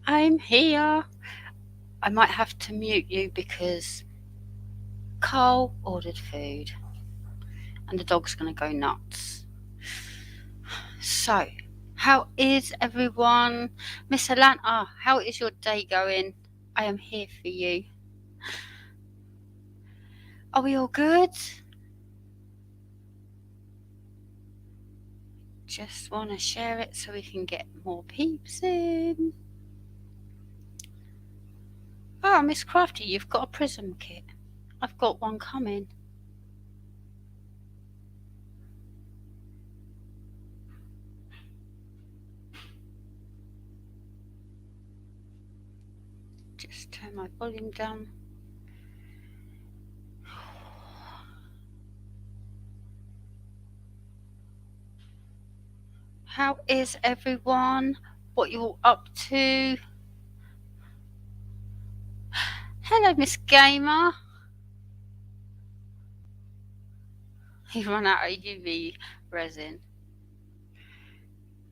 I'm here. I might have to mute you because Carl ordered food and the dog's going to go nuts. So, how is everyone? Miss Atlanta, how is your day going? I am here for you. Are we all good? Just want to share it so we can get more peeps in. Oh, Miss Crafty, you've got a prism kit. I've got one coming. Just turn my volume down. How is everyone? What you all up to? Hello, Miss Gamer. You've run out of UV resin.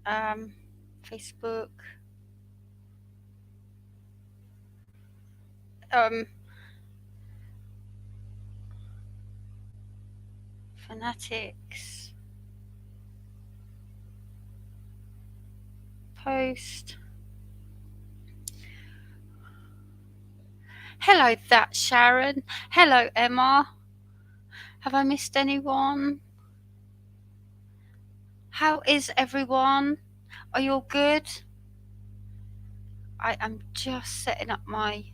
Facebook. Fanatics. Post. Hello, that's Sharon. Hello, Emma. Have I missed anyone? How is everyone? Are you all good? I am just setting up my.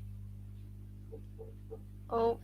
Oh.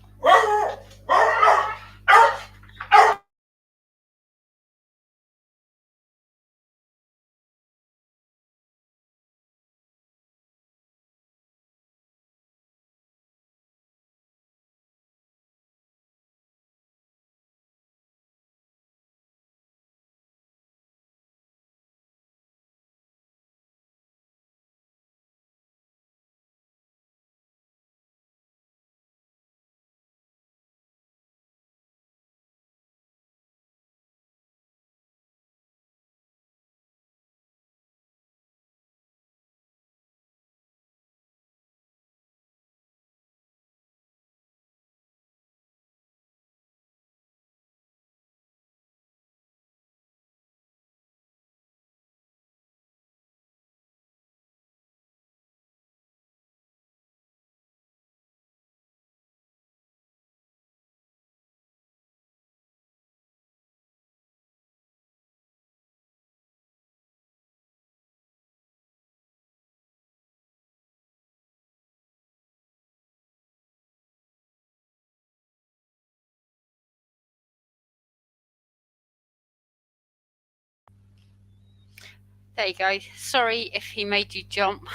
There you go. Sorry if he made you jump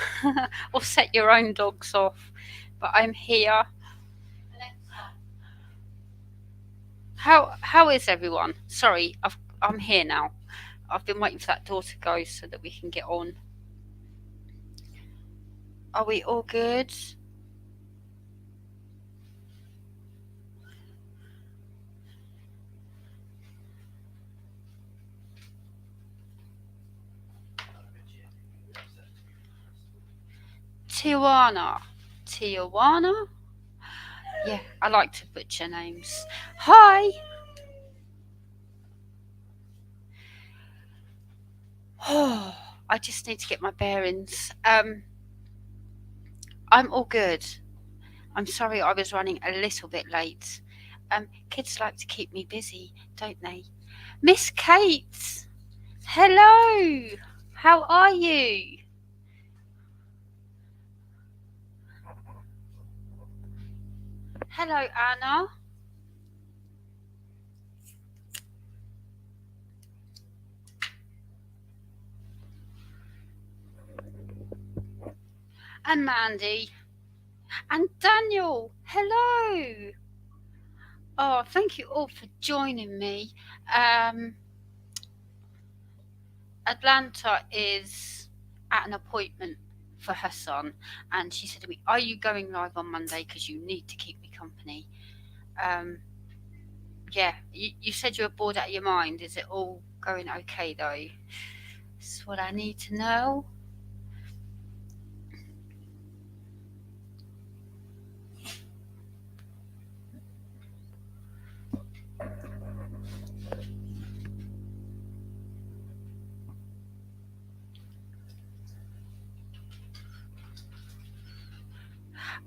or set your own dogs off, but I'm here. How is everyone? Sorry, I'm here now. I've been waiting for that door to go so that we can get on. Are we all good? Tijuana. Tijuana? Yeah, I like to butcher names. Hi. Oh, I just need to get my bearings. I'm all good. I'm sorry I was running a little bit late. Kids like to keep me busy, don't they? Miss Kate, hello. How are you? Hello, Anna. And Mandy. And Daniel. Hello. Oh, thank you all for joining me. Atlanta is at an appointment for her son, and she said to me, "Are you going live on Monday? Because you need to keep me company." Um, yeah, you said you were bored out of your mind. Is it all going okay though? That's what I need to know.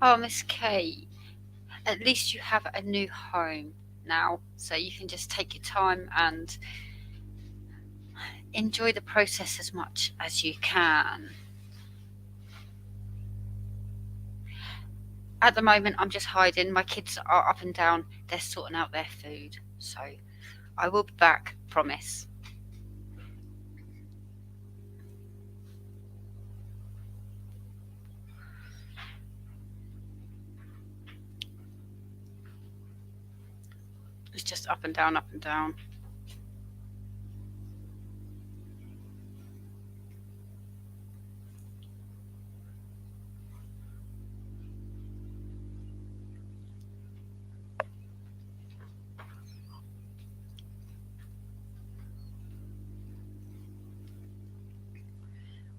Oh, Miss Kate, at least you have a new home now, so you can just take your time and enjoy the process as much as you can. At the moment, I'm just hiding. My kids are up and down. They're sorting out their food. So I will be back, promise. It's just up and down, up and down.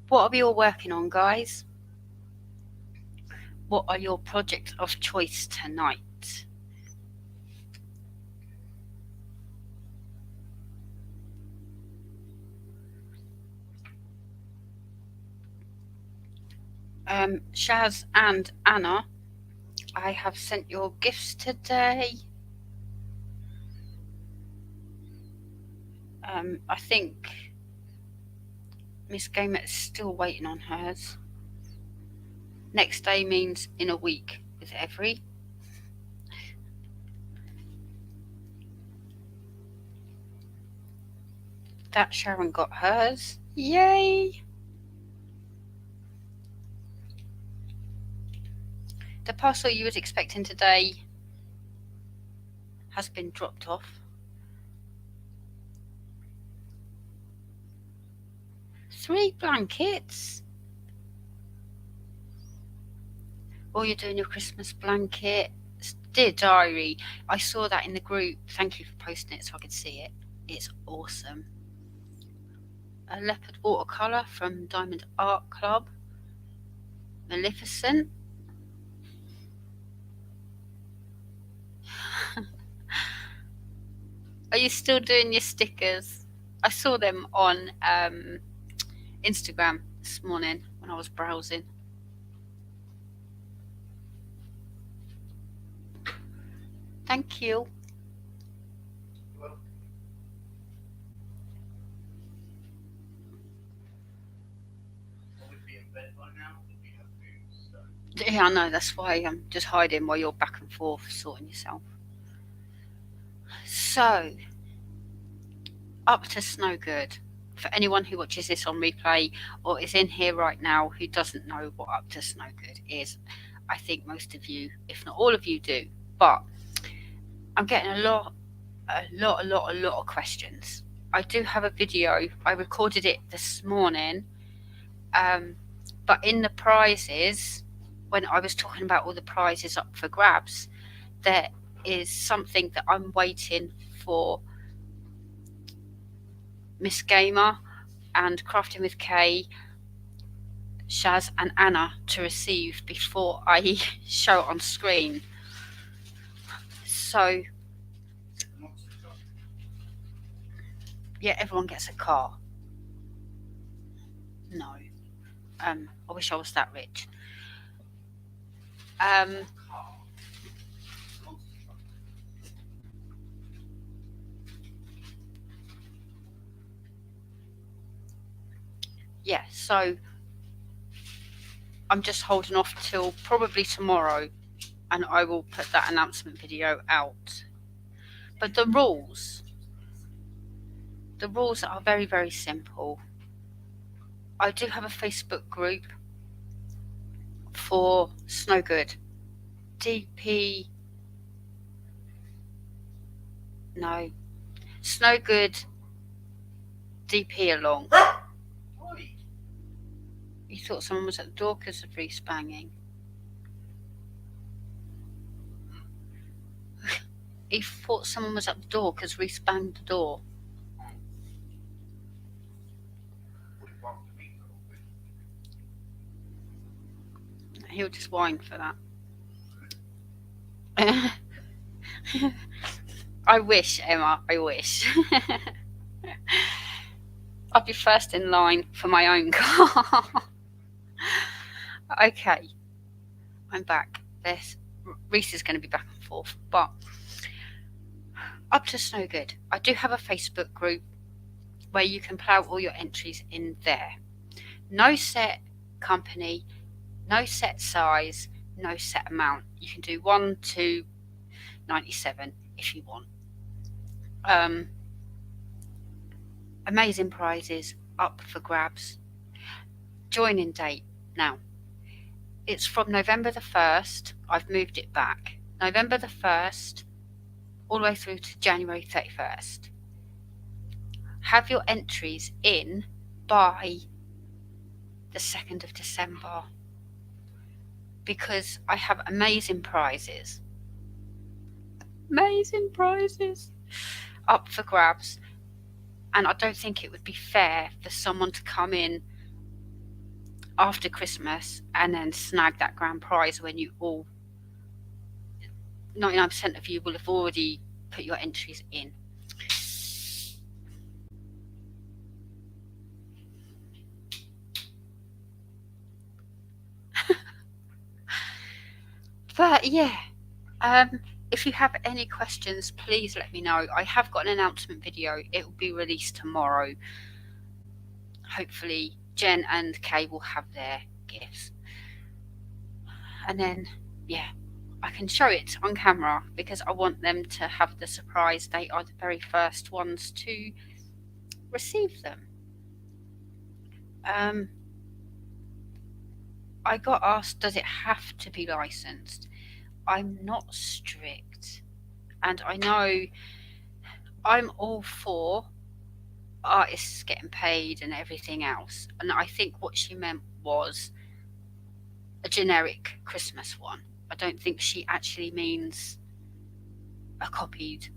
What are we all working on, guys? What are your projects of choice tonight? Shaz and Anna, I have sent your gifts today. I think Miss Gamer is still waiting on hers. Next day means in a week with every. That Sharon got hers. Yay! The parcel you was expecting today has been dropped off. 3 blankets. Oh, you're doing your Christmas blanket. Dear Diary, I saw that in the group. Thank you for posting it so I could see it. It's awesome. A leopard watercolour from Diamond Art Club. Maleficent. Are you still doing your stickers? I saw them on Instagram this morning when I was browsing. Thank you. Yeah, I know, that's why I'm just hiding while you're back and forth sorting yourself. So, up to Snowgood. For anyone who watches this on replay or is in here right now who doesn't know what Up to Snowgood is, I think most of you, if not all of you, do. But I'm getting a lot of questions. I do have a video. I recorded it this morning. But in the prizes, when I was talking about all the prizes up for grabs, there is something that I'm waiting for Miss Gamer and Crafting with Kay, Shaz and Anna to receive before I show it on screen. So yeah, everyone gets a car. No. I wish I was that rich. Yeah, so I'm just holding off till probably tomorrow and I will put that announcement video out. But the rules are very, very simple. I do have a Facebook group for Snowgood. Snowgood DP along. You thought someone was at the door because of Reese banging. He thought someone was at the door because Reese banged the door. He'll just whine for that. I wish, Emma, I wish. I'll be first in line for my own car. Okay. I'm back. Reese is going to be back and forth, but Up to Snow Good. I do have a Facebook group where you can plough all your entries in there. No set company, no set size, no set amount. You can do 1 to 97 if you want. Amazing prizes up for grabs. Joining date now. It's from November the 1st. I've moved it back. November the 1st all the way through to January 31st. Have your entries in by the 2nd of December because I have amazing prizes. Amazing prizes up for grabs. And I don't think it would be fair for someone to come in after Christmas and then snag that grand prize when 99% of you will have already put your entries in. But yeah, if you have any questions, please let me know. I have got an announcement video. It will be released tomorrow. Hopefully Jen and Kay will have their gifts. And then, yeah, I can show it on camera because I want them to have the surprise. They are the very first ones to receive them. I got asked, does it have to be licensed? I'm not strict. And I know I'm all for artists getting paid and everything else. And I think what she meant was a generic Christmas one. I don't think she actually means a copied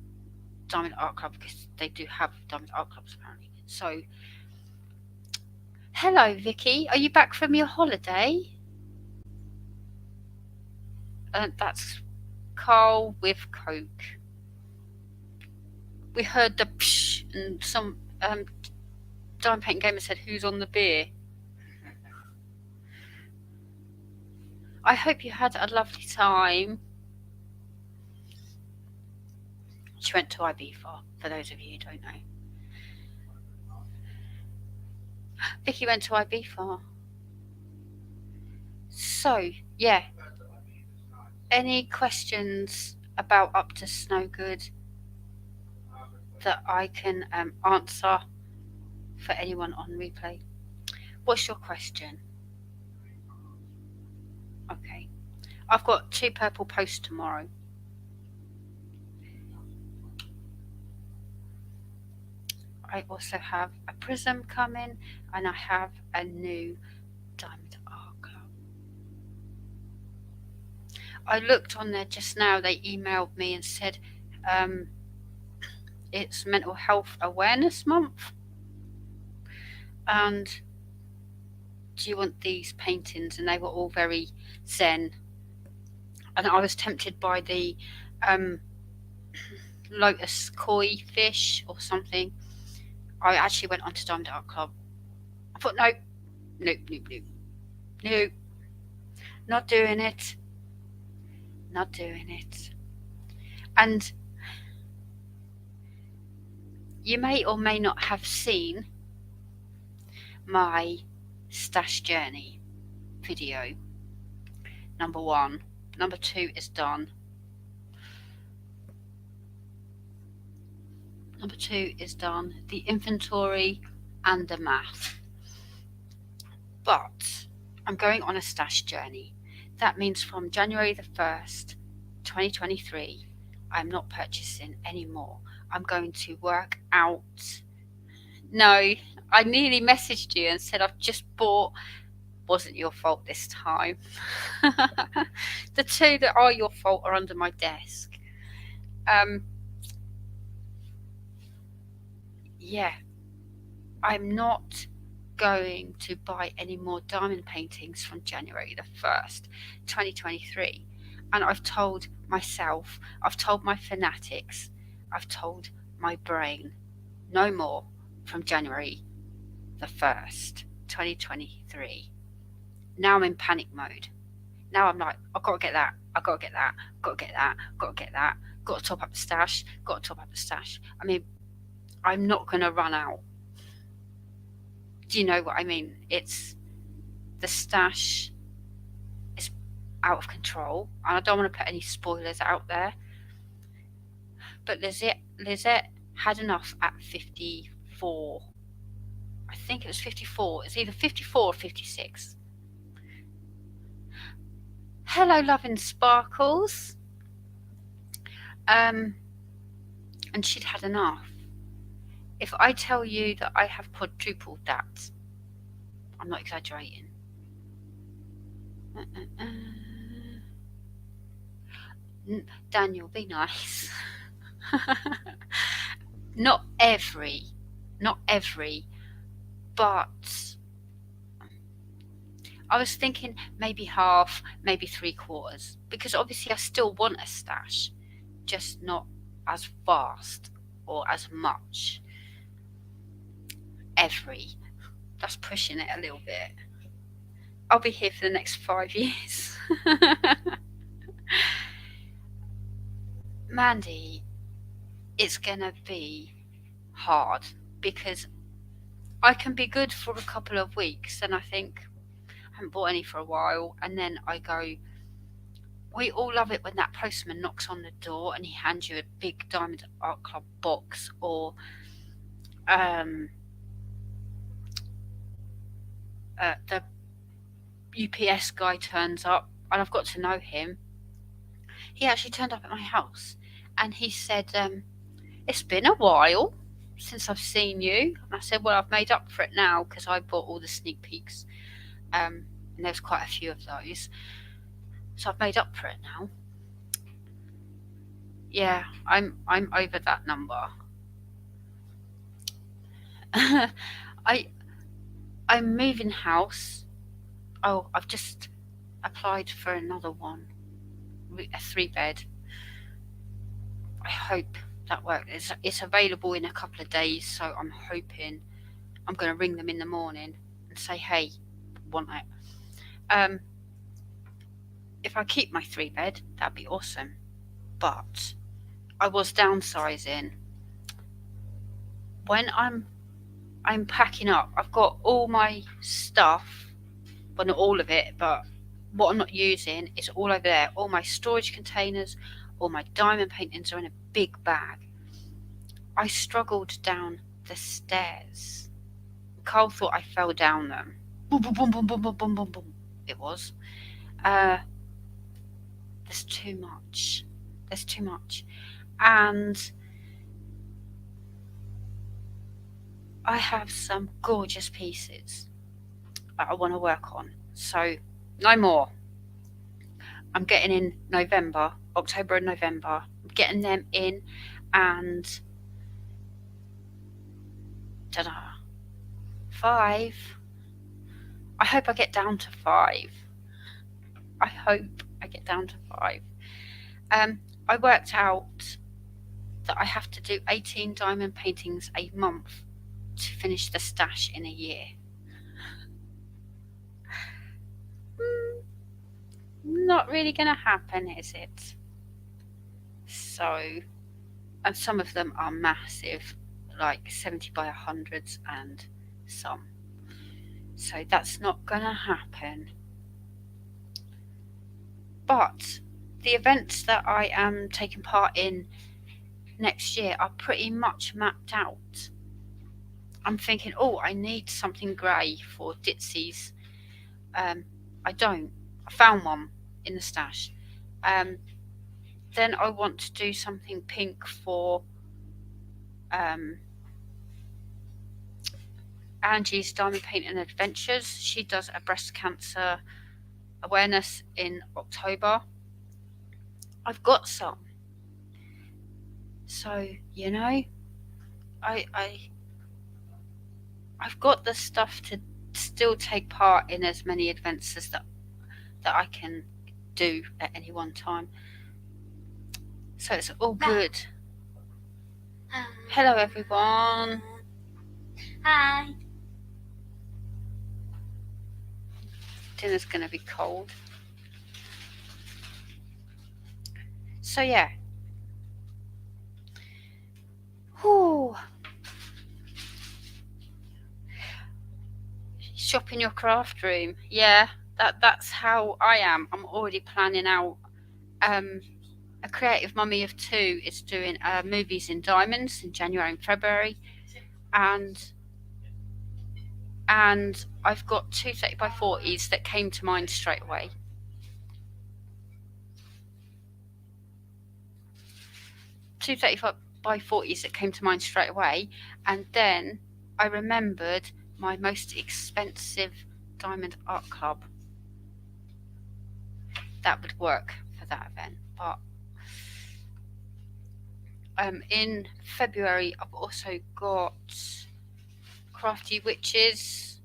Diamond Art Club because they do have Diamond Art Clubs apparently. So, hello Vicky, are you back from your holiday? That's Carl with Coke. We heard the psh and some Diamond Painting Gamer said, who's on the beer? I hope you had a lovely time. She went to Ibiza, for those of you who don't know. Vicky went to Ibiza. So, yeah. Any questions about Up to Snow Good that I can answer for anyone on replay? What's your question? Okay. I've got 2 purple posts tomorrow. I also have a prism coming and I have a new Diamond Art Club. I looked on there just now, they emailed me and said it's Mental Health Awareness Month and do you want these paintings? And they were all very zen. And I was tempted by the lotus koi fish or something. I actually went onto Diamond Art Club. I thought, nope, not doing it. Not doing it. And you may or may not have seen my stash journey video. Number 1. Number 2 is done. Number 2 is done. The inventory and the math. But I'm going on a stash journey. That means from January the 1st, 2023, I'm not purchasing anymore. I'm going to work out. No, I nearly messaged you and said I've just bought. Wasn't your fault this time. The 2 that are your fault are under my desk. Yeah, I'm not going to buy any more diamond paintings from January the 1st, 2023. And I've told myself, I've told my fanatics, I've told my brain, no more from January the 1st, 2023. Now I'm in panic mode. Now I'm like, I've got to get that, I've got to get that, got to get that, got to get that, got to top up the stash, got to top up the stash. I mean, I'm not going to run out. Do you know what I mean? It's the stash is out of control, and I don't want to put any spoilers out there. But Lizette had enough at 54. I think it was 54. It's either 54 or 56. Hello, loving sparkles. And she'd had enough. If I tell you that I have quadrupled that, I'm not exaggerating. Daniel, be nice. Not every, but I was thinking maybe half, maybe 3/4, because obviously I still want a stash, just not as vast or as much. That's pushing it a little bit. I'll be here for the next 5 years. Mandy, it's gonna be hard because I can be good for a couple of weeks and I think I haven't bought any for a while, and then I go, we all love it when that postman knocks on the door and he hands you a big Diamond Art Club box, or the UPS guy turns up, and I've got to know him. He actually turned up at my house and he said, it's been a while since I've seen you. And I said, well, I've made up for it now because I bought all the sneak peeks. And there's quite a few of those. So I've made up for it now. Yeah, I'm over that number. I'm moving house. Oh, I've just applied for another one, a 3-bed. I hope that works. It's available in a couple of days, so I'm hoping I'm going to ring them in the morning and say, hey, want it. If I keep my 3-bed, that'd be awesome. But I was downsizing. When I'm packing up, I've got all my stuff, well, not all of it, but what I'm not using is all over there. All my storage containers, all my diamond paintings are in a big bag. I struggled down the stairs. Carl thought I fell down them. Boom, boom, boom, boom, boom, boom, boom, boom, boom. It was. There's too much. There's too much. And I have some gorgeous pieces that I want to work on. So, no more. I'm getting in October and November. I'm getting them in, and ta-da, 5. I hope I get down to 5. I hope I get down to 5. I worked out that I have to do 18 diamond paintings a month to finish the stash in a year. Not really going to happen, is it? So, and some of them are massive, like 70 by 100s and some. So that's not going to happen. But the events that I am taking part in next year are pretty much mapped out. I'm thinking, oh, I need something grey for Ditsy's. I don't. I found one in the stash. Then I want to do something pink for Angie's Diamond Painting Adventures. She does a breast cancer awareness in October. I've got some. So, you know, I've got the stuff to still take part in as many events as that I can do at any one time. So it's all good. Hello, everyone. Hi. Dinner's going to be cold. So yeah. Whew. Shop in your craft room. Yeah, that's how I am. I'm already planning out. A creative mummy of two is doing movies in diamonds in January and February, and I've got two 30x40s that came to mind straight away. Two 30x40s that came to mind straight away, and then I remembered my most expensive diamond art club. That would work for that event, but in February I've also got Crafty Witches,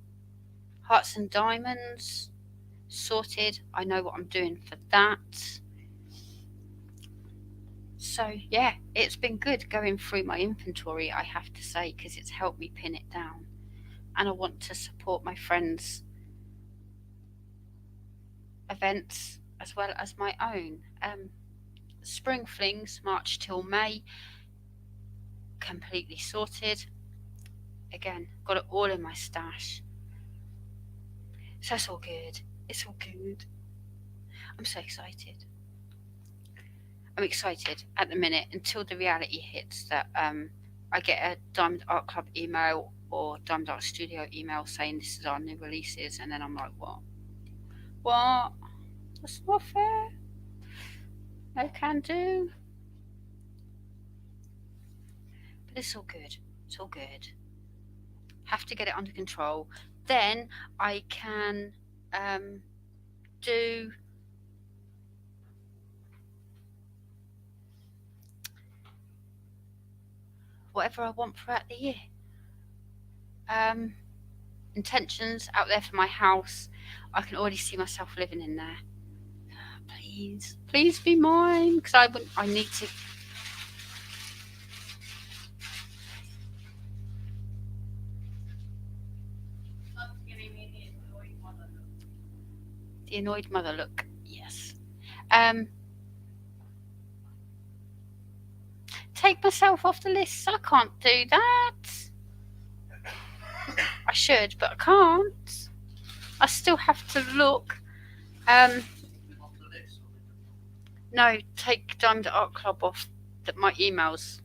Hearts and Diamonds sorted. I know what I'm doing for that. So yeah, it's been good going through my inventory, I have to say, because it's helped me pin it down. And I want to support my friends' events as well as my own. Spring Flings, March till May, completely sorted. Again, got it all in my stash. So it's all good. It's all good. I'm so excited. I'm excited at the minute until the reality hits that I get a Diamond Art Club email or Diamond Art Studio email saying this is our new releases, and then I'm like, what? What? That's not fair. No can do. But it's all good. It's all good. Have to get it under control. Then I can do whatever I want throughout the year. Intentions out there for my house. I can already see myself living in there. Please be mine, because I need to. The annoyed mother look. Yes. Take myself off the list. I can't do that. I should, but I can't. I still have to look. No, take Diamond Art Club off my emails.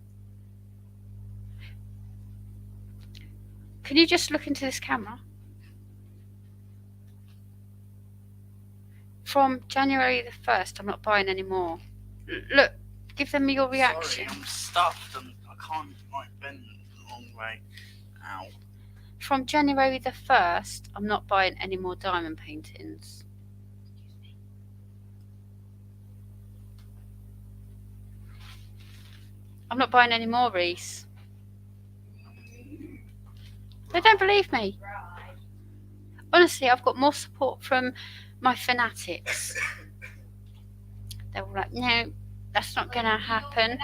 Can you just look into this camera? From January the 1st, I'm not buying any more. Look, give them your reaction. Sorry, I'm stuffed and I can't bend the long way. Ow. From January the 1st, I'm not buying any more diamond paintings. I'm not buying any more, Reese. They don't believe me. Honestly, I've got more support from my fanatics. They were like, no, that's not going to happen.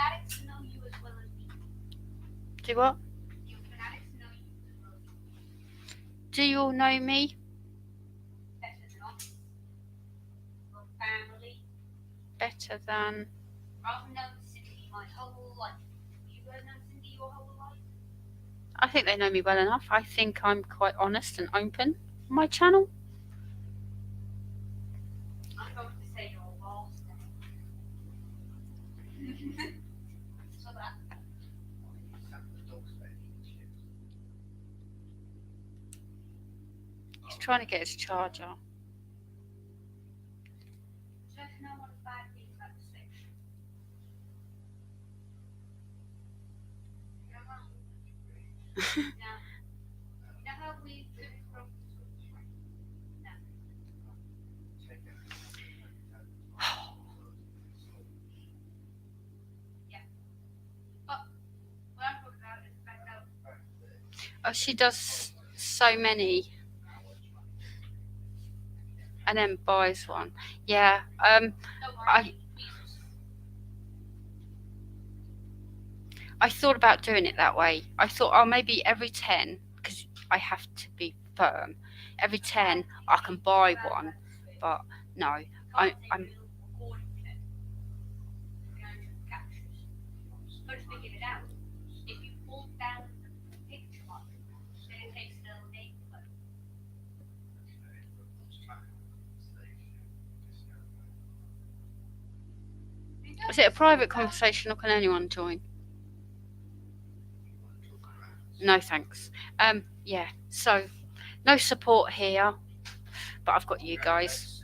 Do what? Do you all know me? Better than. I've known Cindy my whole life. You known Cindy your whole life? I think they know me well enough. I think I'm quite honest and open on my channel. I'm going to say your last name. So that. He's trying to get his charger. Just know what a bad thing about the stick. You know how we took from no. Yeah. But what I'm talking about is back out. Oh, she does so many. And then buys one. Yeah. Don't worry, I thought about doing it that way. I thought, oh, maybe every 10, because I have to be firm. Every 10, I can buy one. But no, I'm Is it a private conversation or can anyone join? No, thanks. Yeah. So, no support here, but I've got you guys.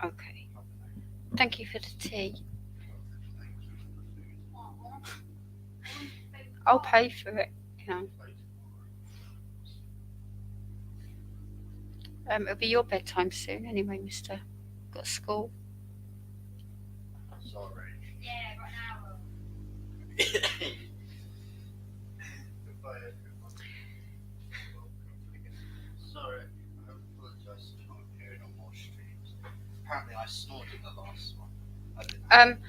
Okay. Thank you for the tea. I'll pay for it. You know. It'll be your bedtime soon, anyway, Mister. Got school. Sorry. Yeah, right now. Sorry, I apologise for not appearing on more streams. Apparently, I snored in the last one. I didn't.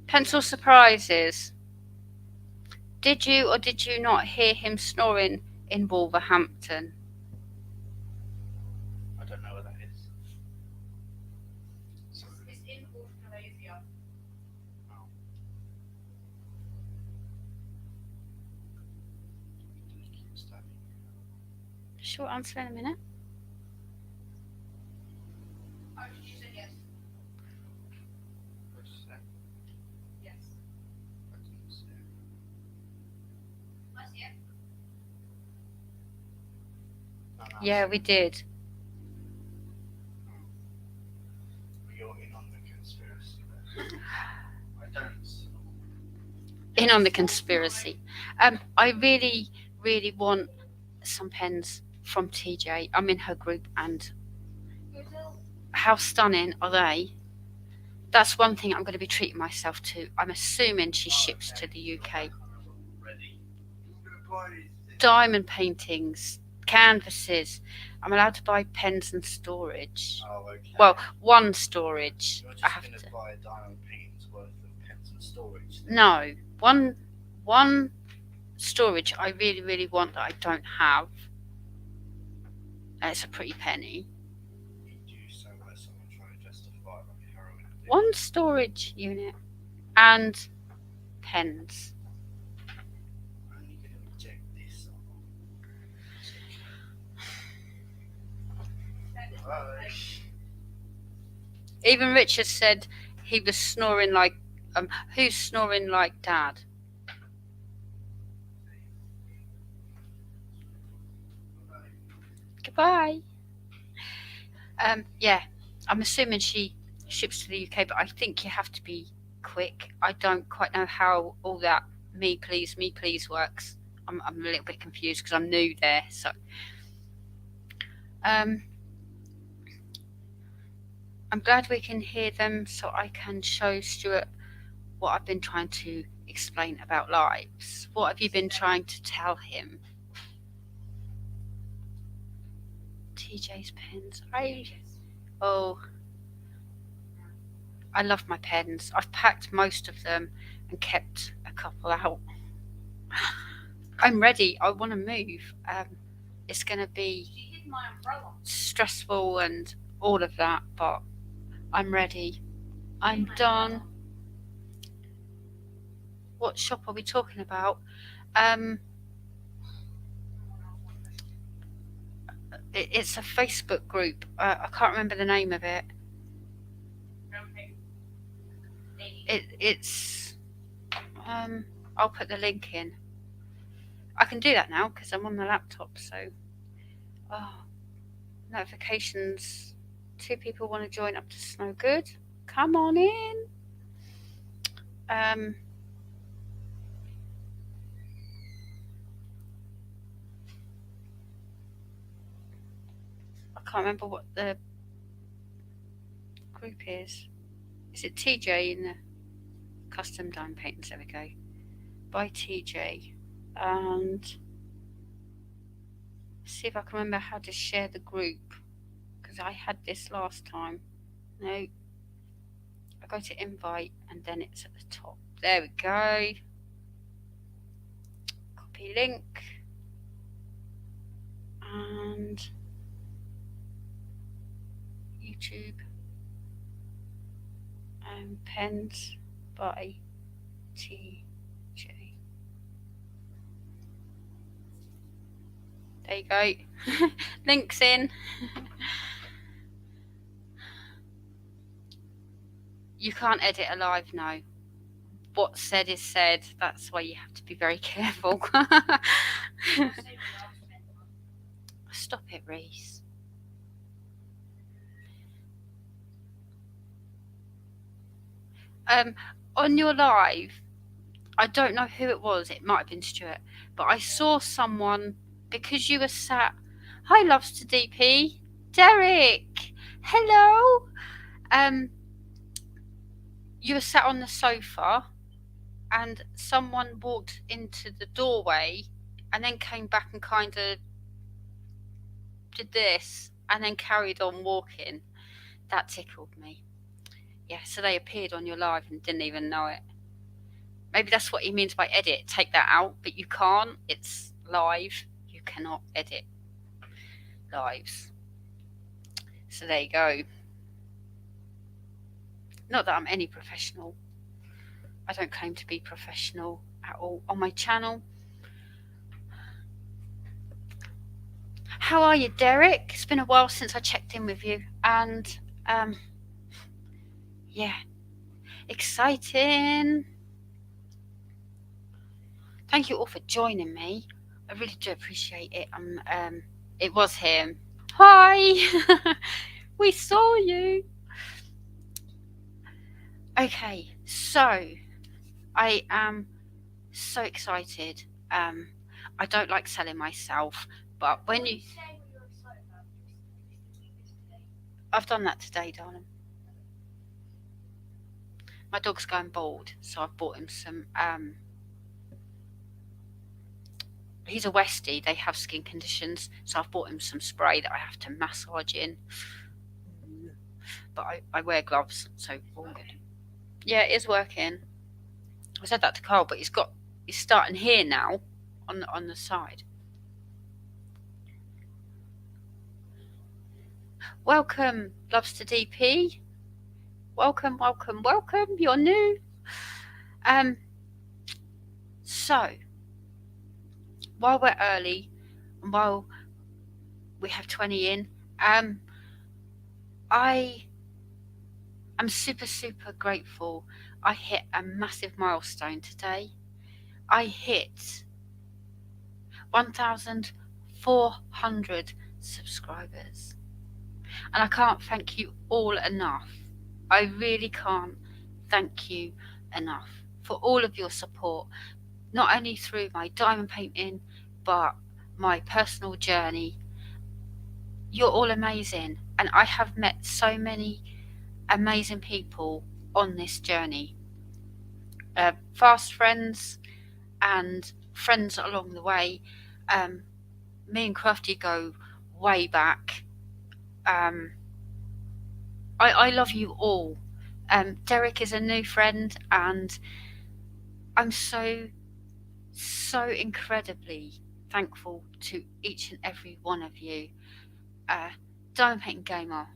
Pencil surprises. Did you or did you not hear him snoring in Wolverhampton? I don't know what that is. Sorry. It's in Australasia. Short answer in a minute. Oh, you said yes. What did you say? Yes. I didn't say. I see it. No, Yeah, we did. You're in on the conspiracy there. I don't snore. In on the conspiracy. I really, really want some pens from TJ. I'm in her group, and how stunning are they? That's one thing I'm going to be treating myself to. I'm assuming she ships to the UK. Diamond paintings, canvases. I'm allowed to buy pens and storage. Oh, okay. Well, one storage. You're I just have going to. to buy a diamond paintings worth of pens and storage. Then. No, one storage I really, really want that I don't have. It's a pretty penny. You do so like someone trying to justify like heroin addiction. One storage unit and pens. I'm only going to reject this. Bye. Even Richard said he was snoring like. Who's snoring like Dad? Goodbye. Yeah, I'm assuming she ships to the UK, but I think you have to be quick. I don't quite know how all that me please works. I'm a little bit confused because I'm new there. So, I'm glad we can hear them, so I can show Stuart what I've been trying to explain about lives. What have you been trying to tell him? TJ's pens. I love my pens. I've packed most of them and kept a couple out. I'm ready. I want to move. It's going to be She hid my umbrella. stressful and all of that, but I'm ready. I'm done. What shop are we talking about? It's a Facebook group. I can't remember the name of it. It's. I'll put the link in. I can do that now because I'm on the laptop. So, notifications. 2 people want to join up to Snow Good. Come on in. I can't remember what the group is. Is it TJ in the custom diamond paintings? There we go. By TJ. And see if I can remember how to share the group, because I had this last time. No. I go to invite and then it's at the top. There we go. Copy link. And YouTube. Pens by TJ. There you go. Links in. You can't edit a live, no. What's said is said. That's why you have to be very careful. Stop it, Reese. On your live, I don't know who it was. It might have been Stuart, but I saw someone because you were sat. Hi, loves to DP, Derek. Hello. You were sat on the sofa, and someone walked into the doorway, and then came back and kind of did this, and then carried on walking. That tickled me. Yeah, so they appeared on your live and didn't even know it. Maybe that's what he means by edit. Take that out, but you can't. It's live. You cannot edit lives. So there you go. Not that I'm any professional. I don't claim to be professional at all on my channel. How are you, Derek? It's been a while since I checked in with you, and yeah, exciting. Thank you all for joining me. I really do appreciate it. It was him. Hi, we saw you. Okay, so I am so excited. I don't like selling myself, but when you, I've done that today, darling. My dog's going bald, so I've bought him some. He's a Westie. They have skin conditions, so I've bought him some spray that I have to massage in. But I wear gloves, so all good. Yeah, it is working. I said that to Carl, but he's starting here now, on the side. Welcome, loves to DP. Welcome, welcome, welcome. You're new. So while we're early and while we have 20 in, I am super, super grateful. I hit a massive milestone today. I hit 1,400 subscribers. And I can't thank you all enough. I really can't thank you enough for all of your support, not only through my diamond painting, but my personal journey. You're all amazing, and I have met so many amazing people on this journey. Fast friends and friends along the way. Me and Crafty go way back. I love you all. Derek is a new friend, and I'm so incredibly thankful to each and every one of you. Diamond Painting Gamer,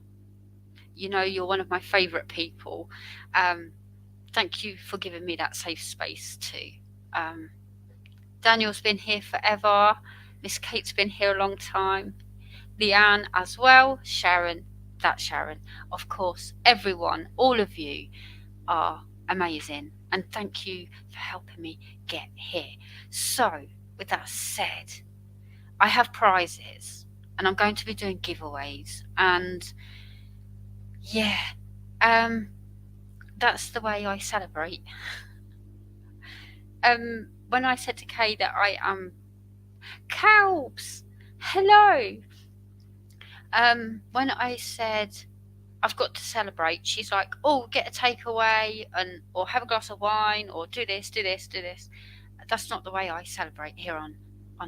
you know you're one of my favourite people. Thank you for giving me that safe space too. Daniel's been here forever. Miss Kate's been here a long time. Leanne as well. Sharon, of course. Everyone, all of you are amazing, and thank you for helping me get here. So with that said, I have prizes, and I'm going to be doing giveaways, and yeah, that's the way I celebrate. When I said to Kay that I am Calbs, hello. When I said I've got to celebrate, she's like, oh, get a takeaway or have a glass of wine or do this. That's not the way I celebrate here on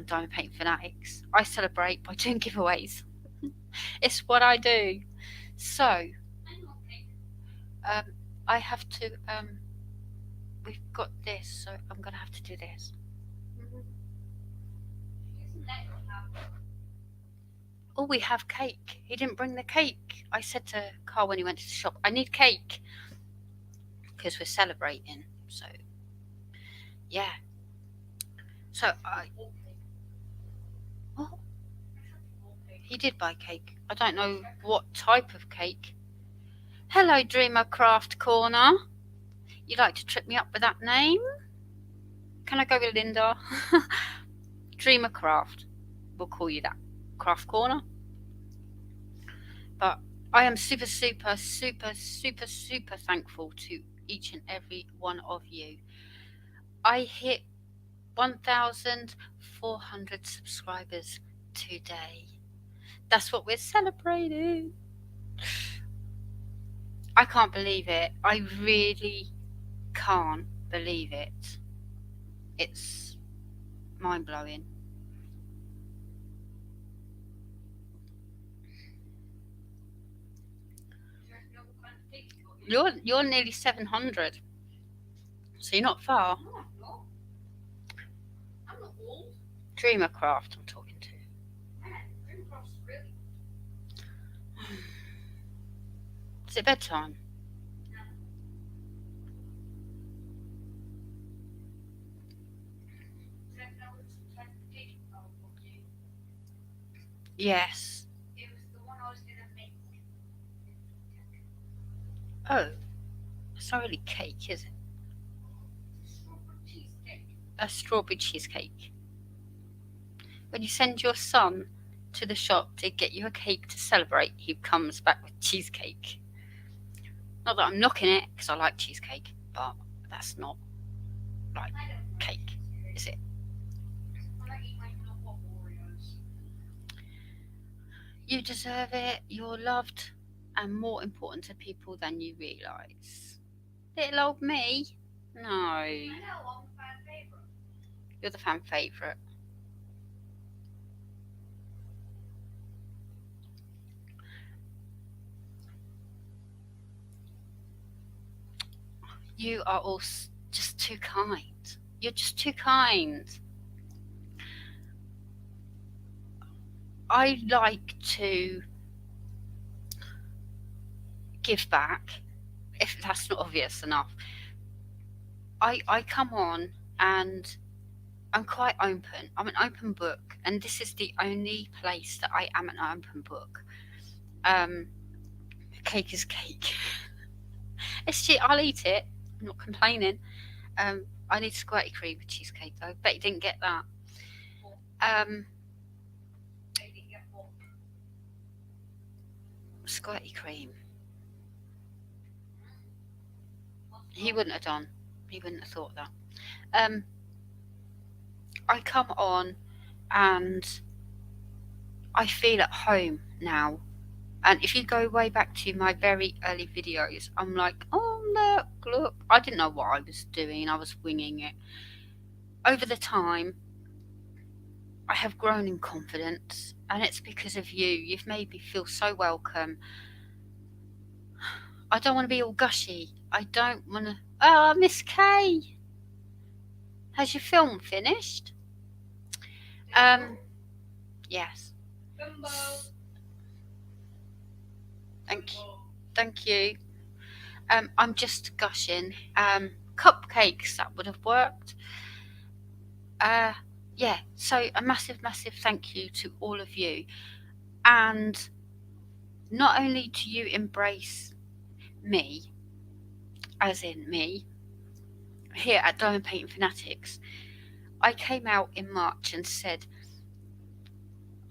Diamond Painting Fanatics. I celebrate by doing giveaways. It's what I do. So I have to we've got this, so I'm gonna have to do this. Oh, we have cake. He didn't bring the cake. I said to Carl when he went to the shop, I need cake because we're celebrating. So yeah. So he did buy cake. I don't know what type of cake. Hello, Dreamer Craft Corner. You like to trip me up with that name? Can I go with Linda? Dreamer Craft. We'll call you that. Craft Corner. But I am super thankful to each and every one of you. I hit 1,400 subscribers today. That's what we're celebrating. I can't believe it. I really can't believe it. It's mind blowing. Do you know what kind of cake you got? You're nearly 700, so you're not far. No, I'm not. I'm not old. Dreamer Craft, I'm talking to. Man, Dreamcraft's really. Is it bedtime? Do you know which type of cake I got you? Yes. It was the one I was gonna make. Oh, it's not really cake, is it? Strawberry cheesecake. A strawberry cheesecake. When you send your son to the shop to get you a cake to celebrate, he comes back with cheesecake. Not that I'm knocking it, because I like cheesecake, but that's not like I don't like cake, cheesecake. is it? I like eating my little Oreos. You deserve it. You're loved and more important to people than you realise. Little old me? No. I know, I'm a fan favorite. You're the fan favourite. You are all just too kind. You're just too kind. I like to give back, if that's not obvious enough. I come on and I'm quite open. I'm an open book, and this is the only place that I am an open book. Cake is cake. It's shit. I'll eat it. I'm not complaining. I need squirty cream with cheesecake though. Bet you didn't get that. They didn't get one. Squirty cream. He wouldn't have done. He wouldn't have thought that. I come on and I feel at home now. And if you go way back to my very early videos, I'm like, oh, look. I didn't know what I was doing. I was winging it. Over the time, I have grown in confidence, and it's because of you. You've made me feel so welcome. I don't want to be all gushy. I don't want to. Oh, Miss Kay, has your film finished? Yes. Bimbo. Thank you. I'm just gushing. Cupcakes, that would have worked. Yeah, so a massive thank you to all of you. And not only do you embrace me, as in me, here at Diamond Painting Fanatics, I came out in March and said,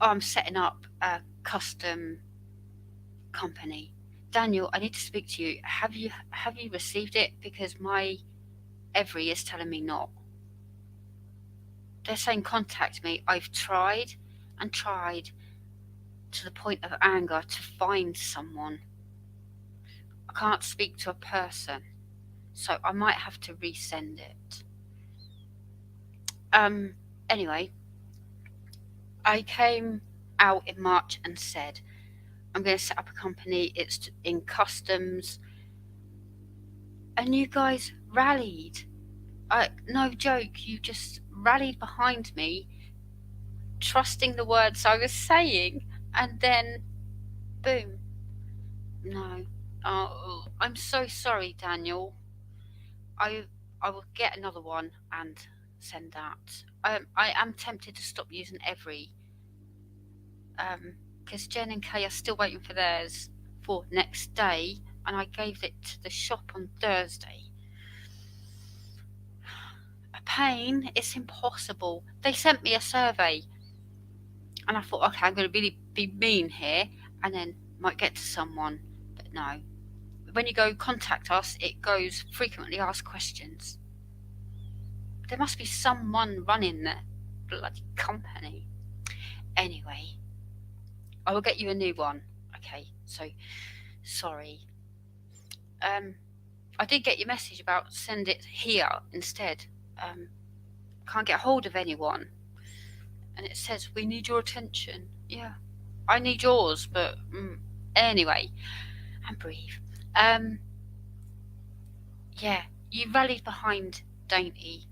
I'm setting up a custom company. Daniel, I need to speak to you. Have you received it? Because my Every is telling me not. They're saying contact me. I've tried and tried to the point of anger to find someone. I can't speak to a person, so I might have to resend it. Anyway, I came out in March and said, I'm going to set up a company. It's in customs. And you guys rallied. No joke, you just rallied behind me, trusting the words I was saying, and then boom. No. Oh, I'm so sorry, Daniel. I will get another one and send that. I am tempted to stop using Every, because Jen and Kay are still waiting for theirs for next day, and I gave it to the shop on Thursday. A pain, it's impossible. They sent me a survey, and I thought, okay, I'm going to really be mean here, and then might get to someone, but no. When you go contact us, it goes frequently asked questions. There must be someone running the bloody company. Anyway, I will get you a new one. Okay, so sorry. I did get your message about send it here instead. Can't get hold of anyone. And it says, we need your attention. Yeah, I need yours, but anyway, and breathe. Yeah, you rallied behind Dainty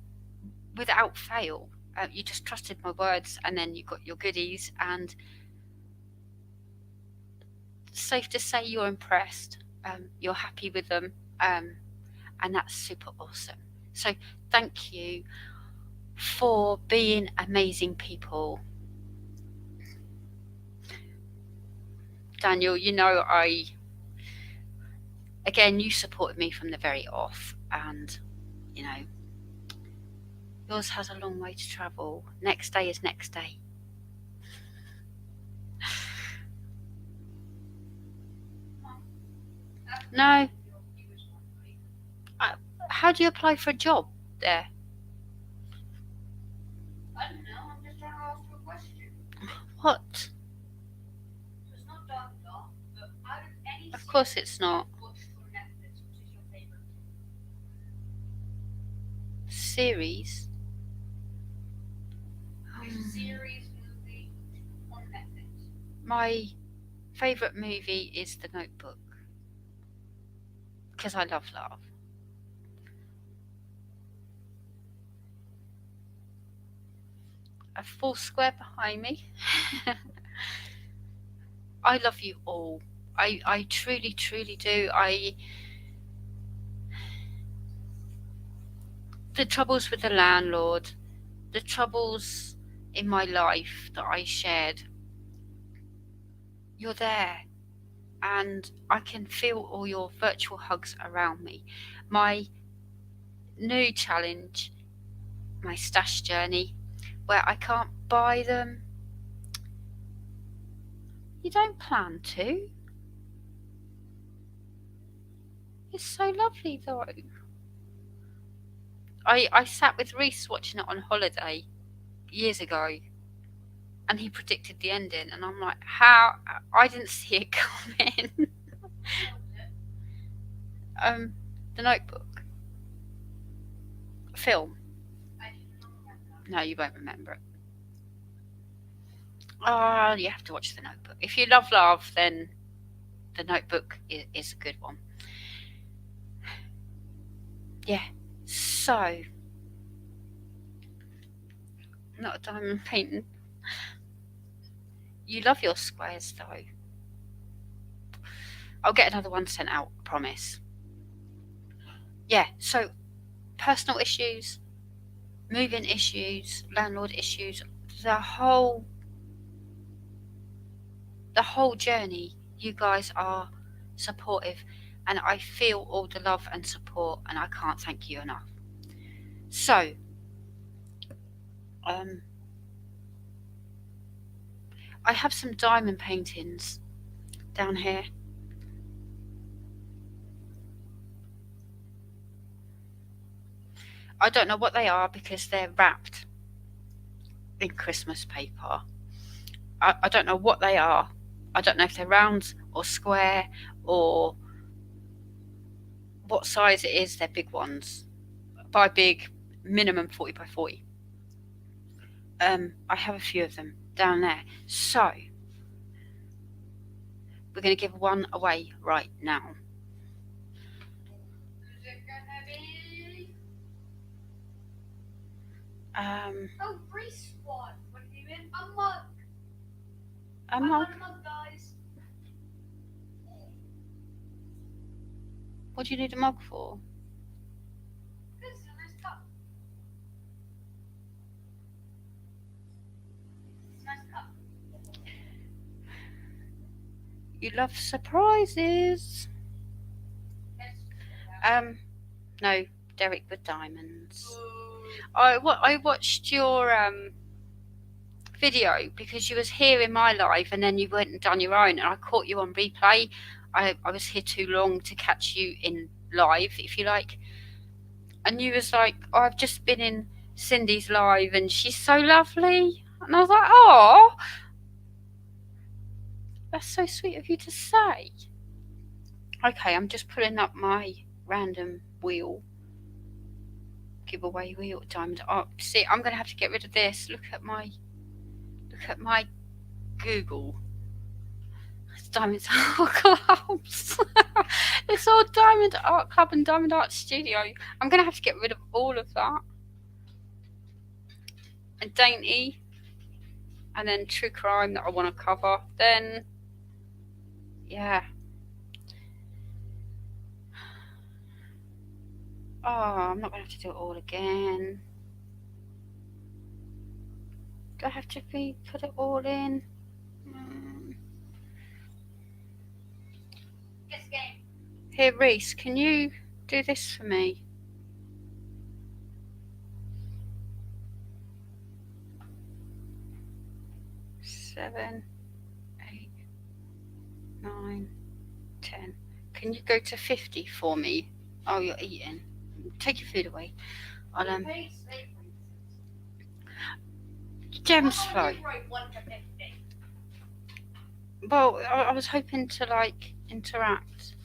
without fail. You just trusted my words, and then you got your goodies, and safe to say you're impressed. You're happy with them, and that's super awesome. So thank you for being amazing people. Daniel, you know, you supported me from the very off, and you know, yours has a long way to travel. Next day is next day. No. How do you apply for a job there? I don't know, I'm just trying to ask you a question. What? So it's not Dark Dark, but out of any Of course it's not. series watched on Netflix, which is your favourite? Series? Series, movie on Netflix. My favourite movie is The Notebook. Because I love love. A full square behind me. I love you all. I truly, truly do. The troubles with the landlord, the troubles in my life that I shared, you're there. And I can feel all your virtual hugs around me. My new challenge, my stash journey, where I can't buy them. You don't plan to. It's so lovely though. I sat with Reese watching it on holiday years ago, and he predicted the ending, and I'm like, how? I didn't see it coming. The Notebook film. I didn't remember. No, you won't remember it. Oh, you have to watch The Notebook. If you love love, then The Notebook is a good one. Yeah. So, not a diamond painting. You love your squares though. I'll get another one sent out, I promise. Yeah, so personal issues, moving issues, landlord issues, the whole journey, you guys are supportive, and I feel all the love and support, and I can't thank you enough. So, I have some diamond paintings down here. I don't know what they are because they're wrapped in Christmas paper. I don't know what they are. I don't know if they're round or square or what size it is. They're big ones. By big, minimum 40 by 40. I have a few of them down there. So, we're going to give one away right now. Who's it gonna be? Oh, Reese one. What are you in? A mug. a I mug. want a mug, guys. What do you need a mug for? This is a nice cup. It's a nice cup. You love surprises. No, Derek with diamonds. Oh, I watched your video because you was here in my live and then you went and done your own and I caught you on replay. I was here too long to catch you in live, if you like. And you was like, oh, I've just been in Cindy's live and she's so lovely. And I was like, oh, that's so sweet of you to say. Okay, I'm just pulling up my random wheel. Giveaway wheel, diamond art. See, I'm gonna have to get rid of this. Look at my Google. It's Diamond Art Clubs. It's all Diamond Art Club and Diamond Art Studio. I'm gonna have to get rid of all of that. And Dainty. And then True Crime that I want to cover. Then, yeah. Oh, I'm not gonna have to do it all again. Do I have to put it all in? Guess game. Here, Reese, can you do this for me? Seven, 8, 9, 10. Can you go to 50 for me? Oh, you're eating. Take your food away. I'll Gems flow. Right, 1 to 50. Well, I was hoping to like interact.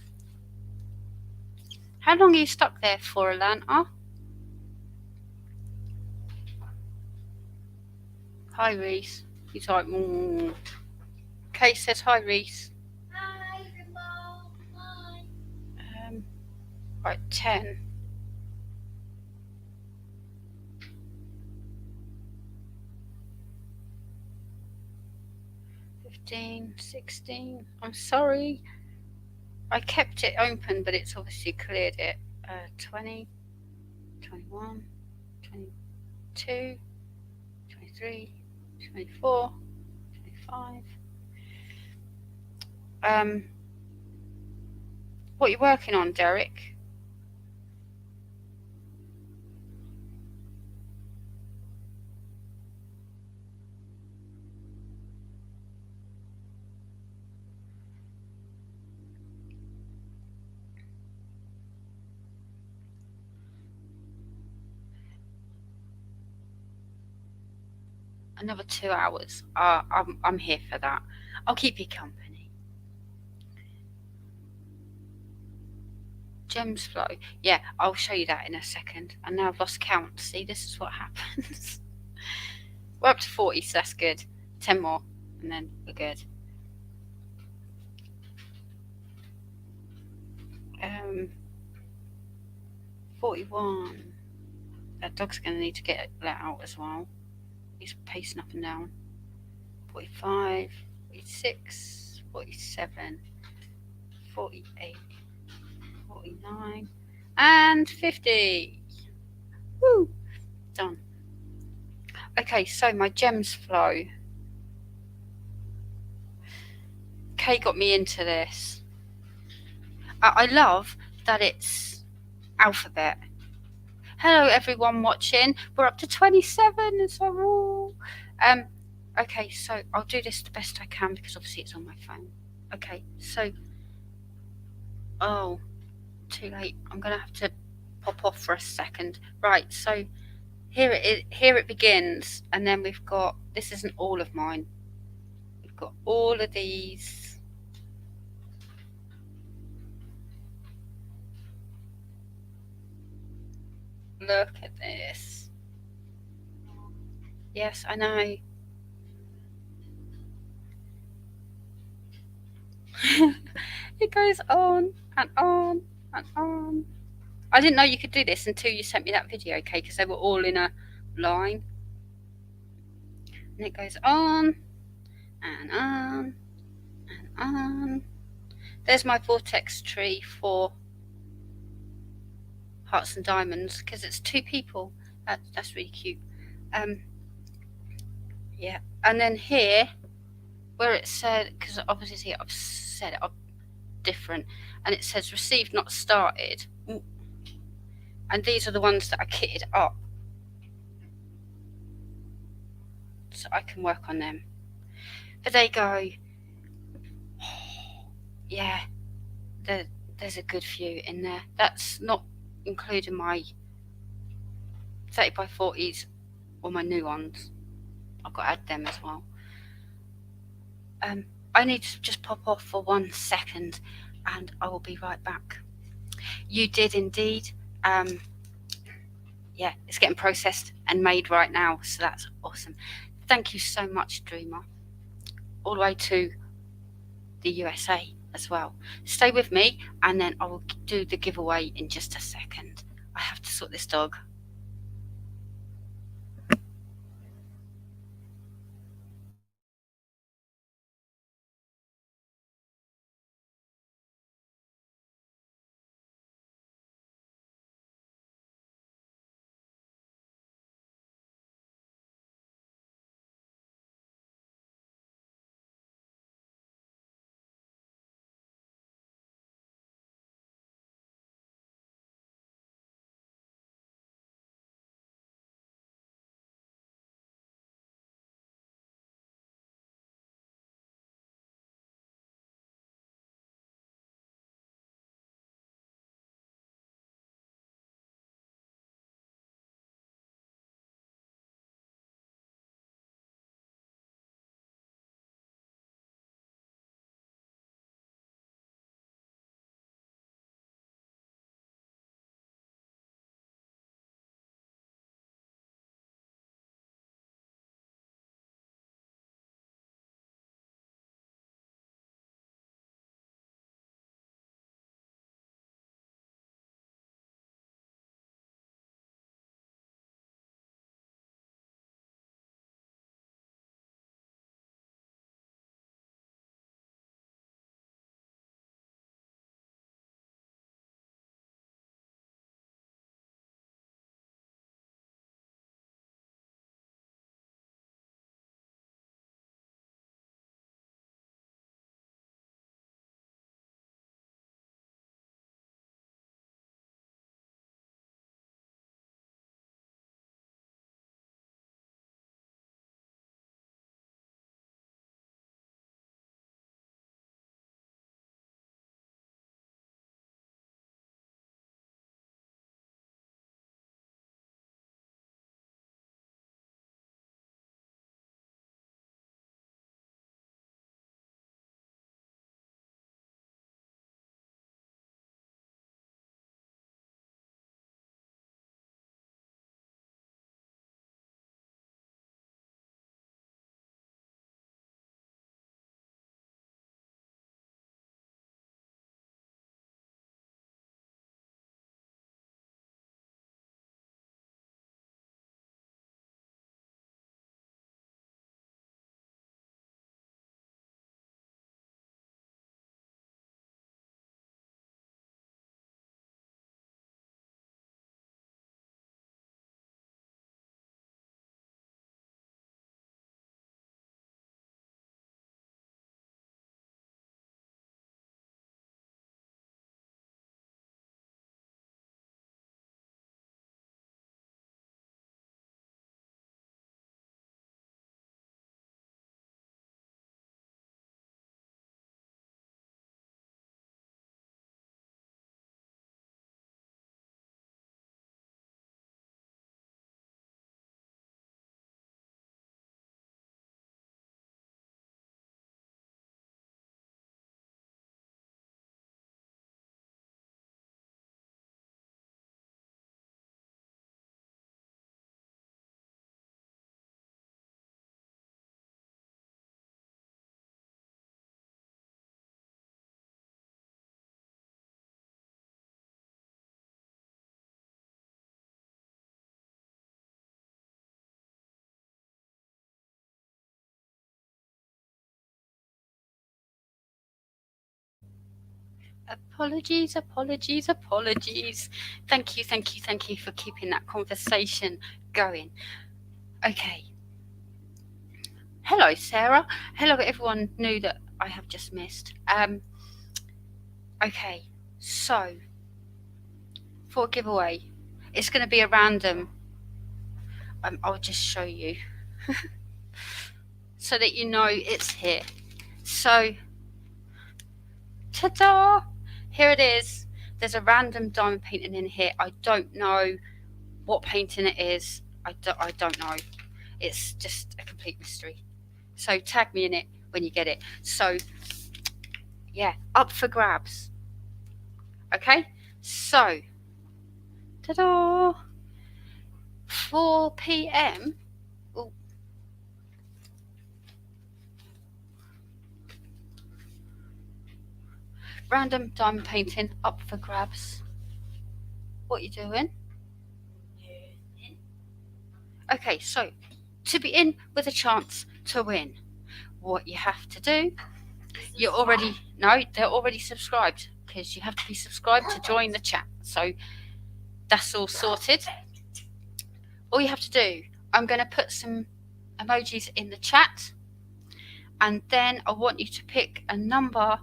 How long are you stuck there for, Alanta? Hi, Reese. He's like, Kate says hi, Reese. Hi, Rainbow. Hi. Right, 10. $15, $16. I'm sorry. I kept it open, but it's obviously cleared it. 20, 21, 22, 23, 24, 25. What are you working on, Derek? Another 2 hours. I'm here for that. I'll keep you company. Gems flow. Yeah, I'll show you that in a second. And now I've lost count. See, this is what happens. We're up to 40, so that's good. 10 more, and then we're good. 41. That dog's going to need to get let out as well. He's pacing up and down. 45, 46, 47, 48, 49, and 50. Woo! Done. Okay, so my gems flow. Kay got me into this. I love that it's alphabet. Hello, everyone watching. We're up to 27. So, okay, so I'll do this the best I can because obviously it's on my phone. Okay, so, oh, too late. I'm gonna have to pop off for a second. Right, so here it begins, and then we've got, this isn't all of mine. We've got all of these. Look at this. Yes, I know. It goes on and on and on. I didn't know you could do this until you sent me that video, okay? Because they were all in a line. And it goes on and on and on. There's my vortex tree for Hearts and Diamonds because it's 2 people. That's really cute. Yeah, and then here where it said, because obviously I've set it up different, and it says received not started. And these are the ones that I kitted up, so I can work on them. But there you go. Yeah, there's a good few in there. That's not including my 30 by 40s or my new ones. I've got to add them as well. I need to just pop off for 1 second and I will be right back. You did indeed. Yeah, it's getting processed and made right now, so that's awesome. Thank you so much, Dreamer. All the way to the USA as well. Stay with me and then I will do the giveaway in just a second. I have to sort this dog. Apologies, apologies, apologies. Thank you, thank you, thank you for keeping that conversation going. Okay. Hello, Sarah. Hello, everyone new that I have just missed. Okay, so for a giveaway. It's going to be a random. I'll just show you so that you know it's here. So, ta-da! Here it is. There's a random diamond painting in here. I don't know what painting it is. I don't know. It's just a complete mystery. So tag me in it when you get it. So yeah, up for grabs. Okay, so ta-da! 4 p.m. Ooh. Random diamond painting up for grabs. What you doing? Okay, so to be in with a chance to win, what you have to do, they're already subscribed, because you have to be subscribed to join the chat. So that's all sorted. All you have to do, I'm going to put some emojis in the chat, and then I want you to pick a number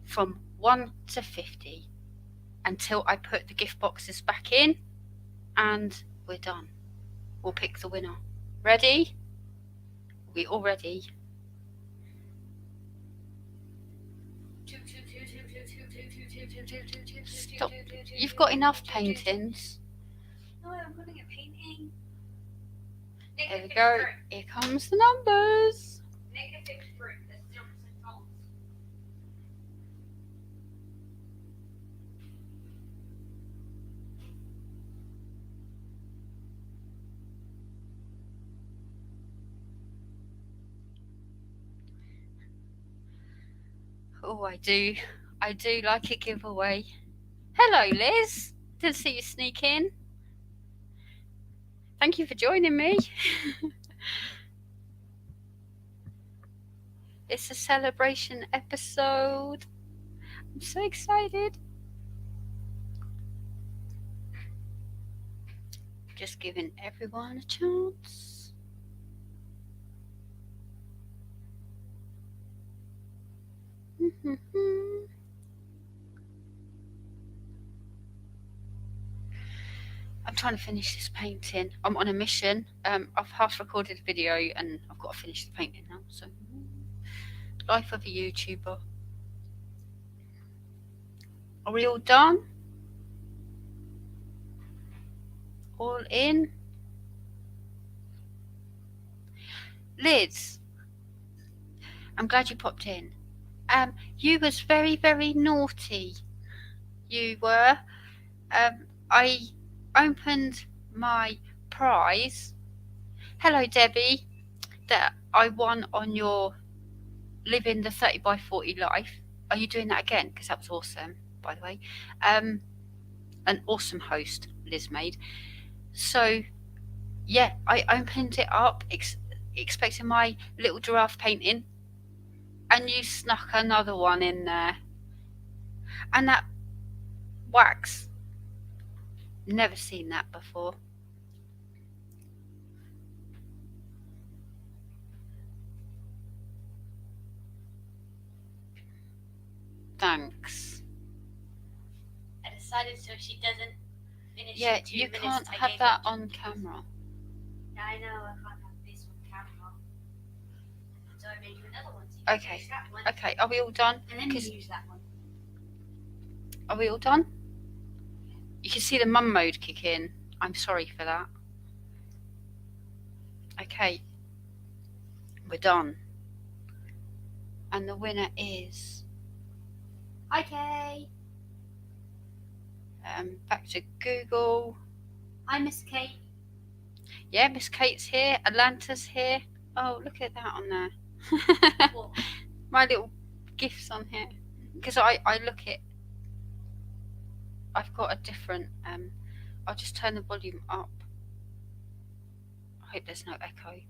from 1 to 50 until I put the gift boxes back in, and we're done. We'll pick the winner. Ready? We all ready? Stop. You've got enough paintings. No, I'm putting a painting. There we go. Here comes the numbers. Negative fruit. That's 0% tolerance. Oh, I do like a giveaway. Hello, Liz. Didn't see you sneak in. Thank you for joining me. It's a celebration episode. I'm so excited. Just giving everyone a chance. I'm trying to finish this painting. I'm on a mission. I've half recorded a video and I've got to finish the painting now. So, life of a YouTuber. Are we all done? All in? Liz, I'm glad you popped in. You was very, very naughty. You were. I opened my prize. Hello, Debbie. That I won on your Living the 30 by 40 life. Are you doing that again? Because that was awesome, by the way. An awesome host Liz made. So yeah, I opened it up expecting my little giraffe painting, and you snuck another one in there. And that wax, never seen that before. Thanks. I decided so she doesn't finish. Yeah, in 2 you minutes, can't I have gave that her on camera. I know I can't have this on camera. So I made you another one. So you can Okay. use that one. Okay, are we all done? And then you use that one. Are we all done? You can see the mum mode kick in. I'm sorry for that. Okay, we're done. And the winner is Okay. back to Google. Hi, Miss Kate. Yeah, Miss Kate's here. Atlanta's here. Oh, look at that on there. What? My little gifts on here. Because I look at. I've got a different. I'll just turn the volume up. I hope there's no echo.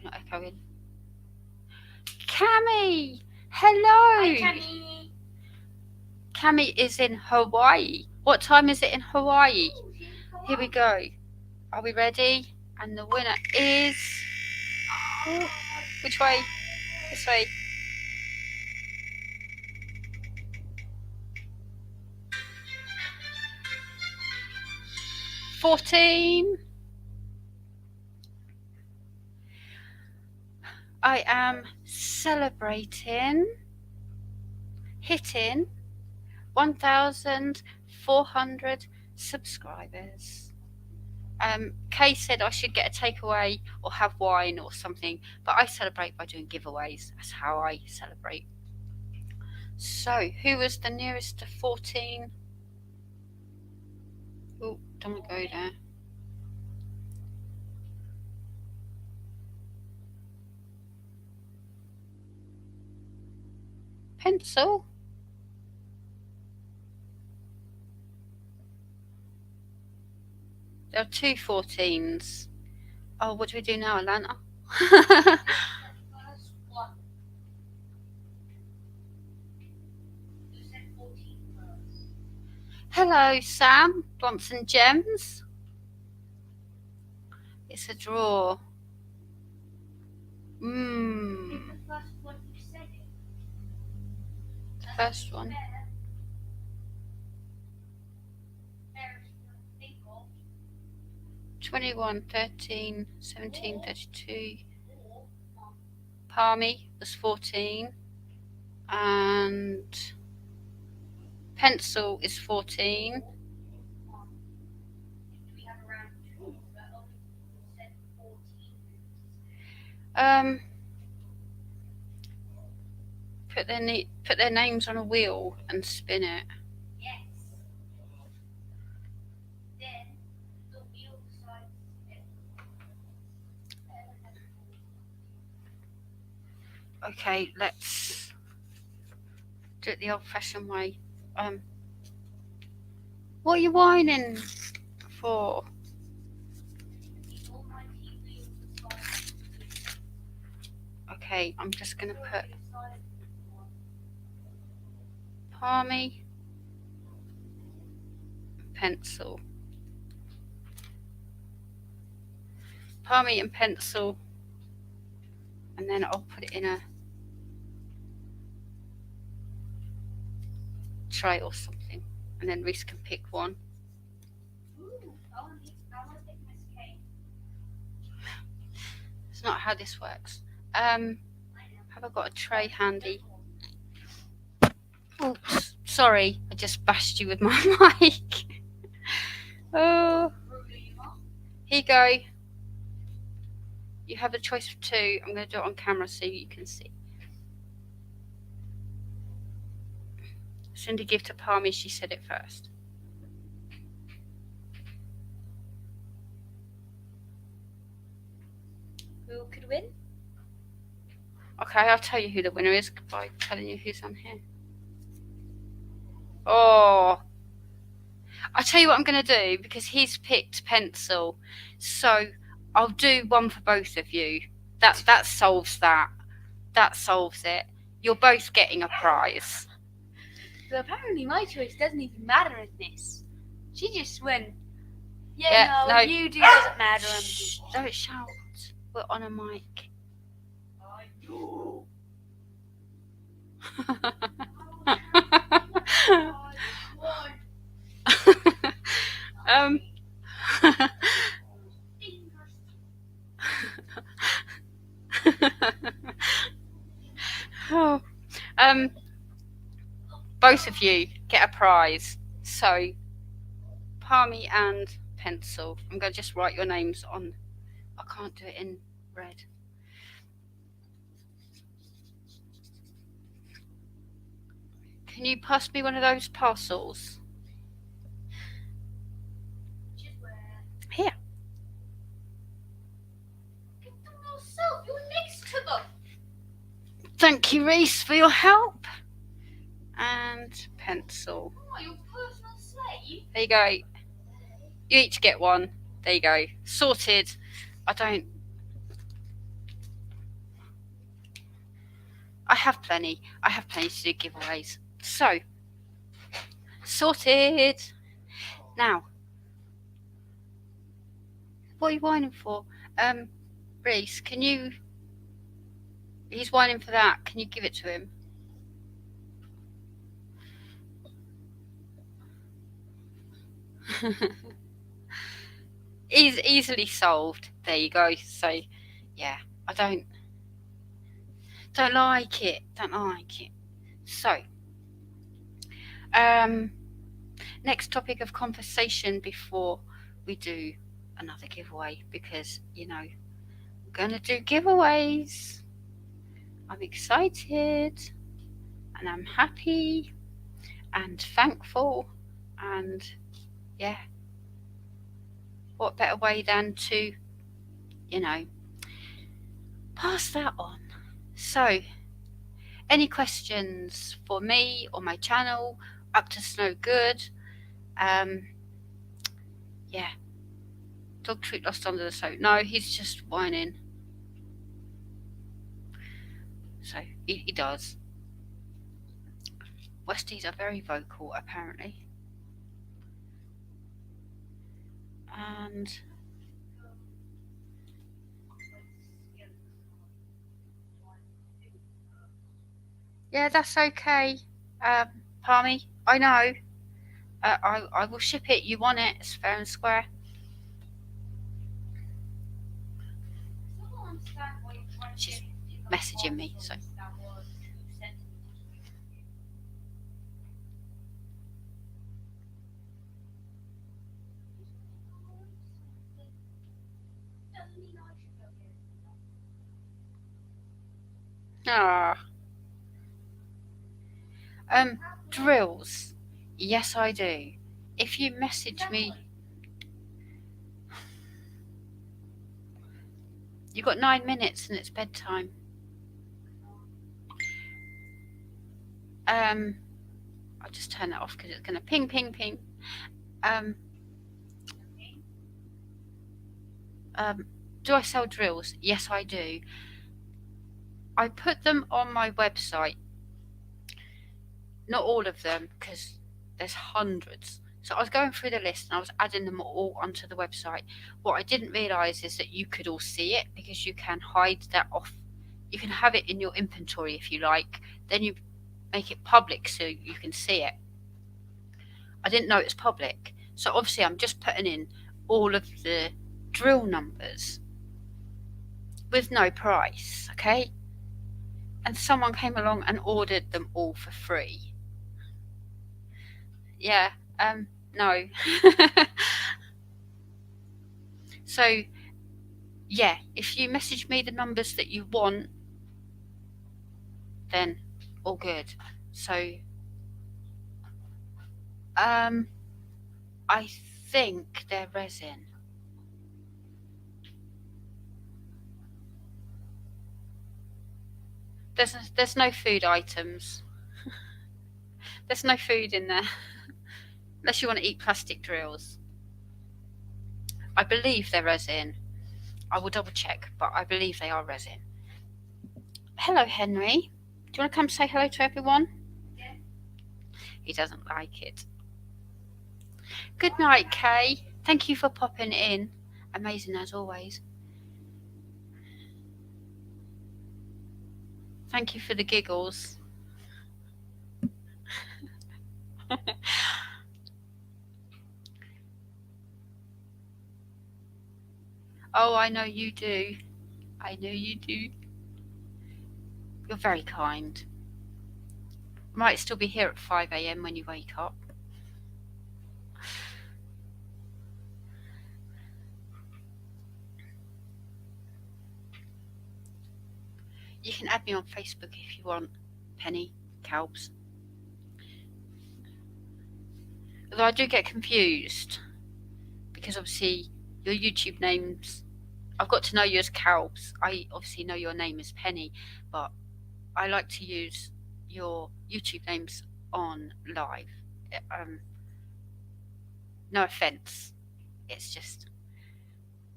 Not echoing. Cami! Hello! Hi, Tammy. Cami is in Hawaii. What time is it in Hawaii? Here we go. Are we ready? And the winner is. Oh, which way? This way. 14. I am celebrating hitting 1,400 subscribers. Kay said I should get a takeaway or have wine or something, but I celebrate by doing giveaways. That's how I celebrate. So, who was the nearest to 14? Oh, don't go there. Pencil. There are two 14s. Oh, what do we do now, Atlanta? First one. You said 14 first. Hello, Sam. Want some gems? It's a draw. It's the first one you said it. The first one. There is one to think of. 21, 13, 17, 32. Or Palmy was 14. And Pencil is 14. we have around 2, but only said 14. Put their names on a wheel and spin it. Yes. Then the wheel decides it. Okay, let's do it the old-fashioned way. What are you whining for? The almighty wheel decides. Okay, I'm just gonna put Decided one. Palmy, Pencil. Palmy and Pencil. And then I'll put it in a tray or something. And then Reese can pick one. Ooh, I want to pick Miss K. It's not how this works. I know. Have I got a tray handy? Oops, sorry, I just bashed you with my mic. Oh, here you go. You have a choice of two. I'm going to do it on camera so you can see. Cindy, give to Palmy. She said it first. Who could win? Okay, I'll tell you who the winner is by telling you who's on here. Oh, I'll tell you what I'm going to do because he's picked Pencil. So I'll do one for both of you. That solves that. That solves it. You're both getting a prize. So apparently my choice doesn't even matter in this. She just went, Yeah, no, no. you do doesn't matter. Shh, don't shout. We're on a mic. I know. um. Oh, both of you get a prize. So, Palmy and Pencil. I'm going to just write your names on. I can't do it in red. Can you pass me one of those parcels? Here. Get them yourself. You're next to them. Thank you, Reese, for your help. And Pencil. Oh, your personal slave. There you go. You each get one. There you go. Sorted. I have plenty. I have plenty to do giveaways. So, sorted. Now, what are you whining for? Reese, can you... He's whining for that. Can you give it to him? easily solved. There you go. So, yeah, I don't like it. Don't like it. So, next topic of conversation before we do another giveaway, because I'm gonna do giveaways. I'm excited and I'm happy and thankful, and yeah, what better way than to pass that on. So, any questions for me or my channel? Up to Snow Good. Yeah. Dog treat lost under the soap. No, he's just whining. So he does. Westies are very vocal, apparently. And yeah, that's okay. Palmy, I know. I will ship it. You want it? It's fair and square. She's messaging me, so. Ah. Drills. Yes, I do. If you message me, you've got 9 minutes and it's bedtime. I'll just turn that off because it's going to ping, ping, ping. Do I sell drills? Yes, I do. I put them on my website. Not all of them, because there's hundreds. So I was going through the list and I was adding them all onto the website. What I didn't realise is that you could all see it, because you can hide that off. You can have it in your inventory if you like. Then you make it public so you can see it. I didn't know it was public. So obviously I'm just putting in all of the drill numbers with no price, okay? And someone came along and ordered them all for free. Yeah, no. So, yeah, if you message me the numbers that you want, then all good. So, I think they're resin. There's no food items. There's no food in there. Unless you want to eat plastic drills. I believe they're resin. I will double check, but I believe they are resin. Hello, Henry. Do you want to come say hello to everyone? Yeah. He doesn't like it. Good night, Kay. Thank you for popping in. Amazing as always. Thank you for the giggles. Oh, I know you do. I know you do. You're very kind. Might still be here at 5 a.m. when you wake up. You can add me on Facebook if you want, Penny Calbs. Although I do get confused, because obviously your YouTube name's, I've got to know you as Calbs. I obviously know your name is Penny, but I like to use your YouTube names on live. No offence. It's just,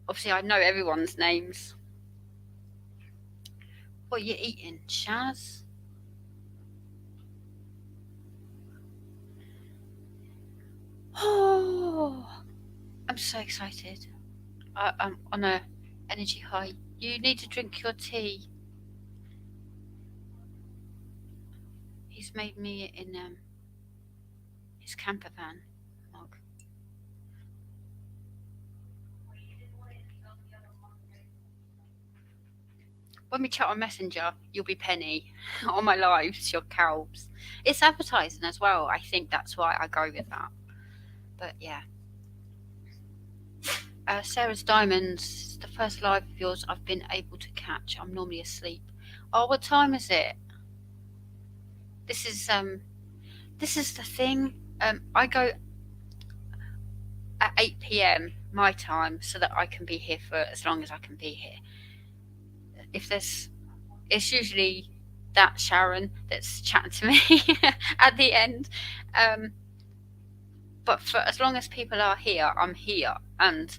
obviously I know everyone's names. What are you eating, Shaz? Oh, I'm so excited. I'm on a energy high. You need to drink your tea. He's made me in his camper van mug. when we chat on Messenger, you'll be Penny. On my lives, you're Calbs. It's advertising as well. I think that's why I go with that. But yeah. Sarah's Diamonds, the first live of yours I've been able to catch. I'm normally asleep. Oh, what time is it? This is the thing. I go at 8 p.m. my time so that I can be here for as long as I can be here. It's usually that Sharon that's chatting to me at the end. But for as long as people are here, I'm here. And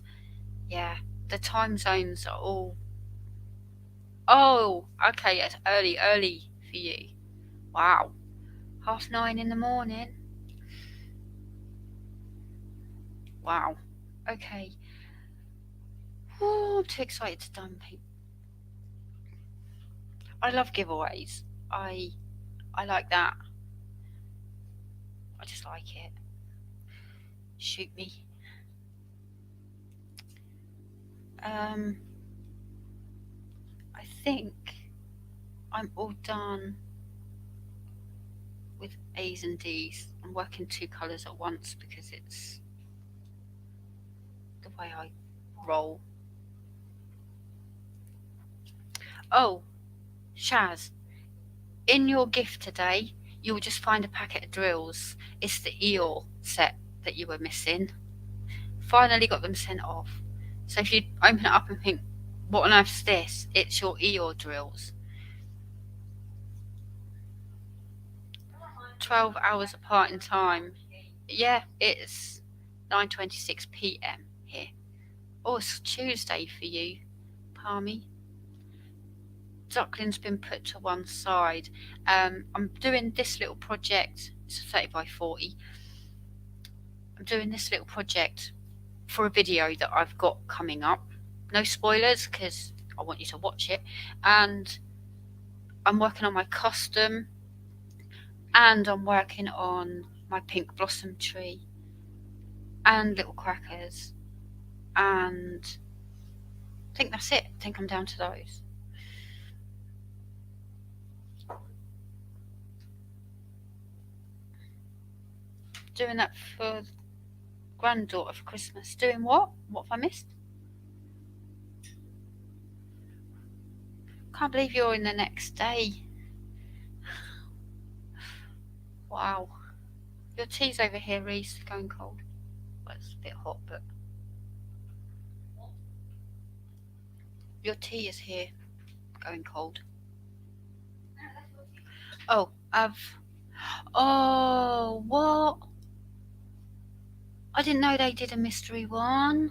yeah, the time zones are all. Oh, okay, it's early for you. Wow, 9:30 in the morning. Wow. Okay. Oh, I'm too excited to dump people. I love giveaways. I like that. I just like it. Shoot me. I think I'm all done with A's and D's. I'm working 2 colours at once because it's the way I roll. Oh, Shaz, in your gift today, you'll just find a packet of drills. It's the Eeyore set that you were missing. Finally got them sent off. So if you open it up and think, what on earth's this? It's your Eeyore drills. 12 hours apart in time. Yeah, it's 9:26 p.m. here. Oh, it's Tuesday for you, Palmy. Duckling's been put to one side. I'm doing this little project. It's a 30 by 40. I'm doing this little project for a video that I've got coming up. No spoilers because I want you to watch it. And I'm working on my custom, and I'm working on my pink blossom tree and little crackers, and I think that's it. I think I'm down to those. Doing that for granddaughter for Christmas. Doing what? What have I missed? Can't believe you're in the next day. Wow. Your tea's over here, Reese, going cold. Well, it's a bit hot, but your tea is here, going cold. Oh, oh, what? I didn't know they did a mystery one.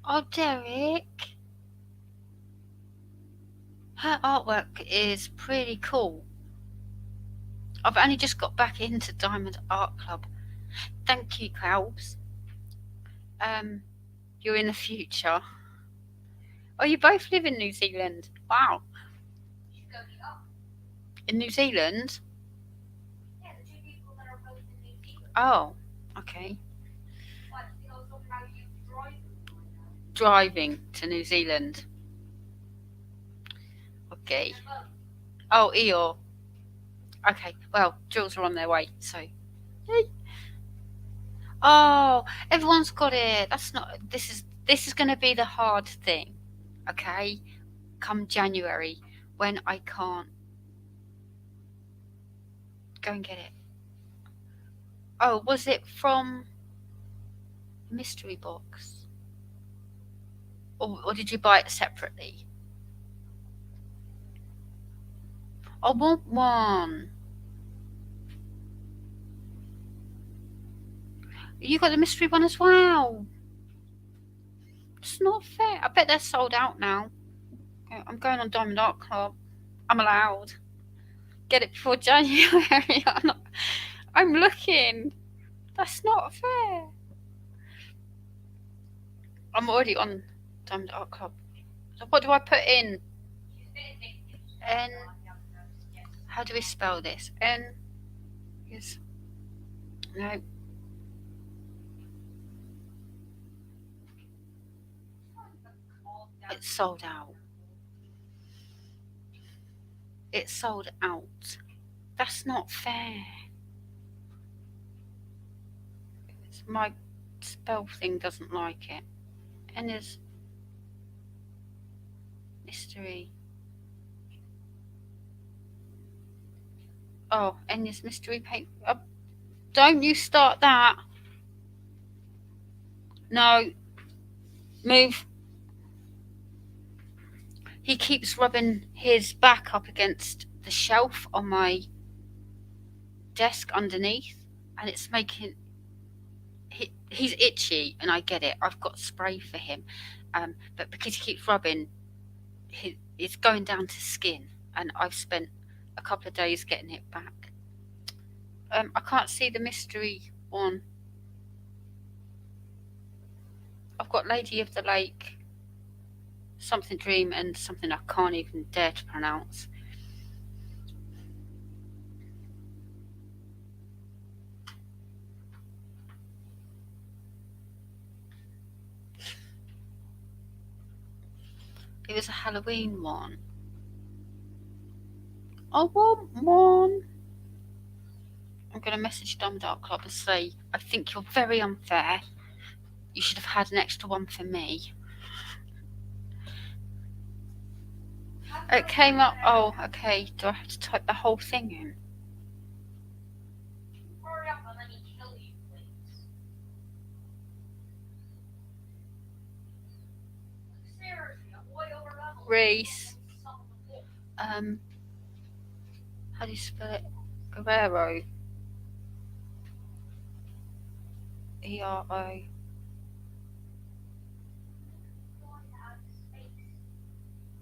Oh, Derek. Her artwork is pretty cool. I've only just got back into Diamond Art Club. Thank you, Cloubs. You're in the future. Oh, you both live in New Zealand. Wow. You should go meet up. In New Zealand? Yeah, the 2 people that are both in New Zealand. Oh, okay. Why, do you think I was talking about you driving? Driving to New Zealand. Okay. In a boat. Oh, Eeyore. Okay, well, drills are on their way, so. Yay. Oh, everyone's got it. That's not. This is going to be the hard thing, okay? Come January, when I can't go and get it. Oh, was it from the mystery box, or did you buy it separately? I want one. You got the mystery one as well. It's not fair. I bet they're sold out now. I'm going on Diamond Art Club. I'm allowed. Get it before January. I'm looking. That's not fair. I'm already on Diamond Art Club. So what do I put in? N. How do we spell this? N. Yes. No. It's sold out. It's sold out. That's not fair. My spell thing doesn't like it. And there's mystery. Oh, and there's mystery paper. Don't you start that. No. Move. He keeps rubbing his back up against the shelf on my desk underneath, and it's making. He's itchy, and I get it. I've got spray for him, but because he keeps rubbing, it's going down to skin, and I've spent a couple of days getting it back. I can't see the mystery one. I've got Lady of the Lake, something dream, and something I can't even dare to pronounce. It was a Halloween one. I want one. I'm going to message Diamond Art Club and say, I think you're very unfair. You should have had an extra one for me. It came up. Oh, okay. Do I have to type the whole thing in? Hurry up and let me kill you, please. Seriously, a boy over level. Reese. How do you spell it? Guerrero. ERO.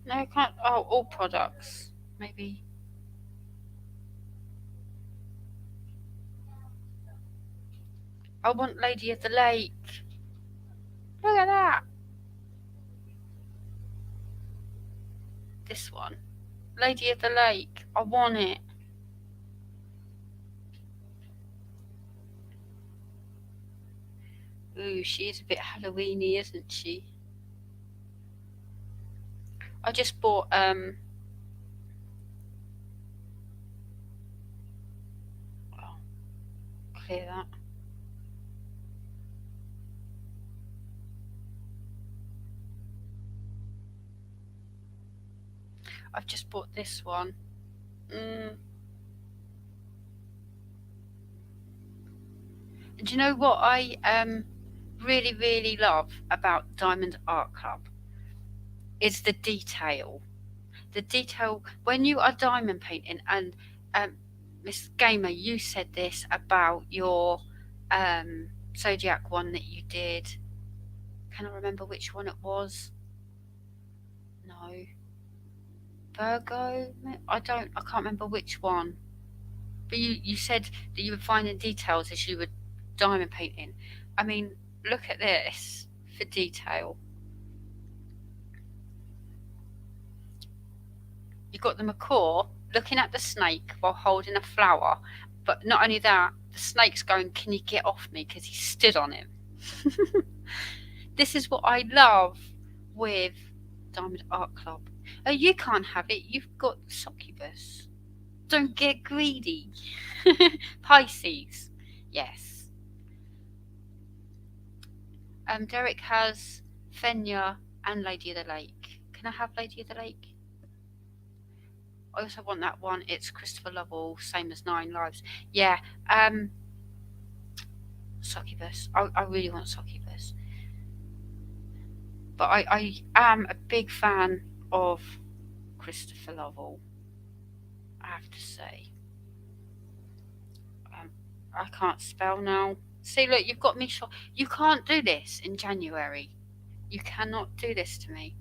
No, I can't. Oh, all products. Maybe. I want Lady of the Lake. Look at that. This one. Lady of the Lake. I want it. Ooh, she is a bit Halloweeny, isn't she? I just bought oh, clear that. I've just bought this one. Do you know what I really, really love about Diamond Art Club? Is the detail. The detail when you are diamond painting, and Miss Gamer, you said this about your Zodiac one that you did. Can I remember which one it was? No. Virgo? I can't remember which one. But you said that you were finding details as you were diamond painting. I mean, look at this for detail. You got the macaw looking at the snake while holding a flower, but not only that, the snake's going, "Can you get off me?" because he stood on him. This is what I love with Diamond Art Club. Oh, you can't have it. You've got succubus. Don't get greedy. Pisces. Yes. Derek has Fenya and Lady of the Lake. Can I have Lady of the Lake? I also want that one. It's Christopher Lovell, same as 9 Lives. Yeah. Succubus. I really want succubus. But I am a big fan of Christopher Lovell, I have to say. I can't spell now. See, look, you've got me shot. You can't do this in January. You cannot do this to me.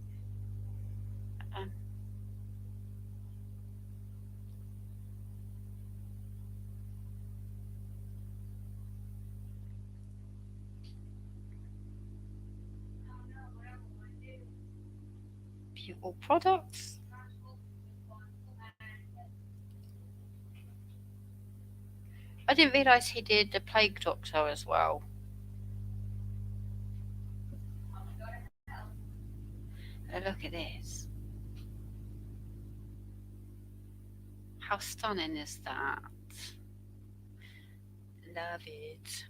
Beautiful products. I didn't realise he did the Plague Doctor as well. Look at this. How stunning is that? Love it.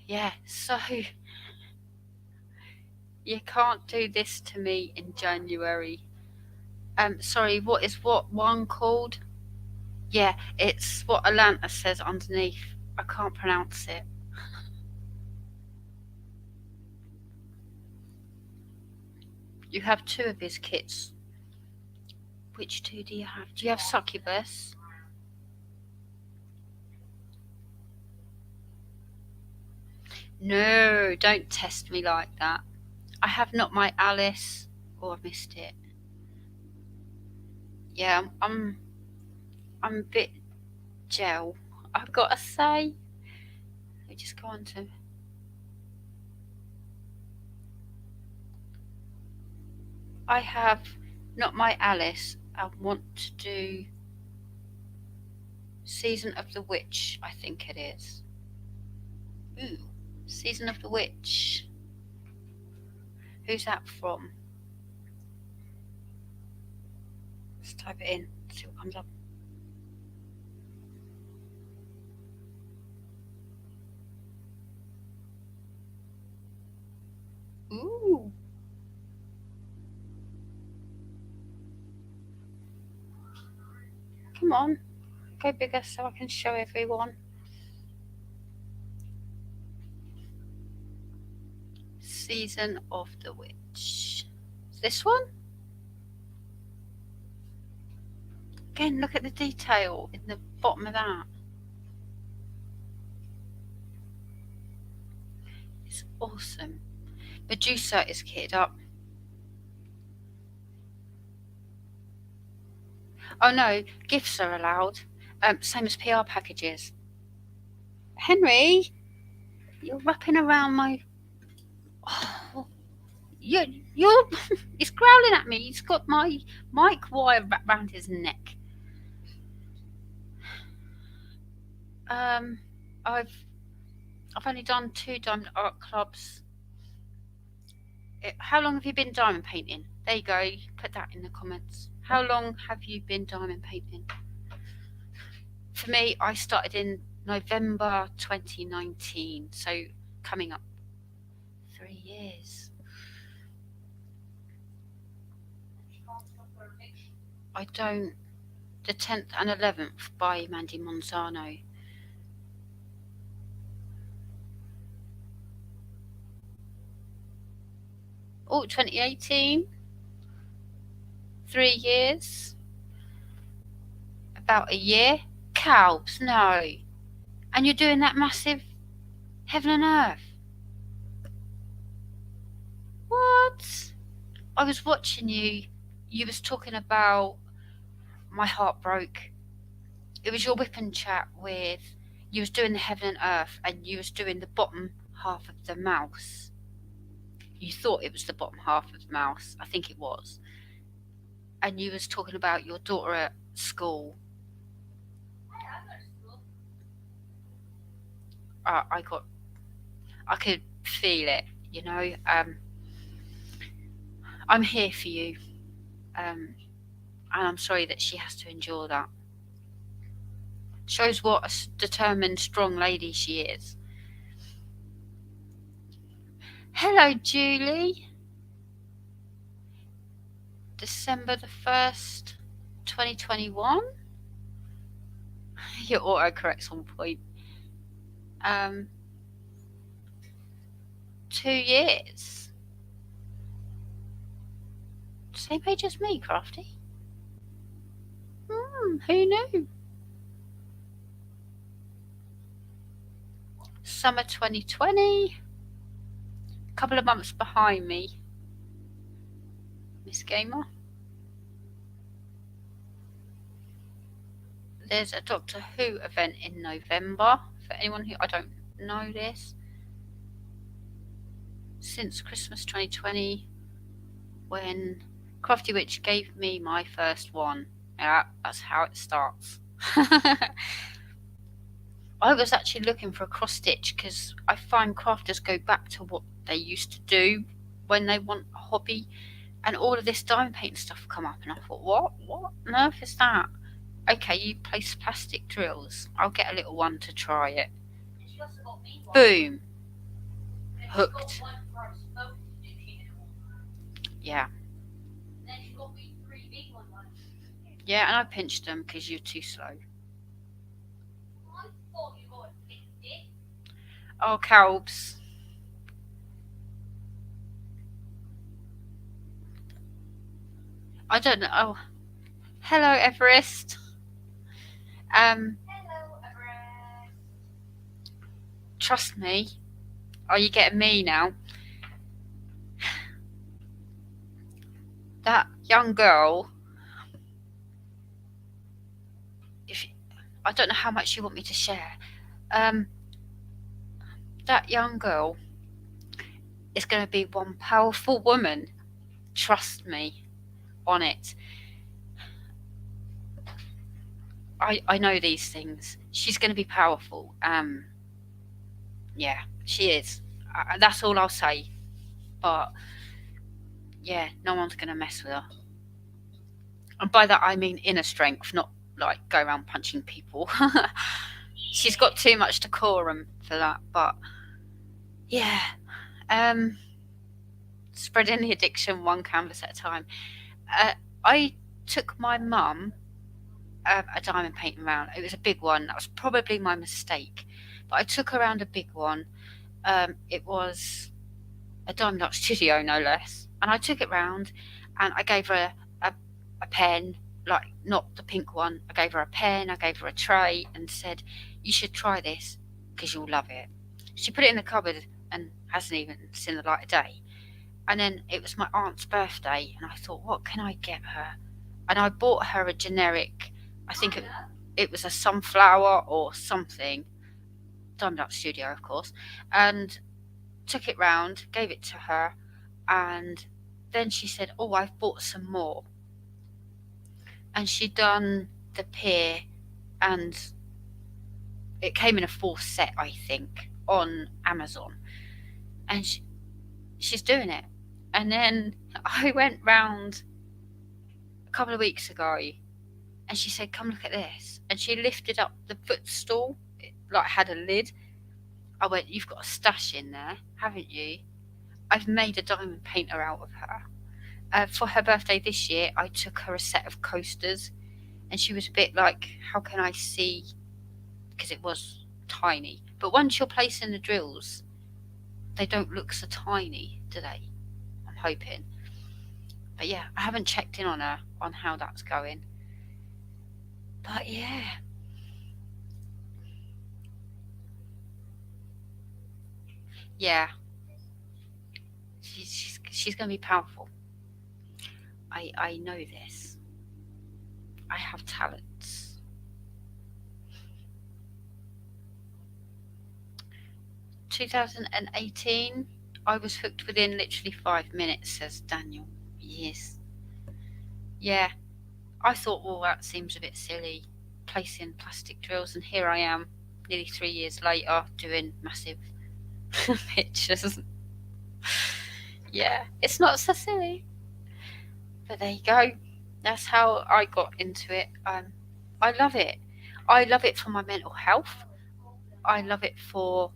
Yeah, so you can't do this to me in January. Sorry, what is what one called? Yeah, it's what Atlanta says underneath. I can't pronounce it. You have two of his kits. Which two do you have? Do you have Succubus? No, don't test me like that. I have not my Alice. Oh, I missed it. Yeah, I'm a bit gel. I've got to say. Let me just go on to. I have not my Alice. I want to do Season of the Witch, I think it is. Ooh, Season of the Witch. Who's that from? Let's type it in, see what comes up. Ooh. Come on, go bigger so I can show everyone. Season of the Witch. This one? Again, look at the detail in the bottom of that. It's awesome. Medusa is kitted up. Oh no, gifts are allowed. Same as PR packages. Henry, you're wrapping around my. Oh, you're. He's growling at me. He's got my mic wire wrapped around his neck. I've only done 2 diamond art clubs. How long have you been diamond painting? There you go. Put that in the comments. How long have you been diamond painting? For me, I started in November 2019, so coming up 3 years. I don't. The 10th and 11th by Mandy Monzano. Oh, 2018. 3 years. About a year. Calbs, no. And you're doing that massive Heaven and Earth. What? I was watching you. You was talking about my heart broke. It was your whip and chat with you was doing the Heaven and Earth and you was doing the bottom half of the mouse. You thought it was the bottom half of the mouse. I think it was. And you was talking about your daughter at school. I could feel it, you know. I'm here for you. And I'm sorry that she has to endure that. Shows what a determined, strong lady she is. Hello, Julie. December the 1st, 2021. Your autocorrect's on point. 2 years. Same age as me, Crafty. Who knew? Summer 2020. A couple of months behind me. Miss Gamer. There's a Doctor Who event in November. For anyone who I don't know this. Since Christmas 2020, when Crafty Witch gave me my first one. Yeah, that's how it starts. I was actually looking for a cross stitch because I find crafters go back to what they used to do when they want a hobby. and all of this diamond painting stuff come up, and I thought, what on earth is that? Okay, you place plastic drills, I'll get a little one to try it. And she also got me one. Boom. And she Hooked. got one for us both to do. She didn't want that. Yeah. And then she got me 3 big ones. Yeah, and I pinched them because you're too slow. I thought you got it fixed. Oh, Calbs. I don't know. Oh, hello, Everest. Hello, Everest. Trust me. Are you getting me now? That young girl. I don't know how much you want me to share. That young girl is going to be one powerful woman. Trust me on it. I know these things. She's going to be powerful. Yeah, she is. That's all I'll say. But yeah, no one's going to mess with her. And by that I mean inner strength, not like go around punching people. She's got too much decorum for that. But yeah, spreading the addiction one canvas at a time. I took my mum a diamond painting round. It was a big one. That was probably my mistake. But I took her around a big one. It was a Diamond Art Studio, no less. And I took it round, and I gave her a pen, like not the pink one. I gave her a pen, I gave her a tray, and said, "You should try this because you'll love it." She put it in the cupboard and hasn't even seen the light of day. And then it was my aunt's birthday, and I thought, what can I get her? And I bought her a generic, I think it was a sunflower or something, Diamond Art Studio, of course, and took it round, gave it to her, and then she said, "Oh, I've bought some more." And she'd done the pier, and it came in a full set, I think, on Amazon. And she's doing it. And then I went round a couple of weeks ago, and she said, "Come look at this." And she lifted up the footstool, it like had a lid. I went, "You've got a stash in there, haven't you?" I've made a diamond painter out of her. For her birthday this year, I took her a set of coasters, and she was a bit like, how can I see? Because it was tiny. But once you're placing the drills, they don't look so tiny, do they? I'm hoping. But yeah, I haven't checked in on her on how that's going. But yeah. Yeah. She's going to be powerful. I know this. I have talents. – 2018, I was hooked within literally 5 minutes, says Daniel. Yes. Yeah. I thought, well, that seems a bit silly, placing plastic drills, and here I am, nearly 3 years later, doing massive pictures. Yeah, it's not so silly. But there you go. That's how I got into it. I love it. I love it for my mental health. I love it for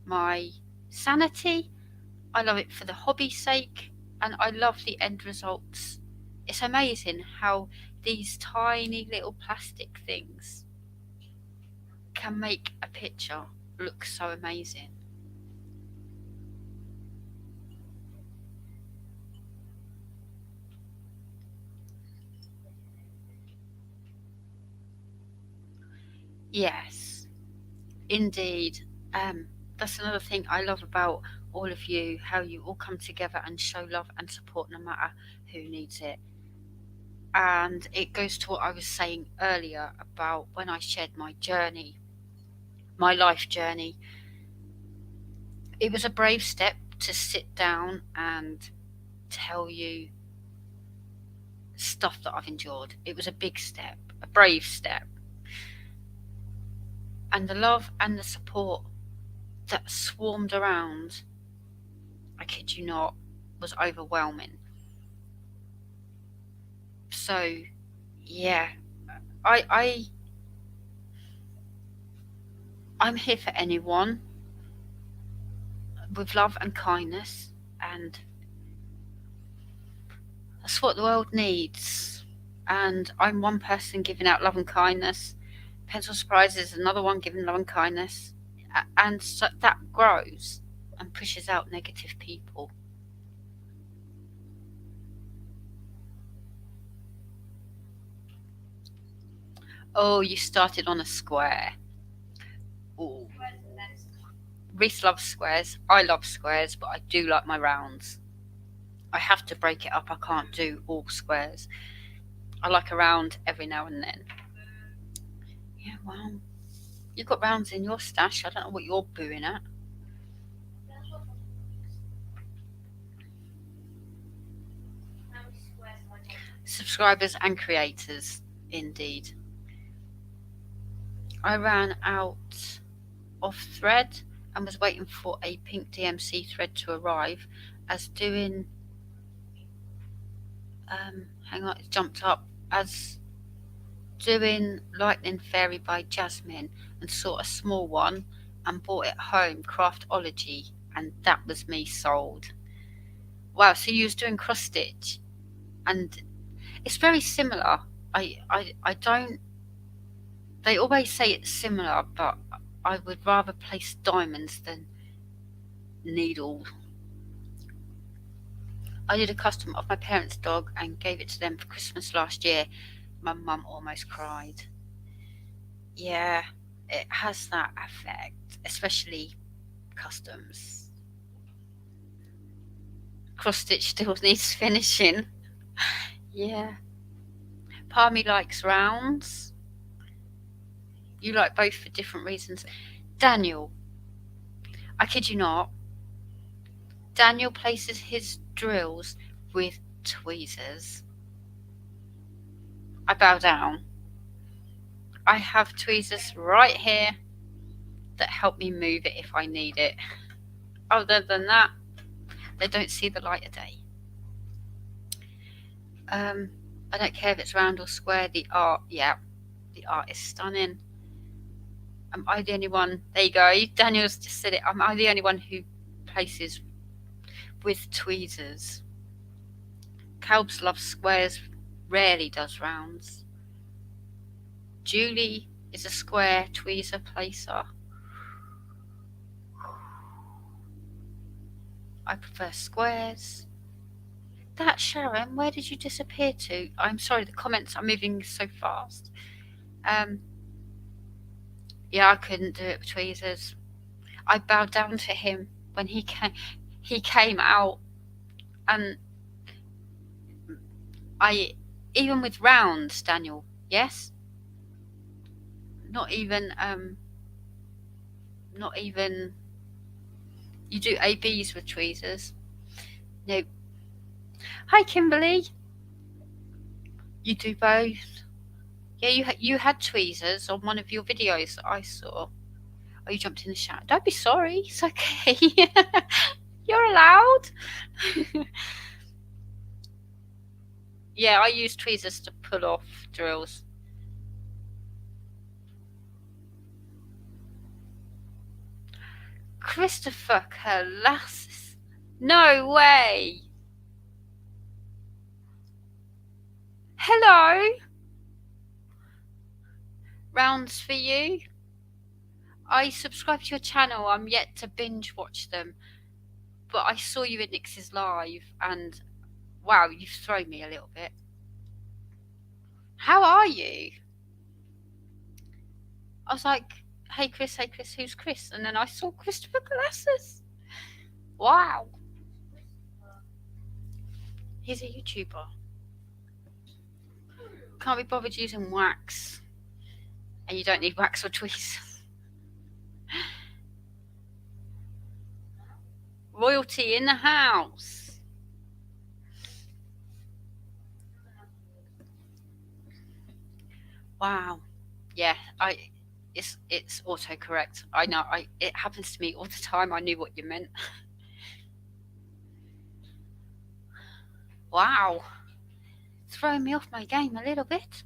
my sanity. I love it for the hobby's sake. And I love the end results. It's amazing how these tiny little plastic things can make a picture look so amazing. Yes, indeed. That's another thing I love about all of you, how you all come together and show love and support no matter who needs it. And it goes to what I was saying earlier about when I shared my journey, my life journey. It was a brave step to sit down and tell you stuff that I've endured. It was a big step, a brave step. And the love and the support that swarmed around, I kid you not, was overwhelming. So yeah, I I'm here for anyone with love and kindness, and that's what the world needs. And I'm one person giving out love and kindness. Pencil Surprise is another one giving love and kindness, and so that grows and pushes out negative people. Oh, you started on a square. Oh, Where's the best? Reese loves squares. I love squares, but I do like my rounds. I have to break it up. I can't do all squares. I like a round every now and then. Yeah, well, you've got rounds in your stash. I don't know what you're booing at. That's what how many squares am I taking? Subscribers and creators, indeed. I ran out of thread and was waiting for a pink DMC thread to arrive as doing hang on, it jumped up as doing Lightning Fairy by Jasmine and saw a small one and bought it home, Craftology, and that was me sold. Wow, so you was doing cross stitch, and it's very similar. I don't. They always say it's similar, but I would rather place diamonds than needle. I did a custom of my parents' dog and gave it to them for Christmas last year. My mum almost cried. Yeah, it has that effect, especially customs. Cross stitch still needs finishing. Yeah. Palmy likes rounds. You like both for different reasons. Daniel, I kid you not, Daniel places his drills with tweezers. I bow down. I have tweezers right here that help me move it if I need it. Other than that, they don't see the light of day. I don't care if it's round or square. The art, yeah, the art is stunning. Am I the only one? There you go. Daniel's just said it. Am I the only one who places with tweezers? Calbs loves squares, rarely does rounds. Julie is a square tweezer placer. I prefer squares. That Sharon, where did you disappear to? I'm sorry, the comments are moving so fast. Yeah, I couldn't do it with tweezers. I bowed down to him when he came out, and I even with rounds, Daniel. Yes, not even not even. You do ABs with tweezers. No. Hi, Kimberly. You do both. Yeah, you had tweezers on one of your videos that I saw. Oh, you jumped in the shower. Don't be sorry. It's okay. You're allowed. Yeah, I use tweezers to pull off drills. Christopher Colassus. No way. Hello. Rounds for you. I subscribe to your channel. I'm yet to binge watch them, but I saw you in Nix's live, and wow, you've thrown me a little bit. How are you? I was like, hey Chris, who's Chris? And then I saw Christopher Colassus. Wow. He's a YouTuber. Can't be bothered using wax. And you don't need wax or tweezers. Royalty in the house. Wow. Yeah, it's autocorrect. I know. It happens to me all the time. I knew what you meant. Wow. throwing me off my game a little bit.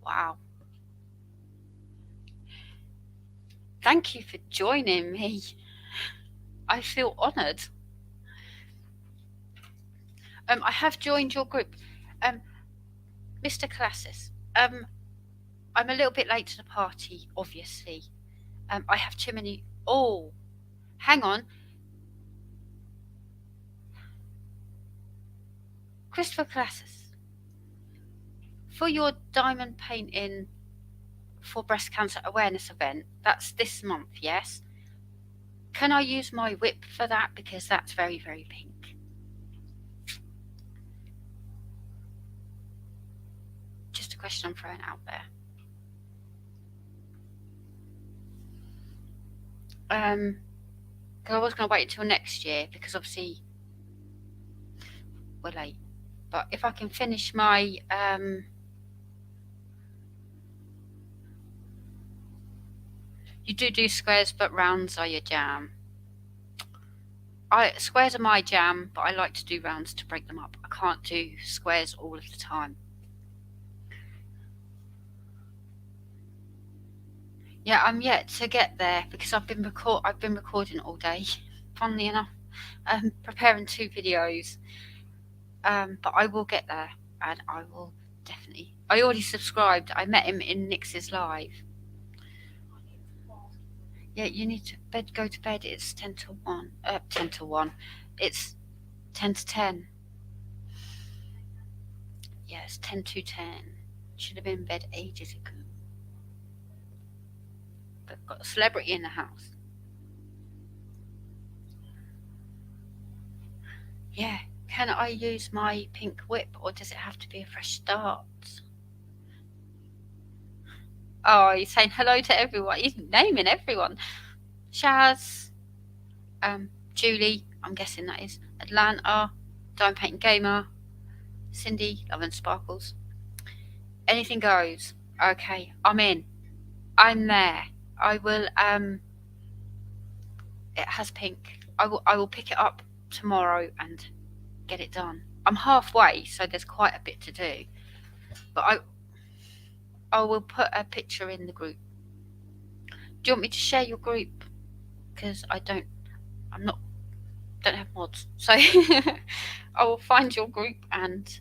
Wow. Thank you for joining me. I feel honoured. I have joined your group. Mr. Colossus, I'm a little bit late to the party, obviously. I have too many. Oh, hang on. Christopher Colossus, for your diamond painting for breast cancer awareness event, that's this month, yes? Can I use my whip for that? Because that's very, very pink. Just a question I'm throwing out there. Because I was going to wait until next year because obviously we're late. But if I can finish my you do squares, but rounds are your jam. Squares are my jam, but I like to do rounds to break them up. I can't do squares all of the time. Yeah, I'm yet to get there because I've been recording all day. Funnily enough, preparing 2 videos. But I will get there, and I will definitely. I already subscribed. I met him in Nix's live. Yeah, you need to go to bed. It's 10 to 1. 10 to 1. It's 10 to 10. Yeah, it's 10 to 10. Should have been in bed ages ago. But got a celebrity in the house. Yeah. Can I use my pink whip, or does it have to be a fresh start? Oh, he's saying hello to everyone. He's naming everyone. Shaz, Julie, I'm guessing that is, Atlanta, Diamond Painting Gamer, Cindy, Love and Sparkles. Anything goes. Okay, I'm in. I'm there. I will, it has pink. I will pick it up tomorrow and get it done. I'm halfway, so there's quite a bit to do. But I will put a picture in the group. Do you want me to share your group? Because I don't have mods. So I will find your group and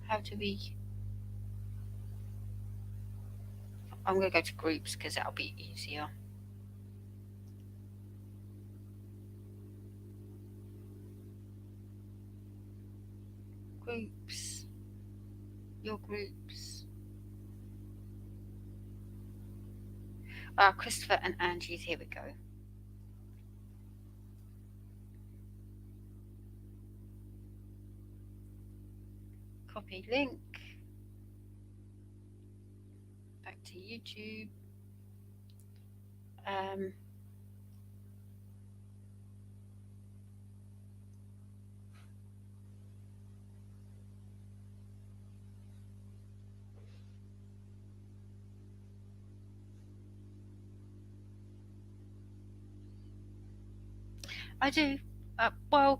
how do we? I'm going to go to groups because that'll be easier. Groups. Your groups. Christopher and Angie's. Here we go. Copy link. Back to YouTube. I do. Well,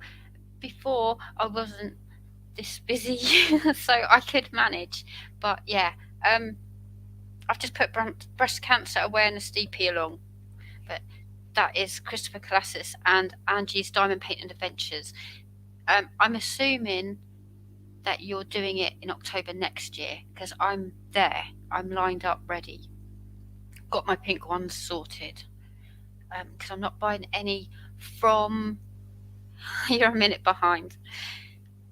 before I wasn't this busy, so I could manage. But yeah, I've just put breast cancer awareness DP along. But that is Christopher Colossus and Angie's Diamond Painting Adventures. I'm assuming that you're doing it in October next year because I'm there. I'm lined up, ready. Got my pink ones sorted. Because I'm not buying any from. You're a minute behind.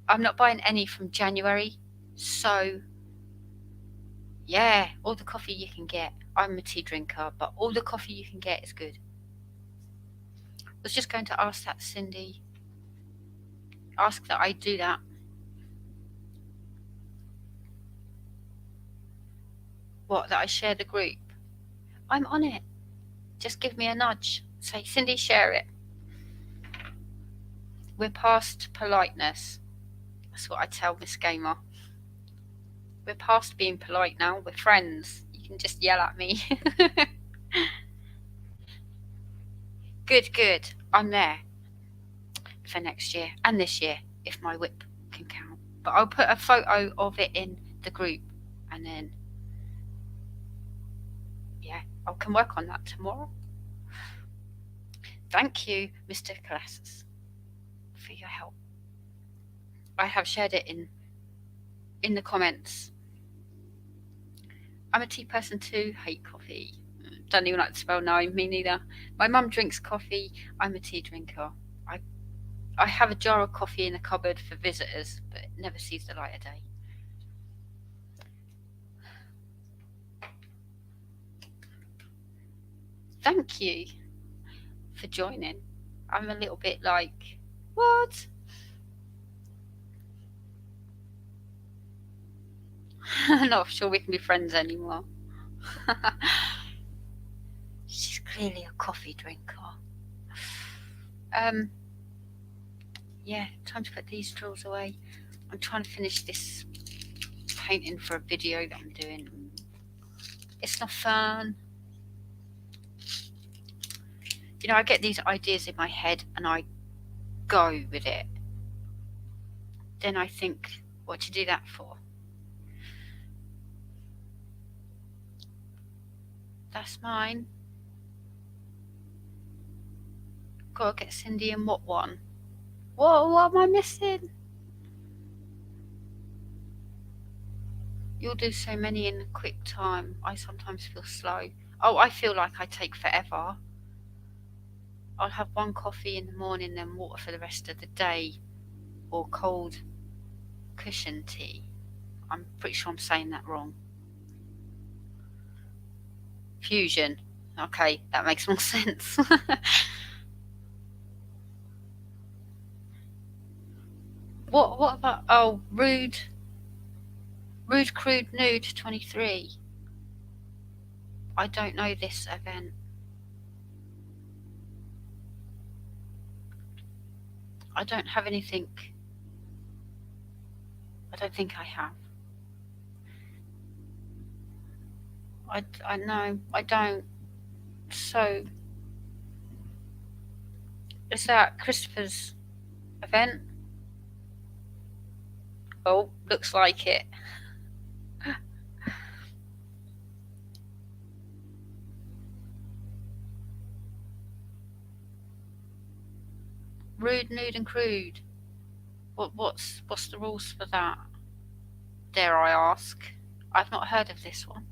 I'm not buying any from January, so yeah, all the coffee you can get. I'm a tea drinker, but all the coffee you can get is good. I was just going to ask that, Cindy. Ask that I do that. What, that I share the group? I'm on it. Just give me a nudge. Say, Cindy, share it. we're past politeness. That's what I tell Miss Gamer. We're past being polite now. We're friends. You can just yell at me. Good. I'm there for next year and this year, if my whip can count. But I'll put a photo of it in the group, and then, yeah, I can work on that tomorrow. Thank you, Mr. Colossus, for your help. I have shared it in the comments. I'm a tea person too. Hate coffee. Don't even like the spell. No, me neither. My mum drinks coffee. I'm a tea drinker. I have a jar of coffee in the cupboard for visitors, but it never sees the light of day. Thank you for joining. I'm a little bit like, what? Not sure we can be friends anymore. She's clearly a coffee drinker. Yeah, time to put these drawers away. I'm trying to finish this painting for a video that I'm doing. It's not fun. You know, I get these ideas in my head and I go with it. Then I think, what to do that for? That's mine. Gotta get Cindy in what one? What am I missing? You'll do so many in a quick time. I sometimes feel slow. Oh, I feel like I take forever. I'll have one coffee in the morning, then water for the rest of the day, or cold cushion tea. I'm pretty sure I'm saying that wrong. Fusion. Okay, that makes more sense. What about, oh, Rude Crude Nude 23. I don't know this event. I don't have anything. I don't think I have. I know, I don't. So, is that Christopher's event? Oh, looks like it. Rude, Nude and Crude. What's the rules for that? Dare I ask? I've not heard of this one.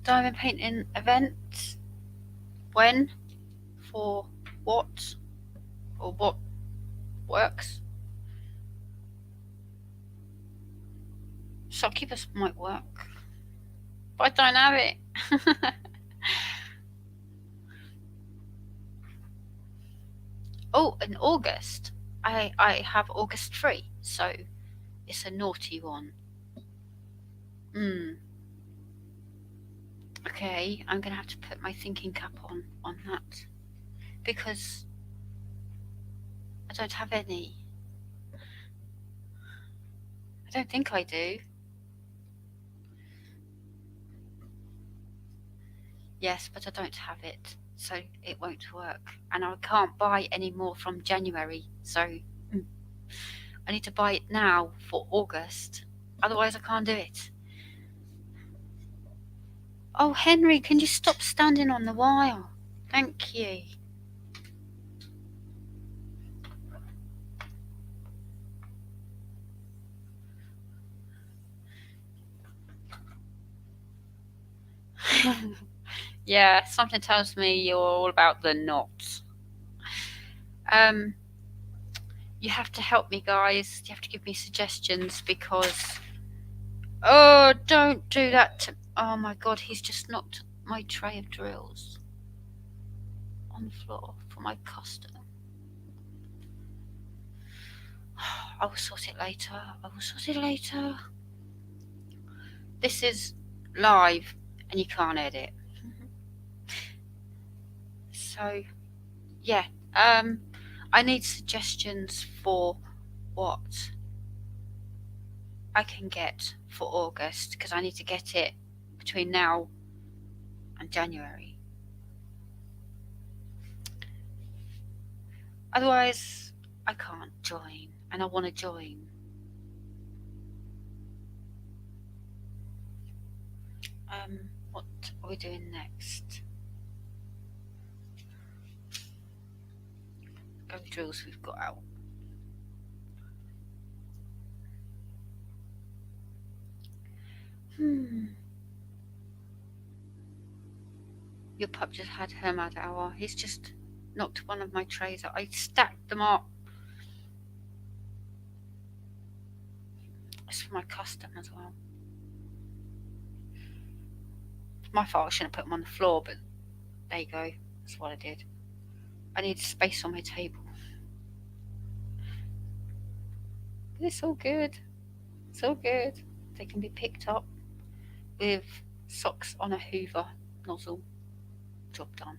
Diamond painting event. When? For what? Or what works? Shopkeepers might work, but I don't have it. Oh, in August. I have August free, so it's a naughty one. Okay, I'm gonna have to put my thinking cap on that because I don't have any. I don't think I do. Yes, but I don't have it, so it won't work. And I can't buy any more from January, so I need to buy it now for August. Otherwise, I can't do it. Oh, Henry, can you stop standing on the wire? Thank you. Yeah, something tells me you're all about the knots. You have to help me, guys. You have to give me suggestions because... Oh, don't do that to... Oh my god, he's just knocked my tray of drills on the floor for my custom. I will sort it later. This is live and you can't edit. So yeah, I need suggestions for what I can get for August, because I need to get it between now and January. Otherwise, I can't join, and I want to join. What are we doing next? Go with drills we've got out. Your pup just had her mad hour. He's just knocked one of my trays out. I stacked them up. It's for my custom as well. It's my fault. I shouldn't have put them on the floor, but there you go. That's what I did. I need space on my table. But it's all good. It's all good. They can be picked up with socks on a Hoover nozzle. Job done.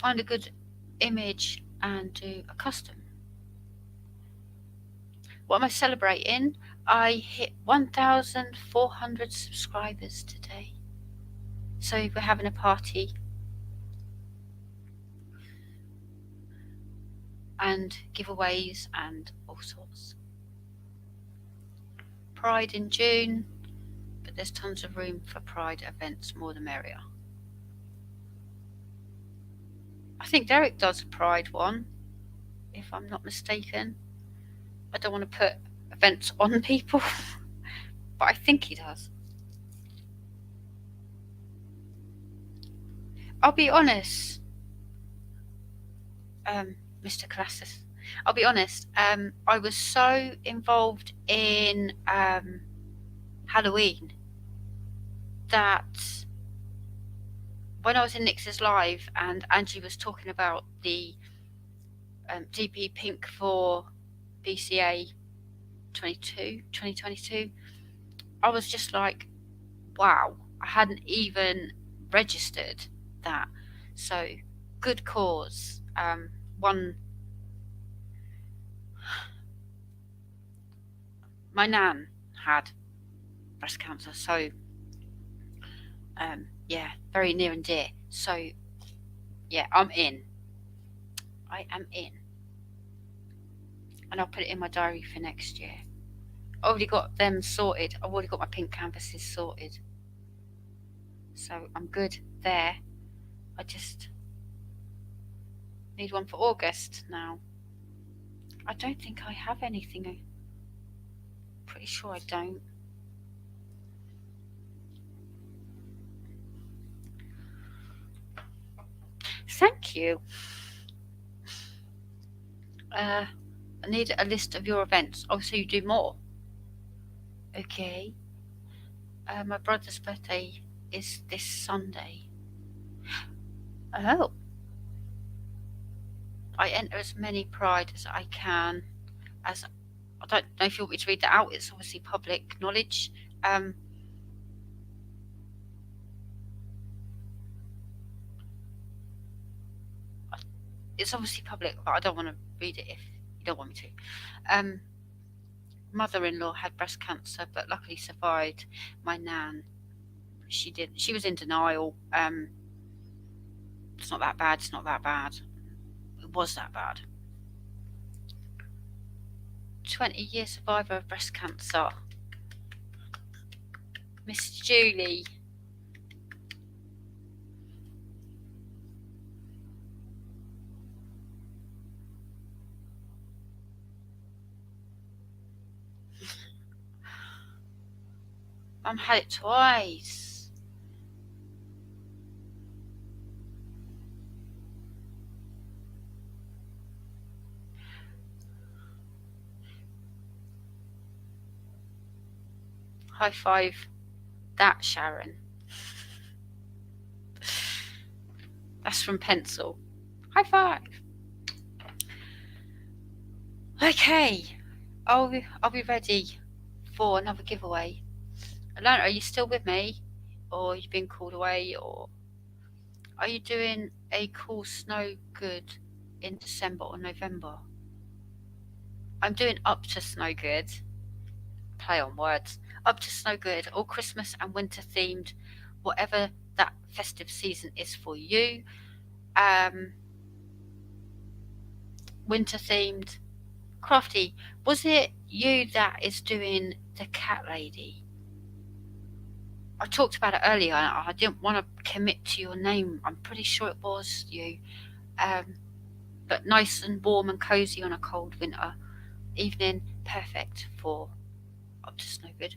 Find a good image and do a custom. What am I celebrating? I hit 1,400 subscribers today. So we're having a party. And giveaways and all sorts. Pride in June, but there's tons of room for Pride events, more the merrier. I think Derek does a Pride one, if I'm not mistaken. I don't want to put events on people, but I think he does. I'll be honest, Mr. Colossus. I'll be honest, I was so involved in Halloween that when I was in Nix's live and Angie was talking about the DP Pink for BCA 2022, I was just like, wow, I hadn't even registered that. So good cause. My nan had breast cancer, so yeah, very near and dear. So yeah, I'm in. I am in. And I'll put it in my diary for next year. I already got them sorted. I've already got my pink canvases sorted. So I'm good there. I just need one for August now. I don't think I have anything. I'm pretty sure I don't. Thank you. I need a list of your events. Oh, so you do more? Okay. My brother's birthday is this Sunday. Oh. I enter as many Pride as I can. As I don't know if you want me to read that out. It's obviously public knowledge. It's obviously public, but I don't want to read it if you don't want me to. Mother-in-law had breast cancer, but luckily survived. My nan, she was in denial. It's not that bad. It's not that bad. It was that bad. 20-year survivor of breast cancer. Miss Julie. Mum had it twice. High five that, Sharon. That's from Pencil. High five. Okay, I'll be ready for another giveaway Alana, are you still with me? Or you've been called away? Or are you doing a cool snow good in December or November? I'm doing up to snow good. Play on words. Up to snow good, all Christmas and winter themed, whatever that festive season is for you. Winter themed. Crafty, was it you that is doing the cat lady? I talked about it earlier. I didn't want to commit to your name. I'm pretty sure it was you. But nice and warm and cozy on a cold winter evening, perfect for up to snow good.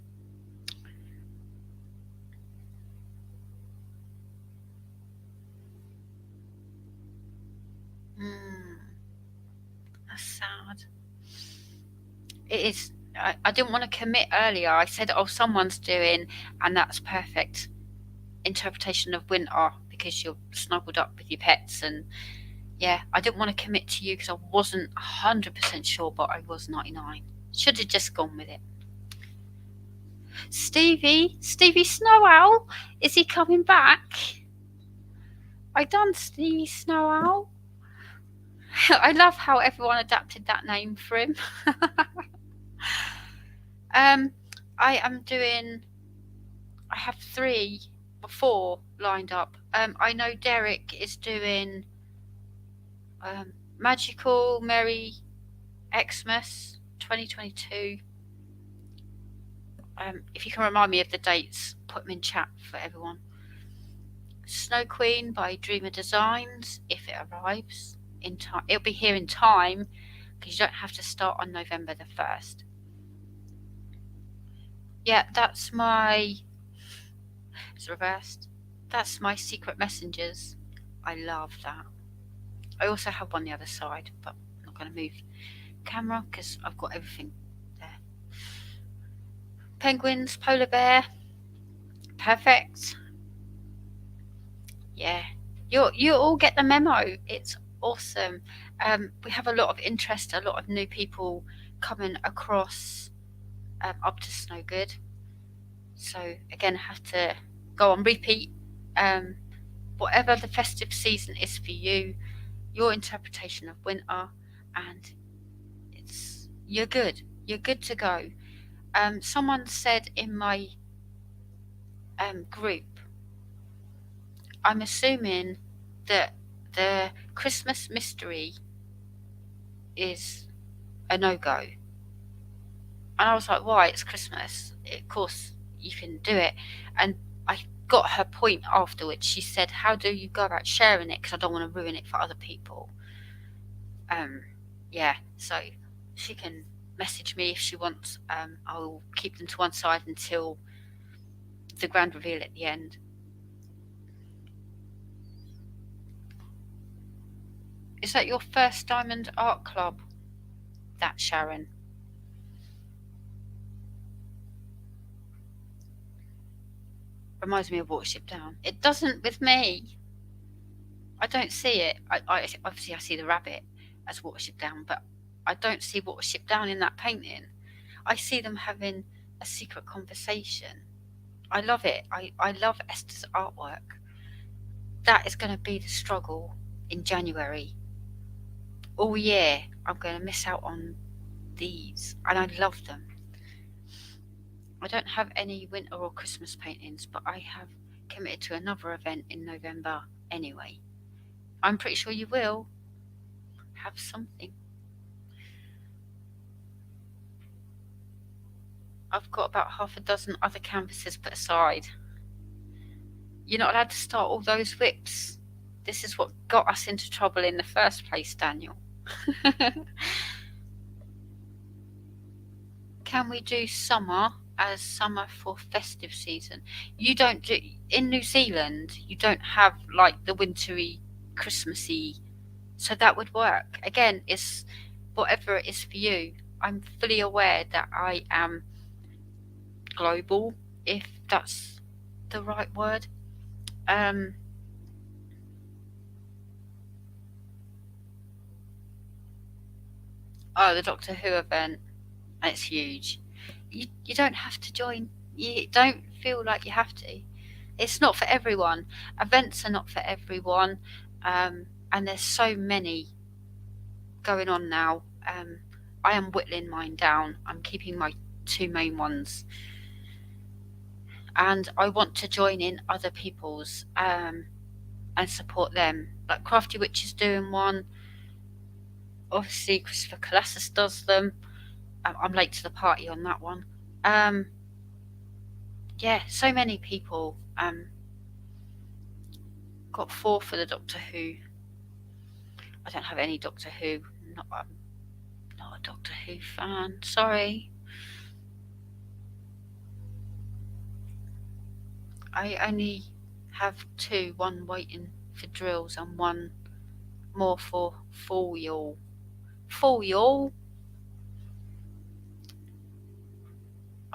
That's sad. It is. I didn't want to commit earlier. I said, "Oh, someone's doing," and that's perfect interpretation of winter because you're snuggled up with your pets. And yeah, I didn't want to commit to you because I wasn't 100% sure, but I was 99. Should have just gone with it. Stevie Snow Owl, is he coming back? I done Stevie Snow Owl. I love how everyone adapted that name for him. I am doing. I have 3 or 4 lined up. I know Derek is doing Magical Merry Xmas 2022. If you can remind me of the dates, put them in chat for everyone. Snow Queen by Dreamer Designs, if it arrives in time. It'll be here in time because you don't have to start on November the 1st. Yeah, that's my. It's reversed. That's my Secret Messengers. I love that. I also have one the other side, but I'm not going to move camera because I've got everything there. Penguins, polar bear, perfect. Yeah, you all get the memo. It's awesome. We have a lot of interest, a lot of new people coming across up to Snow Good. So again, I have to go on repeat. Whatever the festive season is for you, your interpretation of winter, and you're good. You're good to go. Someone said in my group, I'm assuming that the Christmas mystery is a no-go. And I was like, why? It's Christmas. Of course, you can do it. And I got her point afterwards. She said, how do you go about sharing it? Because I don't want to ruin it for other people. Yeah, so she can message me if she wants. I'll keep them to one side until the grand reveal at the end. Is that your first Diamond Art Club? That Sharon. Reminds me of Watership Down. It doesn't with me. I don't see it. I obviously I see the rabbit as Watership Down, but I don't see Watership Down in that painting. I see them having a secret conversation. I love it. I love Esther's artwork. That is going to be the struggle in January. All year I'm going to miss out on these, and I love them. I don't have any winter or Christmas paintings, but I have committed to another event in November anyway. I'm pretty sure you will have something. I've got about half a dozen other canvases put aside. You're not allowed to start all those whips. This is what got us into trouble in the first place, Daniel. Can we do summer as summer for festive season? You don't do in New Zealand. You don't have like the wintry, Christmassy, so that would work. Again, it's whatever it is for you. I'm fully aware that I am global, if that's the right word. Oh, the Doctor Who event. It's huge. You don't have to join You don't feel like you have to. It's not for everyone. Events are not for everyone, and there's so many going on now. I am whittling mine down. I'm keeping my two main ones, and I want to join in other people's and support them. Like Crafty Witch is doing one. Obviously, Christopher Colassus does them. I'm late to the party on that one. Yeah, so many people. Got 4 for the Doctor Who. I don't have any Doctor Who. I'm not a Doctor Who fan. Sorry. I only have 2. One waiting for drills and one more for Full Y'all. Full Y'all.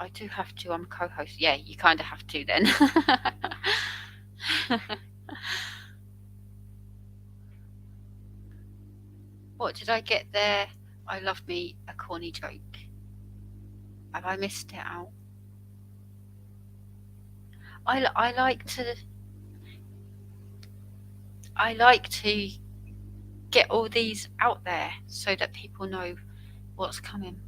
I do have to. I'm co-host. Yeah, you kind of have to then. What did I get there? I love me a corny joke. Have I missed it out? I like to get all these out there so that people know what's coming.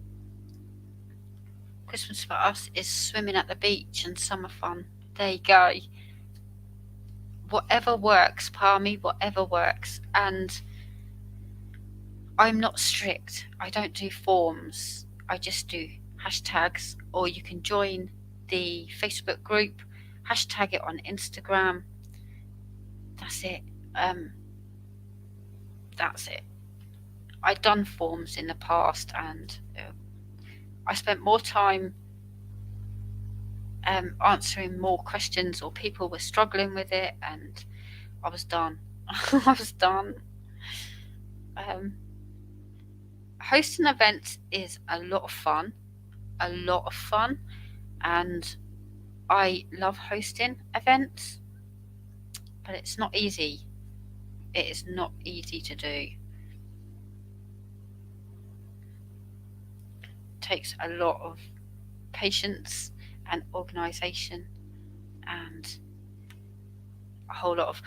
Christmas for us is swimming at the beach and summer fun. There you go. Whatever works, Palmy, whatever works. And I'm not strict. I don't do forms. I just do hashtags, or you can join the Facebook group, hashtag it on Instagram. That's it. That's it. I've done forms in the past, and I spent more time answering more questions, or people were struggling with it, and I was done. I was done. Hosting events is a lot of fun, and I love hosting events, but it's not easy. It is not easy to do. It takes a lot of patience and organisation and a whole lot of.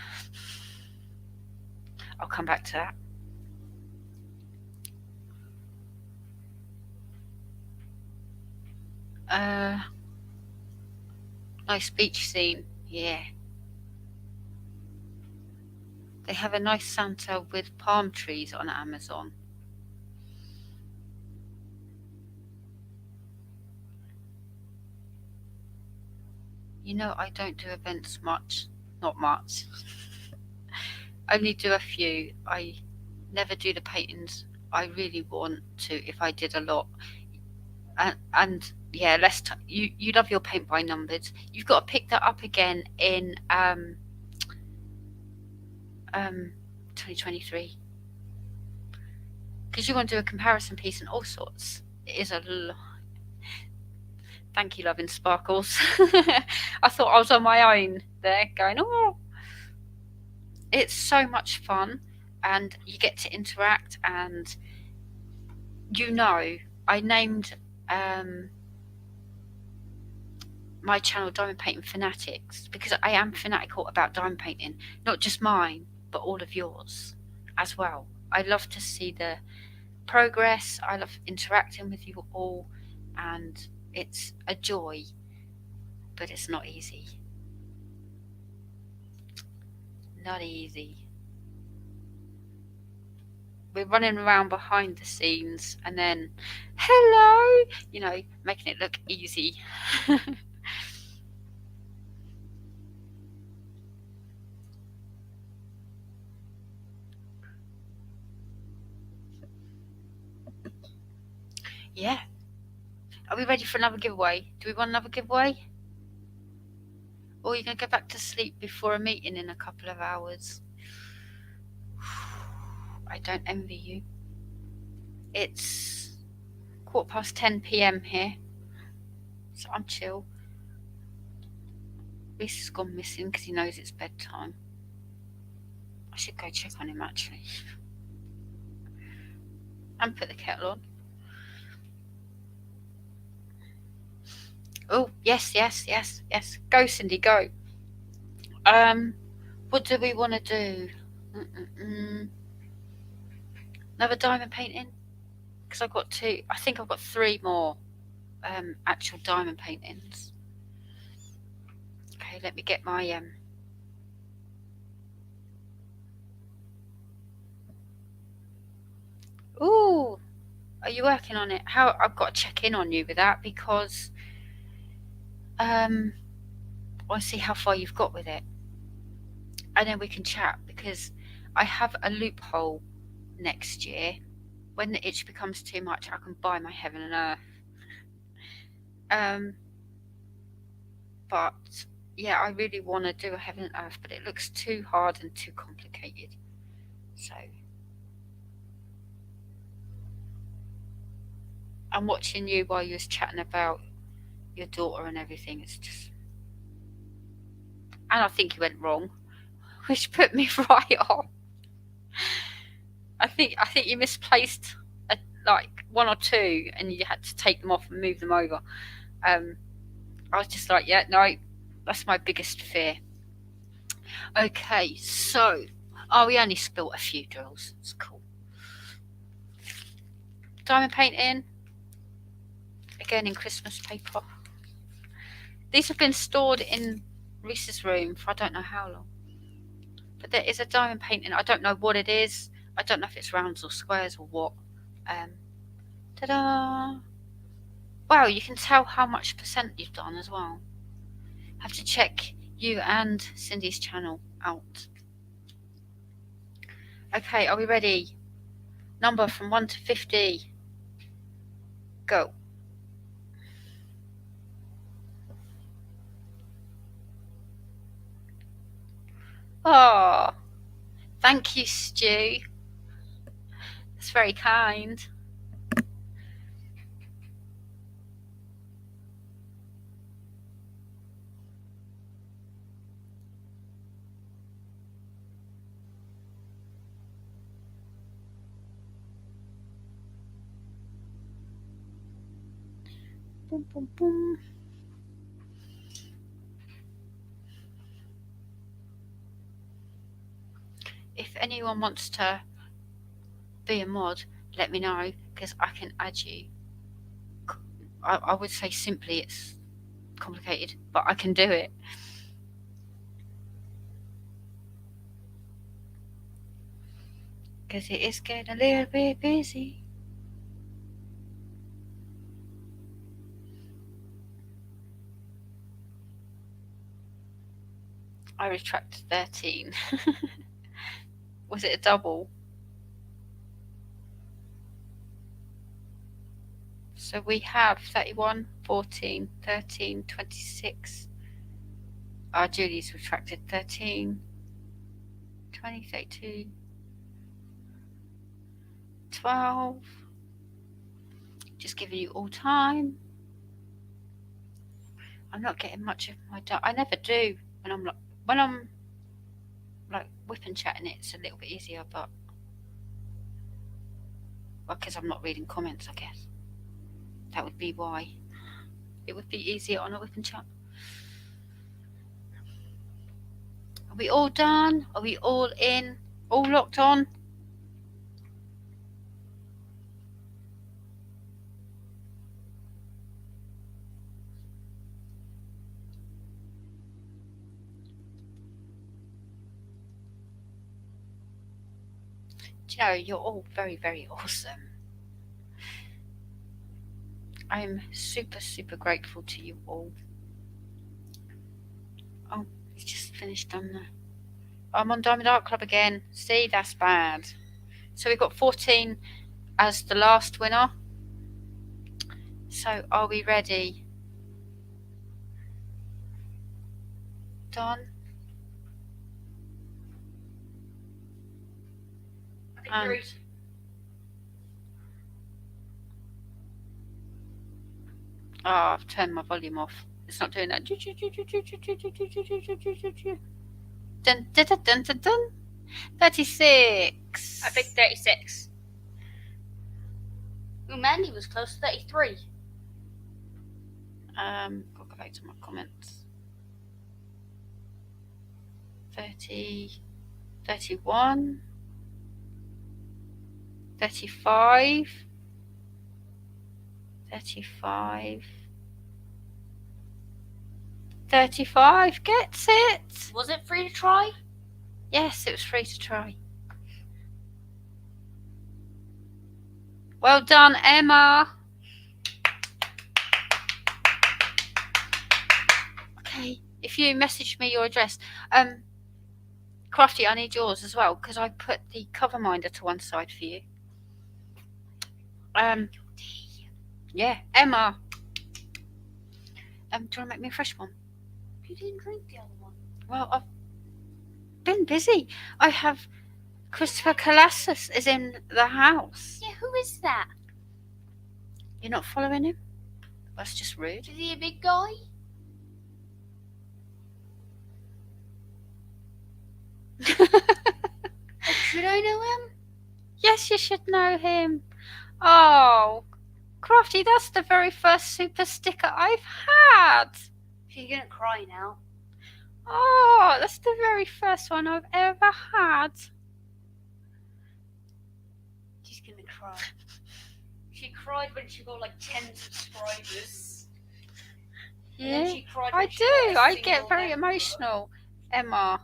I'll come back to that. Nice beach scene, yeah. They have a nice Santa with palm trees on Amazon. You know, I don't do events much. Not much. Only do a few. I never do the paintings. I really want to if I did a lot. And yeah, you love your paint by numbers. You've got to pick that up again in 2023, because you want to do a comparison piece and all sorts. It is a lot. Thank you, Loving Sparkles. I thought I was on my own there, going, oh. It's so much fun, and you get to interact. And I named my channel Diamond Painting Fanatics because I am fanatical about diamond painting, not just mine, but all of yours as well. I love to see the progress. I love interacting with you all, and it's a joy, but it's not easy. Not easy. We're running around behind the scenes and then, hello, making it look easy. Yeah. Are we ready for another giveaway? Do we want another giveaway? Or are you going to go back to sleep before a meeting in a couple of hours? I don't envy you. It's 10:15 p.m. here, so I'm chill. Reese has gone missing because he knows it's bedtime. I should go check on him actually. And put the kettle on. Oh, yes. Go, Cindy, go. What do we want to do? Another diamond painting? Because I've got two. I think I've got three more actual diamond paintings. Okay, let me get my Ooh, are you working on it? How I've got to check in on you with that because I want to see how far you've got with it, and then we can chat because I have a loophole next year. When the itch becomes too much, I can buy my heaven and earth. But yeah, I really want to do a heaven and earth, but it looks too hard and too complicated. So I'm watching you while you was chatting about your daughter and everything. It's just, and I think you went wrong, which put me right off. I think you misplaced like one or two, and you had to take them off and move them over. I was just like, yeah, no, that's my biggest fear. Okay, so we only spilt a few drills. It's cool. Diamond painting again in Christmas paper. These have been stored in Reese's room for I don't know how long. But there is a diamond painting. I don't know what it is. I don't know if it's rounds or squares or what. Ta-da! Wow, you can tell how much percent you've done as well. Have to check you and Cindy's channel out. Okay, are we ready? Number from 1 to 50. Go. Oh, thank you, Stu. That's very kind. Boom, boom, boom. If anyone wants to be a mod, let me know because I can add you. I would say simply it's complicated, but I can do it. Because it is getting a little bit busy. I retract 13. Was it a double? So we have 31, 14, 13, 26. Julie's retracted 13, 20, 32, 12. Just giving you all time. I'm not getting much of my I never do when I'm like whipping chatting. It's a little bit easier, but because I'm not reading comments, I guess that would be why. It would be easier on a whipping chat. Are we all done? Are we all in? All locked on? Do you know, you're all very, very awesome. I'm super, super grateful to you all. Oh, it's just finished on there. I'm on Diamond Art Club again. See, that's bad. So we've got 14 as the last winner. So are we ready? Done? Agreed. I've turned my volume off. It's not doing that. Dun, dun, dun, dun, dun, dun. 36. I think 36. Well, Mandy was close to 33. Go back to my comments. 30, 31, 35, 35, 35. Gets it? Was it free to try? Yes, it was free to try. Well done, Emma. Okay, if you message me your address, Crafty, I need yours as well because I put the cover minder to one side for you. Yeah, Emma. Do you want to make me a fresh one? You didn't drink the other one. Well, I've been busy. I have Christopher Colossus is in the house. Yeah, who is that? You're not following him? That's just rude. Is he a big guy? Should I know him? Yes, you should know him. Oh, Crafty, that's the very first super sticker I've had. She's gonna cry now. Oh, that's the very first one I've ever had. She's gonna cry. She cried when she got like 10 subscribers. And Yeah, then she cried I when she got do. a I get single very member. emotional, Emma.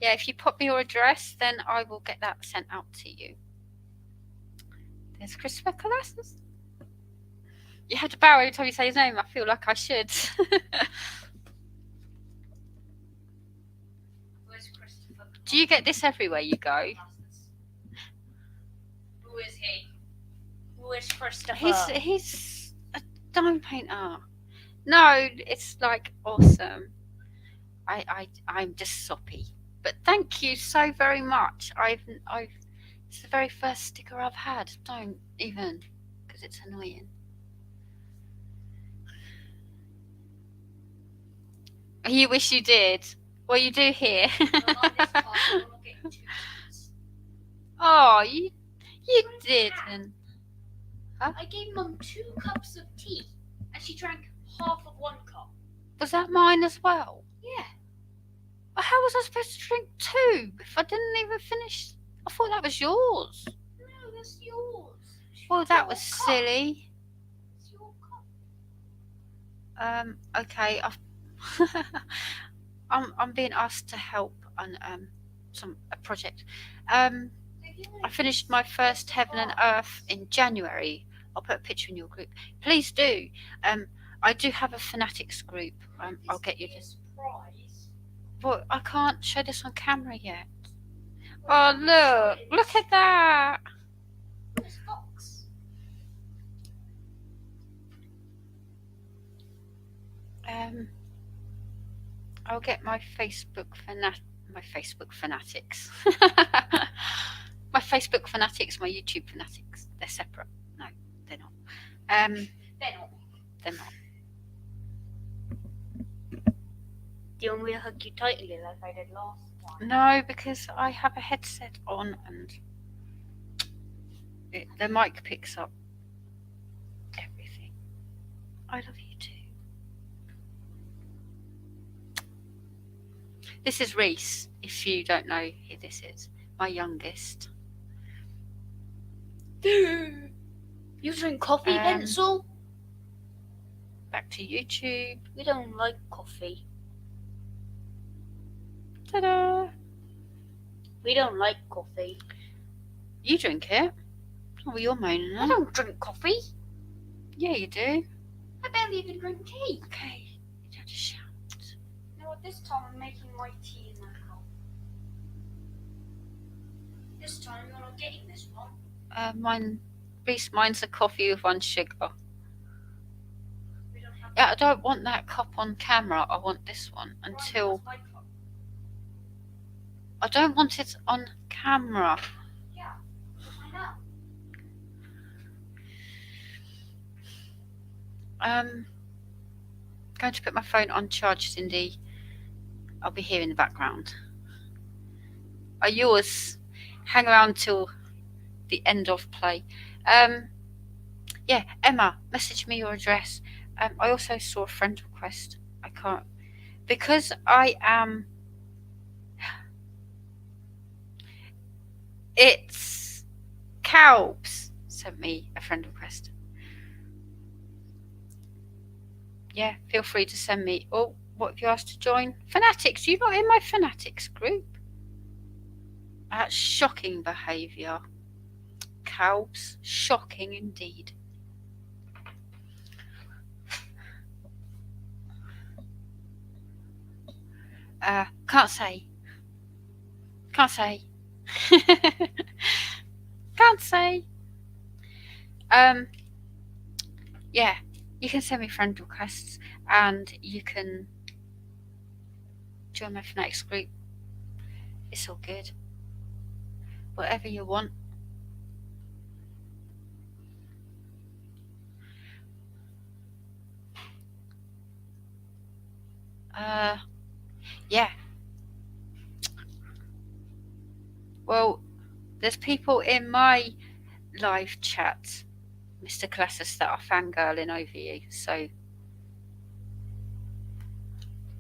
Yeah, if you pop me your address, then I will get that sent out to you. There's Christopher Colossus. You have to bow every time you say his name. I feel like I should. Where's Christopher? Do you get this everywhere you go? Who is he? Who is Christopher? He's a dime painter. No, it's like awesome. I'm just soppy. But thank you so very much. It's the very first sticker I've had. Don't even, because it's annoying. You wish you did. Well, you do here. Oh, you didn't. I gave Mum 2 cups of tea, and she drank half of 1 cup. Was that mine as well? Yeah. Well, how was I supposed to drink 2 if I didn't even finish? I thought that was yours. No, that's yours. Well, that Your was cup. silly. It's your cup. Okay. I'm being asked to help on a project. I finished my first Heaven and Earth in January. I'll put a picture in your group. Please do. I do have a Fanatics group. I'll get you this. Surprise. But I can't show this on camera yet. Oh, look at that. Where's Fox? I'll get my Facebook fanatics. My Facebook fanatics, my YouTube fanatics. They're separate. No, they're not. They're not. Do you want me to hug you tightly like I did last time? No, because I have a headset on and the mic picks up everything. I love you too. This is Reese, if you don't know who this is. My youngest. You drink coffee, Pencil? Back to YouTube. We don't like coffee. Ta-da! We don't like coffee. You drink it. Oh, you're moaning. I don't drink coffee. Yeah, you do. I barely even drink tea. Okay, you don't have to shout. You know what, this time I'm making my tea in that cup. This time you're not getting this one. Mine's a coffee with 1 sugar. We don't have Yeah, I don't want that cup on camera. I want this one until. my cup. I don't want it on camera. Yeah, I know. Going to put my phone on charge, Cindy. I'll be here in the background. Are yours? Hang around till the end of play. Yeah, Emma, message me your address. I also saw a friend request. I can't, because I am. It's Calbs sent me a friend request. Yeah, feel free to send me. Oh, what have you asked to join? Fanatics, you're not in my Fanatics group. That's shocking behaviour. Calbs, shocking indeed. Can't say. Can't say. Can't say. Yeah, you can send me friend requests and you can join my Fanatics group. It's all good. Whatever you want. Yeah. Well, there's people in my live chat, Mr. Colossus, that are fangirling over you, so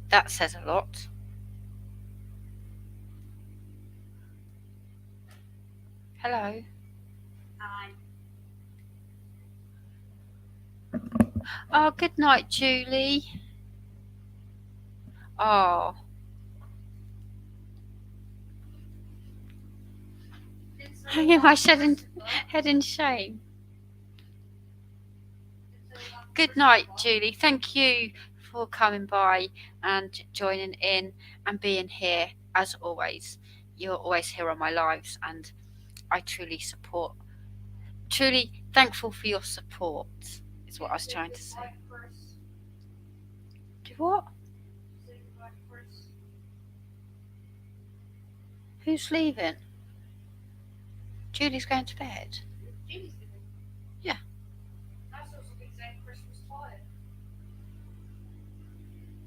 that says a lot. Hello. Hi. Oh, good night, Julie. Oh, hanging my head in shame. Good night, Julie. Thank you for coming by and joining in and being here as always. You're always here on my lives, and I truly thankful for your support, is what I was trying to say. Do what? Who's leaving? Julie's going to bed. Yeah.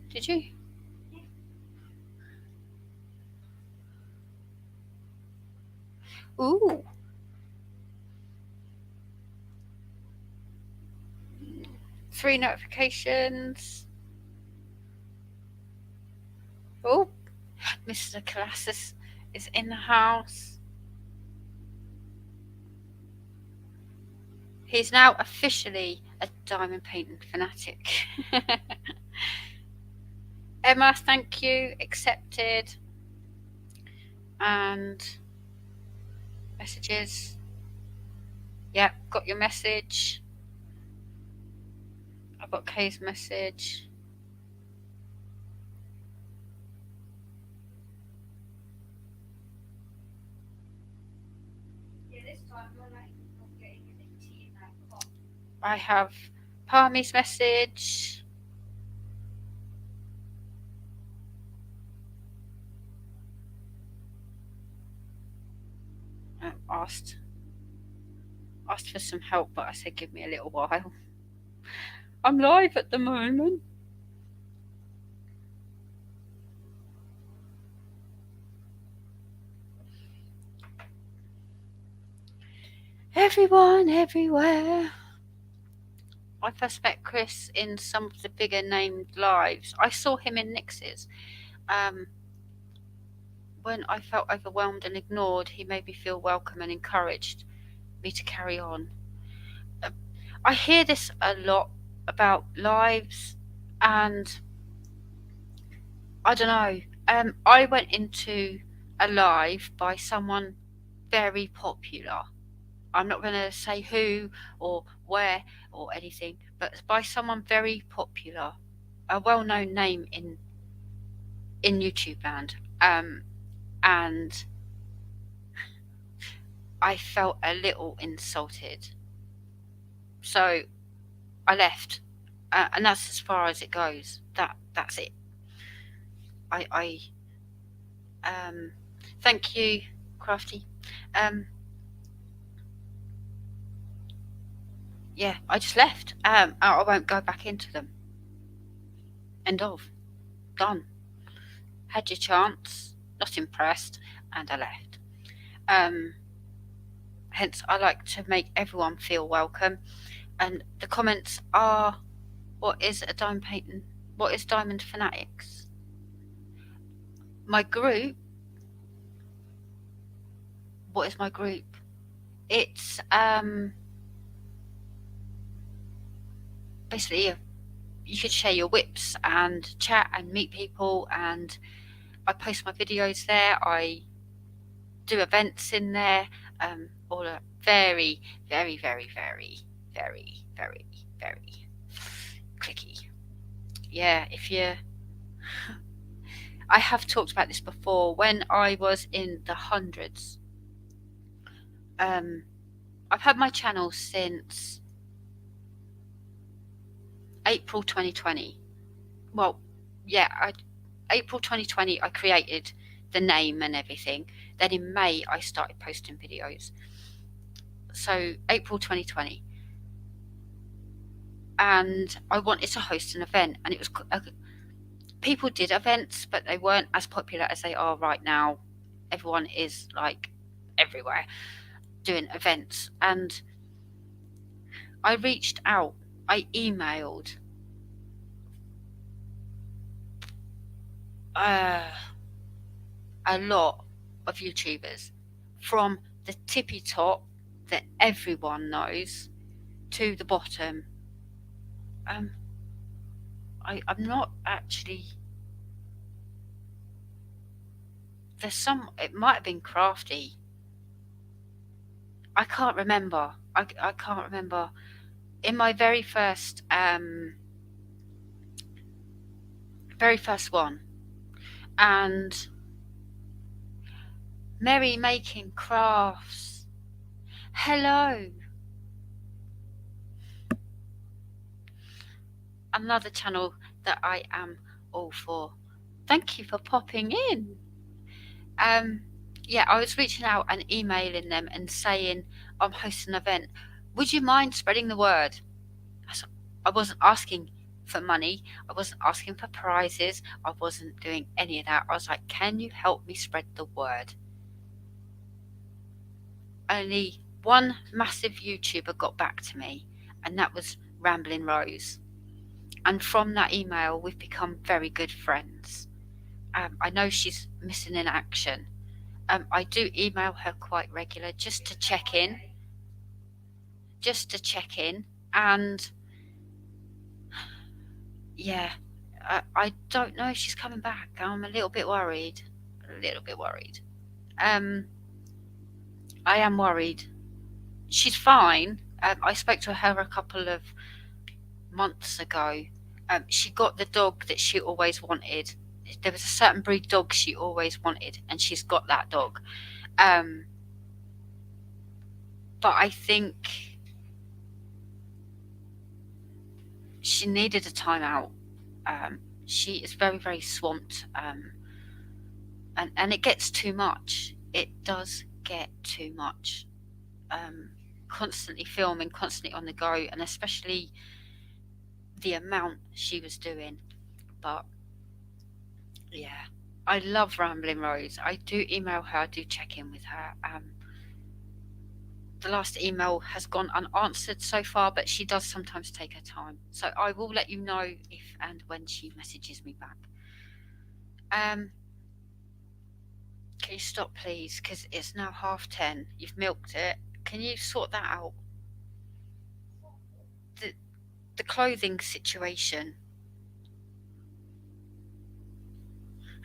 Did you? Ooh. Three notifications. Oh, Mr. Colossus is in the house. He's now officially a diamond painting fanatic. Emma, thank you. Accepted. And messages. Yep, got your message. I've got Kay's message. I have Palmy's message. Asked for some help, but I said give me a little while. I'm live at the moment. Everyone, everywhere. I first met Chris in some of the bigger named lives. I saw him in Nix's. When I felt overwhelmed and ignored, he made me feel welcome and encouraged me to carry on. I hear this a lot about lives, and I don't know. I went into a live by someone very popular. I'm not going to say who or where or anything, but by someone very popular, a well-known name in YouTube land. And I felt a little insulted, so I left, and that's as far as it goes. That's it. I thank you, Crafty. Yeah, I just left. I won't go back into them. End of. Done. Had your chance. Not impressed, and I left. Hence, I like to make everyone feel welcome, and the comments are What is a diamond painting? What is Diamond Fanatics? My group. What is my group? It's basically you could share your whips and chat and meet people, and I post my videos there. I do events in there. All are very, very, very, very, very, very, very clicky. Yeah, if you, I have talked about this before. When I was in the hundreds, I've had my channel since April 2020. Well, yeah, April 2020 I created the name and everything. Then in May I started posting videos. So April 2020, and I wanted to host an event, and it was people did events, but they weren't as popular as they are right now. Everyone is like everywhere doing events, and I reached out. I emailed a lot of YouTubers, from the tippy top that everyone knows to the bottom. I'm not actually. There's some. It might have been Crafty. I can't remember. I can't remember. In my very first one, and Merry Making Crafts. Hello. Another channel that I am all for. Thank you for popping in. Yeah, I was reaching out and emailing them and saying I'm hosting an event. Would you mind spreading the word? I wasn't asking for money. I wasn't asking for prizes. I wasn't doing any of that. I was like, can you help me spread the word? Only one massive YouTuber got back to me, and that was Ramblin' Rose. And from that email, we've become very good friends. I know she's missing in action. I do email her quite regular just to check in. And yeah, I don't know if she's coming back. I'm a little bit worried. I am worried. She's fine. I spoke to her a couple of months ago. She got the dog that she always wanted. There was a certain breed dog she always wanted, and she's got that dog. But I think she needed a timeout. She is very, very swamped, and it gets too much. It does get too much. Constantly filming, constantly on the go, and especially the amount she was doing. But yeah, I love Ramblin' Rose. I do email her, I do check in with her. The last email has gone unanswered so far, but she does sometimes take her time. So I will let you know if and when she messages me back. Can you stop, please? Because it's now 10:30. You've milked it. Can you sort that out? The clothing situation.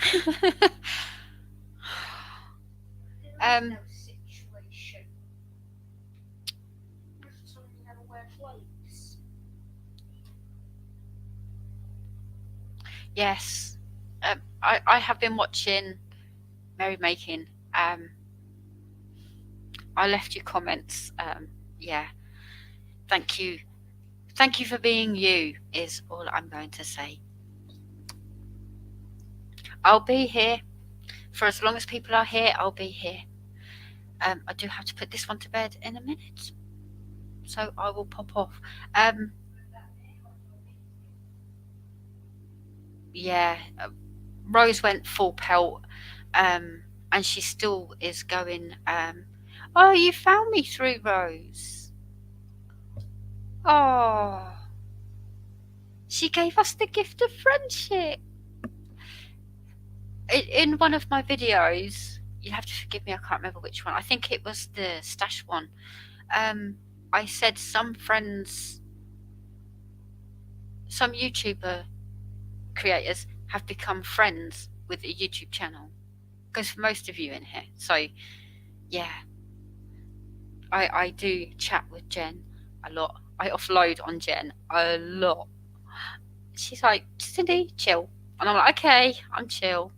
No situation. Just telling you how to wear clothes. Yes. I have been watching Merry Making. I left you comments. Yeah. Thank you. Thank you for being you, is all I'm going to say. I'll be here. For as long as people are here, I'll be here. I do have to put this one to bed in a minute, so I will pop off. Yeah, Rose went full pelt, and she still is going. Oh, you found me through Rose. Oh, She gave us the gift of friendship. In one of my videos, you have to forgive me, I can't remember which one. I think it was the stash one. I said some YouTuber creators have become friends with a YouTube channel. Goes for most of you in here. So, yeah. I do chat with Jen a lot. I offload on Jen a lot. She's like, Cindy, chill. And I'm like, okay, I'm chill.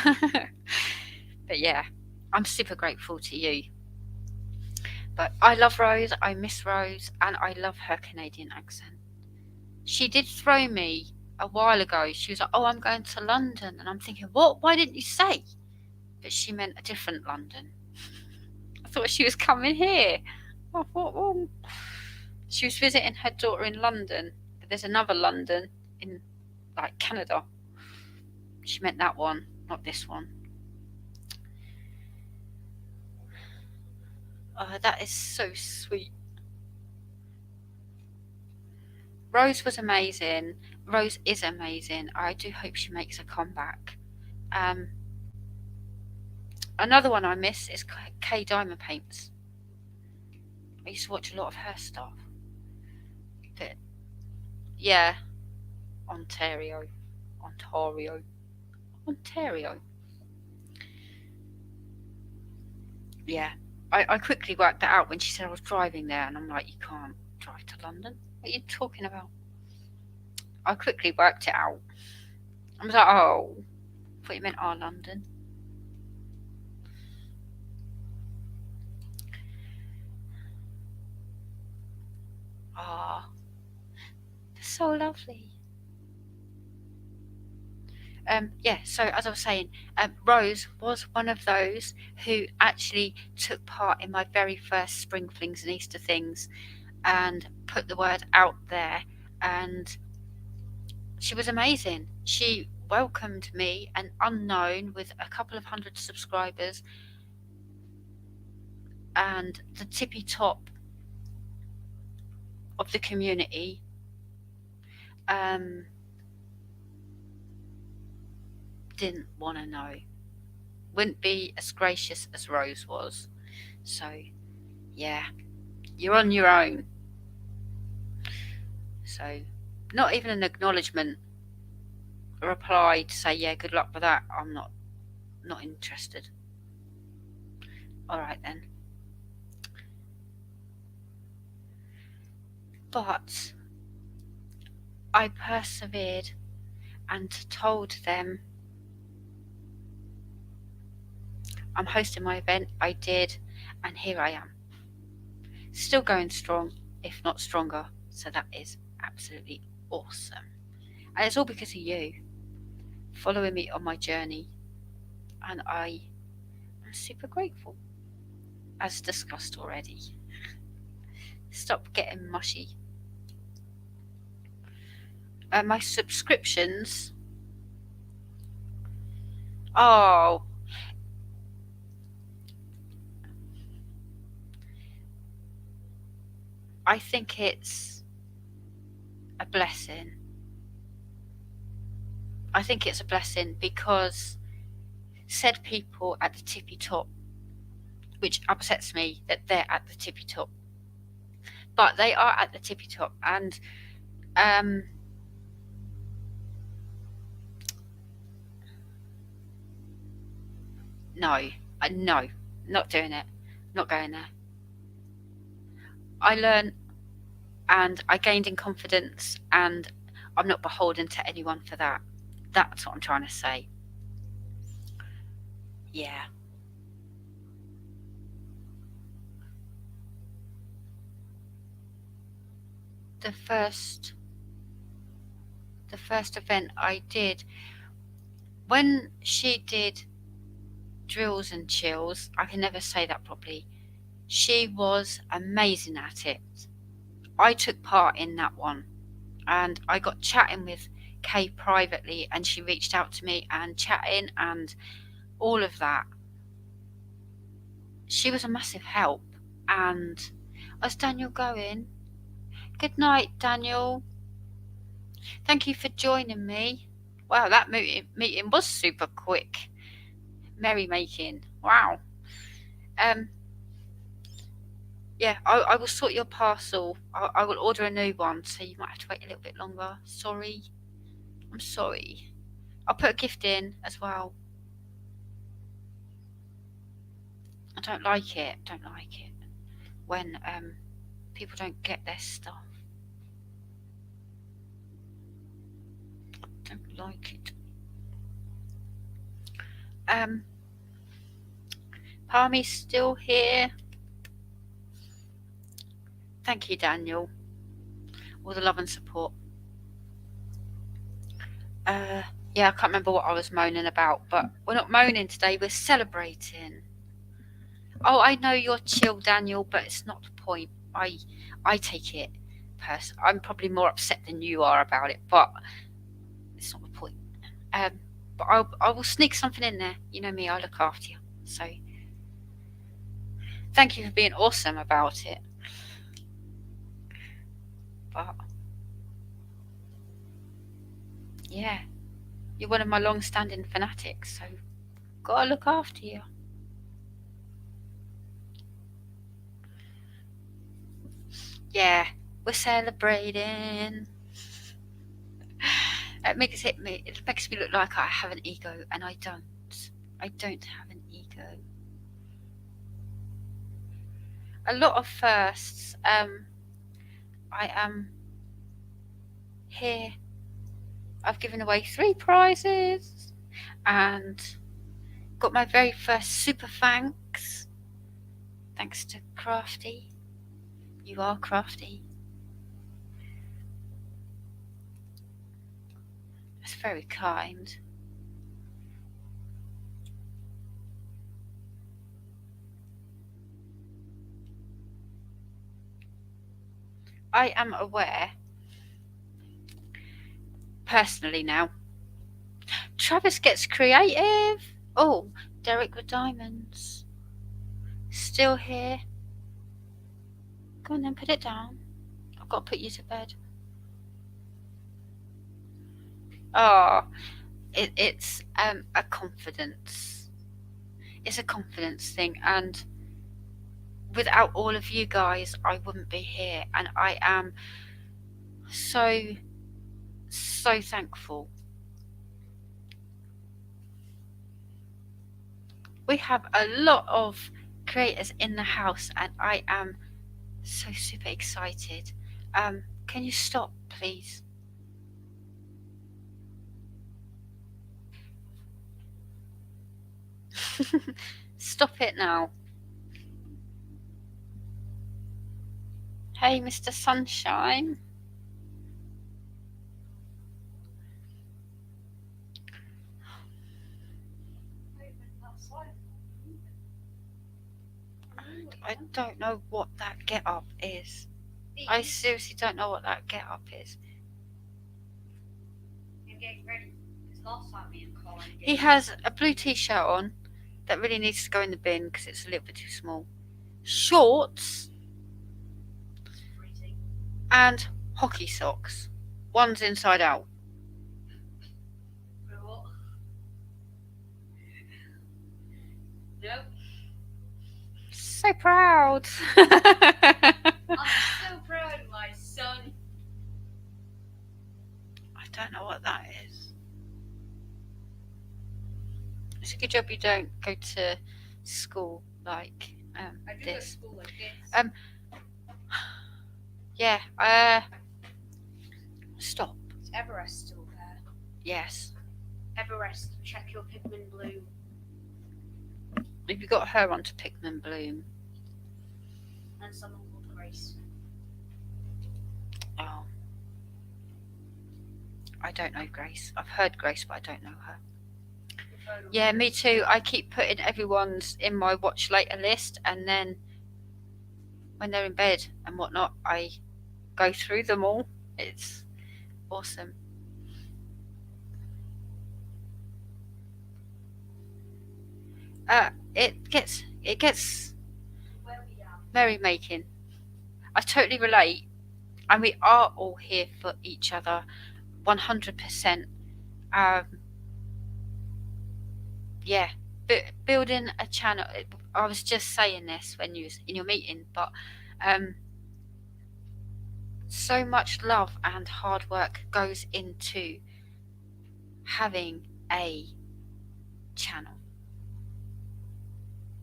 But yeah, I'm super grateful to you. But I love Rose, I miss Rose, and I love her Canadian accent. She did throw me a while ago. She was like, oh, I'm going to London. And I'm thinking, what? Why didn't you say? But she meant a different London. I thought she was coming here. I thought, oh. She was visiting her daughter in London, but there's another London in, like, Canada. She meant that one, not this one. Oh, that is so sweet. Rose was amazing. Rose is amazing. I do hope she makes a comeback. Another one I miss is Kay Diamond Paints. I used to watch a lot of her stuff. But yeah, Ontario. Yeah, I quickly worked that out when she said I was driving there, and I'm like, you can't drive to London. What are you talking about? I quickly worked it out. I was like, oh, I thought you meant our London. Ah, so lovely. Yeah, so as I was saying, Rose was one of those who actually took part in my very first Spring Flings and Easter Things and put the word out there, and she was amazing. She welcomed me, an unknown with a couple of hundred subscribers, and the tippy top of the community. Didn't want to know. Wouldn't be as gracious as Rose was. So, yeah, you're on your own. So, not even an acknowledgement, a reply to say, yeah, good luck with that. I'm not interested. All right then. But I persevered and told them I'm hosting my event. I did, and here I am. Still going strong, if not stronger. So that is absolutely awesome. And it's all because of you following me on my journey. And I am super grateful, as discussed already. Stop getting mushy. My subscriptions. Oh, I think it's a blessing. I think it's a blessing because said people at the tippy top, which upsets me that they're at the tippy top, but they are at the tippy top, and no, not doing it, not going there. I learned and I gained in confidence, and I'm not beholden to anyone for that. That's what I'm trying to say. Yeah. The first event I did, when she did Drills and Chills, I can never say that properly, she was amazing at it. I took part in that one, and I got chatting with Kay privately, and she reached out to me and chatting and all of that. She was a massive help. And as Daniel going, good night, Daniel. Thank you for joining me. Wow, that meeting was super quick. Merrymaking. Wow. Yeah, I will sort your parcel. I will order a new one, so you might have to wait a little bit longer. Sorry. I'm sorry. I'll put a gift in as well. I don't like it. Don't like it when people don't get their stuff. Don't like it. Palmy's still here. Thank you, Daniel. All the love and support. Yeah, I can't remember what I was moaning about, but we're not moaning today, we're celebrating. Oh, I know you're chill, Daniel, but it's not the point. I take it personally. I'm probably more upset than you are about it, but it's not the point. But I will sneak something in there. You know me, I look after you. So thank you for being awesome about it. But yeah, you're one of my long-standing fanatics, so gotta look after you. Yeah, we're celebrating. It makes me look like I have an ego, and I don't. I don't have an ego. A lot of firsts. I am here. I've given away 3 prizes and got my very first super thanks. Thanks to Crafty. You are crafty. That's very kind. I am aware, personally now, Travis gets creative. Oh, Derek with diamonds. Still here. Go on then, put it down. I've got to put you to bed. Oh, it's a confidence. It's a confidence thing, and without all of you guys, I wouldn't be here, and I am so thankful. We have a lot of creators in the house, and I am so super excited. Can you stop, please? Stop it now. Hey, Mr. Sunshine. I don't know what that get up is. I seriously don't know what that get up is. I'm getting ready. Because last time me and Colin He has a blue t-shirt on that really needs to go in the bin because it's a little bit too small. Shorts freezing. and hockey socks. One's inside out. For what? No. So proud. I'm so proud of my son. I don't know what that is. It's a good job you don't go to school like I do go to this. school like this. Yeah. Stop. Is Everest still there? Yes. Everest, check your Pikmin Bloom. Have you got her onto Pikmin Bloom? And someone called Grace. Oh. I don't know Grace. I've heard Grace, but I don't know her. Yeah, me too. I keep putting everyone's in my watch later list, and then when they're in bed and whatnot, I go through them all. It's awesome. It gets Where we are. merrymaking. I totally relate, and we are all here for each other. 100%. Yeah, building a channel. I was just saying this when you was in your meeting, but so much love and hard work goes into having a channel.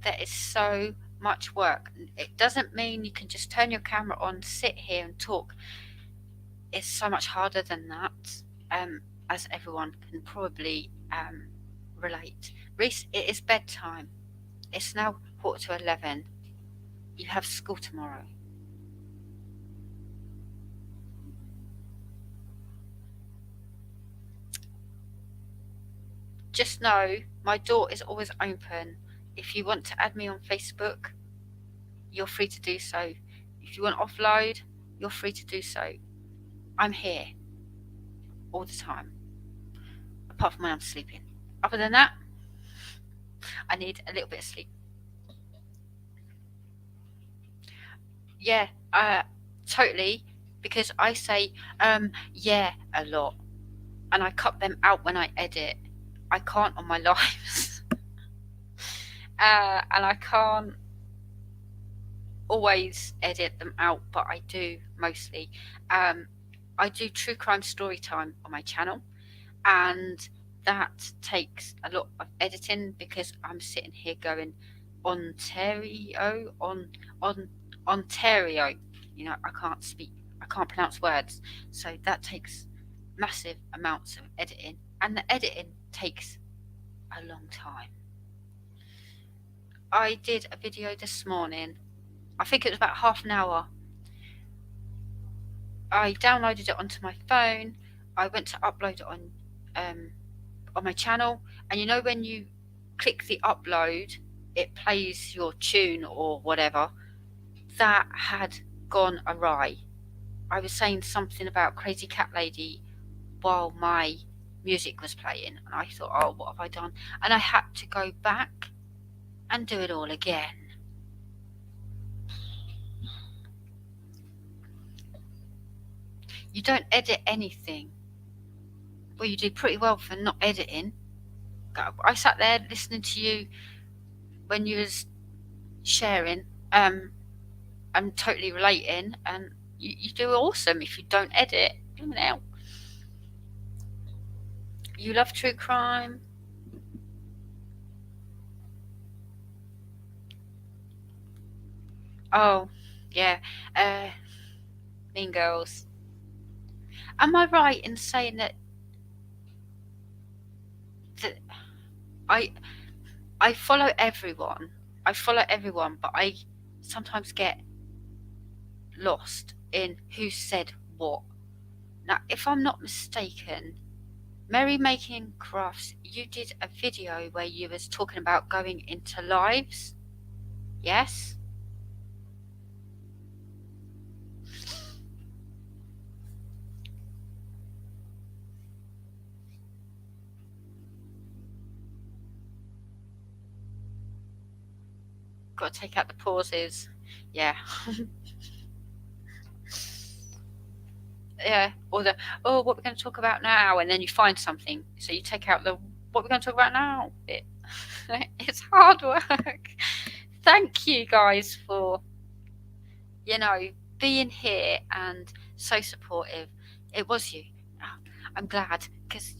There is so much work. It doesn't mean you can just turn your camera on, sit here and talk. It's so much harder than that, as everyone can probably relate. Reese, it is bedtime. It's now 11:15. You have school tomorrow. Just know my door is always open. If you want to add me on Facebook, you're free to do so. If you want to offload, you're free to do so. I'm here all the time, apart from when I'm sleeping. Other than that, I need a little bit of sleep. Yeah, totally, because I say yeah a lot, and I cut them out when I edit. I can't on my lives, and I can't always edit them out, but I do mostly. I do true crime story time on my channel, and that takes a lot of editing because I'm sitting here going Ontario. You know, I can't pronounce words, so that takes massive amounts of editing, and the editing takes a long time. I did a video this morning. I think it was about half an hour. I downloaded it onto my phone. I went to upload it on my channel, and you know when you click the upload, it plays your tune or whatever. That had gone awry. I was saying something about Crazy Cat Lady while my music was playing, and I thought, oh, what have I done? And I had to go back and do it all again. You don't edit anything. Well, you do pretty well for not editing. I sat there listening to you when you was sharing, and totally relating, and you do awesome if you don't edit. Blimey hell. You love true crime. Oh, yeah. Mean Girls. Am I right in saying that I follow everyone? I follow everyone, but I sometimes get lost in who said what. Now, if I'm not mistaken, Merry Making Crafts, you did a video where you was talking about going into lives. Yes? Got to take out the pauses. Yeah. Yeah. Or the, oh, what we're going to talk about now, and then you find something. So you take out the, what we're going to talk about now bit. It's hard work. Thank you guys for, you know, being here and so supportive. It was you. I'm glad, because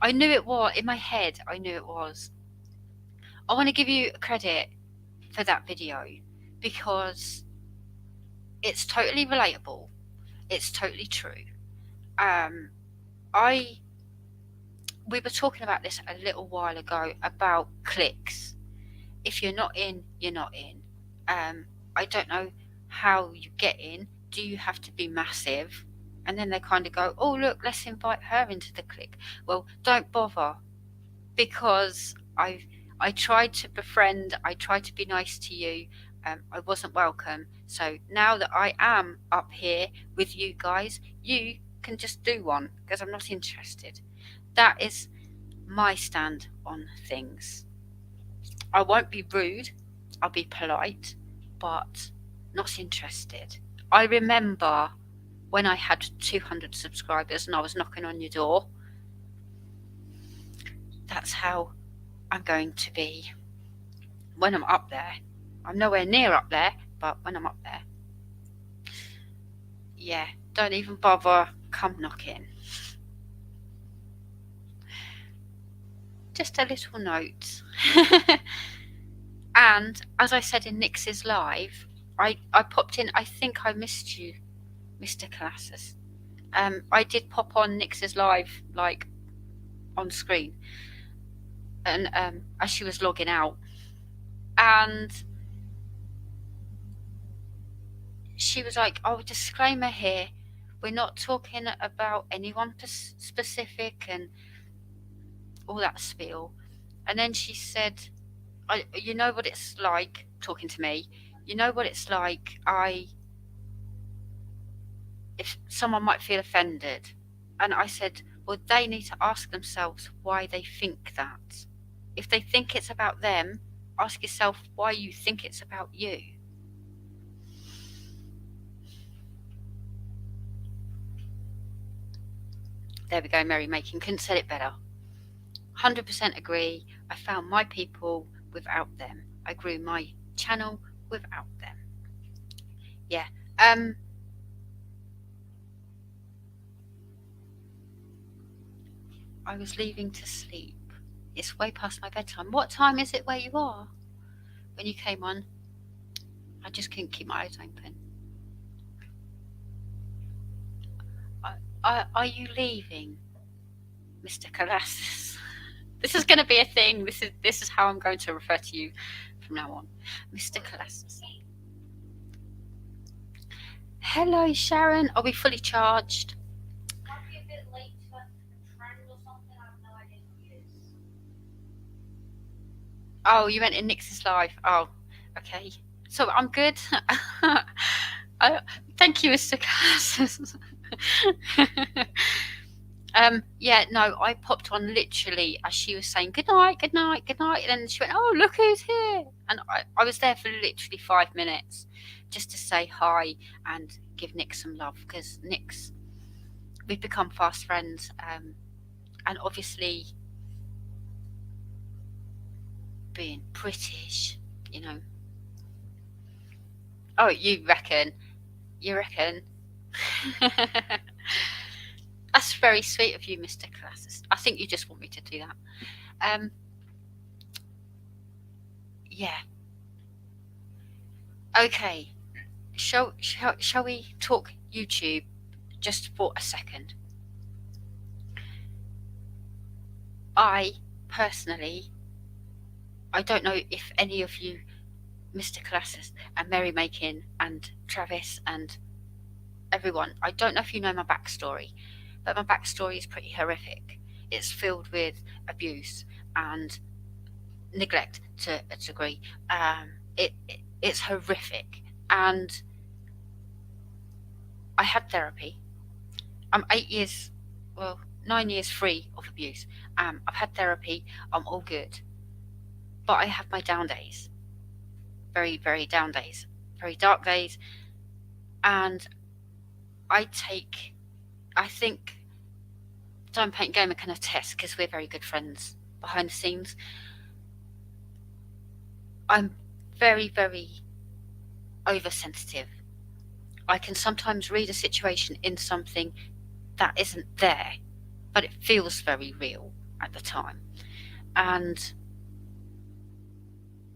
I knew it was in my head. I knew it was. I want to give you credit for that video because it's totally relatable. It's totally true. We were talking about this a little while ago about clicks. If you're not in, you're not in. I don't know how you get in. Do you have to be massive? And then they kind of go, oh, look, let's invite her into the clique. Well, don't bother, because I tried to befriend, I tried to be nice to you. I wasn't welcome. So now that I am up here with you guys, you can just do one, because I'm not interested. That is my stand on things. I won't be rude, I'll be polite, but not interested. I remember when I had 200 subscribers and I was knocking on your door. That's how I'm going to be when I'm up there. I'm nowhere near up there, but when I'm up there, yeah, don't even bother, come knocking. Just a little note. And as I said in Nix's live, I popped in. I think I missed you, Mr. Colossus. I did pop on Nix's live, like on screen, and as she was logging out, and she was like, "Oh, disclaimer here, we're not talking about anyone specific and all that spiel." And then she said, you know what it's like, talking to me, you know what it's like, if someone might feel offended. And I said, well, they need to ask themselves why they think that. If they think it's about them, ask yourself why you think it's about you. There we go, merrymaking. Couldn't said it better. 100% agree. I found my people without them. I grew my channel without them. Yeah. I was leaving to sleep. It's way past my bedtime. What time is it where you are? When you came on, I just couldn't keep my eyes open. Are you leaving, Mr. Colossus? This is going to be a thing. This is how I'm going to refer to you from now on, Mr. Colossus. Hello, Sharon. Are we fully charged? Might be a bit late for a trend or something. I have no idea what it is. Oh, you went in Nix's live. Oh, okay. So I'm good. Thank you, Mr. Colossus. Yeah, no, I popped on literally as she was saying good night, good night, good night, and then she went, oh, look who's here. And I was there for literally 5 minutes just to say hi and give Nick some love, because Nick's, we've become fast friends, and obviously being British, you know. Oh, you reckon? That's very sweet of you, Mr. Colossus. I think you just want me to do that. Yeah. Okay. Shall we talk YouTube just for a second? I personally, I don't know if any of you, Mr. Colossus and Merrymaking and Travis and everyone, I don't know if you know my backstory, but my backstory is pretty horrific. It's filled with abuse and neglect to a degree. It's horrific, and I had therapy. I'm 9 years free of abuse. I've had therapy. I'm all good, but I have my down days, very, very down days, very dark days, and I think Diamond Paint Gamer can attest, because we're very good friends behind the scenes. I'm very, very oversensitive. I can sometimes read a situation in something that isn't there, but it feels very real at the time. And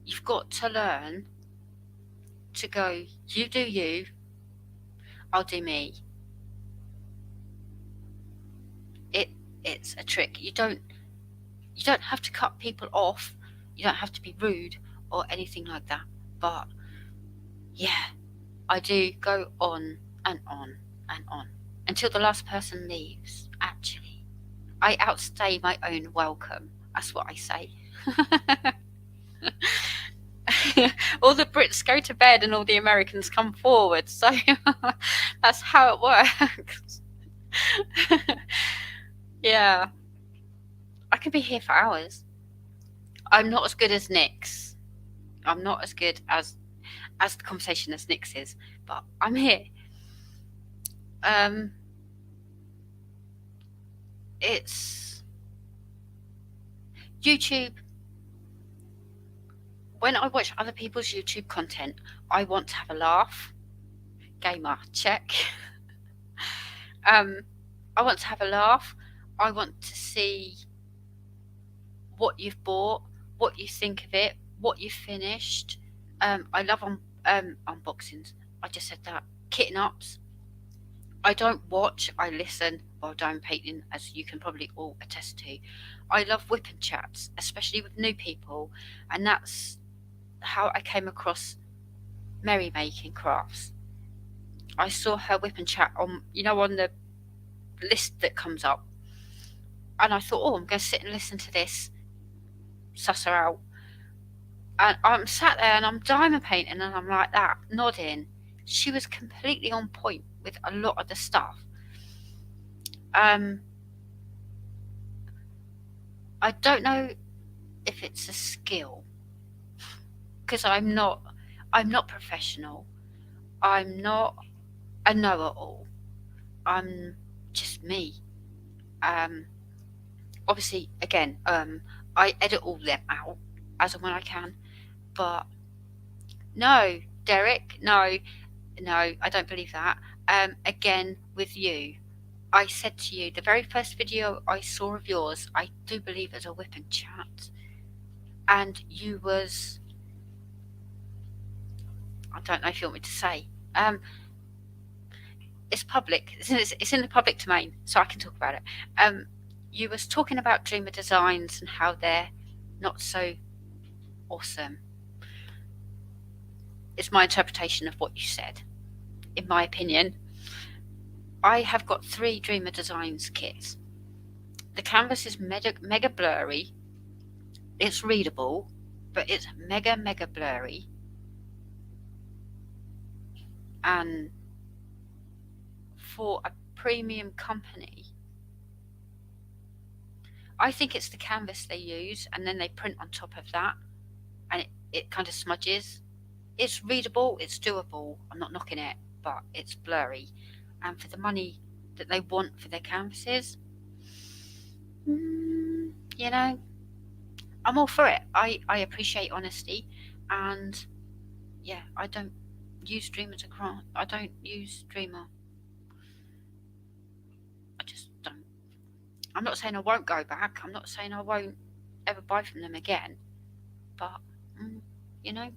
you've got to learn to go, you do you, I'll do me. It's a trick. You don't have to cut people off. You don't have to be rude or anything like that. But yeah, I do go on and on and on until the last person leaves. Actually, I outstay my own welcome. That's what I say. All the Brits go to bed and all the Americans come forward. So that's how it works. Yeah, I could be here for hours. I'm not as good as Nick's. I'm not as good as the conversation as Nick's is, but I'm here. Um, it's YouTube. When I watch other people's YouTube content, I want to have a laugh. Gamer, check. I want to have a laugh. I want to see what you've bought, what you think of it, what you've finished. I love unboxings. I just said that. Kitten ups. I don't watch, I listen while down painting, as you can probably all attest to. I love whipping chats, especially with new people, and that's how I came across Merrymaking Crafts. I saw her whip and chat on, on the list that comes up, and I thought, oh, I'm going to sit and listen to this, suss her out. And I'm sat there and I'm diamond painting, and I'm like that, nodding. She was completely on point with a lot of the stuff. I don't know if it's a skill, because I'm not professional. I'm not a know-it-all. I'm just me. Obviously, again, I edit all them out as and when I can. But no, Derek, no, I don't believe that. Again, with you, I said to you, the very first video I saw of yours, I do believe it was a whip and chat, and you was, I don't know if you want me to say, it's public, it's in the public domain, so I can talk about it. You was talking about Dreamer Designs and how they're not so awesome. It's my interpretation of what you said. In my opinion, I have got 3 Dreamer Designs kits. The canvas is mega blurry. It's readable, but it's mega blurry. And for a premium company, I think it's the canvas they use, and then they print on top of that, and it kind of smudges. It's readable, it's doable. I'm not knocking it, but it's blurry. And for the money that they want for their canvases, I'm all for it. I appreciate honesty, and yeah, I don't use Dreamer to craft. I don't use Dreamer. I just don't. I'm not saying I won't go back. I'm not saying I won't ever buy from them again. But, you know,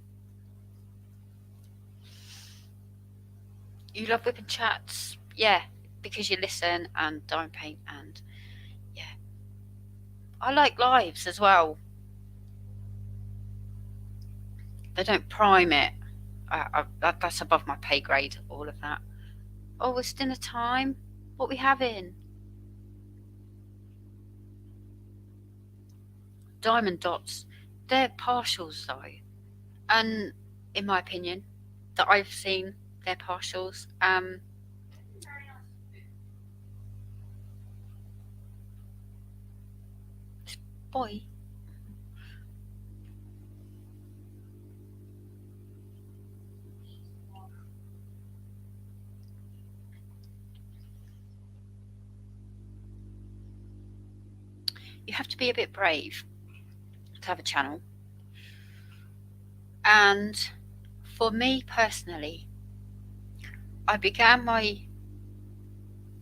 you love whipping chats. Yeah, because you listen and don't paint, and yeah. I like lives as well. They don't prime it. That's above my pay grade, all of that. Oh, it's dinner time. What we having? Diamond dots. They're partials though. And in my opinion, that I've seen, they're partials. Boy. You have to be a bit brave to have a channel. And for me personally, I began my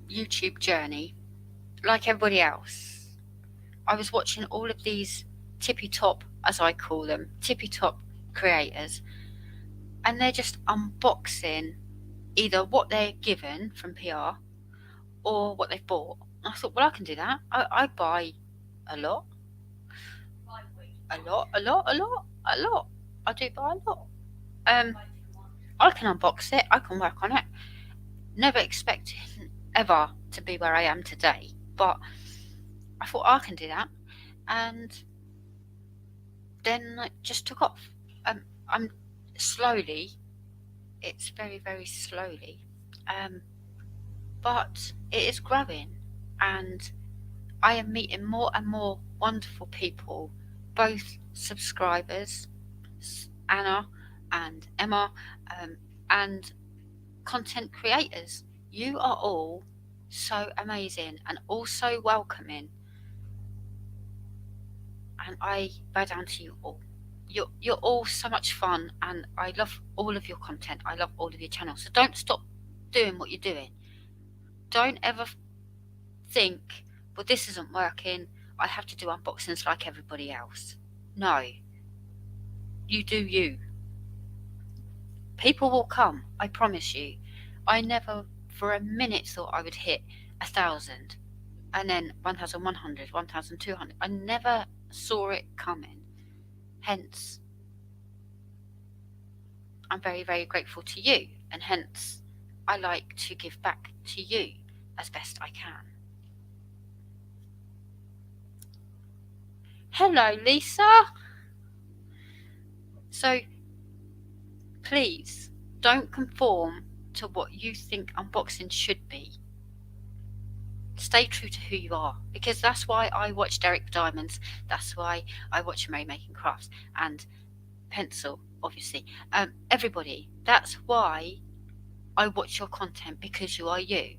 YouTube journey like everybody else. I was watching all of these tippy top, as I call them, tippy top creators, and they're just unboxing either what they're given from PR or what they've bought. I thought, well, I can do that. I buy a lot. I do buy a lot. I can unbox it. I can work on it. Never expecting ever to be where I am today, but I thought I can do that, and then it just took off. I'm slowly. It's very slowly, but it is growing, and I am meeting more and more wonderful people, both subscribers, Anna and Emma, and content creators. You are all so amazing and also welcoming, and I bow down to you all. You're all so much fun, and I love all of your content. I love all of your channels. So don't stop doing what you're doing. Don't ever think, well, this isn't working. I have to do unboxings like everybody else. No, you do you. People will come, I promise you. I never for a minute thought I would hit 1,000 and then 1,100, 1,200. I never saw it coming. Hence, I'm very, very grateful to you, and hence, I like to give back to you as best I can. Hello, Lisa. So, please don't conform to what you think unboxing should be. Stay true to who you are, because that's why I watch Derek Diamonds. That's why I watch Mary Making Crafts and Pencil, obviously. Everybody. That's why I watch your content, because you are you.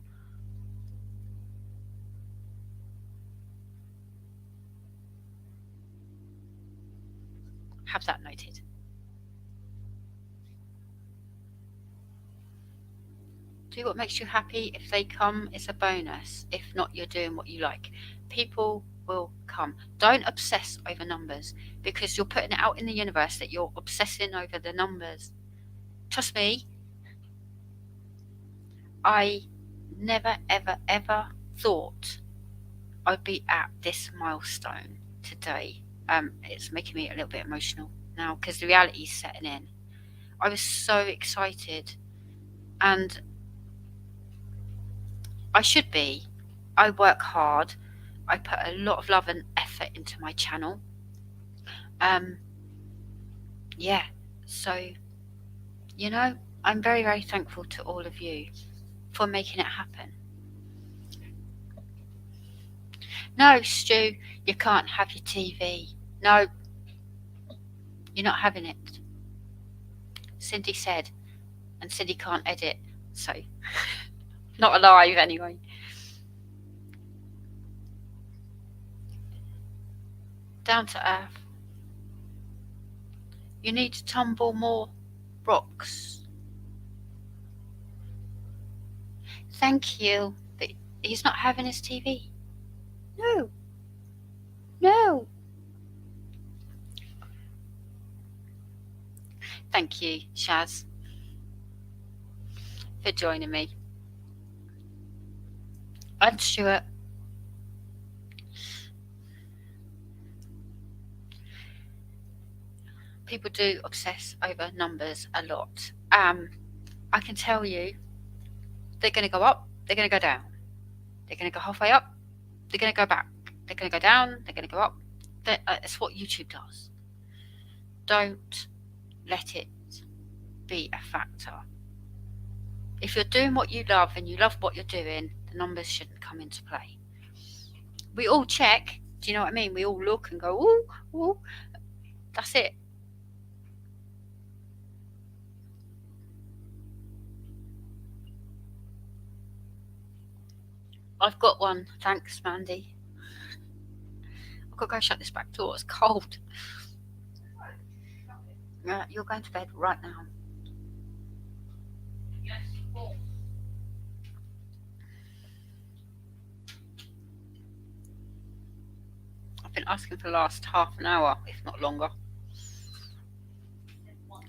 Have that noted. Do what makes you happy. If they come, it's a bonus. If not, you're doing what you like. People will come. Don't obsess over numbers, because you're putting it out in the universe that you're obsessing over the numbers. Trust me, I never, ever, ever thought I'd be at this milestone today. It's making me a little bit emotional now, because the reality is setting in. I was so excited, and I should be. I work hard. I put a lot of love and effort into my channel. Yeah, so, I'm very, very thankful to all of you for making it happen. No, Stu, you can't have your TV. No, you're not having it. Cindy said, and Cindy can't edit, so not alive anyway. Down to earth. You need to tumble more rocks. Thank you, but he's not having his TV. No. No. Thank you, Shaz, for joining me. And Stuart. People do obsess over numbers a lot. I can tell you, they're going to go up, they're going to go down. They're going to go halfway up, they're going to go back. They're going to go down, they're going to go up. That's what YouTube does. Don't let it be a factor. If you're doing what you love and you love what you're doing, the numbers shouldn't come into play. We all check, do you know what I mean? We all look and go, ooh, ooh. That's it. I've got one. Thanks, Mandy. I've got to go shut this back door. It's cold. You're going to bed right now. Yes, well, I've been asking for the last half an hour, if not longer. at once.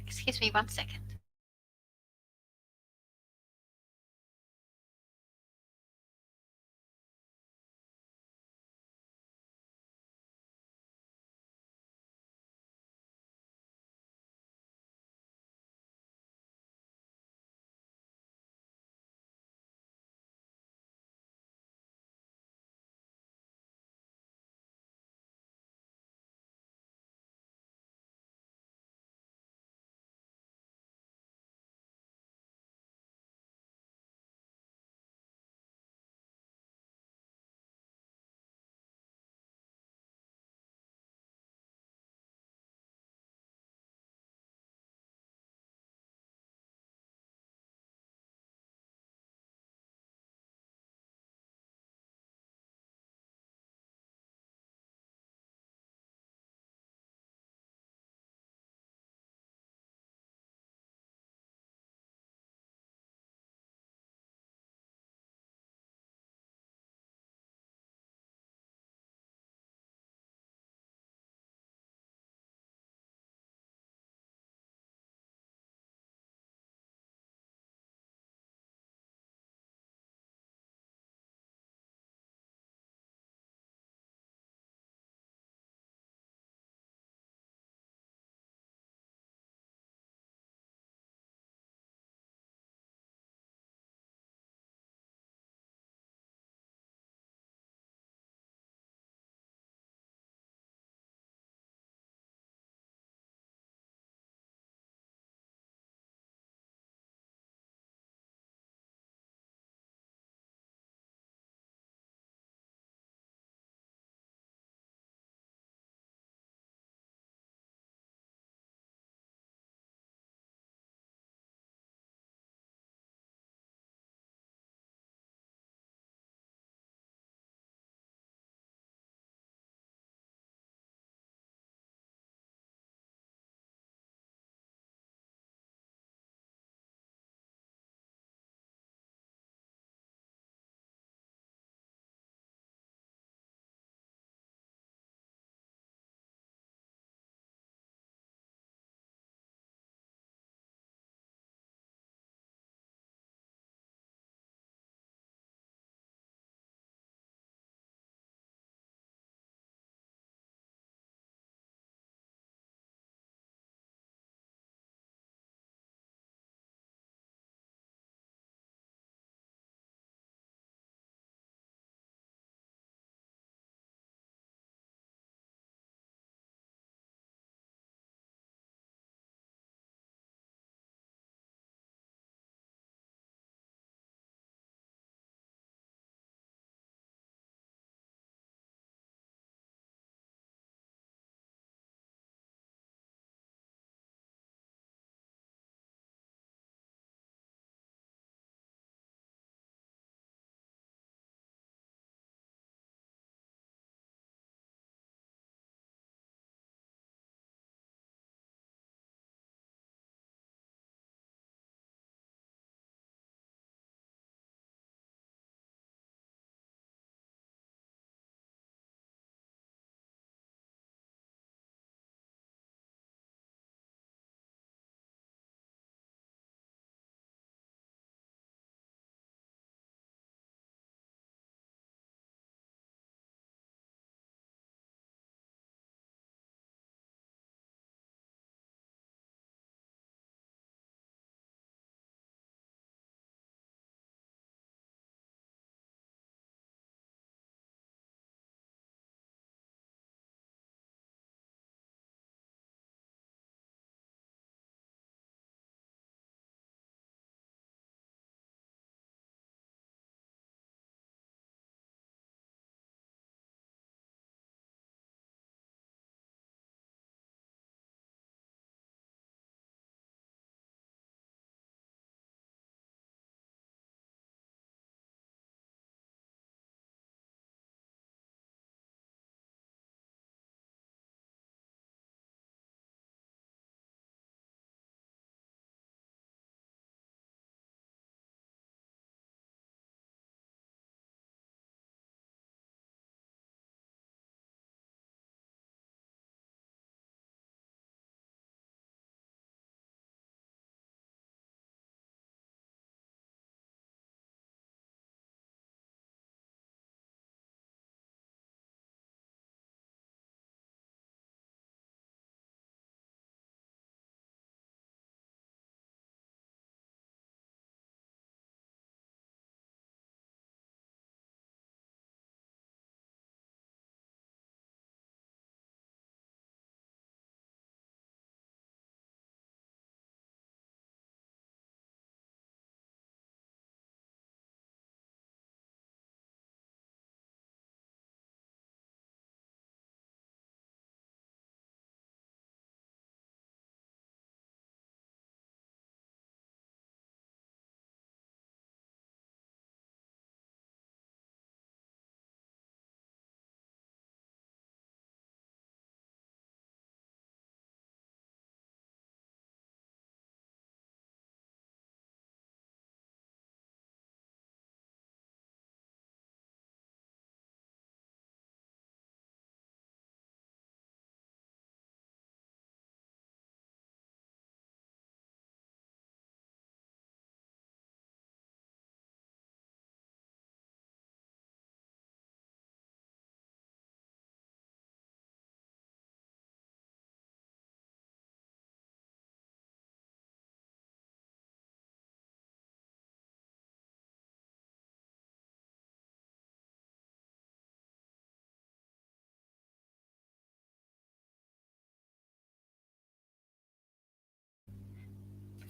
Excuse me 1 second.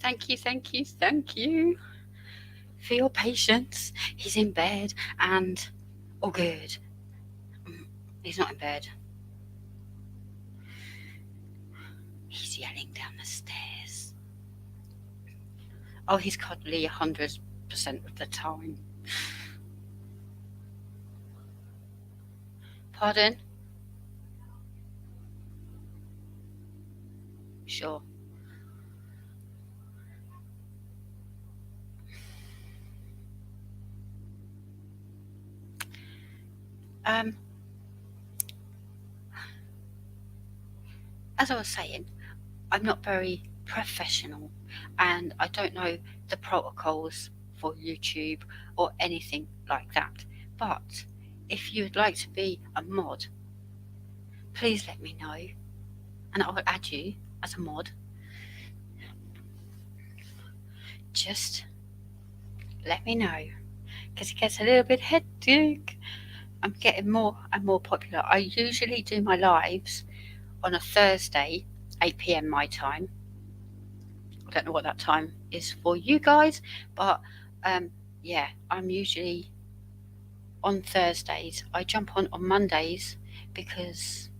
Thank you for your patience. He's in bed and all good. He's not in bed. He's yelling down the stairs. Oh, he's cuddly 100% of the time. Pardon? Sure. As I was saying, I'm not very professional and I don't know the protocols for YouTube or anything like that. But if you would like to be a mod, please let me know and I will add you as a mod. Just let me know because it gets a little bit hectic. I'm getting more and more popular. I usually do my lives on a Thursday, 8 p.m. my time. I don't know what that time is for you guys, but yeah, I'm usually on Thursdays. I jump on Mondays because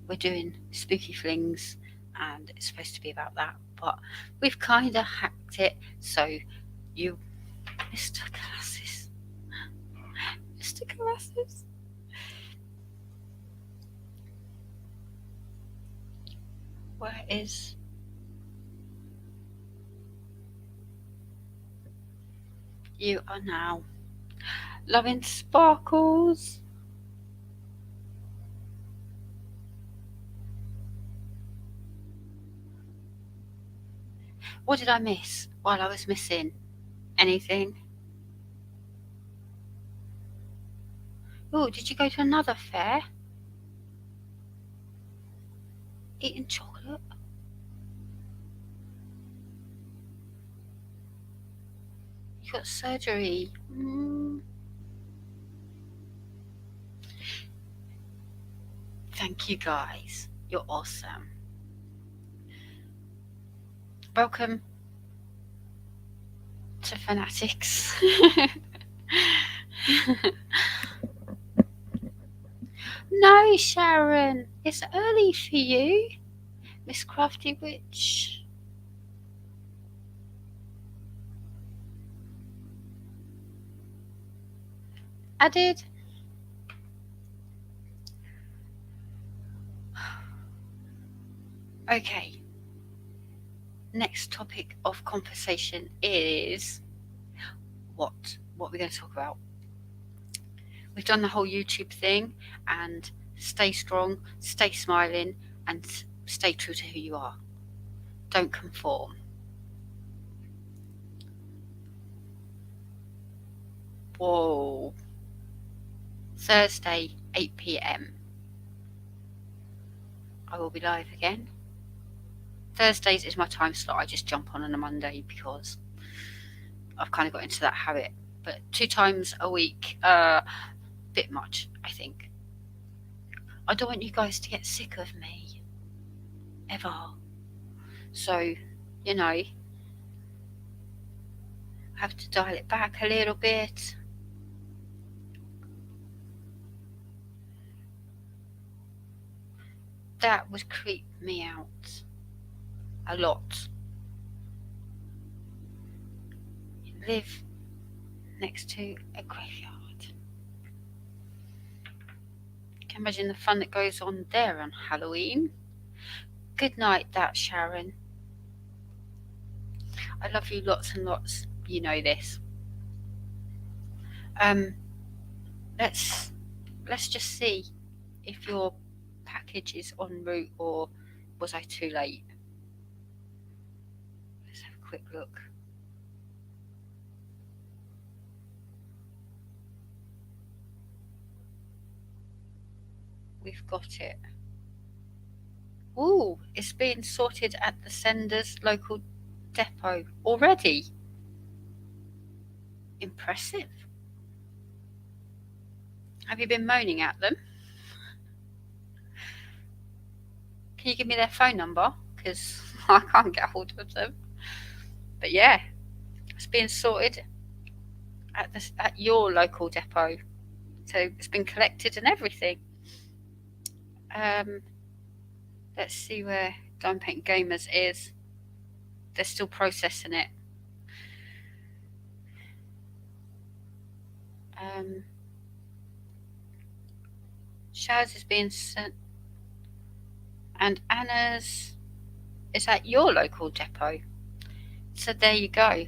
we're doing spooky flings and it's supposed to be about that, but we've kind of hacked it. So you, Mr. Glasses, Mr. Glasses. Where is... You are now loving sparkles. What did I miss while I was missing? Anything? Oh, did you go to another fair? Eating chocolate? You got surgery. Thank you guys. You're awesome. Welcome to Fanatics. No, Sharon. It's early for you, Miss Crafty Witch. Added. Okay. Next topic of conversation is what we're going to talk about. We've done the whole YouTube thing, and stay strong, stay smiling, and stay true to who you are. Don't conform. Whoa. Thursday, 8 p.m. I will be live again. Thursdays is my time slot. I just jump on a Monday because I've kind of got into that habit. But 2 times a week, bit much, I think. I don't want you guys to get sick of me. Ever. So, you know, I have to dial it back a little bit. That would creep me out a lot. You live next to a graveyard. Can you imagine the fun that goes on there on Halloween? Good night, that Sharon. I love you lots and lots. You know this. Let's just see if your package is en route or was I too late? Let's have a quick look. We've got it. Ooh, it's being sorted at the sender's local depot already. Impressive. Have you been moaning at them? Can you give me their phone number? Because I can't get hold of them. But yeah, it's being sorted at your local depot. So it's been collected and everything. Let's see where Diamond Paint Gamers is. They're still processing it. Shaz is being sent, and Anna's is at your local depot. So there you go.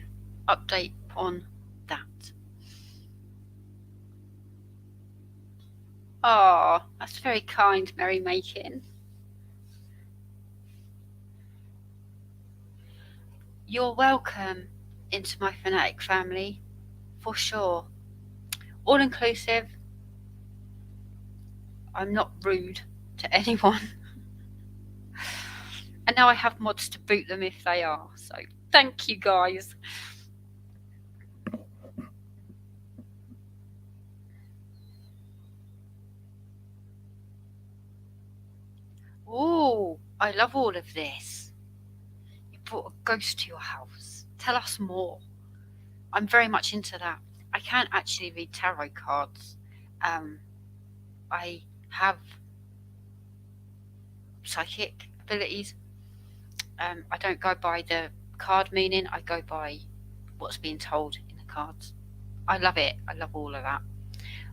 Update on that. Oh, that's very kind, merrymaking. You're welcome into my fanatic family, for sure. All inclusive. I'm not rude to anyone. And now I have mods to boot them if they are. So thank you guys. Oh, I love all of this. You brought a ghost to your house. Tell us more. I'm very much into that. I can't actually read tarot cards. I have psychic abilities. I don't go by the card meaning. I go by what's being told in the cards. I love it. I love all of that.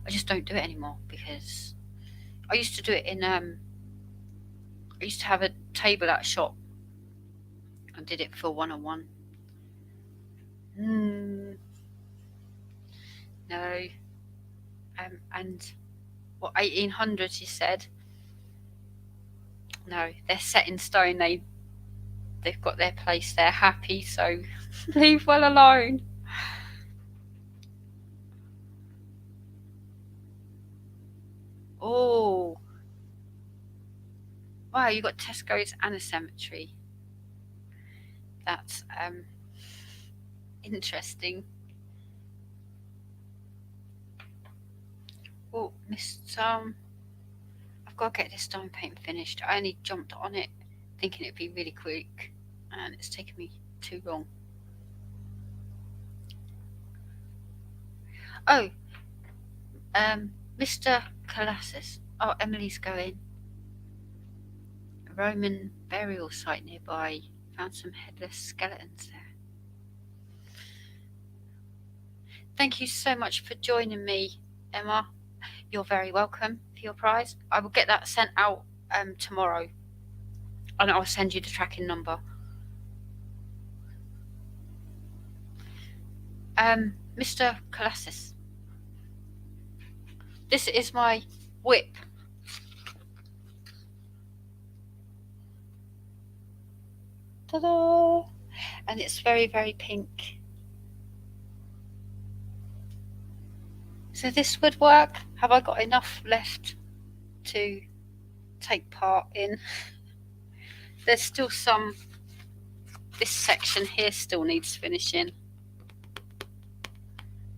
I just don't do it anymore because I used to do it in. I used to have a table at a shop. I did it for one-on-one. No. And what 1800s you said? No, they're set in stone. They've got their place. They're happy, so leave well alone. Oh, wow! You got Tesco's and a cemetery. That's interesting. Oh, missed some. I've got to get this diamond paint finished. I only jumped on it thinking it'd be really quick, and it's taken me too long. Oh, Mr. Colossus. Oh, Emily's going. A Roman burial site nearby. Found some headless skeletons there. Thank you so much for joining me, Emma. You're very welcome for your prize. I will get that sent out tomorrow, and I'll send you the tracking number. Mr. Colossus, this is my whip. Ta-da! And it's very, very pink. So this would work. Have I got enough left to take part in? There's still some. This section here still needs finishing.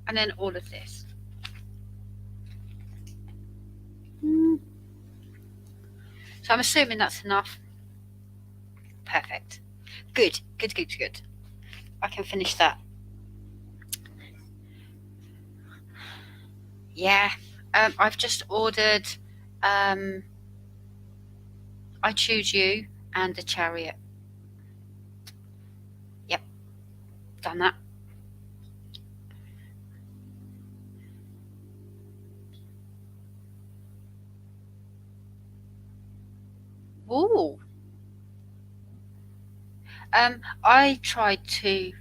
And then all of this. So I'm assuming that's enough. Perfect. Good. I can finish that. Yeah. I've just ordered I Choose You and the Chariot. Yep. Done that. Ooh. I tried to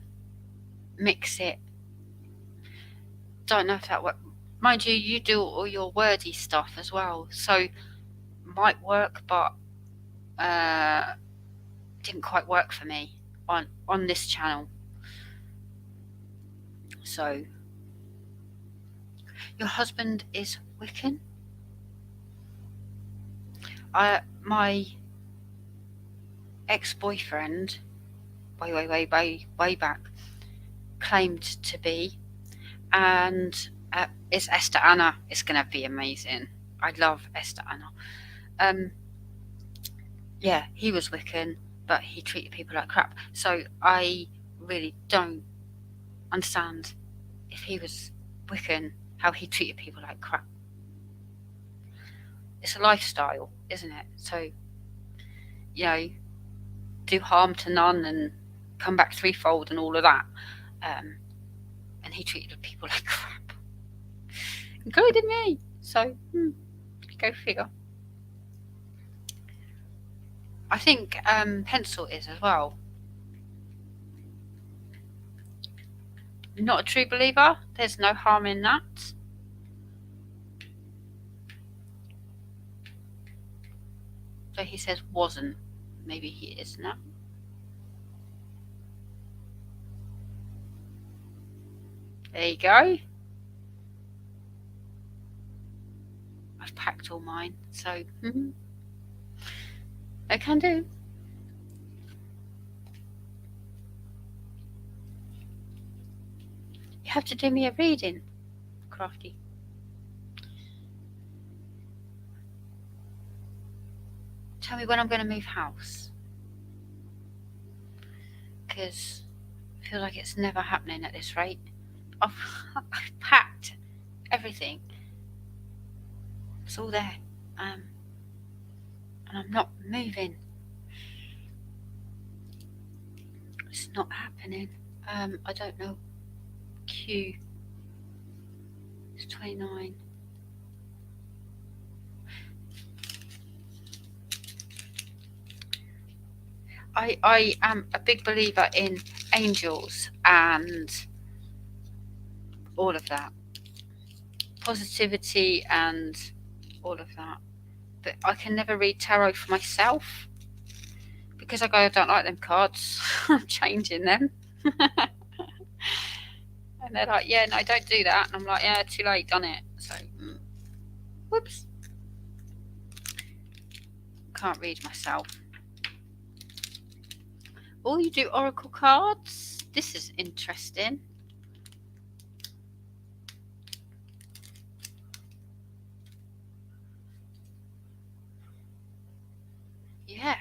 mix it. Don't know if that worked. Mind you, you do all your wordy stuff as well, so might work, but didn't quite work for me on this channel. So, your husband is Wiccan? My ex-boyfriend, way back, claimed to be, and it's Esther Anna. It's going to be amazing. I love Esther Anna. Yeah, he was Wiccan, but he treated people like crap. So I really don't understand if he was Wiccan, how he treated people like crap. It's a lifestyle, isn't it? So, do harm to none and come back threefold and all of that. And he treated people like crap, including me. So, go figure. I think Pencil is as well. Not a true believer. There's no harm in that. So he says wasn't. Maybe he is now. There you go. I've packed all mine, so I can do. You have to do me a reading, Crafty. Tell me when I'm going to move house. Because I feel like it's never happening at this rate. I've packed everything. It's all there. And I'm not moving. It's not happening. I don't know. Q. It's 29. I am a big believer in angels and all of that. Positivity and all of that. But I can never read tarot for myself because I don't like them cards. I'm changing them. And they're like, yeah, no, don't do that. And I'm like, yeah, too late, done it. So, whoops. Can't read myself. Oh, you do oracle cards? This is interesting. Yeah,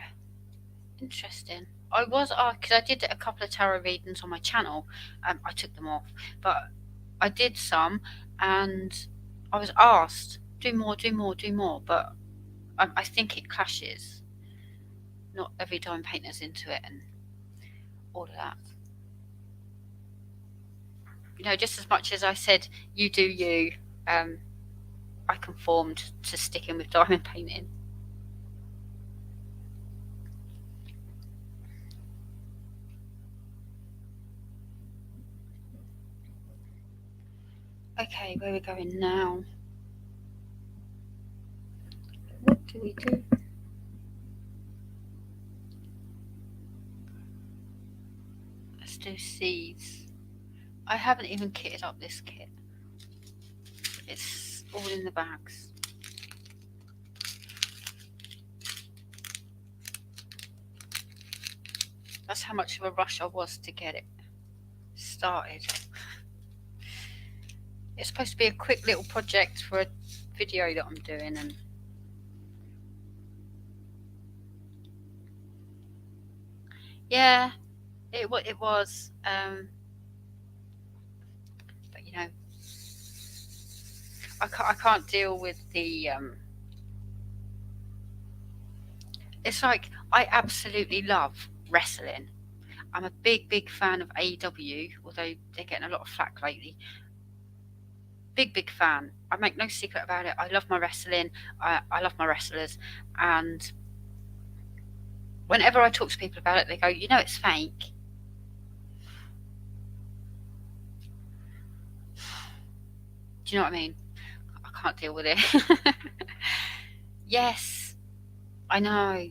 interesting. I was because I did a couple of tarot readings on my channel. I took them off, but I did some, and I was asked do more, but I think it clashes. Not every dime painter's into it, and all of that. Just as much as I said you do you, I conformed to sticking with diamond painting. Okay, where are we going now? What do we do? Let's do seeds. I haven't even kitted up this kit. It's all in the bags. That's how much of a rush I was to get it started. It's supposed to be a quick little project for a video that I'm doing, and yeah, it was. But I can't deal with the. It's like I absolutely love wrestling. I'm a big fan of AEW, although they're getting a lot of flack lately. Big fan. I make no secret about it. I love my wrestling. I love my wrestlers, and whenever I talk to people about it, they go, it's fake. Do you know what I mean? I can't deal with it. Yes, I know.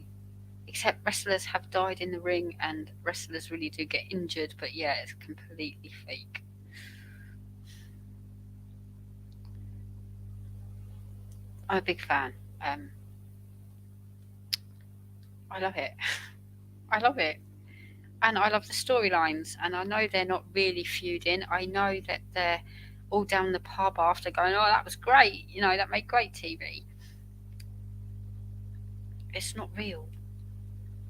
Except wrestlers have died in the ring, and wrestlers really do get injured, but yeah, it's completely fake. I'm a big fan. I love it. I love it. And I love the storylines, and I know they're not really feuding. I know that they're all down the pub after going, oh, that was great. That made great TV. It's not real.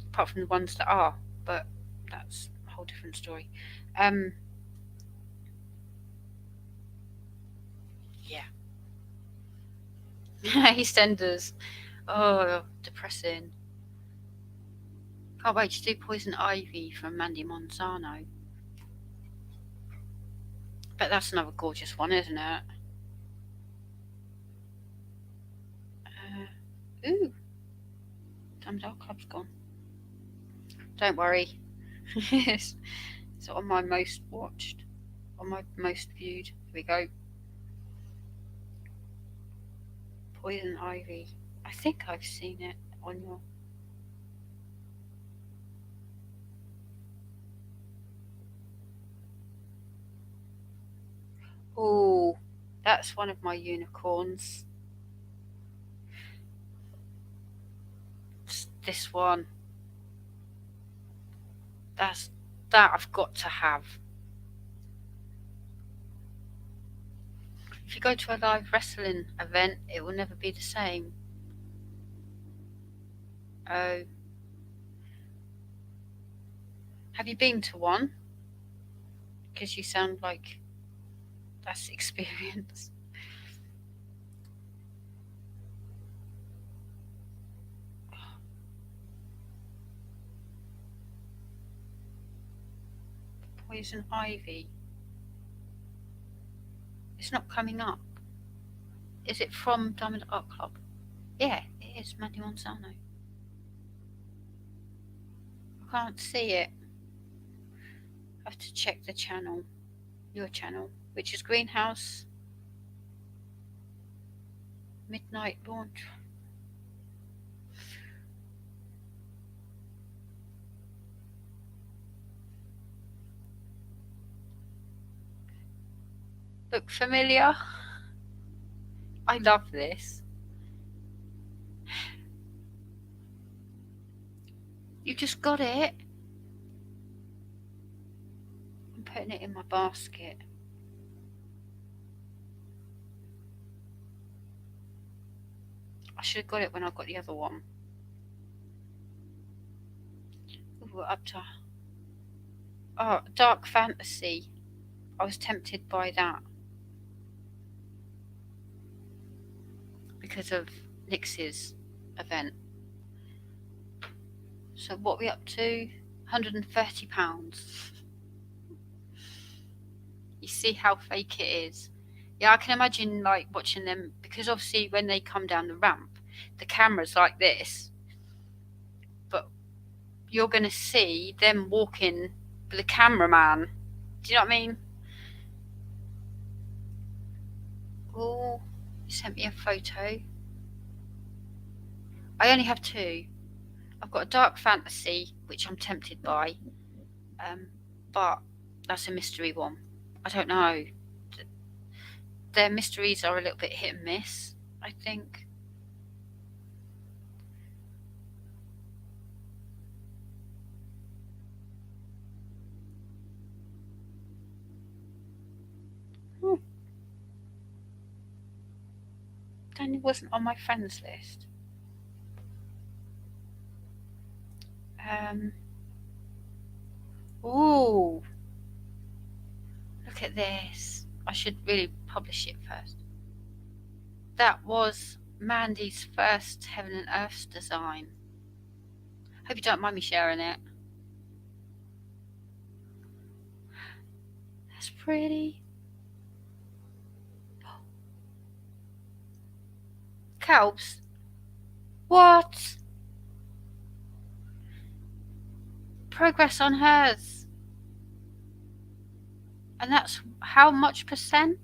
Apart from the ones that are, but that's a whole different story. Yeah. EastEnders. Oh, depressing. Can't wait to do Poison Ivy from Mandy Monzano. Bet that's another gorgeous one, isn't it? Ooh, Diamond Art Club's gone. Don't worry. It's on my most watched, on my most viewed. Here we go. Poison Ivy. I think I've seen it on your. Oh, that's one of my unicorns. It's this one. That I've got to have. If you go to a live wrestling event, it will never be the same. Oh. Have you been to one? Because you sound like that's experience. Poison Ivy. It's not coming up. Is it from Diamond Art Club? Yeah, it is Mandy Monzano. I can't see it. I have to check the channel. Your channel, which is Greenhouse Midnight Launch. Look familiar? I love this. You just got it. I'm putting it in my basket. I should have got it when I got the other one. Ooh, we're up to. Oh, Dark Fantasy. I was tempted by that because of Nix's event. So what are we up to? £130. You see how fake it is. Yeah, I can imagine like watching them because obviously when they come down the ramp, the camera's like this, but you're going to see them walking with the cameraman. Do you know what I mean? Oh, you sent me a photo. I only have two. I've got a Dark Fantasy, which I'm tempted by, but that's a mystery one. I don't know. Their mysteries are a little bit hit and miss, I think. Daniel wasn't on my friends list. Ooh, look at this. I should really publish it first. That was Mandy's first Heaven and Earth design. Hope you don't mind me sharing it. That's pretty. Kelps? What? Progress on hers. And that's how much percent?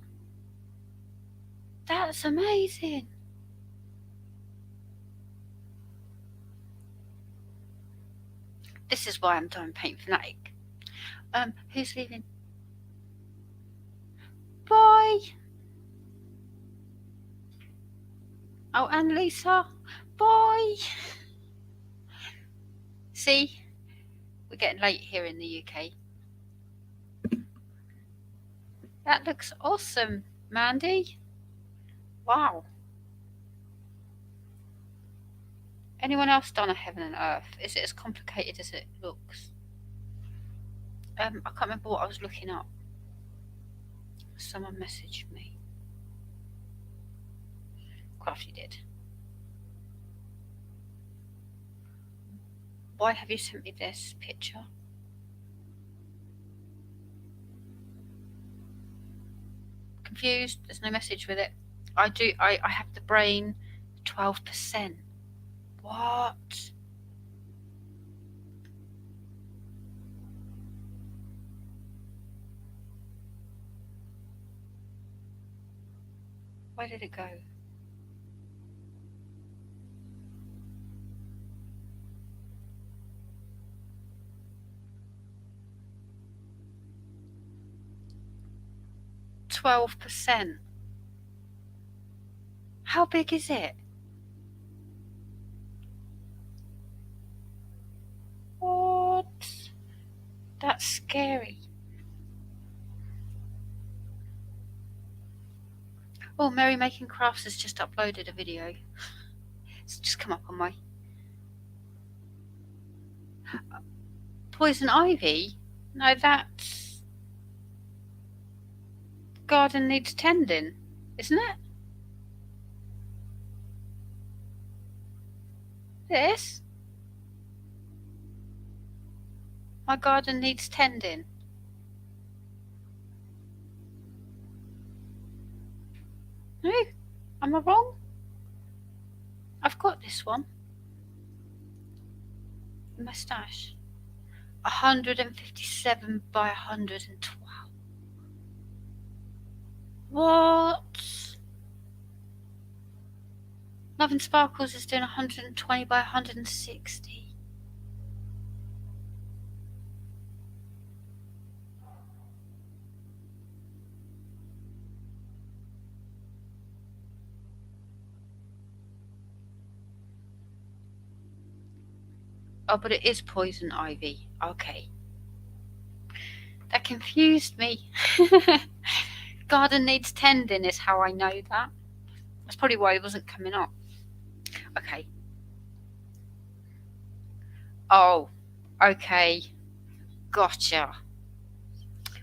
That's amazing. This is why I'm done Paint Fanatic. Who's leaving? Bye. Oh, and Lisa. Bye. See? We're getting late here in the UK. That looks awesome, Mandy. Wow. Anyone else done a Heaven and Earth? Is it as complicated as it looks? I can't remember what I was looking up. Someone messaged me. Crafty did. Why have you sent me this picture? Confused. There's no message with it. I have the brain 12%. What? Where did it go? %. How big is it? What? That's scary. Oh, Merry Making Crafts has just uploaded a video. It's just come up on my poison ivy. No, that's garden needs tending, isn't it? This? My garden needs tending. No, am I wrong? I've got this one in my stash. 157 by 112. What? Love and Sparkles is doing 120 by 160. Oh, but it is poison ivy. Okay. That confused me. Garden needs tending is how I know that. That's probably why it wasn't coming up. Okay. Oh, okay. Gotcha.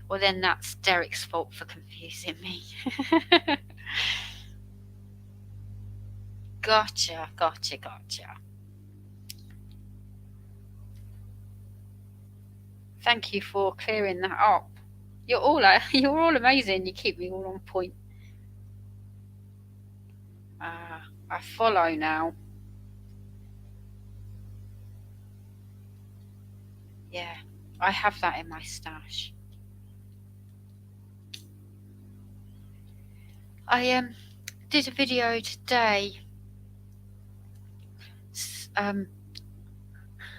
Well, then that's Derek's fault for confusing me. Gotcha. Thank you for clearing that up. You're all amazing. You keep me all on point. I follow now. Yeah, I have that in my stash. I did a video today,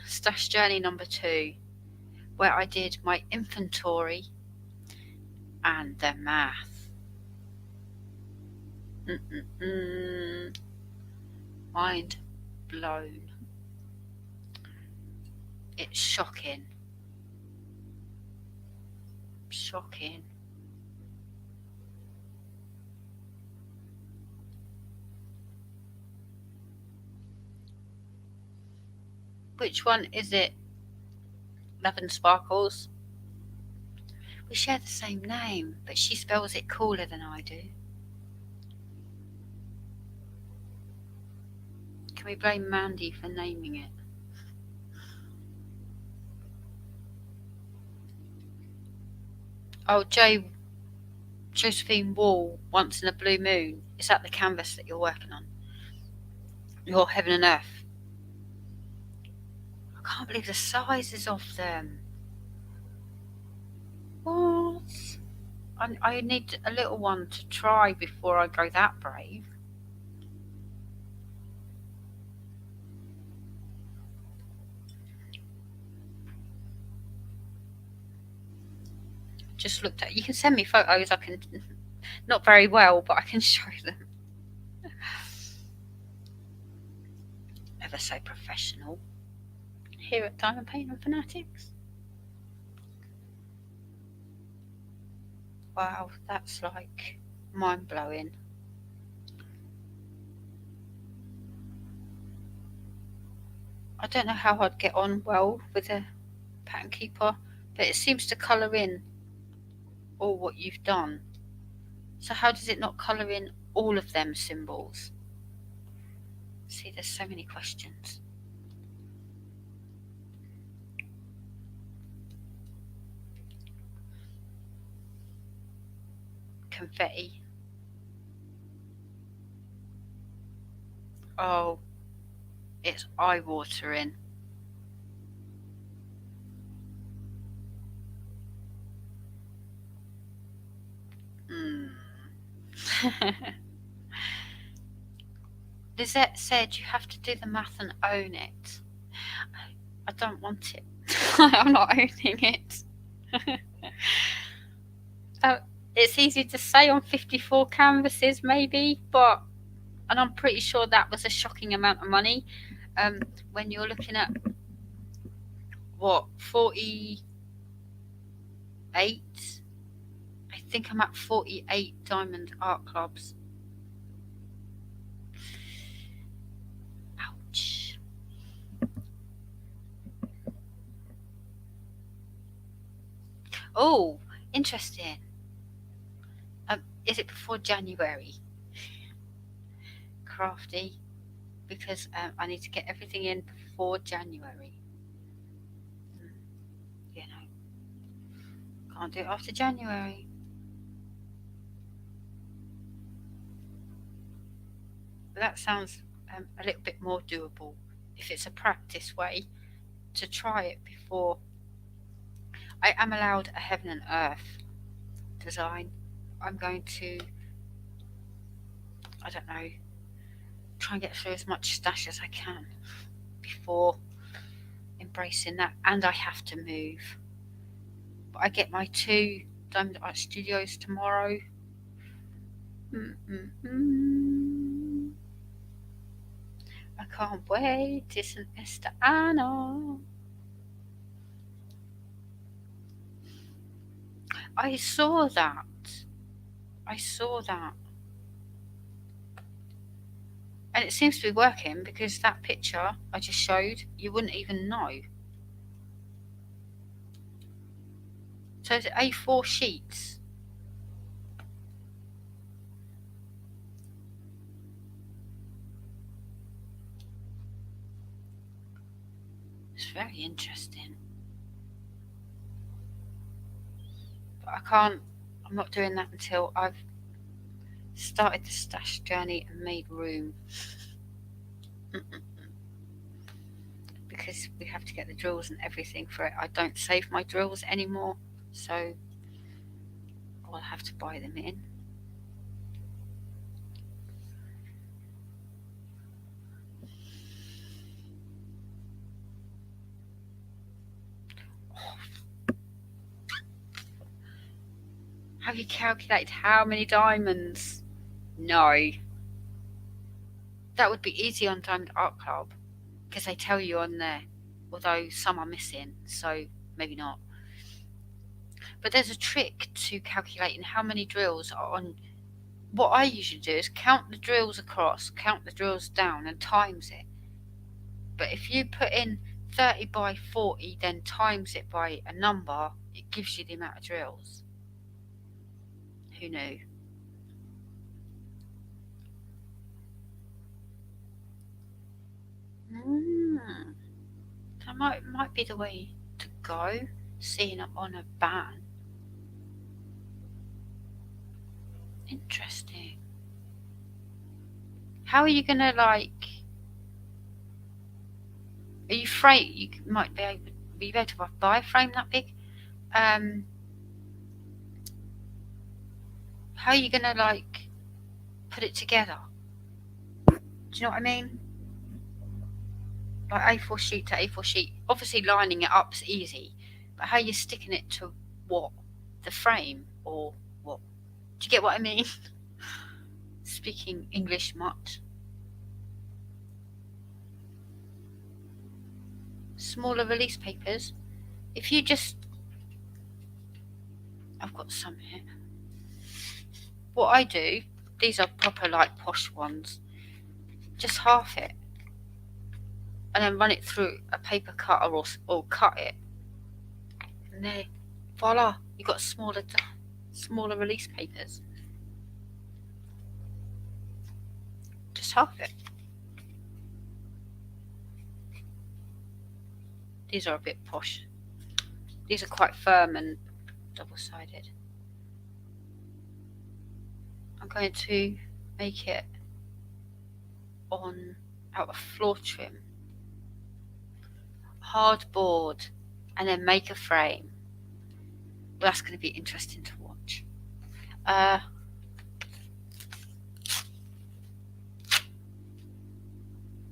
stash journey number 2, where I did my inventory and the math. Mind blown. It's shocking. Which one is it? Love and Sparkles? We share the same name, but she spells it cooler than I do. Can we blame Mandy for naming it? Oh, Josephine Wall, Once in a Blue Moon. Is that the canvas that you're working on? Your Heaven and Earth. I can't believe the sizes of them. What? I need a little one to try before I go that brave. Just looked at. You can send me photos. I can, not very well, but I can show them. Ever so professional. Here at Diamond Painting Fanatics. Wow, that's like mind blowing. I don't know how I'd get on well with a pattern keeper but it seems to colour in all what you've done. So how does it not colour in all of them symbols? See, there's so many questions. Confetti. Oh, it's eye-watering. Lizette said you have to do the math and own it. I don't want it. I'm not owning it. It's easy to say on 54 canvases, maybe, and I'm pretty sure that was a shocking amount of money. When you're looking at what, 48? I think I'm at 48 Diamond Art Clubs. Ouch. Oh, interesting. Is it before January? Crafty, because I need to get everything in before January. You know, can't do it after January. But that sounds a little bit more doable if it's a practice way to try it before. I am allowed a heaven and earth design. I'm going to, I don't know, try and get through as much stash as I can before embracing that. And I have to move. But I get my 2 Diamond Art Studios tomorrow. I can't wait, isn't Mr. Anna? I saw that. And it seems to be working because that picture I just showed, you wouldn't even know. So it's A4 sheets. It's very interesting. But I'm not doing that until I've started the stash journey and made room. Because we have to get the drills and everything for it. I don't save my drills anymore, so I'll have to buy them in. Have you calculated how many diamonds? No. That would be easy on Diamond Art Club because they tell you on there, although some are missing, so maybe not. But there's a trick to calculating how many drills are on. What I usually do is count the drills across, count the drills down, and times it. But if you put in 30 by 40, then times it by a number, it gives you the amount of drills. Who knew? That might be the way to go, seeing it on a ban. Interesting. How are you gonna are you you might be able to buy a frame that big? How are you gonna put it together? Do you know what I mean? Like A4 sheet to A4 sheet. Obviously lining it up's easy, but how are you sticking it to what? The frame or what? Do you get what I mean? Speaking English much. Smaller release papers. If you just, I've got some here. What I do, these are proper posh ones. Just half it, and then run it through a paper cutter or cut it And there, voila, you got smaller release papers. Just half it. These are a bit posh. These are quite firm and double-sided. I'm going to make it out of floor trim, hardboard, and then make a frame. Well, that's going to be interesting to watch.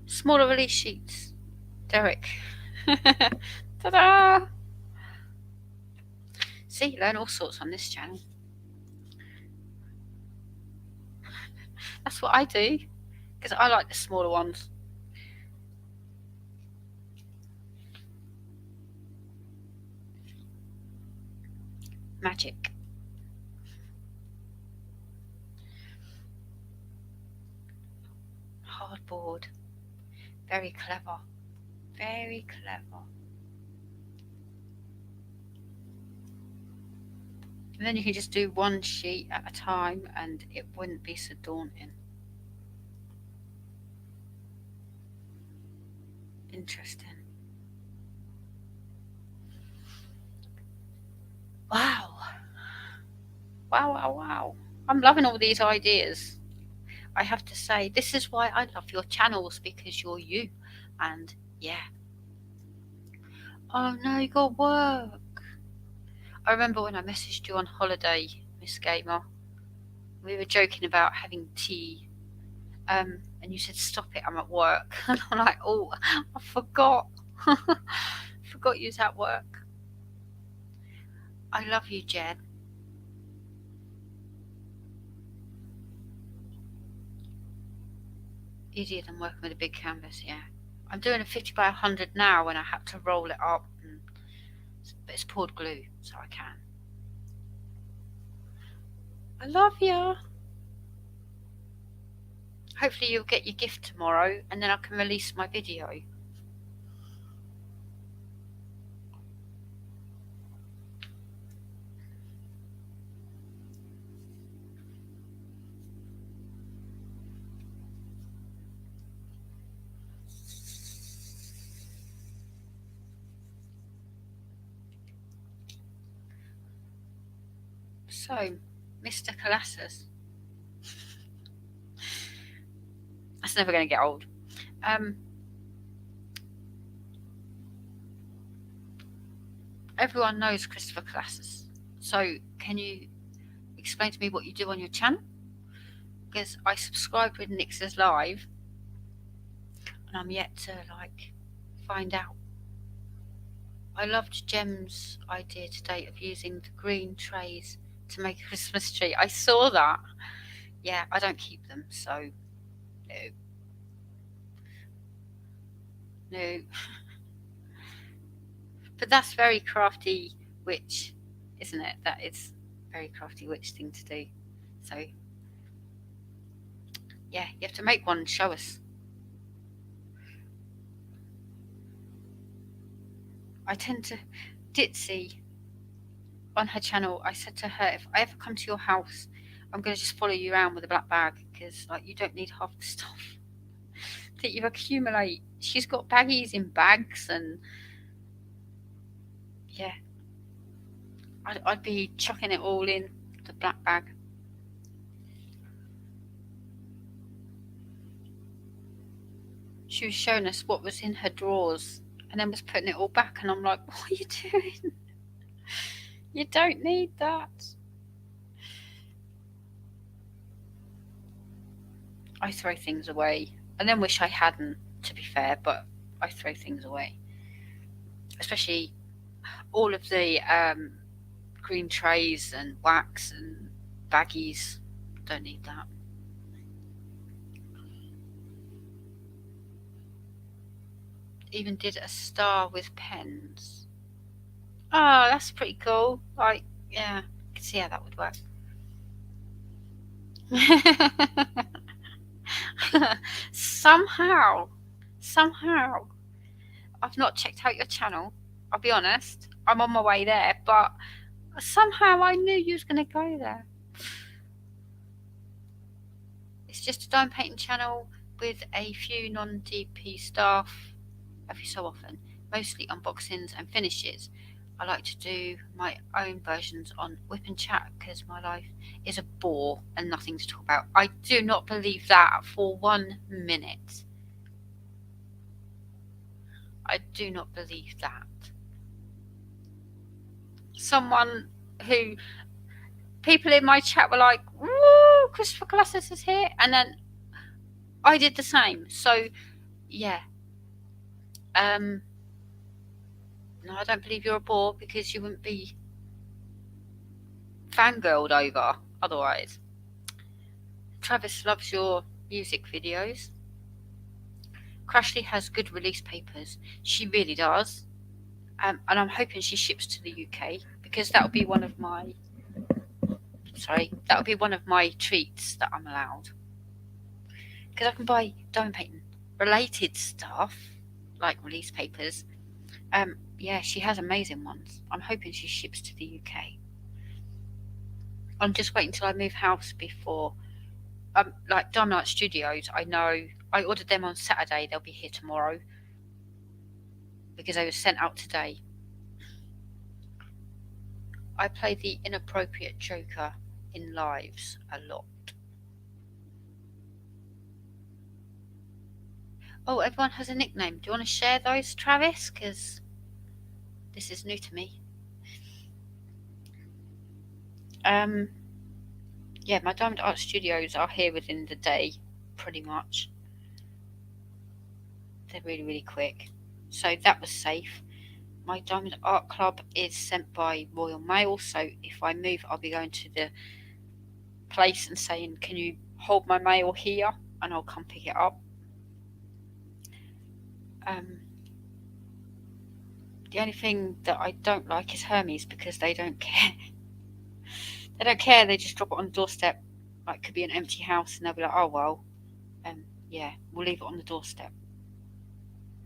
Smaller release sheets. Derek. Ta-da! See, you learn all sorts on this channel. That's what I do, because I like the smaller ones. Magic. Hardboard. Very clever. Very clever. And then you can just do one sheet at a time and it wouldn't be so daunting. Interesting. Wow. Wow, wow, wow. I'm loving all these ideas. I have to say, this is why I love your channels, because you're you. And yeah. Oh no, you got work. I remember when I messaged you on holiday, Miss Gamer. We were joking about having tea. And you said, stop it, I'm at work. And I'm like, oh, I forgot. Forgot you was at work. I love you, Jen. Easier than working with a big canvas, yeah. I'm doing a 50 by 100 now when I had to roll it up. But it's poured glue, so I can. I love you. Hopefully you'll get your gift tomorrow and then I can release my video. So, Mr. Colossus. That's never going to get old. Everyone knows Christopher Colossus. So, can you explain to me what you do on your channel? Because I subscribed with Nix's Live and I'm yet to find out. I loved Jem's idea today of using the green trays to make a Christmas tree. I saw that. Yeah, I don't keep them, so no. No. But that's very crafty witch, isn't it? That is a very crafty witch thing to do. So, yeah, you have to make one and show us. I tend to, Ditzy, on her channel, I said to her, if I ever come to your house, I'm going to just follow you around with a black bag, because you don't need half the stuff that you accumulate. She's got baggies in bags, and yeah, I'd be chucking it all in the black bag. She was showing us what was in her drawers and then was putting it all back, and I'm like, what are you doing? You don't need that. I throw things away and then wish I hadn't, to be fair, but I throw things away. Especially all of the green trays and wax and baggies. Don't need that. Even did a star with pens. Oh, that's pretty cool. Yeah, I can see how that would work. Somehow, I've not checked out your channel. I'll be honest. I'm on my way there, but somehow I knew you was going to go there. It's just a diamond painting channel with a few non-DP staff every so often, mostly unboxings and finishes. I like to do my own versions on Whip and Chat because my life is a bore and nothing to talk about. I do not believe that for 1 minute. I do not believe that. People in my chat were like, "Woo, Christopher Colossus is here," and then I did the same. So, yeah. No, I don't believe you're a bore because you wouldn't be fangirled over otherwise. Travis loves your music videos. Crashly has good release papers. She really does. And I'm hoping she ships to the UK because that would be one of my treats that I'm allowed. Because I can buy diamond painting related stuff like release papers. Yeah, she has amazing ones. I'm hoping she ships to the UK. I'm just waiting till I move house before. Like Diamond Art Studios, I know I ordered them on Saturday. They'll be here tomorrow because they were sent out today. I play the inappropriate Joker in lives a lot. Oh, everyone has a nickname. Do you want to share those, Travis? Because this is new to me. Yeah, my Diamond Art Studios are here within the day, pretty much. They're really, really quick. So that was safe. My Diamond Art Club is sent by Royal Mail, so if I move, I'll be going to the place and saying, "Can you hold my mail here?" and I'll come pick it up. The only thing that I don't like is Hermes because they don't care. They don't care. They just drop it on the doorstep. Like, it could be an empty house, and they'll be like, "Oh well, yeah, we'll leave it on the doorstep,"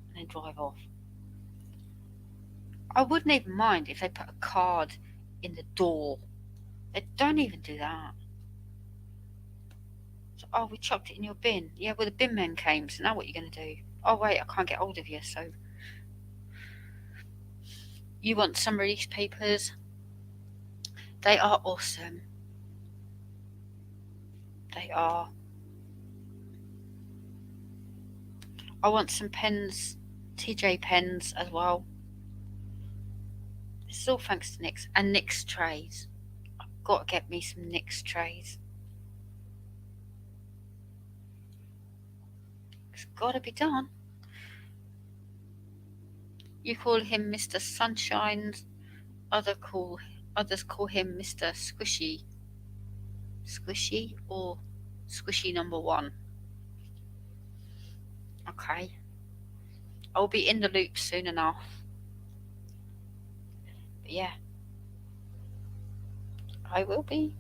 and then drive off. I wouldn't even mind if they put a card in the door. They don't even do that. So, "Oh, we chucked it in your bin." Yeah, well, the bin men came, so now what are you going to do? "Oh, wait, I can't get hold of you, so you want some release papers?" They are awesome. They are. I want some pens, TJ pens as well. This is all thanks to NYX and NYX trays. I've got to get me some NYX trays. It's got to be done. You call him Mr. Sunshine. Others call him Mr. Squishy. Squishy or Squishy number 1. Okay. I'll be in the loop soon enough. But yeah. I will be.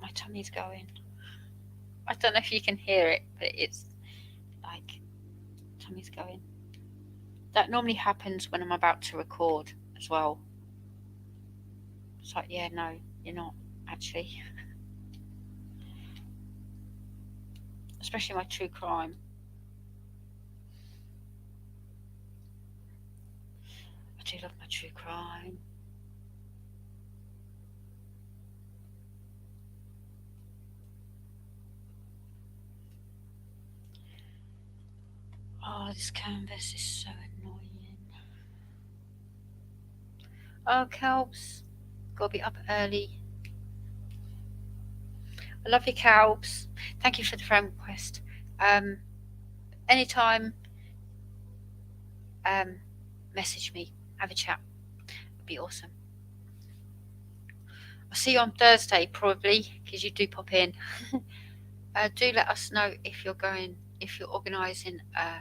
My tummy's going. I don't know if you can hear it, but it's like tummy's going. That normally happens when I'm about to record as well. It's like, yeah, no, you're not actually. Especially my true crime. I do love my true crime. Oh, this canvas is so annoying. Oh, Calbs, gotta be up early. I love you, Calbs. Thank you for the friend request. Anytime, message me, have a chat. It'd be awesome. I'll see you on Thursday probably because you do pop in. Do let us know if you're organising a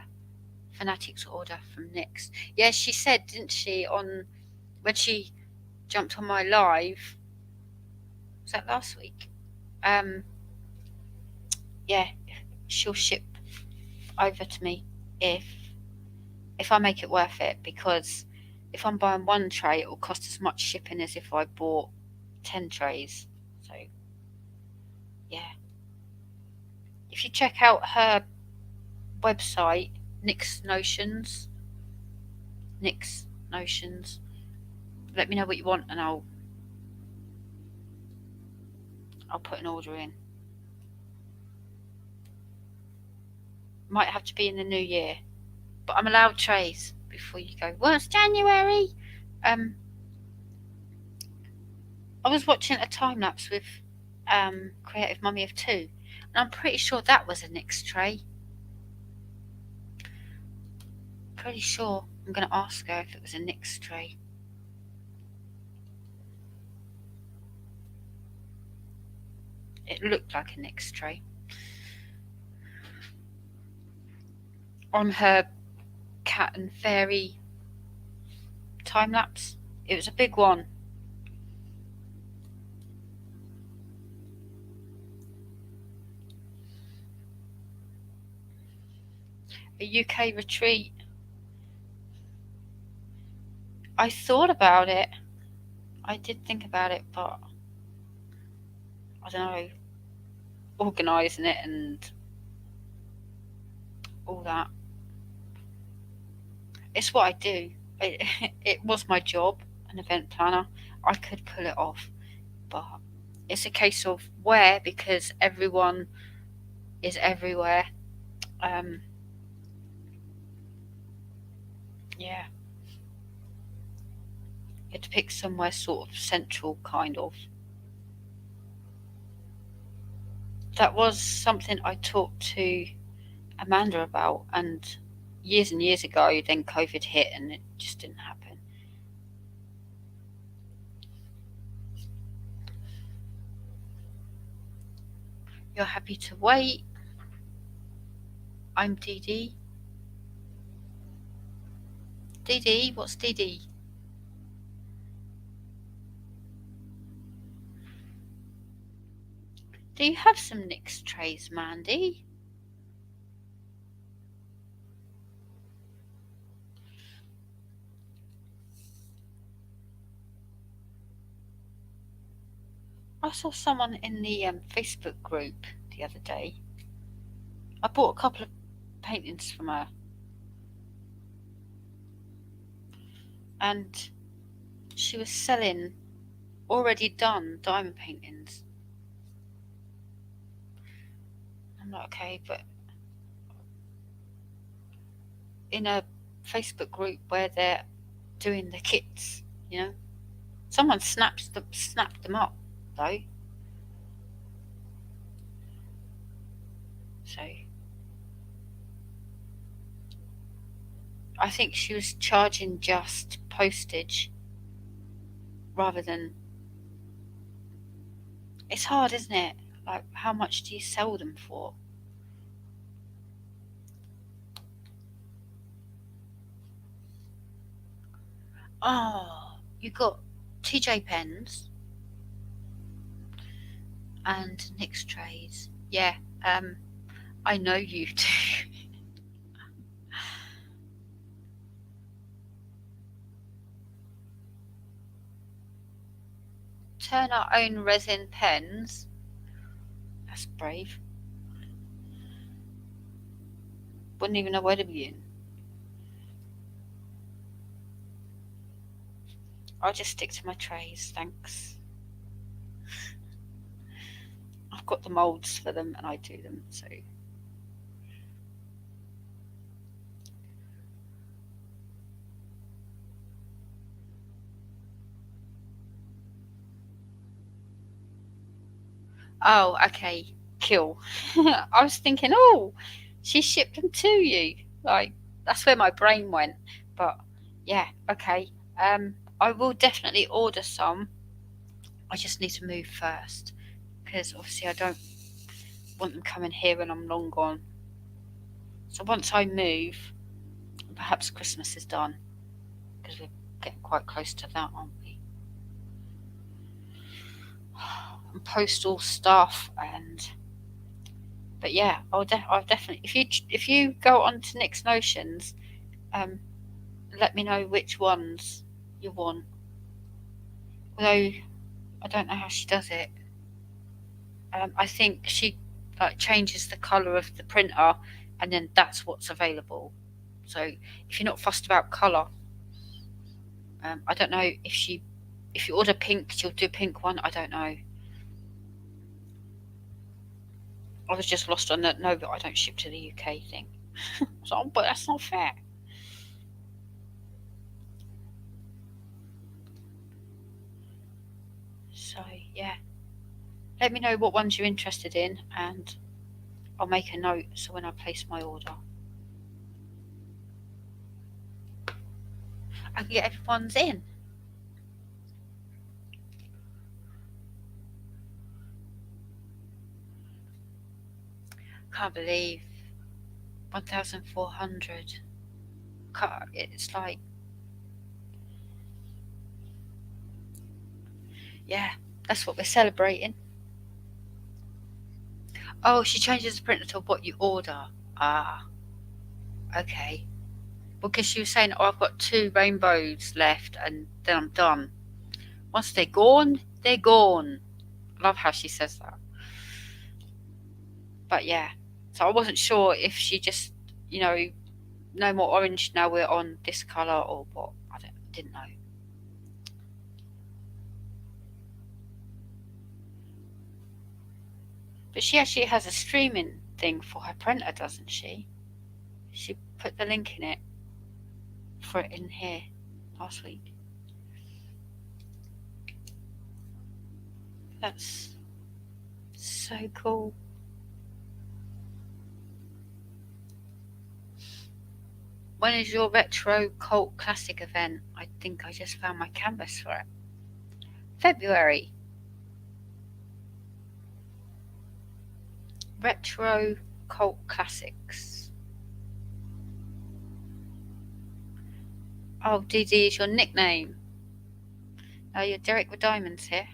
Fanatics order from NYX. Yeah, she said, didn't she, when she jumped on my live? Was that last week? Yeah, she'll ship over to me if I make it worth it, because if I'm buying one tray, it will cost as much shipping as if I bought 10 trays. So, yeah. If you check out her website, Nick's Notions, let me know what you want and I'll put an order in. Might have to be in the new year, but I'm allowed trays before you go, well, it's January. I was watching a time lapse with Creative Mummy of Two, and I'm pretty sure that was a NYX tray. Pretty sure. I'm going to ask her if it was a NYX tray. It looked like a NYX tray. On her cat and fairy time lapse, it was a big one. A UK retreat. I thought about it. I did think about it, but I don't know, organising it and all that. It's what I do. It was my job, an event planner. I could pull it off, but it's a case of where, because everyone is everywhere. Yeah. You had to pick somewhere sort of central, kind of. That was something I talked to Amanda about, and years ago, then COVID hit and it just didn't happen. You're happy to wait. I'm Dee Dee. Dee Dee, what's Dee Dee? Do you have some NYX trays, Mandy? I saw someone in the Facebook group the other day. I bought a couple of paintings from her. And she was selling already done diamond paintings. I'm like, okay, but in a Facebook group where they're doing the kits, someone snapped them up though. So I think she was charging just postage rather than. It's hard, isn't it? Like, how much do you sell them for? Oh, you got TJ pens and NYX trays. Yeah, I know you do. Turn our own resin pens. That's brave. Wouldn't even know where to begin. I'll just stick to my trays, thanks. I've got the moulds for them and I do them, so. Oh, okay, cool. I was thinking, oh, she shipped them to you. Like, that's where my brain went. But yeah, okay. I will definitely order some. I just need to move first, because obviously I don't want them coming here when I'm long gone. So once I move, perhaps Christmas is done, because we're getting quite close to that, aren't we? And postal stuff and But yeah, I'll definitely, if you go on to Nick's Notions, let me know which ones you want. Although I don't know how she does it. I think she like changes the colour of the printer, and then that's what's available. So if you're not fussed about colour, I don't know if you order pink, she'll do pink one. I don't know. I was just lost on that. No, but I don't ship to the UK thing. So, but that's not fair. So yeah, let me know what ones you're interested in, and I'll make a note so when I place my order, I can get everyone's in. Can't believe 1,400. It's like, yeah, that's what we're celebrating. Oh, she changes the printer to what you order. Ah, okay. Well, because she was saying, oh, I've got 2 rainbows left and then I'm done. Once they're gone, they're gone. Love how she says that. But yeah, so I wasn't sure if she just, no more orange, now we're on this colour, or what. I didn't know. But she actually has a streaming thing for her printer, doesn't she? She put the link in it for it in here last week. That's so cool. When is your retro cult classic event? I think I just found my canvas for it. February. Retro cult classics. Oh, DD is your nickname. Oh, you're Derek with Diamonds here.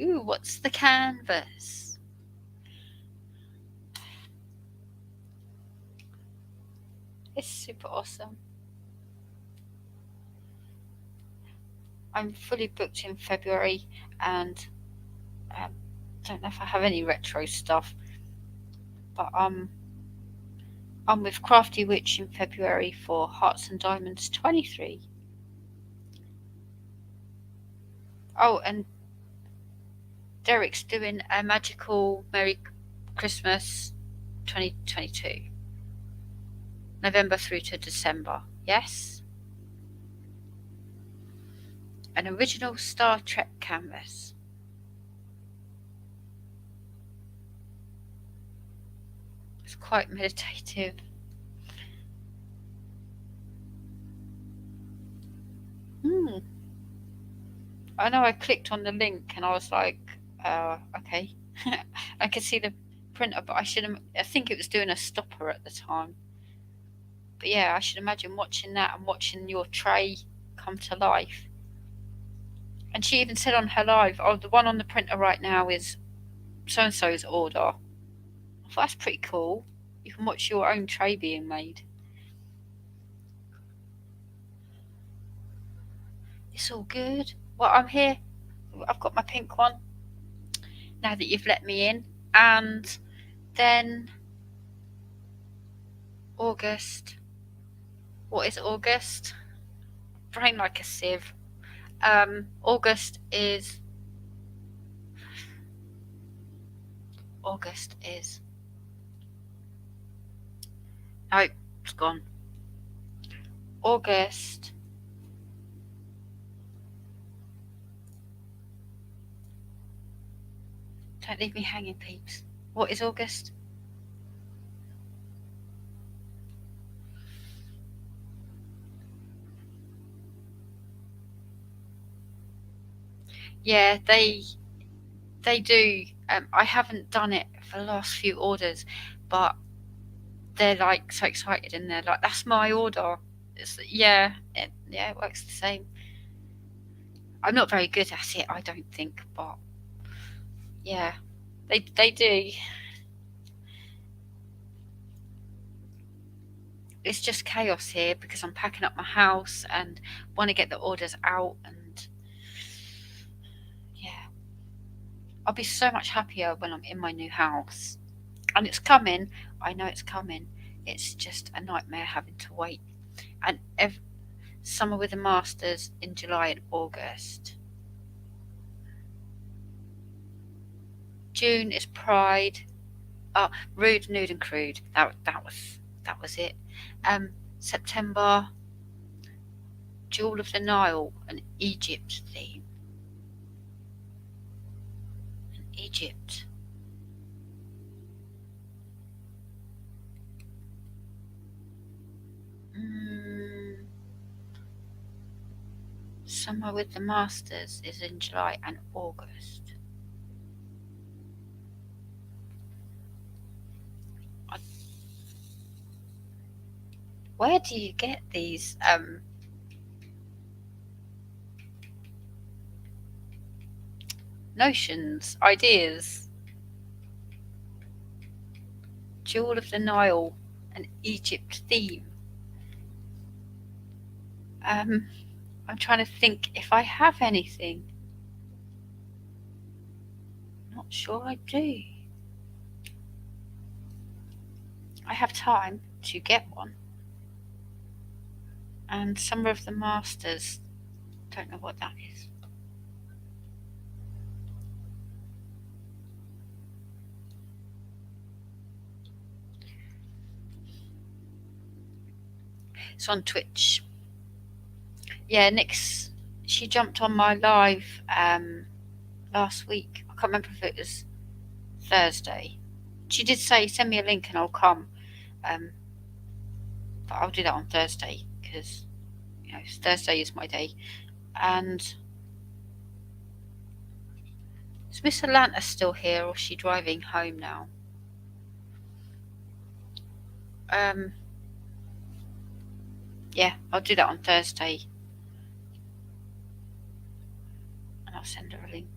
Ooh, what's the canvas? It's super awesome. I'm fully booked in February, and don't know if I have any retro stuff, but I'm with Crafty Witch in February for Hearts and Diamonds 23. Oh, and Derek's doing a magical Merry Christmas 2022. November through to December, yes? An original Star Trek canvas. It's quite meditative. I know I clicked on the link and I was like, okay. I could see the printer, but I think it was doing a stopper at the time. But yeah, I should imagine watching that and watching your tray come to life. And she even said on her live, oh, the one on the printer right now is so-and-so's order. I thought that's pretty cool. You can watch your own tray being made. It's all good. Well, I'm here. I've got my pink one now that you've let me in. And then August. What is August? Brain like a sieve. August is. No, it's gone. August. Don't leave me hanging, peeps. What is August? Yeah, they do. I haven't done it for the last few orders, but they're like so excited and they're like, "That's my order." It works the same. I'm not very good at it, I don't think, but Yeah, they do. It's just chaos here because I'm packing up my house and want to get the orders out, and yeah, I'll be so much happier when I'm in my new house. And it's coming. I know it's coming. It's just a nightmare having to wait. And summer with the Masters in July and August. June is Pride. Oh, Rude, Nude and Crude. That was it. September, Jewel of the Nile, an Egypt theme. Egypt. Summer with the Masters is in July and August. Where do you get these notions, ideas? Jewel of the Nile, an Egypt theme. I'm trying to think if I have anything. Not sure I do. I have time to get one. And Summer of the Masters, don't know what that is. It's on Twitch. Yeah, Nyx, she jumped on my live last week. I can't remember if it was Thursday. She did say, send me a link and I'll come. But I'll do that on Thursday because, you know, Thursday is my day. And is Miss Atlanta still here or is she driving home now? Yeah, I'll do that on Thursday. And I'll send her a link.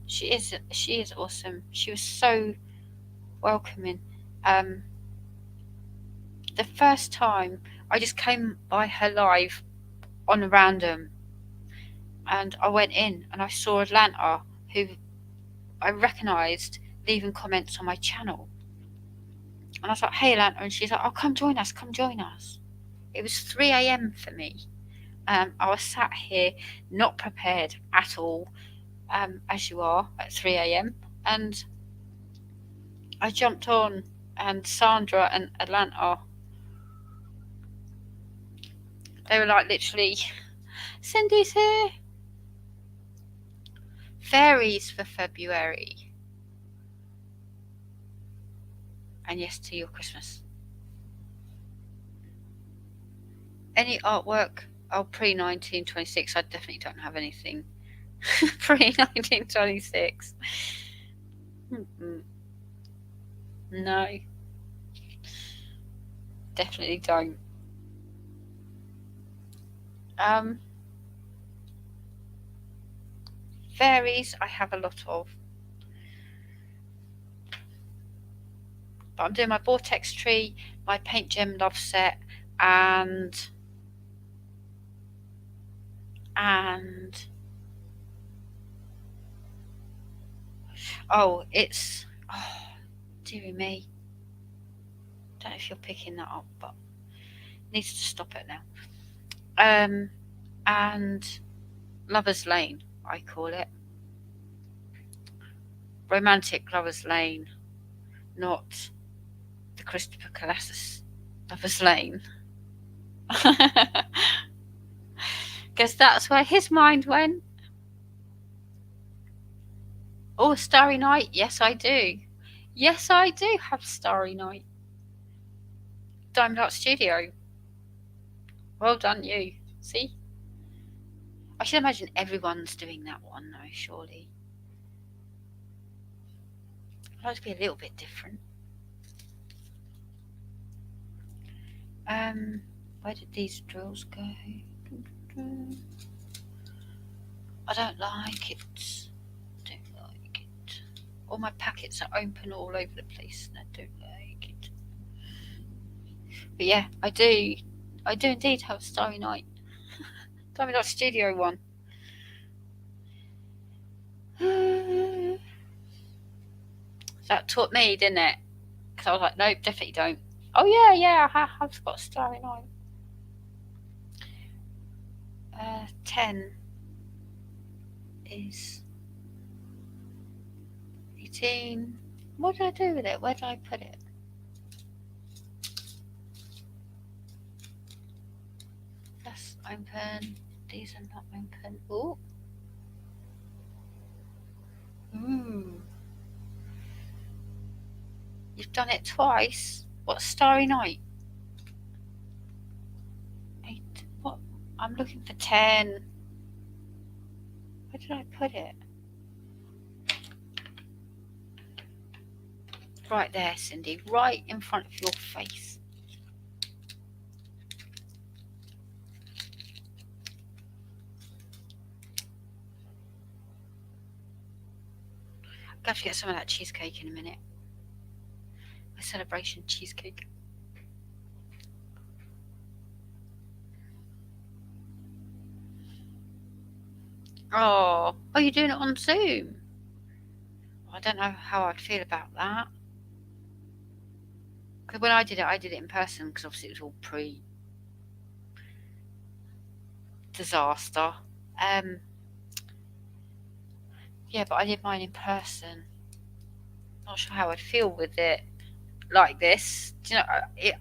She is awesome. She was so welcoming. The first time I just came by her live on a random, and I went in and I saw Atlanta, who I recognised leaving comments on my channel. And I was like, hey Atlanta, and she's like, oh, come join us. It was 3 a.m. for me. I was sat here not prepared at all, as you are at 3 a.m. and I jumped on, and Sandra and Atlanta, they were like literally, Cindy's here. Fairies for February. And yes to your Christmas. Any artwork? Oh, pre-1926. I definitely don't have anything pre-1926. No. Definitely don't. Fairies I have a lot of. But I'm doing my Vortex tree, my Paint Gem Love set, and oh, it's, oh, dearie me. Don't know if you're picking that up, but needs to stop it now. And Lover's Lane, I call it. Romantic Lover's Lane, not the Christopher Columbus Lover's Lane. Because that's where his mind went. Oh, Starry Night. Yes, I do. Yes, I do have Starry Night. Diamond Art Studio. Well done, you. See? I should imagine everyone's doing that one, though, surely. I'd like to be a little bit different. Where did these drills go? I don't like it. Don't like it. All my packets are open all over the place and I don't like it. But yeah, I do indeed have Starry Night. Starry Night Studio one. That taught me, didn't it? Because I was like, nope, definitely don't. Oh yeah, I have got Starry Night. 10 is 18. What did I do with it? Where did I put it? That's open. These are not open. Ooh. You've done it twice. What, Starry Night? 8. What? I'm looking for 10. Where did I put it? Right there, Cindy. Right in front of your face. I'm going to have to get some of that cheesecake in a minute. My celebration cheesecake. Oh, you're doing it on Zoom? I don't know how I'd feel about that. Because when I did it in person because obviously it was all pre-disaster. Yeah, but I did mine in person. Not sure how I'd feel with it like this. Do you know?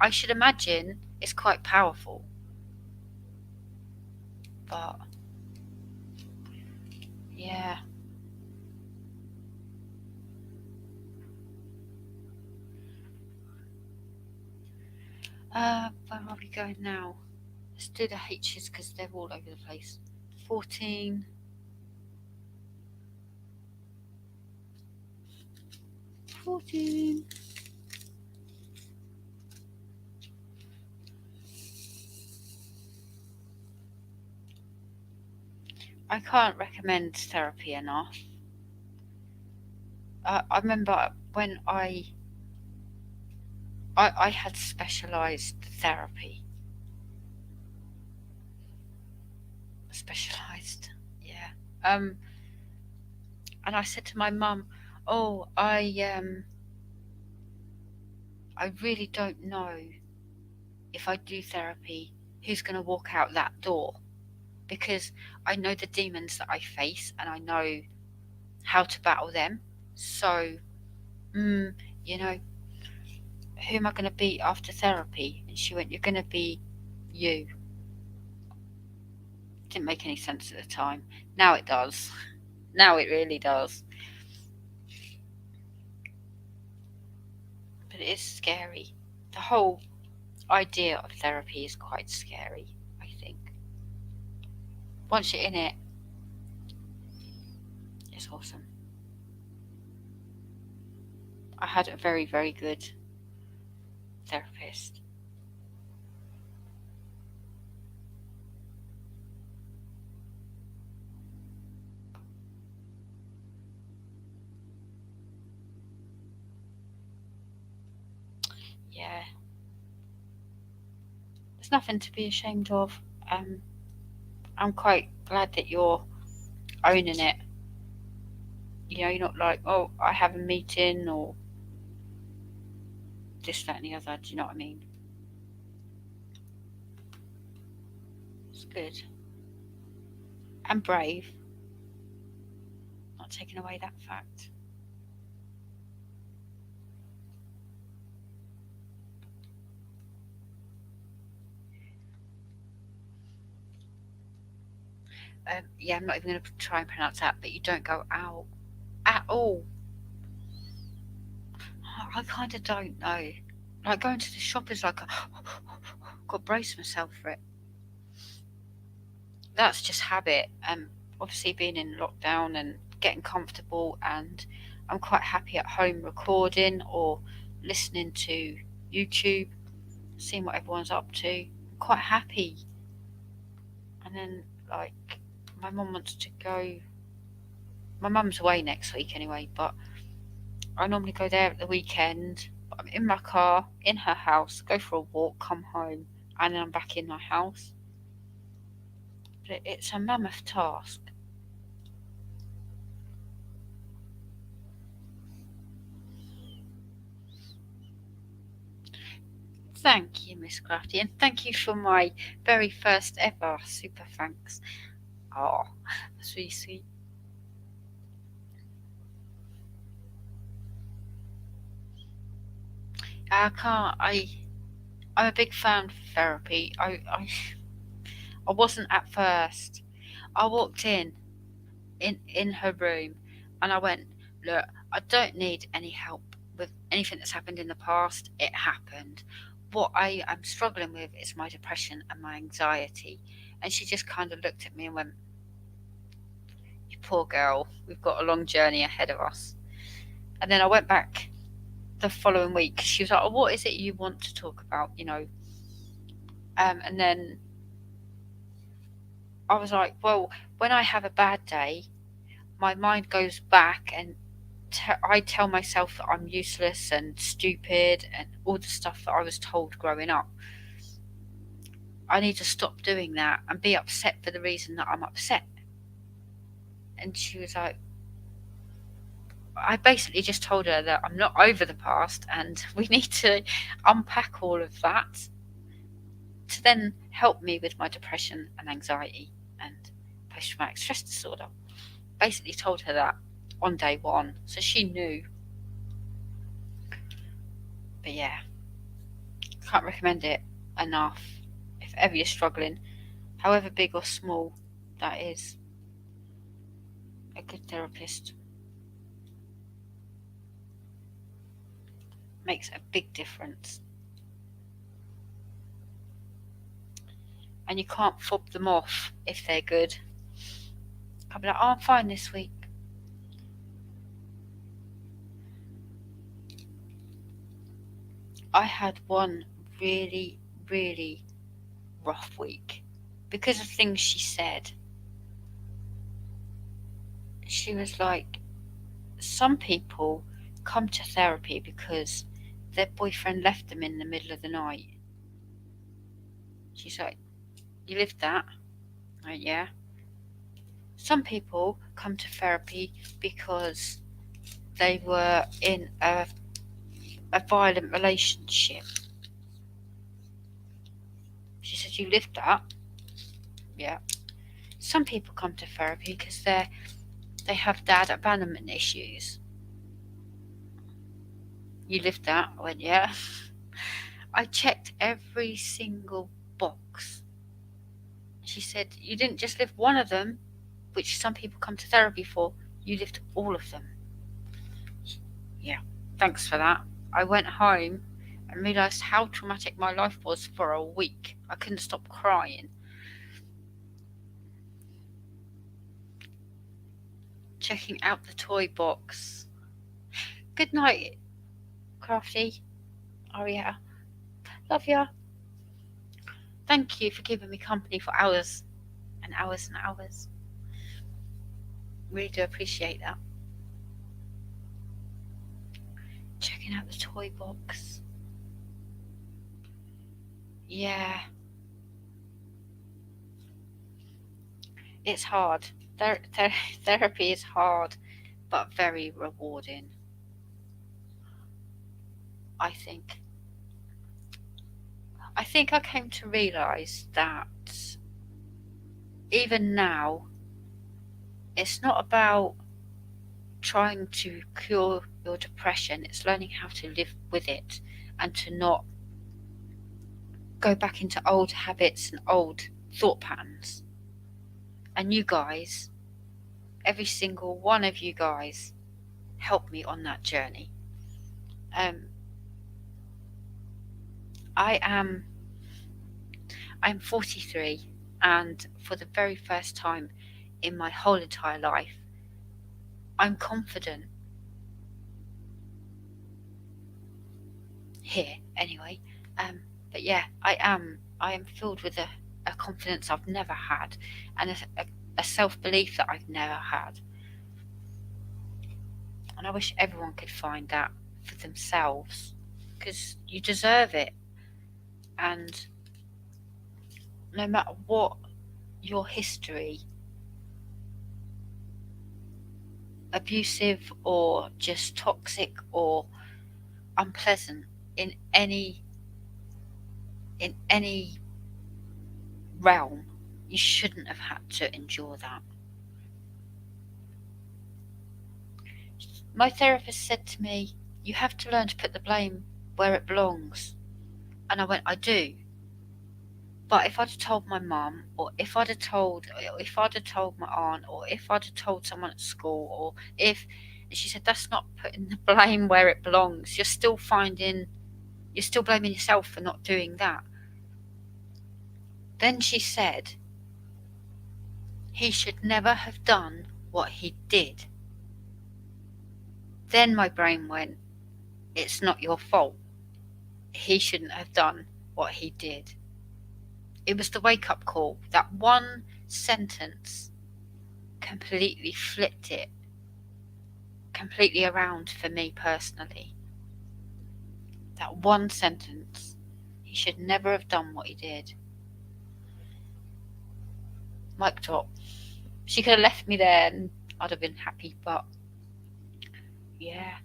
I should imagine it's quite powerful, but yeah. Where are we going now? Let's do the H's because they're all over the place. 14. 14. I can't recommend therapy enough. I remember when I had specialised therapy. Specialised, yeah. And I said to my mum, "Oh, I really don't know if I do therapy, who's going to walk out that door, because I know the demons that I face and I know how to battle them. So, you know, who am I going to be after therapy?" And she went, "You're going to be you." Didn't make any sense at the time. Now it does. Now it really does. But it is scary. The whole idea of therapy is quite scary, I think. Once you're in it, it's awesome. I had a very, very good therapist. Yeah. There's nothing to be ashamed of. I'm quite glad that you're owning it. You know, you're not like, oh, I have a meeting or this, that, and the other. Do you know what I mean? It's good. And brave. Not taking away that fact. Yeah, I'm not even going to try and pronounce that, but you don't go out at all. I kind of don't know. Like going to the shop is like, got to brace myself for it. That's just habit. Obviously being in lockdown and getting comfortable, and I'm quite happy at home recording or listening to YouTube, seeing what everyone's up to. I'm quite happy. And then, like, my mum wants to go. My mum's away next week anyway, but I normally go there at the weekend. I'm in my car, in her house, go for a walk, come home, and then I'm back in my house. But it's a mammoth task. Thank you, Miss Crafty, and thank you for my very first ever super thanks. Oh, that's really sweet. I can't. I'm a big fan of therapy. I wasn't at first. I walked in her room, and I went, look, I don't need any help with anything that's happened in the past. It happened. What I am struggling with is my depression and my anxiety. And she just kind of looked at me and went, you poor girl, we've got a long journey ahead of us. And then I went back the following week. She was like, oh, what is it you want to talk about? And then I was like, well, when I have a bad day, my mind goes back and I tell myself that I'm useless and stupid and all the stuff that I was told growing up. I need to stop doing that and be upset for the reason that I'm upset. And she was like, I basically just told her that I'm not over the past and we need to unpack all of that to then help me with my depression and anxiety and post traumatic stress disorder. Basically told her that on day one, so she knew. But yeah, can't recommend it enough. If ever you're struggling, however big or small that is, a good therapist makes a big difference. And you can't fob them off if they're good. I'll be like, oh, I'm fine this week. I had one really, really rough week because of things she said. She was like, some people come to therapy because their boyfriend left them in the middle of the night. She's like, you lived that? I went, yeah. Some people come to therapy because they were in a violent relationship. She said, you lived that? Yeah. Some people come to therapy because they have dad abandonment issues. You lived that? I went, yeah. I checked every single box. She said, you didn't just live one of them, which some people come to therapy for. You lived all of them. Yeah, thanks for that. I went home and realised how traumatic my life was for a week. I couldn't stop crying. Checking out the toy box. Good night, Crafty. Aria. Love ya. Thank you for keeping me company for hours and hours and hours. Really do appreciate that. Checking out the toy box. Yeah. It's hard. Therapy is hard, but very rewarding, I think. I think I came to realise that even now, it's not about trying to cure your depression, it's learning how to live with it and to not go back into old habits and old thought patterns. And you guys, every single one of you guys, helped me on that journey. I'm 43, and for the very first time in my whole entire life, I'm confident. Here, anyway. But yeah, I am filled with a confidence I've never had, and a self-belief that I've never had. And I wish everyone could find that for themselves, because you deserve it. And no matter what your history, abusive or just toxic or unpleasant in any realm, you shouldn't have had to endure that. My therapist said to me, you have to learn to put the blame where it belongs. And I went, I do. But if I'd have told my mum, or if I'd have told my aunt, or if I'd have told someone at school, or if, and she said, that's not putting the blame where it belongs. You're still blaming yourself for not doing that. Then she said, he should never have done what he did. Then my brain went, it's not your fault. He shouldn't have done what he did. It was the wake-up call. That one sentence completely flipped it completely around for me personally. That one sentence. He should never have done what he did. Mic drop. She could have left me there and I'd have been happy, but yeah.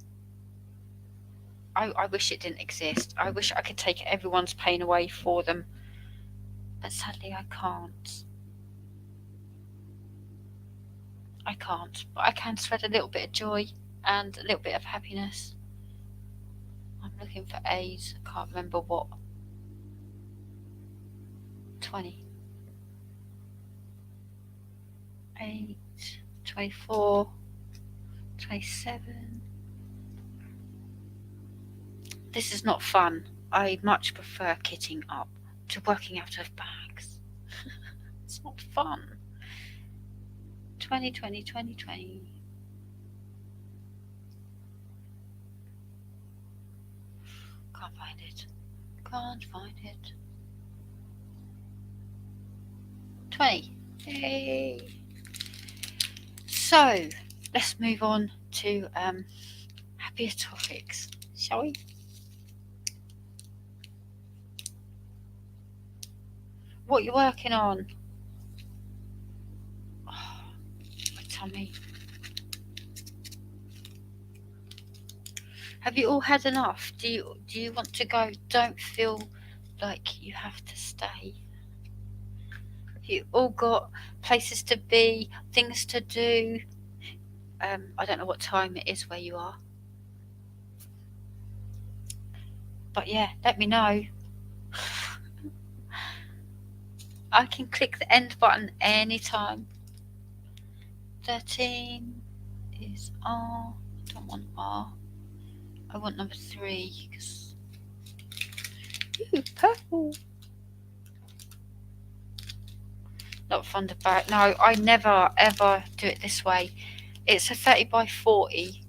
I wish it didn't exist. I wish I could take everyone's pain away for them. But sadly I can't. But I can spread a little bit of joy and a little bit of happiness. I'm looking for A's. I can't remember what. 20. 8, 24, 27. This is not fun. I much prefer kitting up to working out of bags. It's not fun. 20, 20, 20, 20. Can't find it. 20. Yay. So, let's move on to happier topics, shall we? What you working on? Oh, my tummy. Have you all had enough? Do you want to go? Don't feel like you have to stay. You all got places to be, things to do. I don't know what time it is where you are. But yeah, let me know. I can click the end button anytime. 13 is R. I don't want R. I want number 3 because purple. Not fond of barrett. No, I never ever do it this way. It's a 30 by 40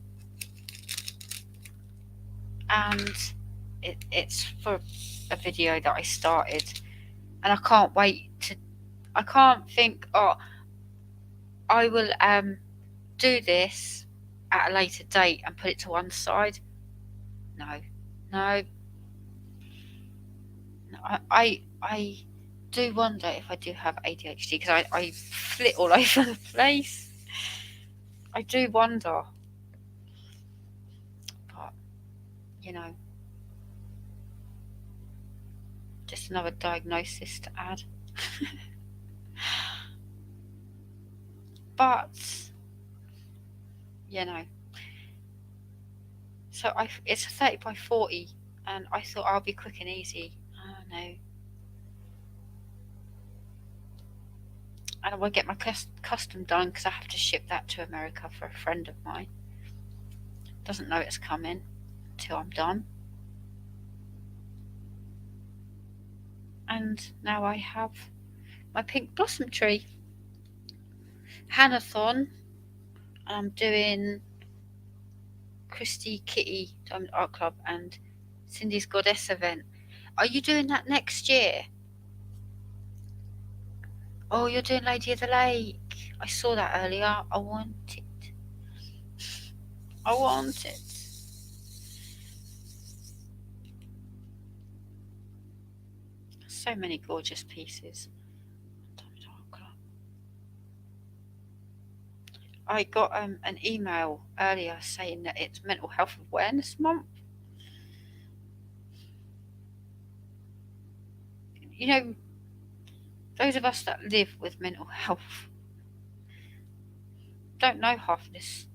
and it's for a video that I started, and I can't wait to. I can't think. Oh, I will do this at a later date and put it to one side. No. I do wonder if I do have ADHD because I flit all over the place. I do wonder, but just another diagnosis to add. But so it's a 30 by 40 and I thought I'll be quick and easy. Oh no. And I won't get my custom done because I have to ship that to America for a friend of mine. Doesn't know it's coming until I'm done. And now I have my pink blossom tree. Hanathon. And I'm doing Christy Kitty Diamond Art Club and Cindy's Goddess event. Are you doing that next year? Oh, you're doing Lady of the Lake. I saw that earlier. I want it. I want it. So many gorgeous pieces. I got an email earlier saying that it's Mental Health Awareness Month. You know, those of us that live with mental health don't know half of this.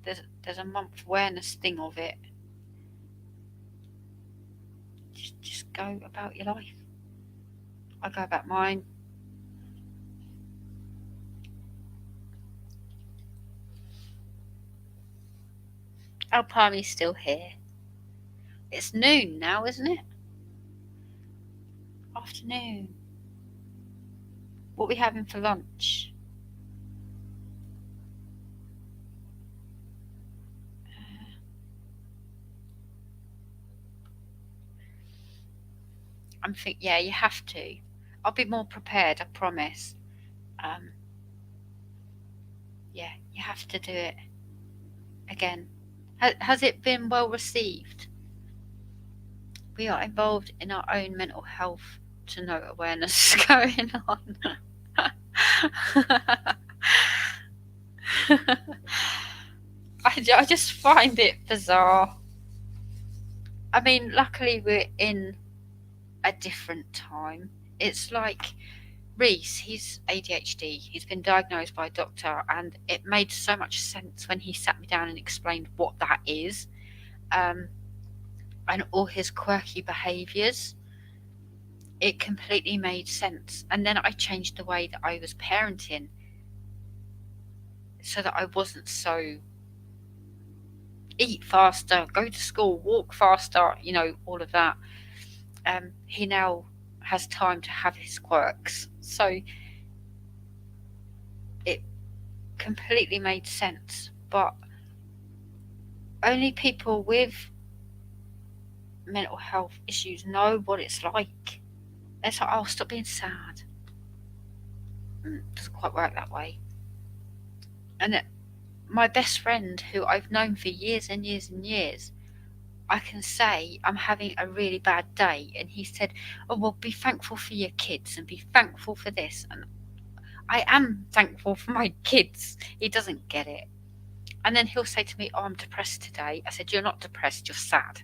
There's a month awareness thing of it. Just go about your life. I go about mine. Our party's still here. It's noon now, isn't it? Afternoon. What are we having for lunch? I'm thinking, yeah, you have to. I'll be more prepared, I promise. Yeah, you have to do it again. Has it been well received? We are involved in our own mental health to know awareness going on. I just find it bizarre. I mean, luckily we're in a different time. It's like Reese, he's ADHD. He's been diagnosed by a doctor, and it made so much sense when he sat me down and explained what that is, and all his quirky behaviours. It completely made sense. And then I changed the way that I was parenting so that I wasn't so eat faster, go to school, walk faster, all of that. He now has time to have his quirks. So it completely made sense. But only people with mental health issues know what it's like. It's like, oh, stop being sad. It doesn't quite work that way. And my best friend, who I've known for years and years and years, I can say I'm having a really bad day, and he said, oh, well, be thankful for your kids and be thankful for this. And I am thankful for my kids. He doesn't get it. And then he'll say to me, oh, I'm depressed today. I said, you're not depressed, you're sad.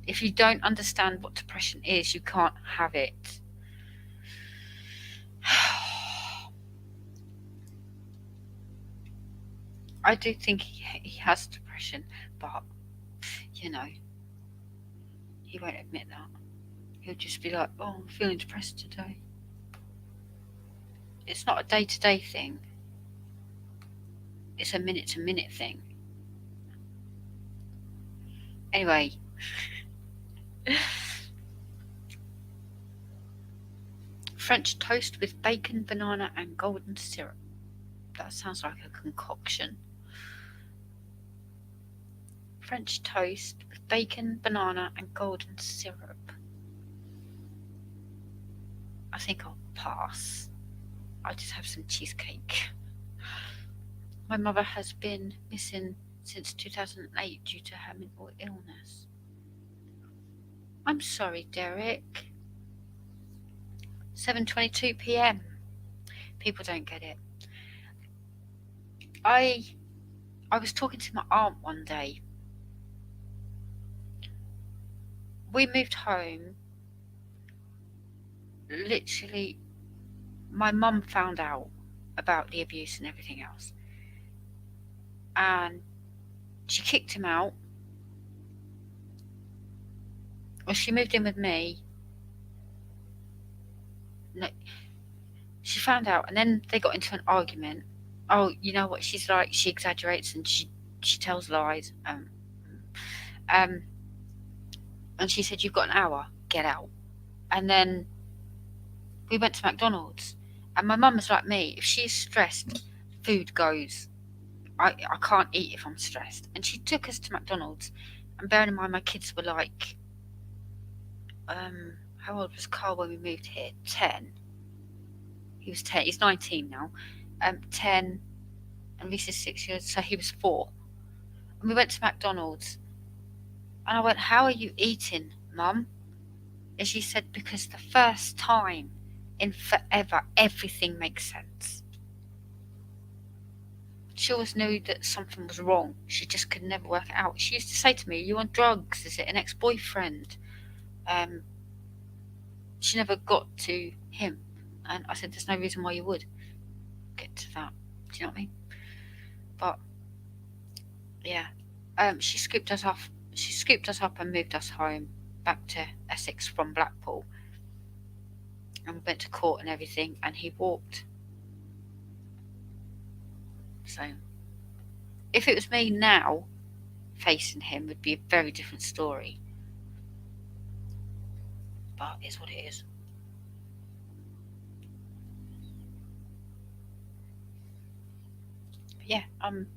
If you don't understand what depression is, you can't have it. I do think he has depression, but, he won't admit that. He'll just be like, oh, I'm feeling depressed today. It's not a day-to-day thing. It's a minute-to-minute thing. Anyway. French toast with bacon, banana and golden syrup. That sounds like a concoction. French toast with bacon, banana and golden syrup. I think I'll pass. I'll just have some cheesecake. My mother has been missing since 2008 due to her mental illness. I'm sorry, Derek. 7:22 p.m. People don't get it. I was talking to my aunt one day. We moved home. Literally, my mum found out about the abuse and everything else. And she kicked him out. Well, she moved in with me. No, she found out, and then they got into an argument. Oh, you know what she's like? She exaggerates and she tells lies. And she said, "You've got an hour. Get out." And then we went to McDonald's, and my mum is like me. If she's stressed, food goes. I can't eat if I'm stressed. And she took us to McDonald's, and bearing in mind my kids were like, how old was Carl when we moved here? 10. He was 10. He's 19 now. 10, and Reese is 6 years, so he was 4. And we went to McDonald's, and I went, "How are you eating, Mum?" And she said, "Because the first time in forever, everything makes sense." She always knew that something was wrong. She just could never work it out. She used to say to me, "Are you on drugs? Is it an ex-boyfriend?" She never got to him. And I said, "There's no reason why you would get to that." Do you know what I mean? But yeah, she scooped us up. She scooped us up and moved us home back to Essex from Blackpool, and we went to court and everything. And he walked. So, if it was me now facing him, would be a very different story. But it's what it is. But yeah, I'm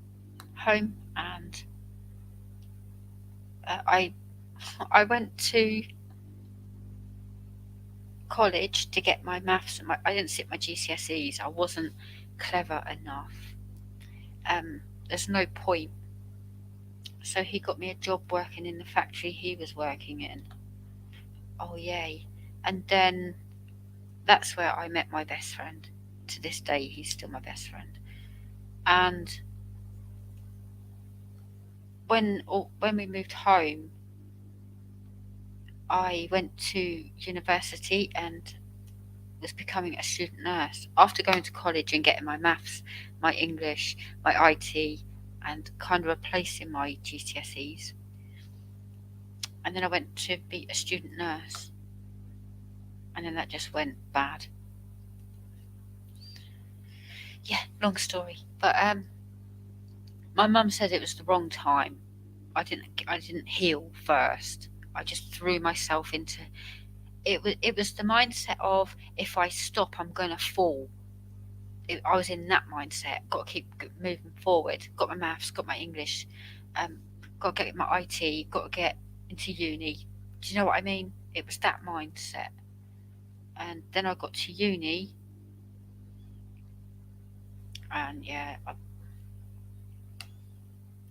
home, and I went to college to get my maths and I didn't sit my GCSEs. I wasn't clever enough. There's no point. So he got me a job working in the factory he was working in. Oh yay. And then that's where I met my best friend. To this day he's still my best friend. And when we moved home, I went to university and was becoming a student nurse after going to college and getting my maths, my English, my IT, and kind of replacing my GCSEs. And then I went to be a student nurse, and then that just went bad. Yeah, long story. But my mum said it was the wrong time. I didn't heal first. I just threw myself into it. Was the mindset of, if I stop, I'm gonna fall. I was in that mindset. Got to keep moving forward. Got my maths, got my English, got to get my IT, got to get into uni. Do you know what I mean? It was that mindset. And then I got to uni, and yeah,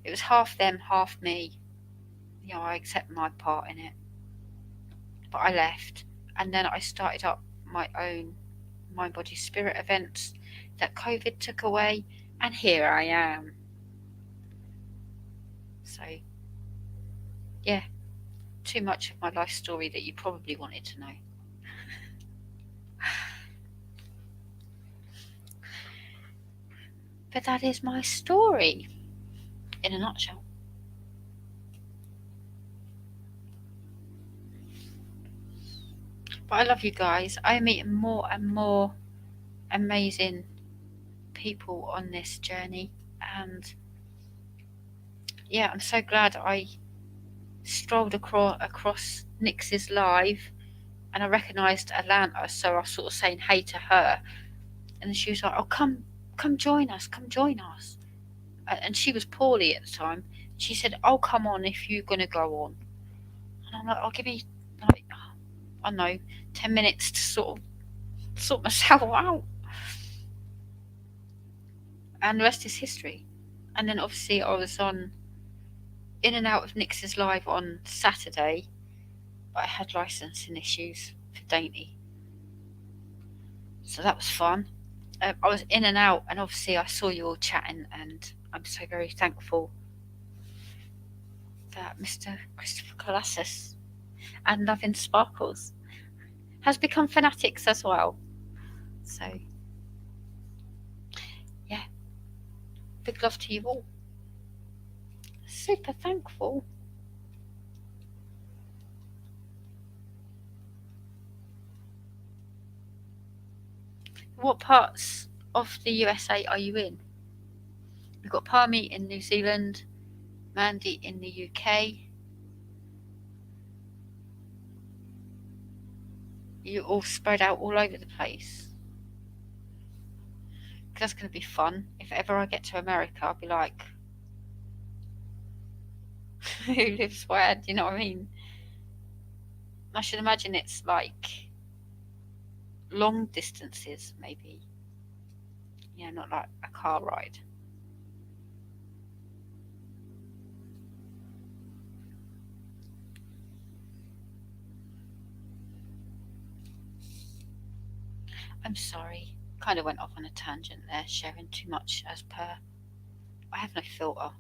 it was half them, half me. You know, I accept my part in it. But I left, and then I started up my own mind, body, spirit events that COVID took away, and here I am. So, yeah, too much of my life story that you probably wanted to know. But that is my story in a nutshell. But I love you guys. I'm meeting more and more amazing people on this journey, and yeah, I'm so glad I strolled across Nix's live, and I recognised Atlanta, so I was sort of saying hey to her, and she was like, "Oh, come join us, and she was poorly at the time. She said, "Oh, come on if you're gonna go on," and I'm like, "I'll give me like, I don't know, 10 minutes to sort myself out," and the rest is history. And then obviously I was on in and out of Nix's live on Saturday, but I had licensing issues for Dainty, so that was fun. I was in and out, and obviously I saw you all chatting, and I'm so very thankful that Mr. Christopher Colossus and Loving Sparkles has become fanatics as well. So, yeah, big love to you all. Super thankful. What parts of the USA are you in? We've got Palmy in New Zealand, Mandy in the UK. You're all spread out all over the place. That's going to be fun. If ever I get to America, I'll be like, who lives where? Do you know what I mean? I should imagine it's like long distances, maybe. Not like a car ride. I'm sorry. Kind of went off on a tangent there, sharing too much as per. I have no filter.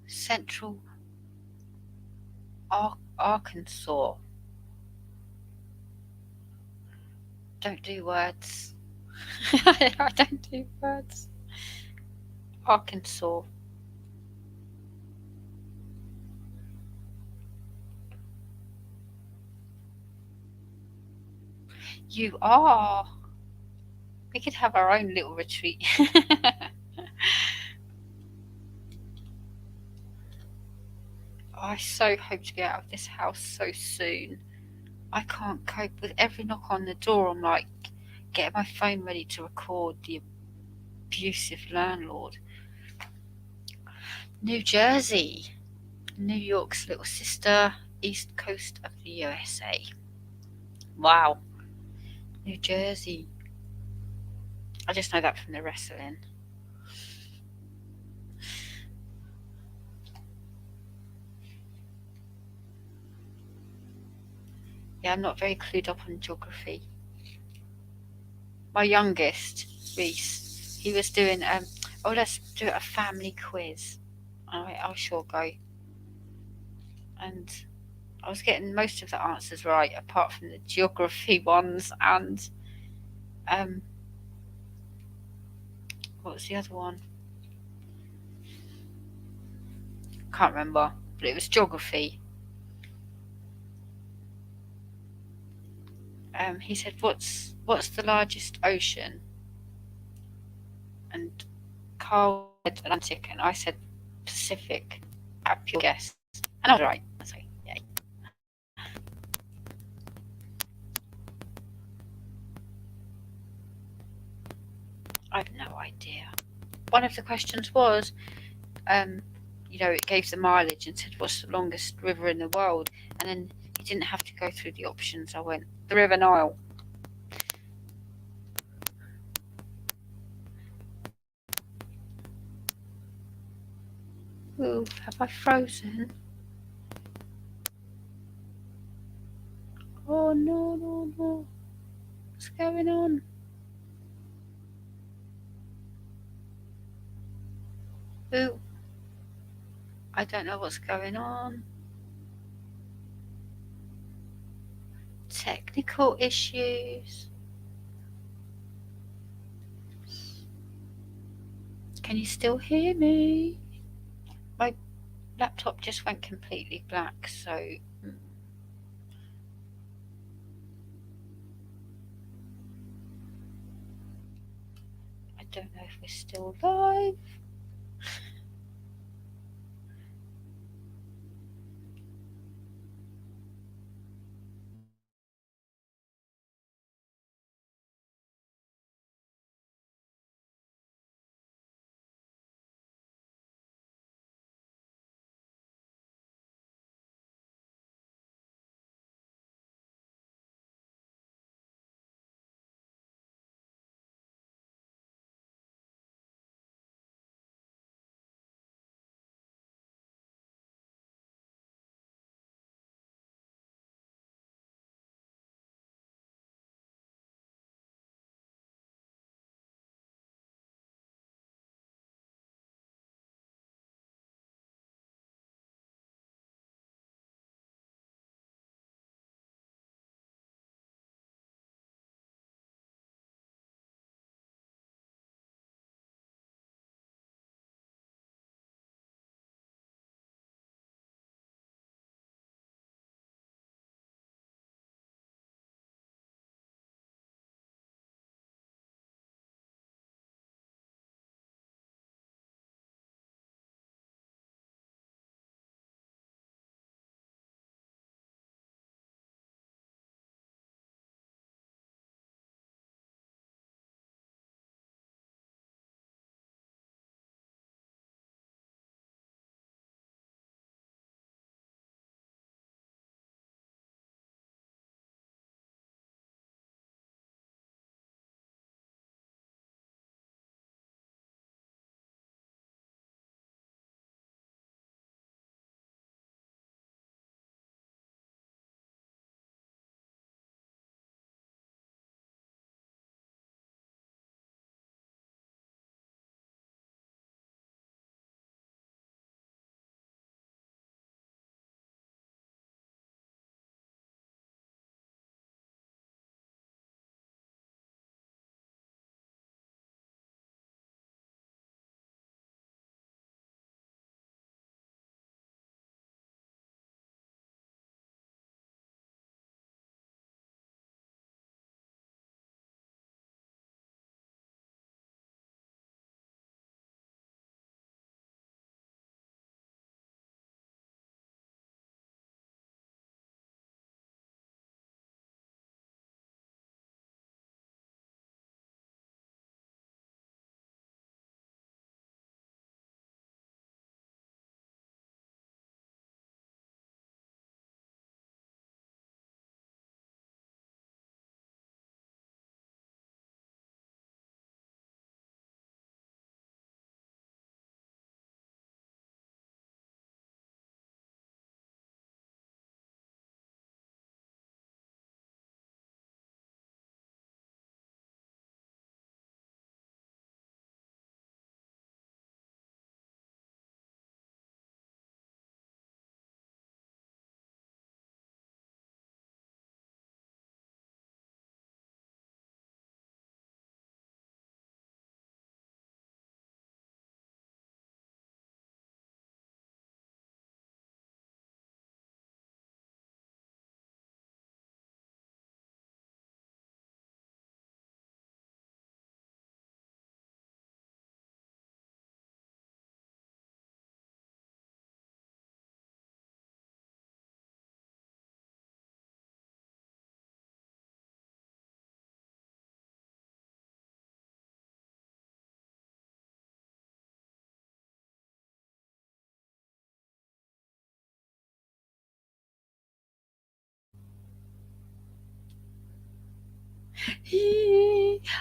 Central Arkansas. Don't do words. I don't do words. Arkansas. You are. We could have our own little retreat. I so hope to get out of this house so soon. I can't cope with every knock on the door. I'm like getting my phone ready to record the abusive landlord. New Jersey, New York's little sister, east coast of the USA. Wow, New Jersey. I just know that from the wrestling. Yeah, I'm not very clued up on geography. My youngest, Reese, he was doing, let's do a family quiz. Alright, I'll sure go. And I was getting most of the answers right, apart from the geography ones and, what was the other one? Can't remember, but it was geography. He said, "What's the largest ocean?" And Carl said Atlantic, and I said Pacific. A pure guess, and I was right. So yay! I have no idea. One of the questions was, it gave the mileage and said, "What's the longest river in the world?" And then you didn't have to go through the options. I went, "The River Nile." Ooh, have I frozen? Oh no, no, no. What's going on? Ooh, I don't know what's going on. Technical issues. Can you still hear me? My laptop just went completely black, so I don't know if we're still live.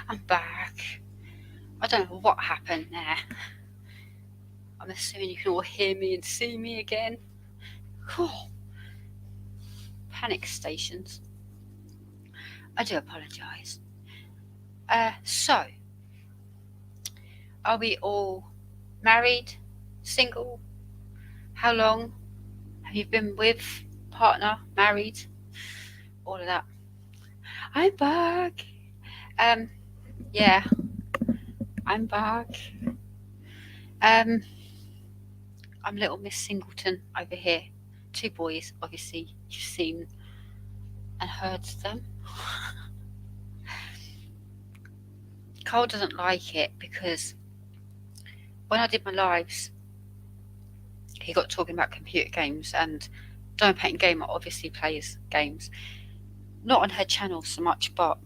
I'm back. I don't know what happened there. I'm assuming you can all hear me and see me again. Oh, panic stations. I do apologise. So, are we all married? Single? How long have you been with? Partner? Married? All of that. I'm back. Yeah, I'm back. I'm little Miss Singleton over here. 2 boys, obviously you've seen and heard them. Cole doesn't like it because when I did my lives, he got talking about computer games, and Diamond Painting Gamer obviously plays games. Not on her channel so much, but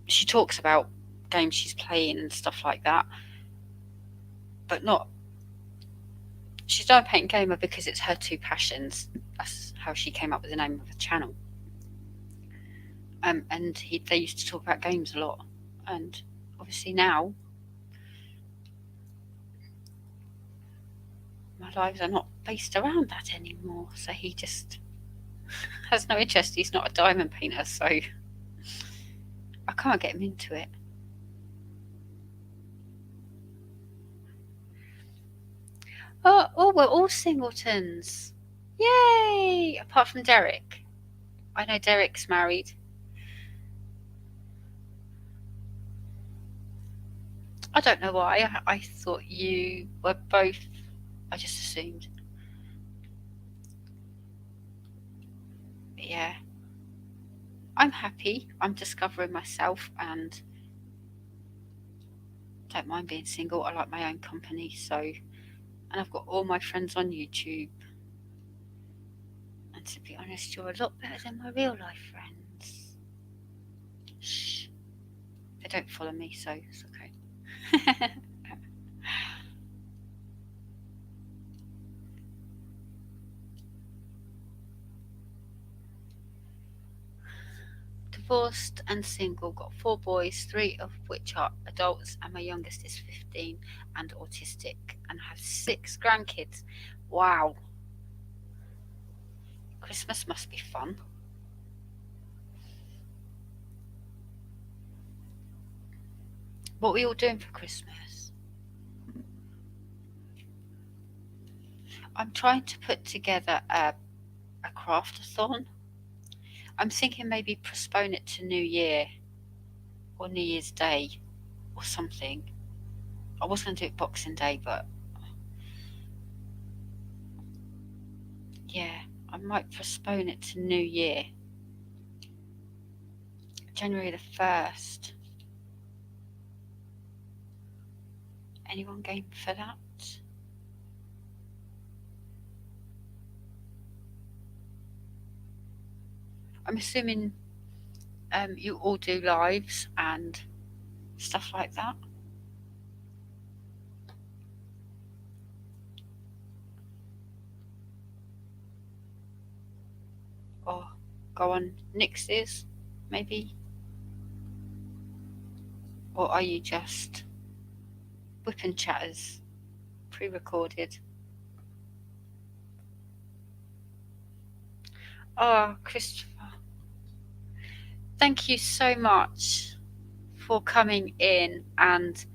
she talks about games she's playing and stuff like that. But not. She's Diamond Painting Gamer because it's her 2 passions. That's how she came up with the name of the channel. And they used to talk about games a lot. And obviously now, my lives are not based around that anymore. So he just has no interest. He's not a diamond painter, so I can't get him into it. Oh, we're all singletons. Yay! Apart from Derek. I know Derek's married. I don't know why. I thought you were both. I just assumed. But yeah. I'm happy. I'm discovering myself and don't mind being single. I like my own company, and I've got all my friends on YouTube. And to be honest, you're a lot better than my real life friends. Shh. They don't follow me, so it's okay. Divorced and single, got 4 boys, 3 of which are adults, and my youngest is 15 and autistic, and I have 6 grandkids. Wow. Christmas must be fun. What were you all doing for Christmas? I'm trying to put together a craft-a-thon. I'm thinking maybe postpone it to New Year or New Year's Day or something. I was going to do it Boxing Day, but yeah, I might postpone it to New Year. January the 1st. Anyone game for that? I'm assuming you all do lives and stuff like that. Or go on Nix's, maybe? Or are you just whipping chatters, pre-recorded? Oh, Christopher, thank you so much for coming in, and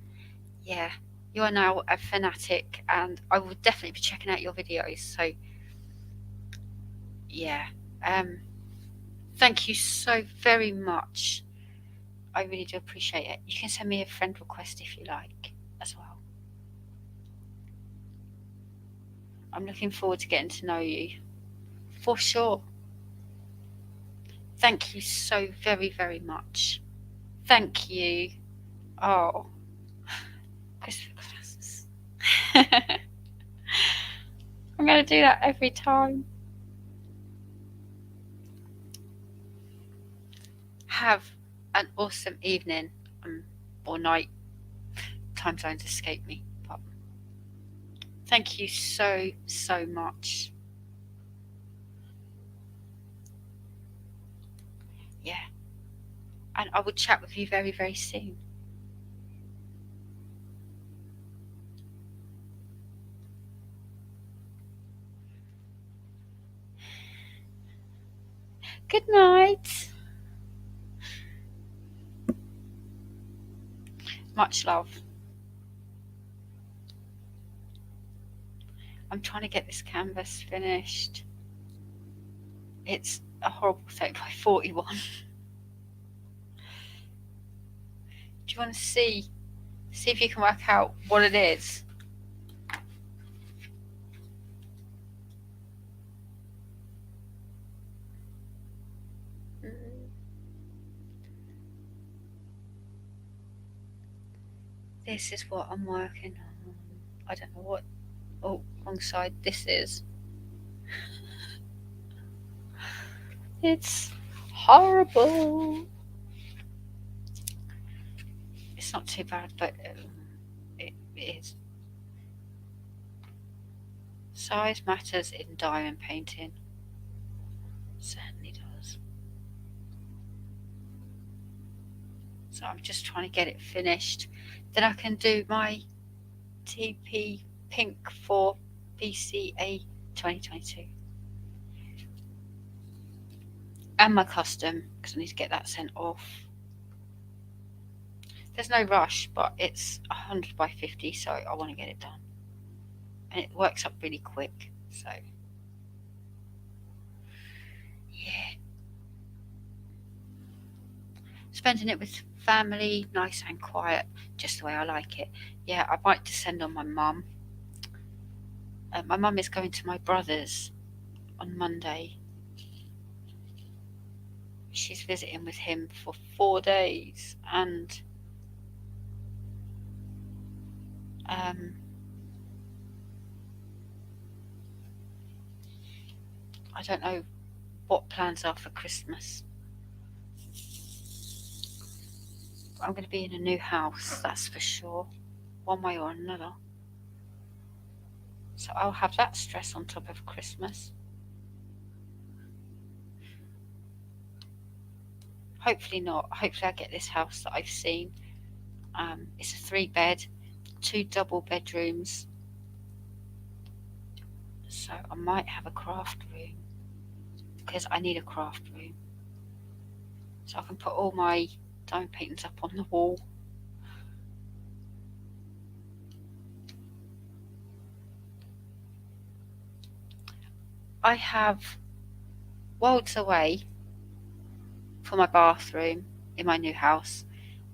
yeah, you are now a fanatic, and I will definitely be checking out your videos. So yeah, thank you so very much. I really do appreciate it. You can send me a friend request if you like as well. I'm looking forward to getting to know you for sure. Thank you so very, very much. Thank you. Oh, Christopher glasses. I'm going to do that every time. Have an awesome evening or night. Time zones escape me. But thank you so, so much. Yeah. And and I will chat with you very, very soon. Good night. Much love. I'm trying to get this canvas finished. It's a horrible 30 by 41. Do you want to see if you can work out what it is? This is what I'm working on. I don't know what, oh, wrong side this is. It's horrible. It's not too bad, but it is. Size matters in diamond painting. Certainly does. So I'm just trying to get it finished. Then I can do my TP pink for PCA 2022. And my custom, because I need to get that sent off. There's no rush, but it's 100 by 50, so I want to get it done. And it works up really quick, so yeah. Spending it with family, nice and quiet, just the way I like it. Yeah, I might descend on my mum. My mum is going to my brother's on Monday. She's visiting with him for 4 days, and I don't know what plans are for Christmas. I'm going to be in a new house, that's for sure, one way or another. So I'll have that stress on top of Christmas. Hopefully not. Hopefully I get this house that I've seen. It's a 3-bed, 2 double bedrooms. So I might have a craft room, because I need a craft room. So I can put all my diamond paintings up on the wall. I have worlds away for my bathroom in my new house,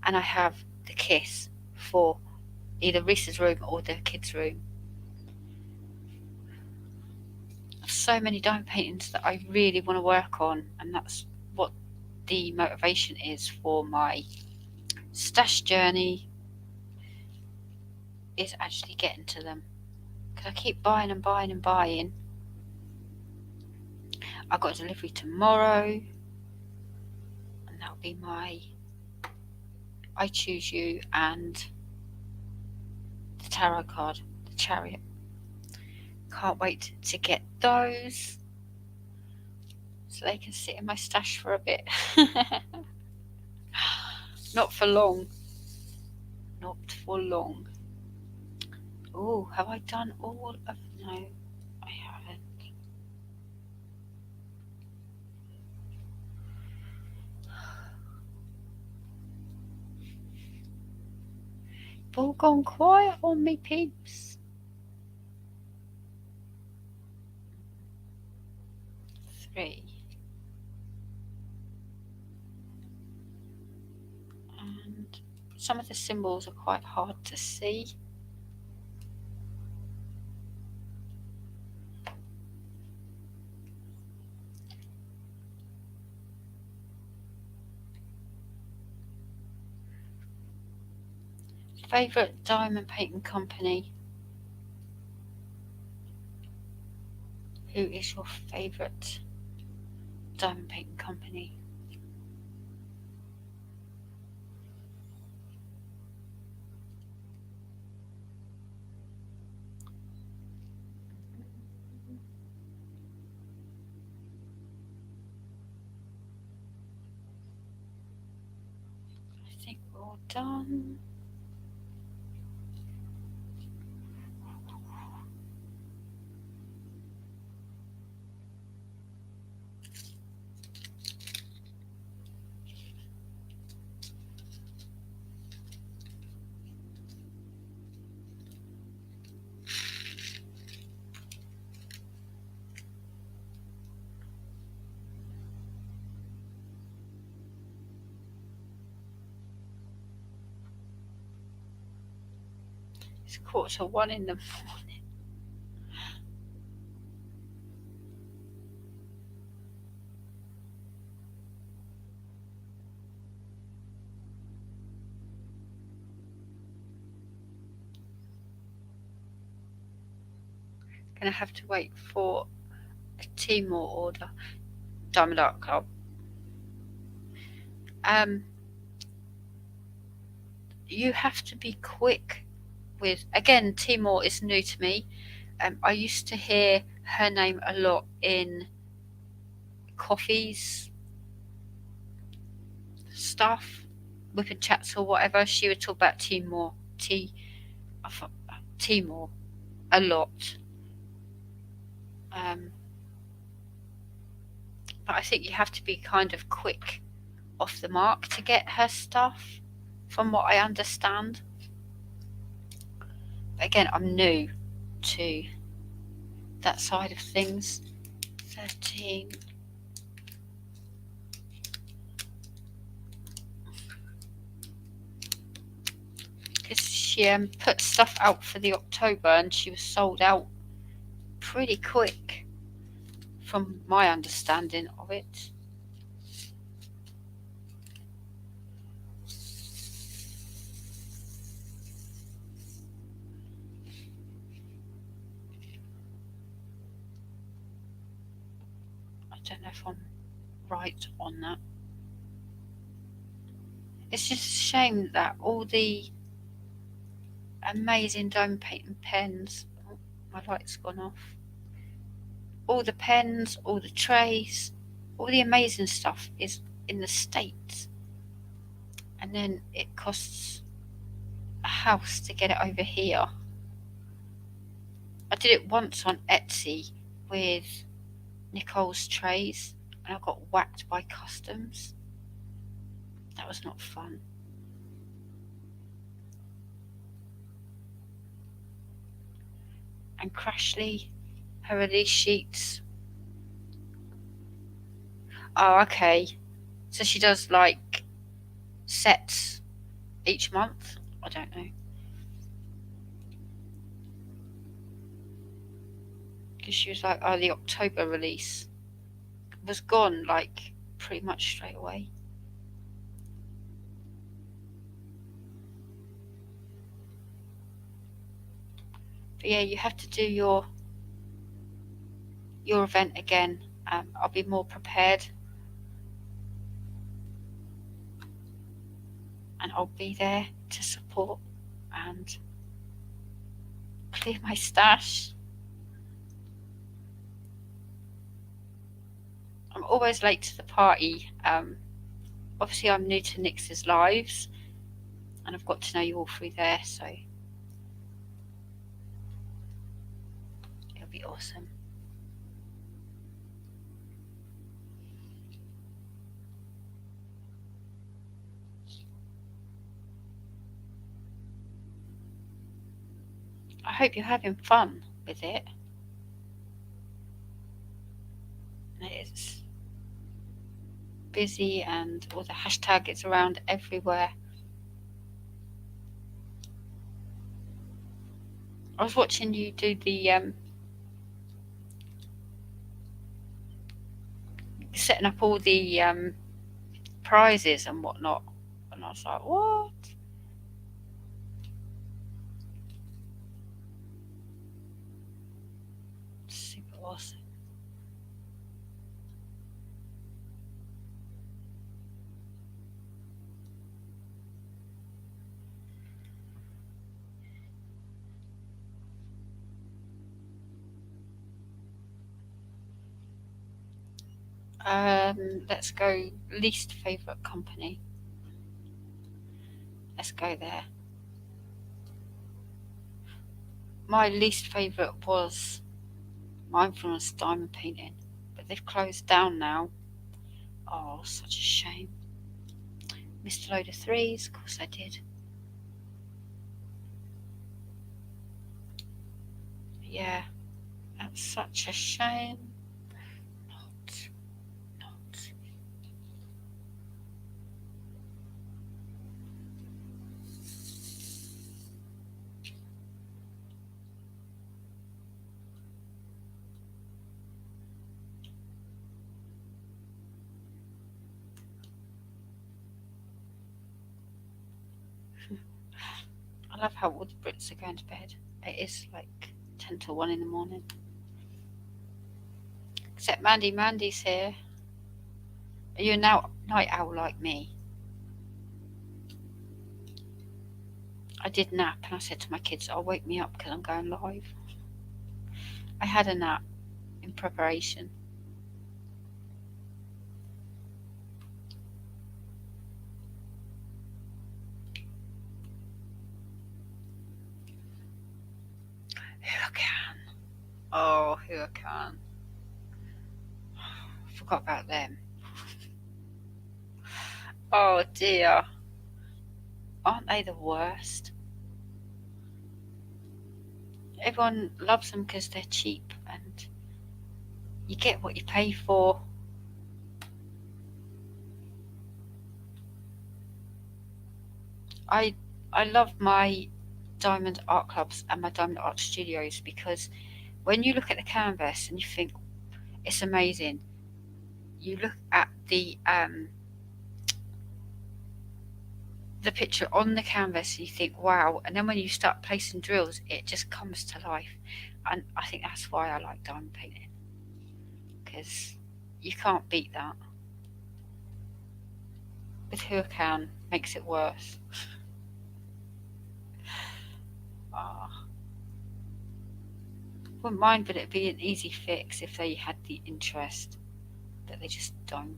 and I have the kiss for either Reese's room or the kids' room. So many diamond paintings that I really want to work on, and that's what the motivation is for my stash journey, is actually getting to them, because I keep buying and buying and buying. I got a delivery tomorrow, and that'll be my I Choose You and the tarot card, the Chariot. Can't wait to get those so they can sit in my stash for a bit. Not for long. Not for long. Oh, have I done all of... No, I haven't. You've all gone quiet on me, peeps. 3. And some of the symbols are quite hard to see. Favourite diamond painting company? Who is your favourite diamond painting company? think we're all done. It's 1:45 in the morning. Gonna have to wait for a Timor order. Diamond Art Club. You have to be quick with. Again, Timor is new to me. I used to hear her name a lot in coffees stuff, whipping chats or whatever. She would talk about Timor a lot. But I think you have to be kind of quick off the mark to get her stuff, from what I understand. But again, I'm new to that side of things. 13. Because she put stuff out for the October and she was sold out pretty quick, from my understanding of it. I don't know if I'm right on that. It's just a shame that all the amazing dome painting pens. Oh, my light's gone off. All the pens, all the trays, all the amazing stuff is in the States, and then it costs a house to get it over here. I did it once on Etsy with Nicole's trays, and I got whacked by customs. That was not fun. And Crashly, her release sheets. Oh, okay. So she does like sets each month? I don't know. Because she was like, oh, the October release was gone like pretty much straight away. But yeah, you have to do your event again. I'll be more prepared, and I'll be there to support and clear my stash. I'm always late to the party. Obviously, I'm new to Nix's lives, and I've got to know you all through there, so it'll be awesome. I hope you're having fun with it. It's busy and all the hashtag is around everywhere. I was watching you do the setting up all the prizes and whatnot, and I was like, what? Super awesome. Let's go least favorite company. Let's go there. My least favourite was Mindfulness Diamond Painting, but they've closed down now. Oh, such a shame. Missed a load of threes, of course I did. Yeah, that's such a shame. Not. I love how all the Brits are going to bed. It is like 10 to 1 in the morning. Except Mandy's here. Are you a night owl like me? I did nap and I said to my kids, "Oh, wake me up because I'm going live." I had a nap in preparation. Huracan. Oh, Huracan. Forgot about them. Oh dear. Aren't they the worst? Everyone loves them because they're cheap and you get what you pay for. I love my Diamond Art Clubs and my Diamond Art Studios because when you look at the canvas and you think it's amazing, you look at the picture on the canvas and you think wow, and then when you start placing drills it just comes to life, and I think that's why I like diamond painting, because you can't beat that. With Huracan makes it worse. Wouldn't mind, but it'd be an easy fix if they had the interest, but they just don't.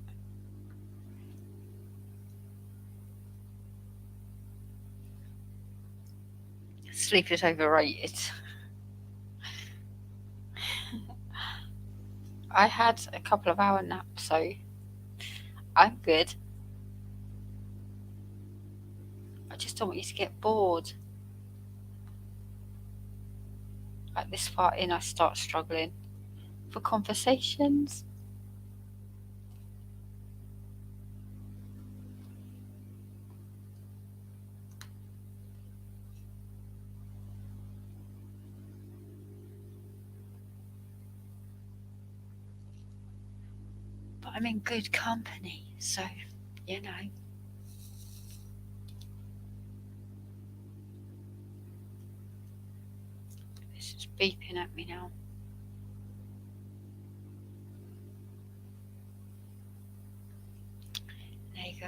Sleep is overrated. I had a couple of hour nap, so I'm good. I just don't want you to get bored. Like this far in, I start struggling for conversations. But I'm in good company, so you know. This is beeping at me now. There you go.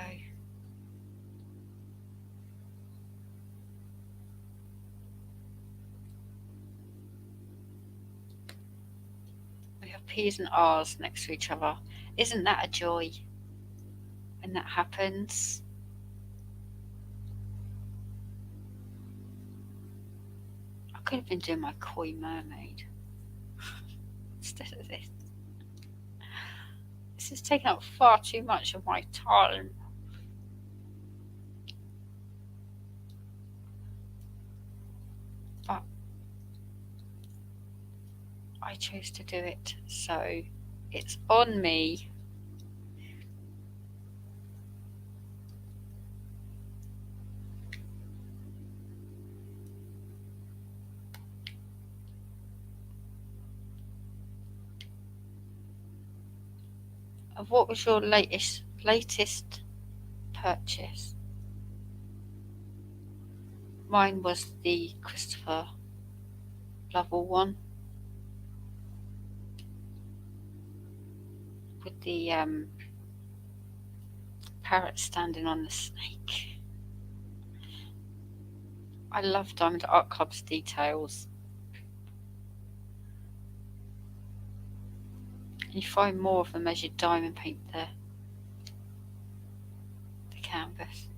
We have P's and R's next to each other. Isn't that a joy when that happens? I could have been doing my Koi Mermaid instead of this. This is taking up far too much of my time. But I chose to do it, so it's on me. And what was your latest purchase? Mine was the Christopher Lovell one with the parrot standing on the snake. I love Diamond Art Club's details. And you find more of them as you diamond paint the canvas.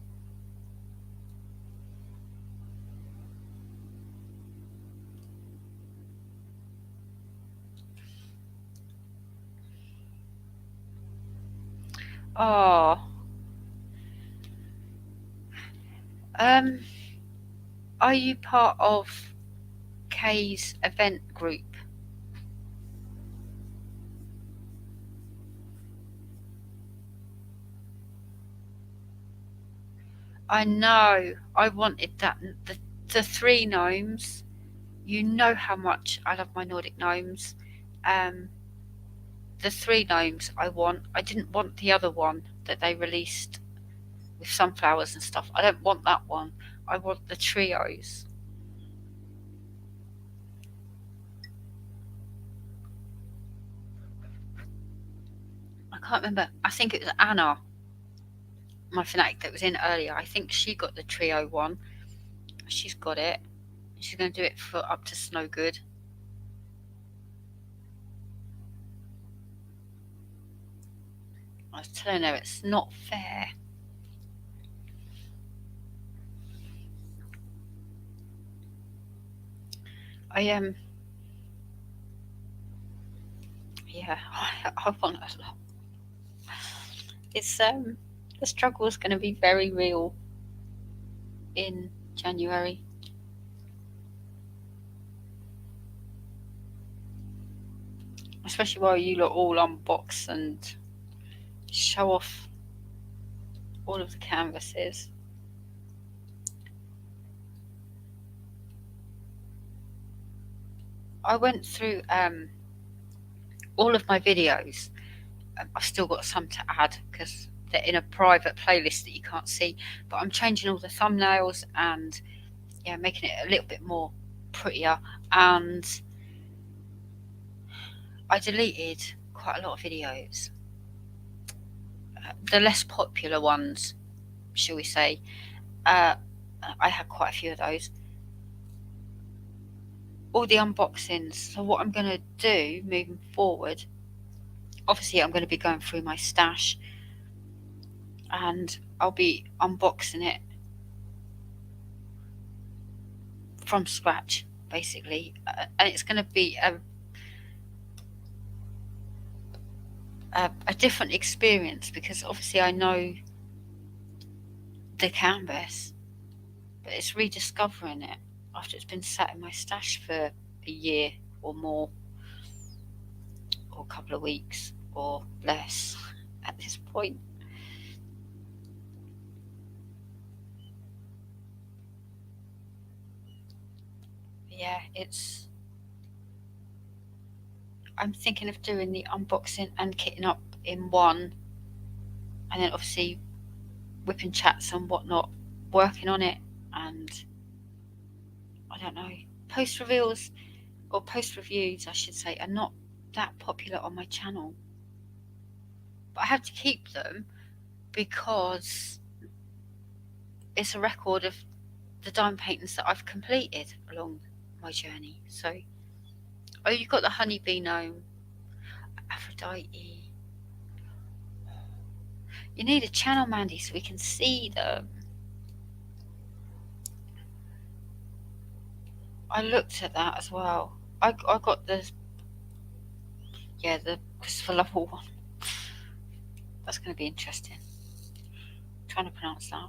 Oh. Are you part of Kay's event group? I know. I wanted that. The three gnomes. You know how much I love my Nordic gnomes. The three gnomes I want. I didn't want the other one that they released with sunflowers and stuff. I don't want that one. I want the trios. I can't remember. I think it was Anna, my fanatic that was in earlier. I think she got the trio one. She's got it. She's going to do it for up to Snowgood. I was telling her it's not fair. I yeah, I want a lot. It's the struggle is going to be very real in January. Especially while you lot all unbox and show off all of the canvases. I went through all of my videos. I've still got some to add because they're in a private playlist that you can't see. But I'm changing all the thumbnails and making it a little bit more prettier. And I deleted quite a lot of videos. The less popular ones, shall we say. I had quite a few of those. All the unboxings. So what I'm going to do moving forward, obviously I'm going to be going through my stash and I'll be unboxing it from scratch, basically. And it's going to be a different experience because obviously I know the canvas, but it's rediscovering it after it's been sat in my stash for a year or more, or a couple of weeks or less at this point. Yeah, I'm thinking of doing the unboxing and kitting up in one, and then obviously whipping chats and whatnot, working on it, and I don't know, post reveals or post reviews, I should say, are not that popular on my channel. But I have to keep them because it's a record of the diamond paintings that I've completed along my journey. So, oh, you've got the honeybee gnome, Aphrodite. You need a channel, Mandy, so we can see them. I looked at that as well. I got the Christopher Lovell one. That's going to be interesting. I'm trying to pronounce that.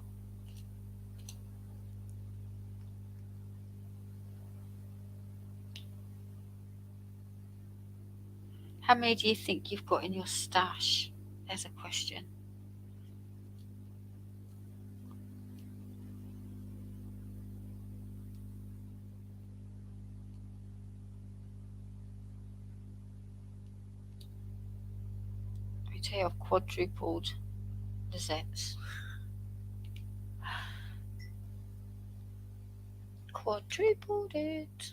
How many do you think you've got in your stash? There's a question. I tell you, I've quadrupled the Zets. Quadrupled it.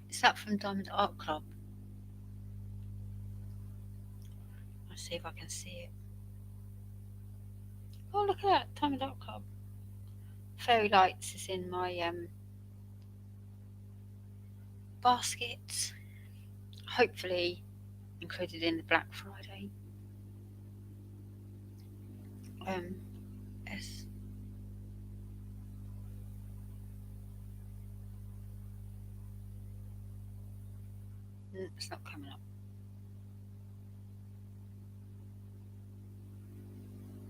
Is that from Diamond Art Club? Let's see if I can see it. Oh, look at that, Diamond Art Club. Fairy Lights is in my basket. Hopefully included in the Black Friday. Yes. It's not coming up.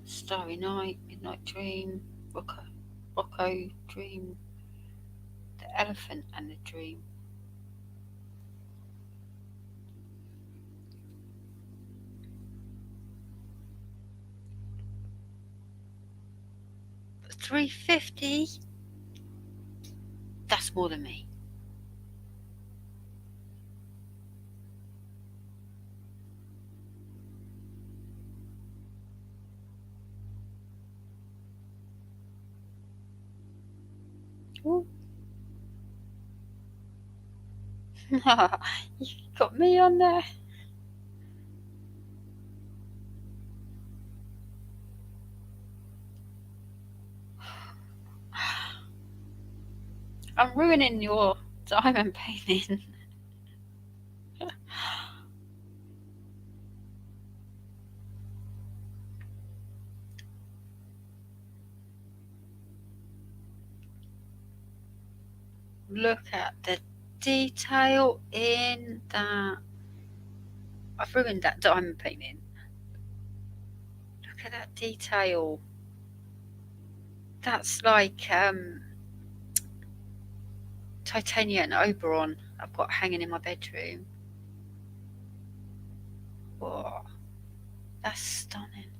Starry Night, Midnight Dream, Rocco Dream, The Elephant and the Dream. $3.50. That's more than me. Ooh. You got me on there. I'm ruining your diamond painting. Look at the detail in that. I've ruined that diamond painting. Look at that detail. That's like Titania and Oberon I've got hanging in my bedroom. Whoa, that's stunning.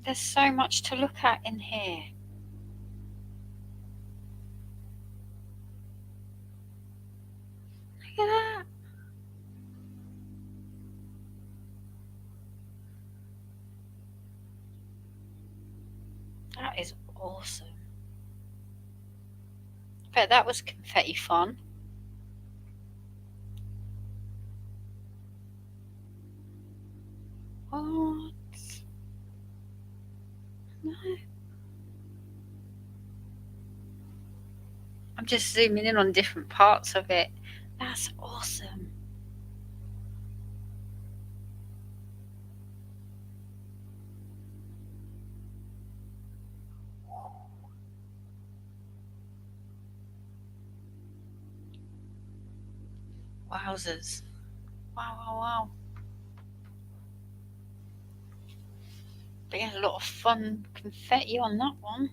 There's so much to look at in here. Look at that. That is awesome. Bet that was confetti fun. What? No. I'm just zooming in on different parts of it. That's awesome. Wowzers. Wow. But yeah, a lot of fun confetti on that one.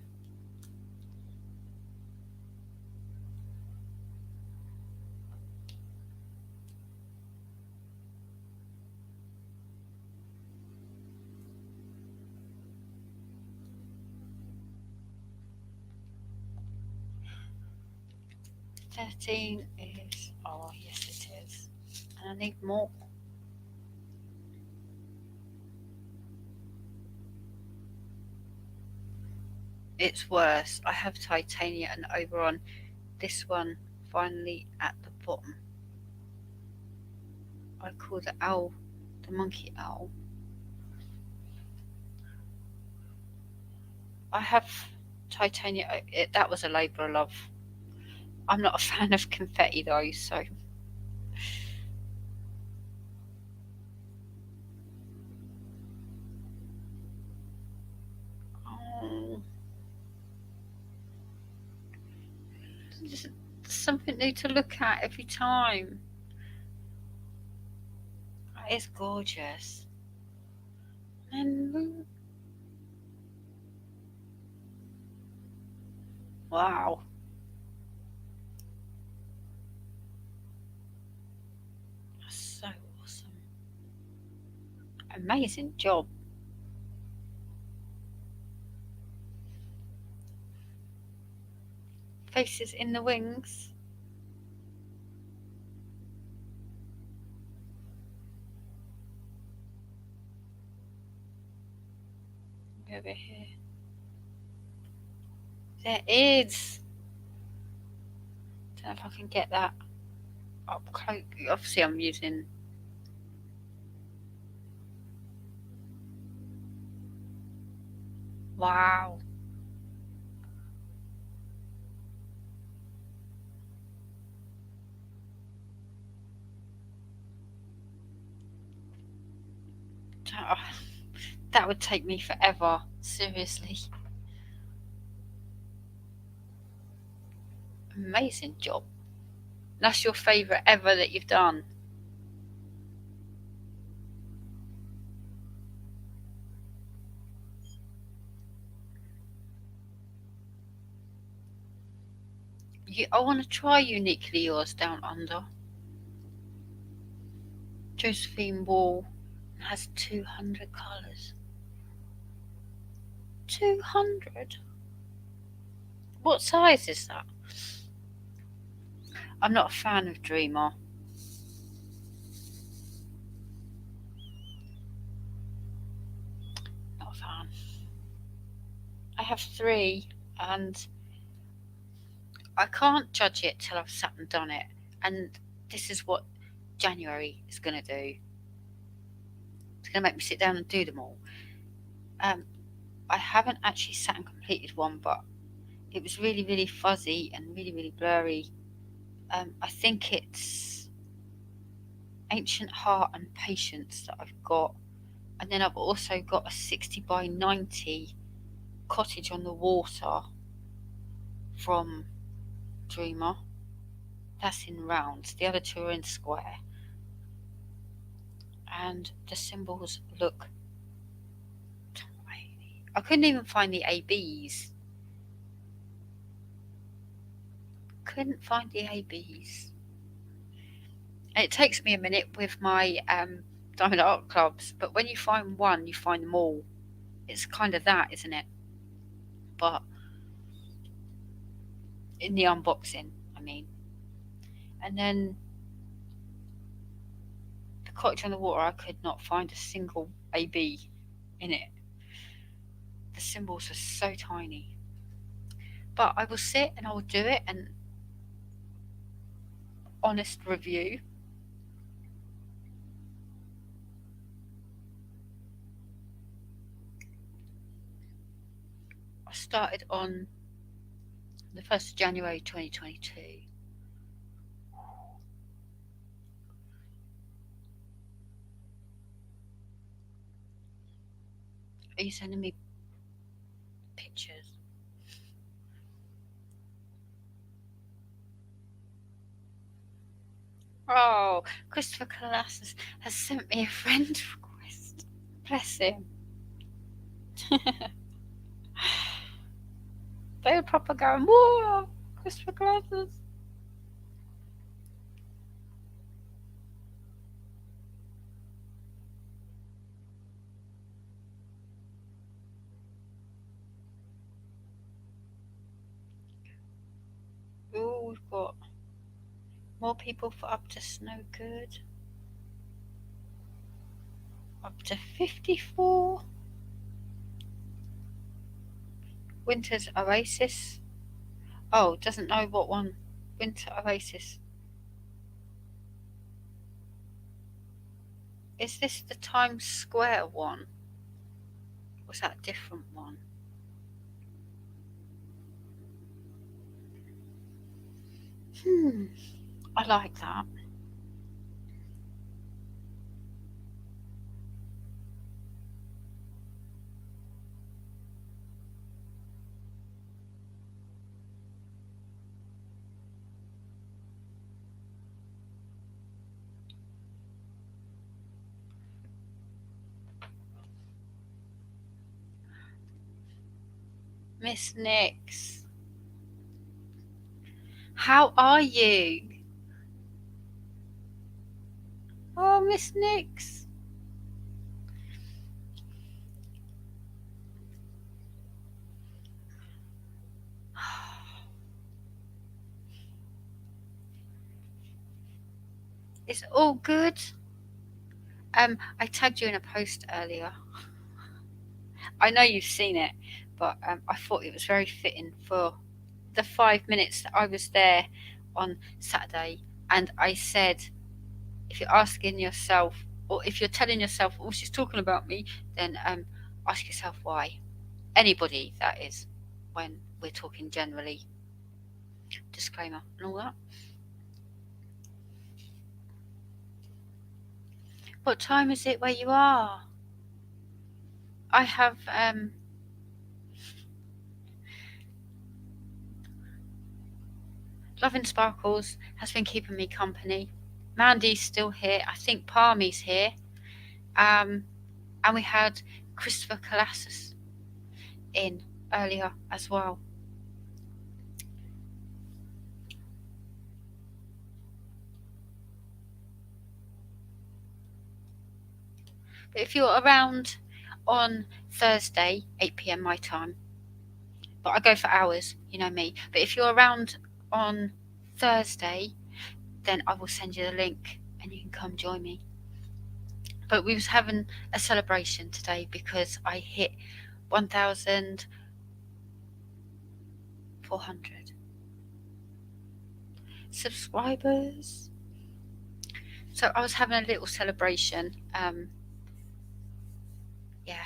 $13 is, oh yes it is. And I need more. It's worse. I have Titania and Oberon. This one finally at the bottom. I call the owl the monkey owl. I have Titania. That was a labour of love. I'm not a fan of confetti though, so. Oh. Just something new to look at every time. That is gorgeous. And wow. That's so awesome. Amazing job. Faces in the wings. Over here. There is. Don't know if I can get that up close. Obviously, I'm using. Wow. That would take me forever. Seriously. Amazing job. That's your favourite ever that you've done. I want to try Uniquely Yours Down Under. Josephine Wall has 200 colours. 200? What size is that? I'm not a fan of Dreamer. Not a fan. I have 3 and I can't judge it till I've sat and done it. And this is what January is going to do. It's going to make me sit down and do them all. I haven't actually sat and completed one, but it was really, really fuzzy and really, really blurry. I think it's Ancient Heart and Patience that I've got. And then I've also got a 60 by 90 Cottage on the Water from Dreamer. That's in rounds. The other 2 are in square. And the symbols look tiny. I couldn't even find the ABs. Couldn't find the ABs. And it takes me a minute with my Diamond Art Clubs, but when you find one, you find them all. It's kind of that, isn't it? But in the unboxing, I mean. And then the Cottage on the Water, I could not find a single AB in it. The symbols are so tiny. But I will sit and I will do it, and honest review. I started on the 1st of January 2022. Are you sending me pictures? Oh, Christopher Colossus has sent me a friend request. Bless him. They were proper going, whoa, Christopher Colossus. Oh, we've got more people for Up to Snow Good. Up to 54. Winter's Oasis. Oh, doesn't know what one. Winter Oasis. Is this the Times Square one? Or was that a different one? I like that. Miss Nix, how are you? Oh, Miss Nix. It's all good. I tagged you in a post earlier. I know you've seen it, but I thought it was very fitting for the 5 minutes that I was there on Saturday. And I said, if you're asking yourself, or if you're telling yourself, oh, she's talking about me, then ask yourself why. Anybody, that is, when we're talking generally. Disclaimer and all that. What time is it where you are? I have Loving Sparkles has been keeping me company. Mandy's still here. I think Palmy's here. And we had Christopher Colassus in earlier as well. But if you're around on Thursday, 8 p.m. my time, but I go for hours, you know me. But if you're around on Thursday, then I will send you the link and you can come join me. But we was having a celebration today because I hit 1,400 subscribers. So I was having a little celebration. Yeah.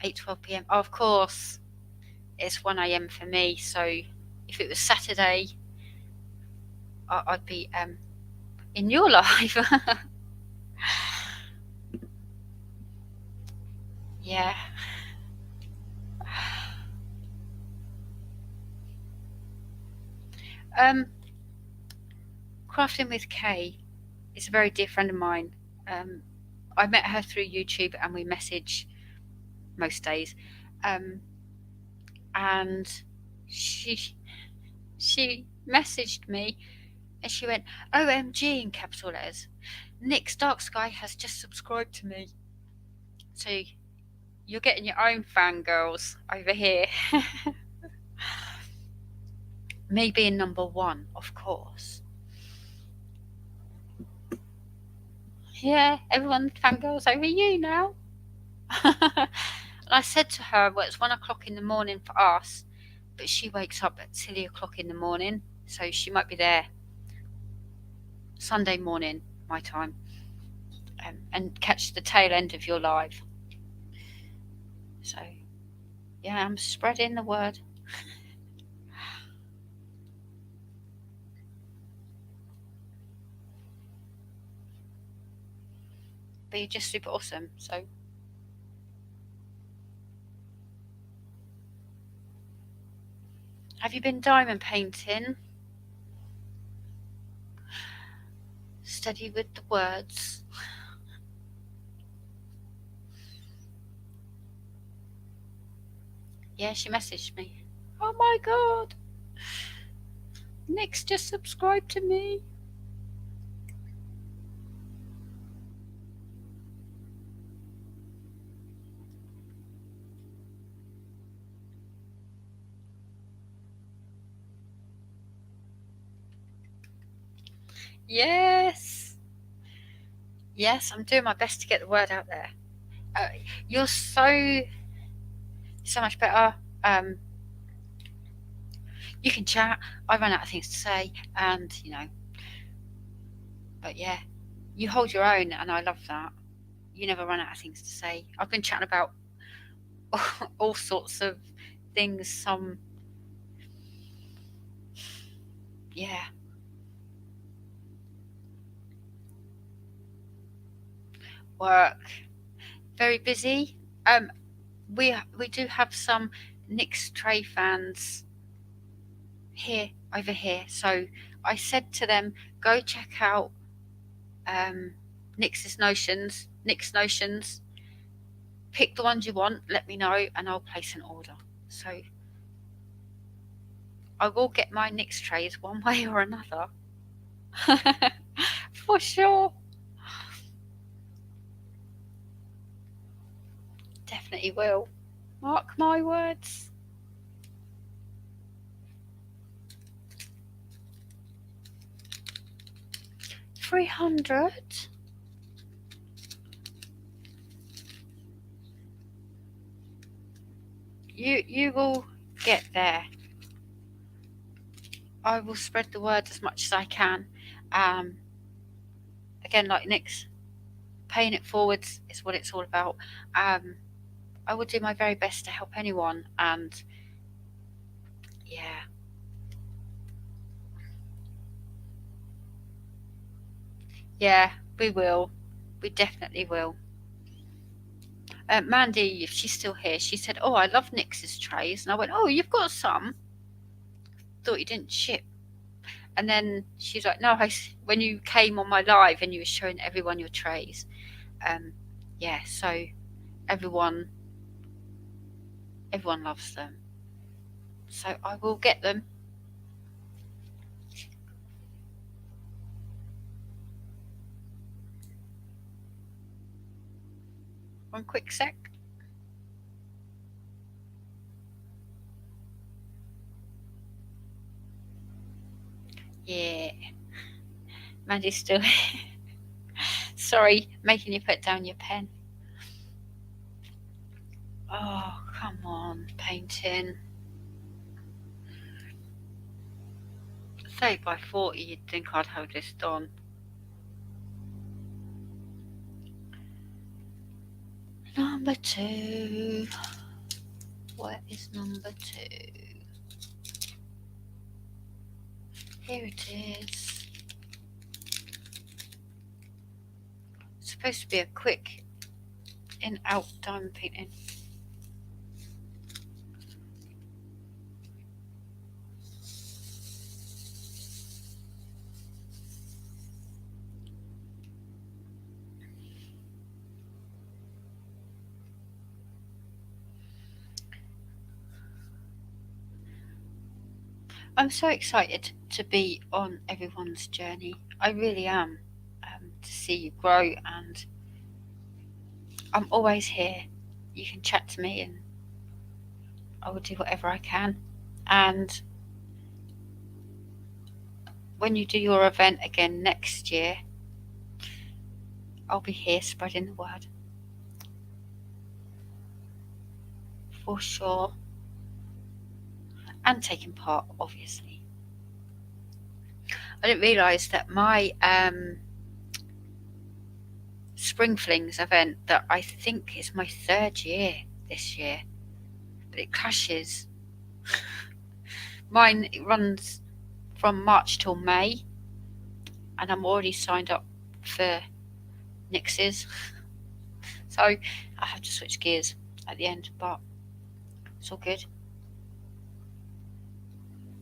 Eight 12 p.m. Oh, of course, it's 1 a.m. for me. So if it was Saturday, I'd be in your life. Yeah. Crafting with Kay is a very dear friend of mine. I met her through YouTube and we message most days. And she messaged me and she went, OMG in capital letters. Nick's Dark Sky has just subscribed to me. So you're getting your own fangirls over here. Me being number one, of course. Yeah, everyone fangirls over you now. And I said to her, well, it's 1 o'clock in the morning for us, but she wakes up at 3 o'clock in the morning, so she might be there Sunday morning, my time, and catch the tail end of your live. So, yeah, I'm spreading the word. But you're just super awesome, so. Have you been diamond painting? Steady with the words. Yeah, she messaged me. Oh my god! Nick's just subscribed to me. Yes. Yes, I'm doing my best to get the word out there. You're so much better. You can chat. I run out of things to say, and but yeah, you hold your own, and I love that. You never run out of things to say. I've been chatting about all sorts of things. Some, yeah. Work. Very busy. We do have some Nick's Tray fans over here. So I said to them, go check out Nick's Notions. Pick the ones you want, let me know, and I'll place an order. So I will get my Nick's trays one way or another. For sure. Definitely will. Mark my words. $300. You will get there. I will spread the word as much as I can. Again, like Nick's, paying it forwards is what it's all about. I will do my very best to help anyone, and yeah, we will. We definitely will. Mandy, if she's still here, she said, "Oh, I love Nix's trays," and I went, "Oh, you've got some? Thought you didn't ship." And then she's like, "No, when you came on my live and you were showing everyone your trays, yeah, so everyone loves them, so I will get them." One quick sec. Yeah, Mandy's still here. Sorry, making you put down your pen. Oh, come on, painting. 30 by 40, you'd think I'd have this done. Number 2. Where is number 2? Here it is. It's supposed to be a quick in-out diamond painting. I'm so excited to be on everyone's journey. I really am. To see you grow, and I'm always here. You can chat to me and I will do whatever I can. And when you do your event again next year, I'll be here spreading the word. For sure. And taking part, obviously. I didn't realise that my Spring Flings event, that I think is my 3rd year this year, but it clashes. Mine runs from March till May, and I'm already signed up for Nix's, so I have to switch gears at the end, but it's all good.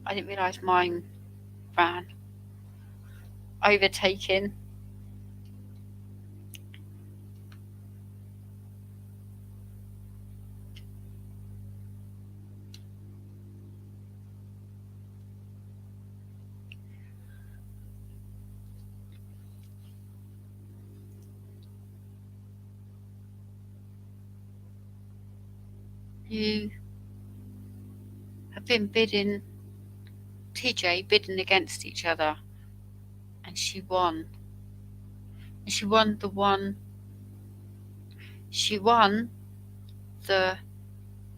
I didn't realise mine ran overtaking. You have been bidding, TJ bidding against each other, and she won. And she won the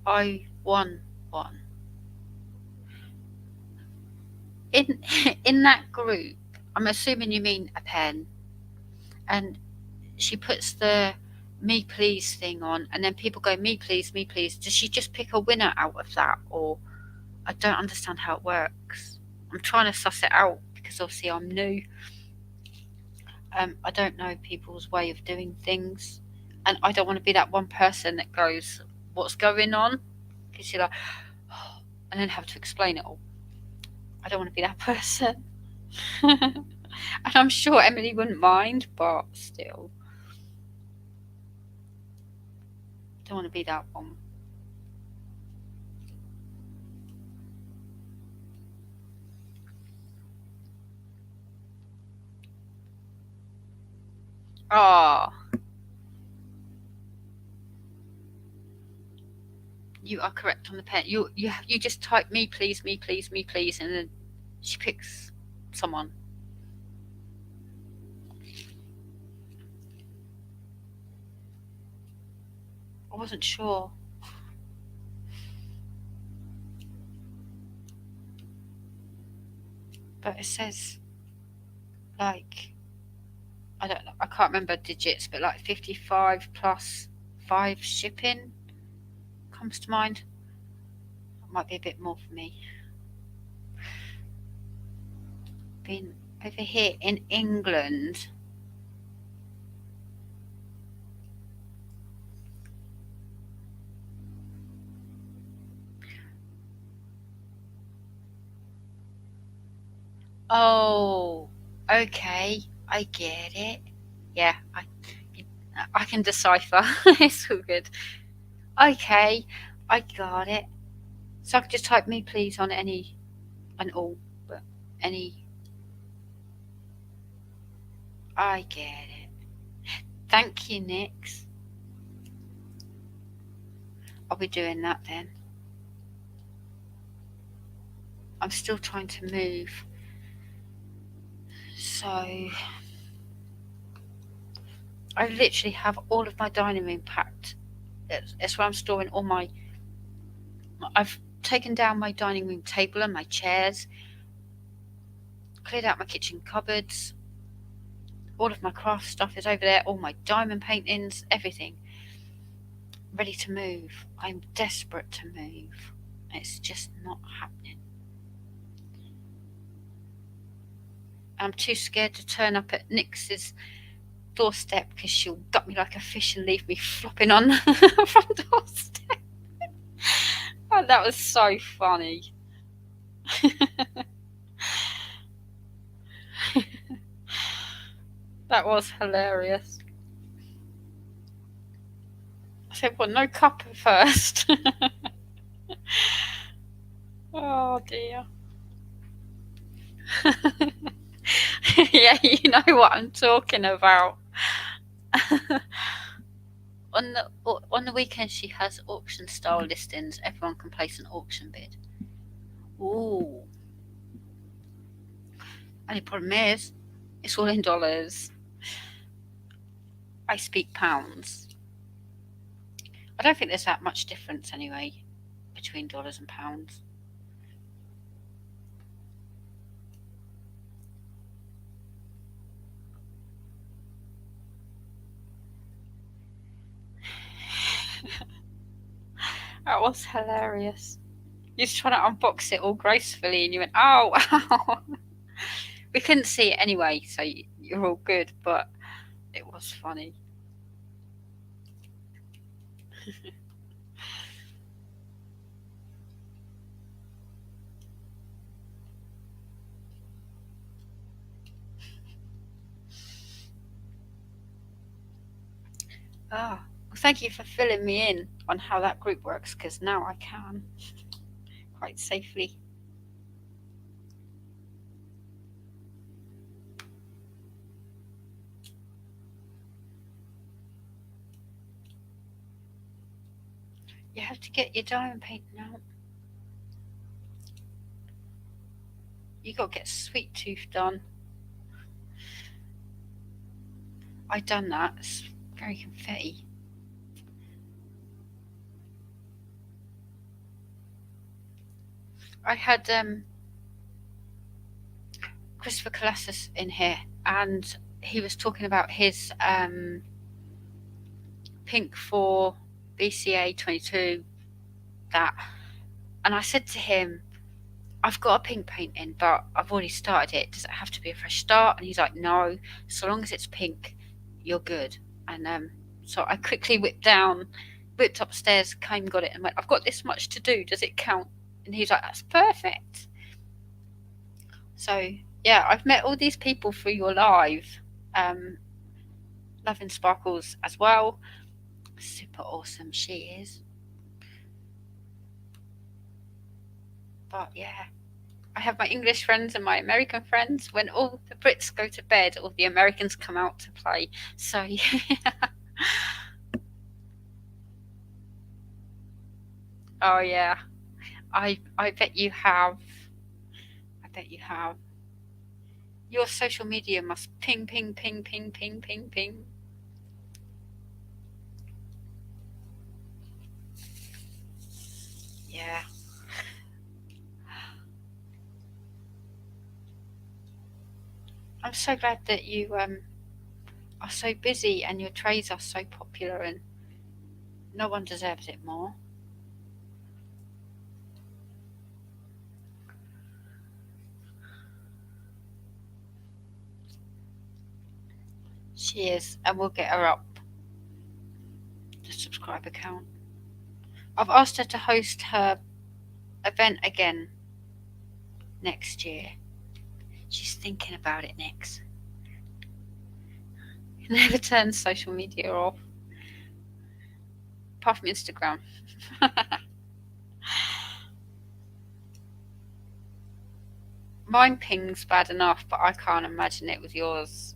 I won one. In that group, I'm assuming you mean a pen, and she puts the me please thing on, and then people go me please, me please. Does she just pick a winner out of that, or I don't understand how it works. I'm trying to suss it out because obviously I'm new. I don't know people's way of doing things, and I don't want to be that one person that goes, "What's going on?" Because you're like, oh, and then have to explain it all. I don't want to be that person. And I'm sure Emily wouldn't mind, but still, don't want to be that one. Ah, you are correct on the pen. You just type me please, me please, me please, and then she picks someone. I wasn't sure. But it says, like, I don't know, I can't remember digits, but like 55 plus 5 shipping comes to mind. That might be a bit more for me. Being over here in England, Oh, okay. I get it. Yeah, I can decipher. It's all good. Okay, I got it. So I could just type me please on any and all, but any. I get it. Thank you, Nix. I'll be doing that then. I'm still trying to move. So I literally have all of my dining room packed. It's where I'm storing all my. I've taken down my dining room table and my chairs, cleared out my kitchen cupboards. All of my craft stuff is over there, all my diamond paintings, everything. Ready to move. I'm desperate to move. It's just not happening. I'm too scared to turn up at Nix's doorstep because she'll gut me like a fish and leave me flopping on the front doorstep. Oh, that was so funny. That was hilarious. I said, well, no cup first. Oh dear. Yeah, you know what I'm talking about. On the weekend, she has auction style listings. Everyone can place an auction bid. Ooh. Only problem is, it's all in dollars. I speak pounds. I don't think there's that much difference anyway between dollars and pounds. That was hilarious. You just trying to unbox it all gracefully and you went, oh, ow. We couldn't see it anyway, so you're all good, but it was funny. Ah, well, thank you for filling me in on how that group works, because now I can quite safely. You have to get your diamond painting out. You got to get Sweet Tooth done. I done that. It's very confetti. I had Christopher Colassus in here, and he was talking about his pink for BCA 22. That, and I said to him, I've got a pink painting, but I've already started it. Does it have to be a fresh start? And he's like, no, so long as it's pink, you're good. And so I quickly whipped upstairs, came, got it, and went, I've got this much to do. Does it count? And he's like, that's perfect. So yeah, I've met all these people through your live. Loving Sparkles as well. Super awesome she is. But yeah, I have my English friends and my American friends. When all the Brits go to bed, all the Americans come out to play. So yeah. Oh yeah. I bet you have. I bet you have. Your social media must ping, ping, ping, ping, ping, ping, ping. Yeah. I'm so glad that you are so busy and your trays are so popular, and no one deserves it more. She is, and we'll get her up the subscriber count. I've asked her to host her event again next year. She's thinking about it, Nix. Never turn social media off. Apart from Instagram. Mine ping's bad enough, but I can't imagine it with yours.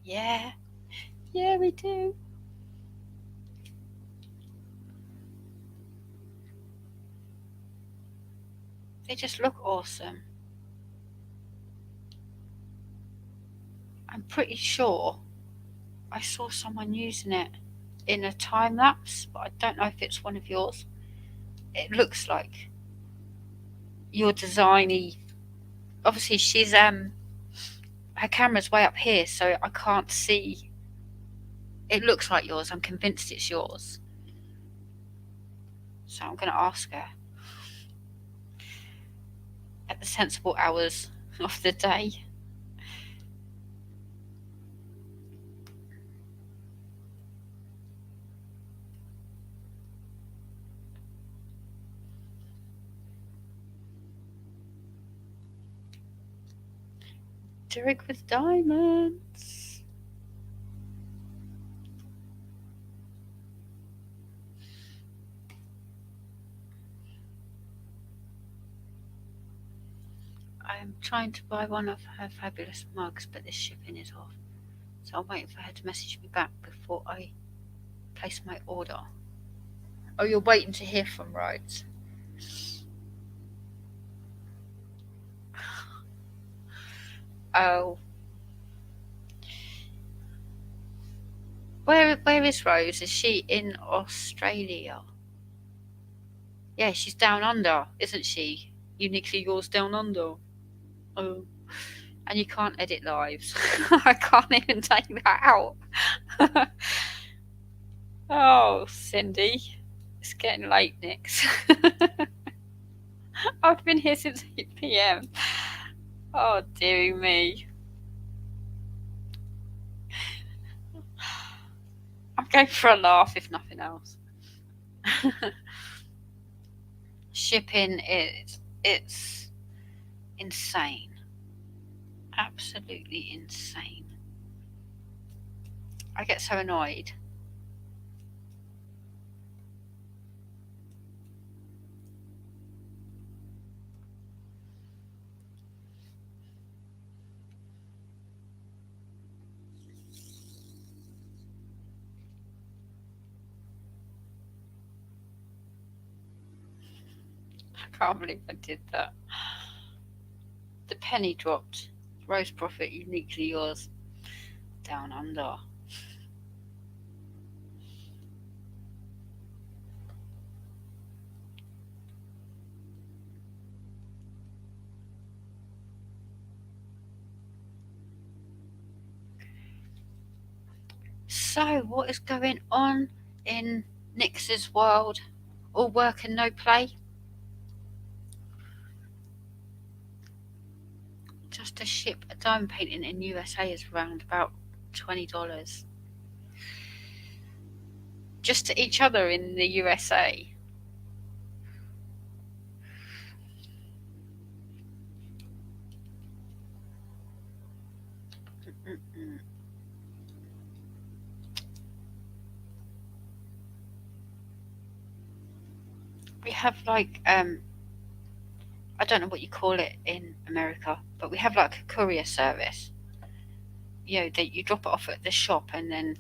Yeah. Yeah, we do. They just look awesome. I'm pretty sure I saw someone using it in a time lapse, but I don't know if it's one of yours. It looks like your designy. Obviously, she's her camera's way up here, so I can't see. It looks like yours. I'm convinced it's yours. So I'm going to ask her at the sensible hours of the day. Derek with diamonds. I'm trying to buy one of her fabulous mugs, but the shipping is off. So I'm waiting for her to message me back before I place my order. Oh, you're waiting to hear from Rhodes? Oh. Where is Rose? Is she in Australia? Yeah, she's down under, isn't she? Uniquely yours down under. Oh. And you can't edit lives. I can't even take that out. Oh, Cindy. It's getting late, Nix. I've been here since 8 p.m. Oh, dearie me. I'm going for a laugh, if nothing else. Shipping it's insane. Absolutely insane. I get so annoyed. I can't believe I did that. The penny dropped. Rose Profit, uniquely yours. Down under. So, what is going on in Nix's world? All work and no play? Just to ship a diamond painting in USA is around about $20. Just to each other in the USA. Mm-mm. We have like I don't know what you call it in America, but we have like a courier service. You know, that you drop it off at the shop and then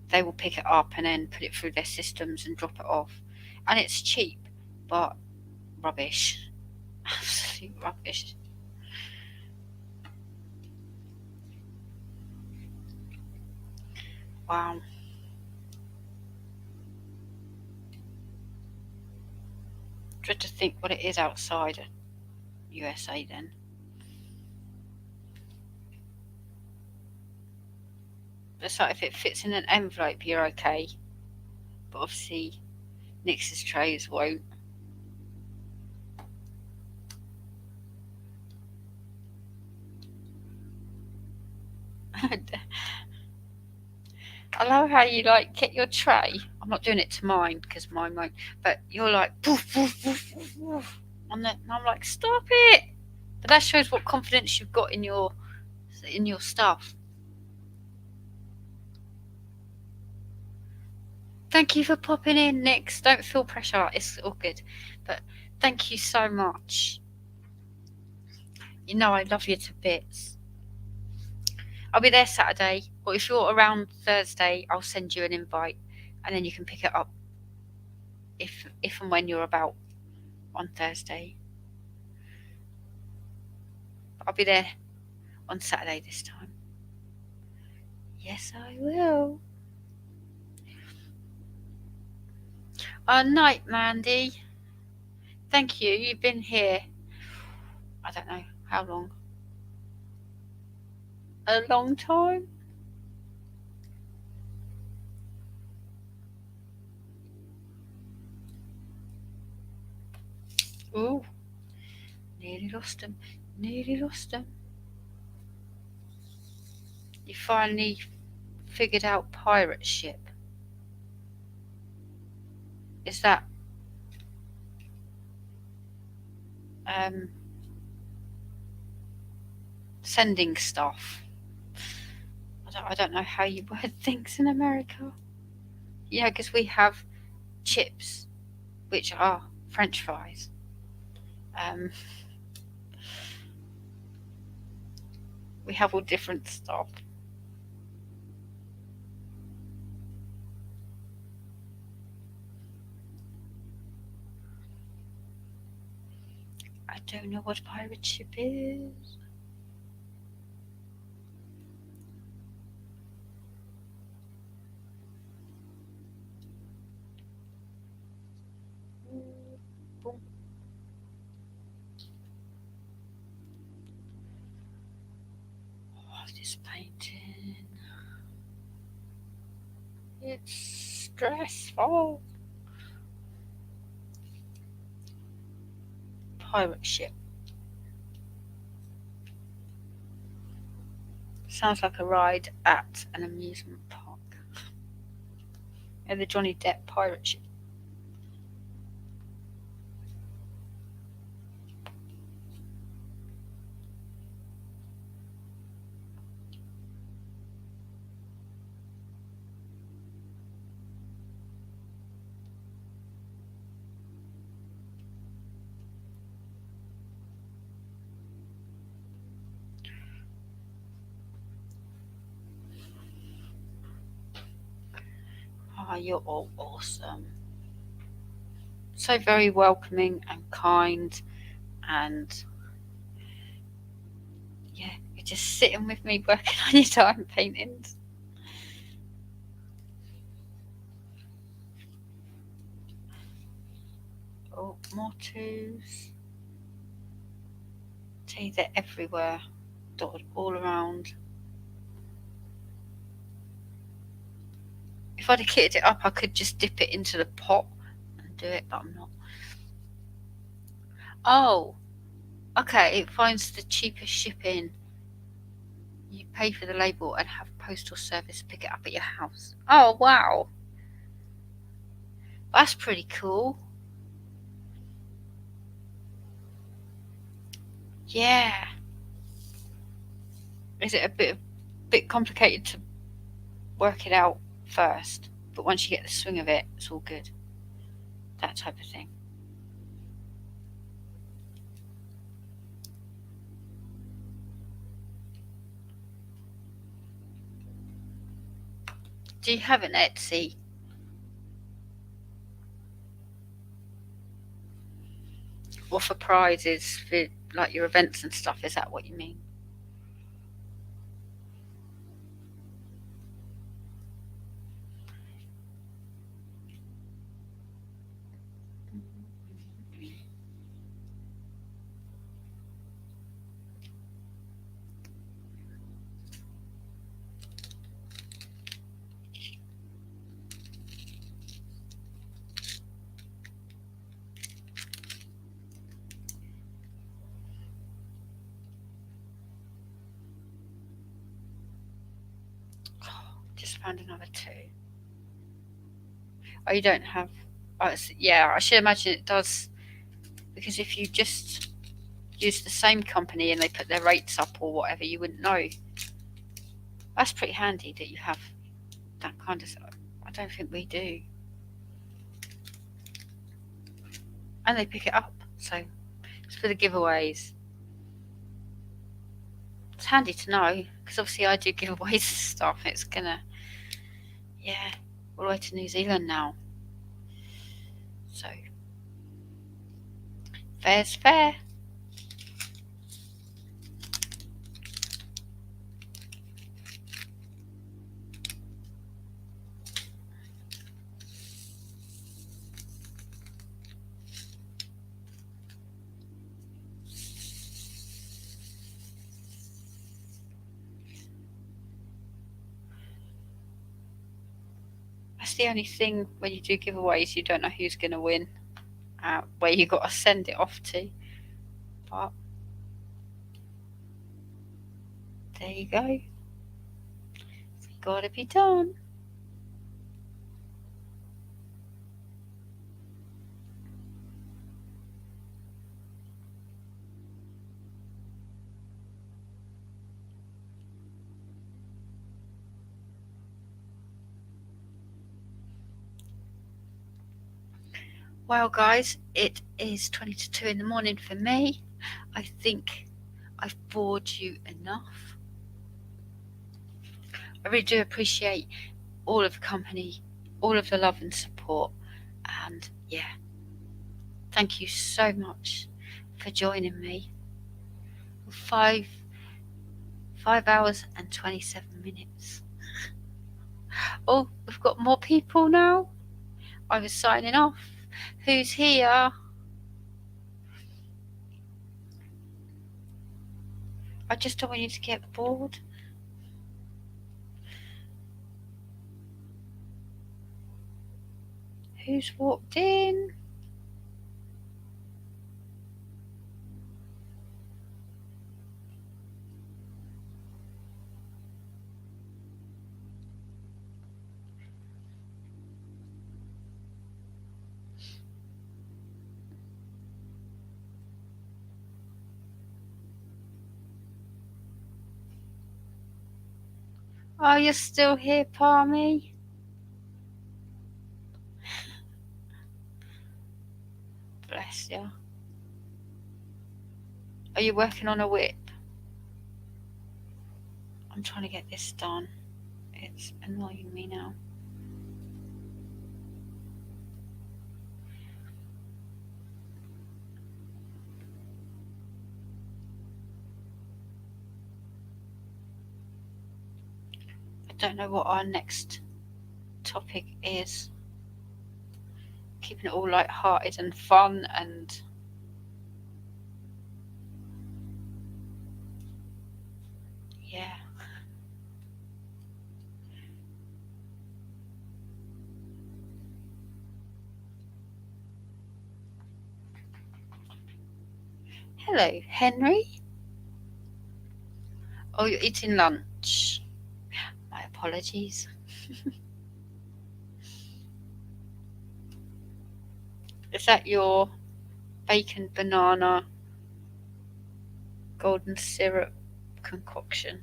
they will pick it up and then put it through their systems and drop it off. And it's cheap, but rubbish. Absolute rubbish. Wow. Dread to think what it is outside of USA then. It's like if it fits in an envelope, you're okay. But obviously, Nix's trays won't. I love how you like get your tray. I'm not doing it to mine because mine won't. But you're like poof, poof, poof, poof, poof, and I'm like, stop it. But that shows what confidence you've got in your stuff. Thank you for popping in, Nix. Don't feel pressure. It's all good. But thank you so much. You know I love you to bits. I'll be there Saturday, or if you're around Thursday, I'll send you an invite, and then you can pick it up if and when you're about on Thursday. I'll be there on Saturday this time. Yes, I will. Night, Mandy. Thank you. You've been here. I don't know how long. A long time. Ooh, nearly lost him. Nearly lost him. You finally figured out pirate ship. Is that sending stuff? I don't know how you word things in America. Yeah, because we have chips, which are French fries. We have all different stuff. I don't know what pirate ship is. Boom. Oh, this painting. It's stressful. Pirate ship. Sounds like a ride at an amusement park. Yeah, the Johnny Depp pirate ship. Oh, you're all awesome. So very welcoming and kind, and yeah, you're just sitting with me working on your time paintings. Oh, more twos. See, they're everywhere, dotted all around. If I'd have kitted it up, I could just dip it into the pot and do it, but I'm not. Oh, okay, it finds the cheapest shipping. You pay for the label and have postal service pick it up at your house. Oh, wow. That's pretty cool. Yeah. Is it a bit complicated to work it out first, but once you get the swing of it, it's all good. That type of thing. Do you have an Etsy? Or for prizes for like your events and stuff? Is that what you mean? found another 2. Oh, you don't have. Oh, yeah, I should imagine it does, because if you just use the same company and they put their rates up or whatever, you wouldn't know. That's pretty handy that you have that kind of stuff. I don't think we do. And they pick it up, so it's for the giveaways. It's handy to know, because obviously I do giveaways and stuff. It's gonna, yeah, all the way to New Zealand now. So, fair's fair. That's the only thing when you do giveaways, you don't know who's going to win, where you got to send it off to. But there you go. It's got to be done. Well, guys, it is 20 to 2 in the morning for me. I think I've bored you enough. I really do appreciate all of the company, all of the love and support, and yeah, thank you so much for joining me. 5 hours and 27 minutes. Oh, we've got more people now. I was signing off. Who's here? I just don't want you to get bored. Who's walked in? Oh, you're still here, Palmy? Bless you. Are you working on a whip? I'm trying to get this done. It's annoying me now. I don't know what our next topic is. Keeping it all light-hearted and fun and yeah. Hello, Henry. Oh, you're eating lunch. My apologies. Is that your bacon banana golden syrup concoction?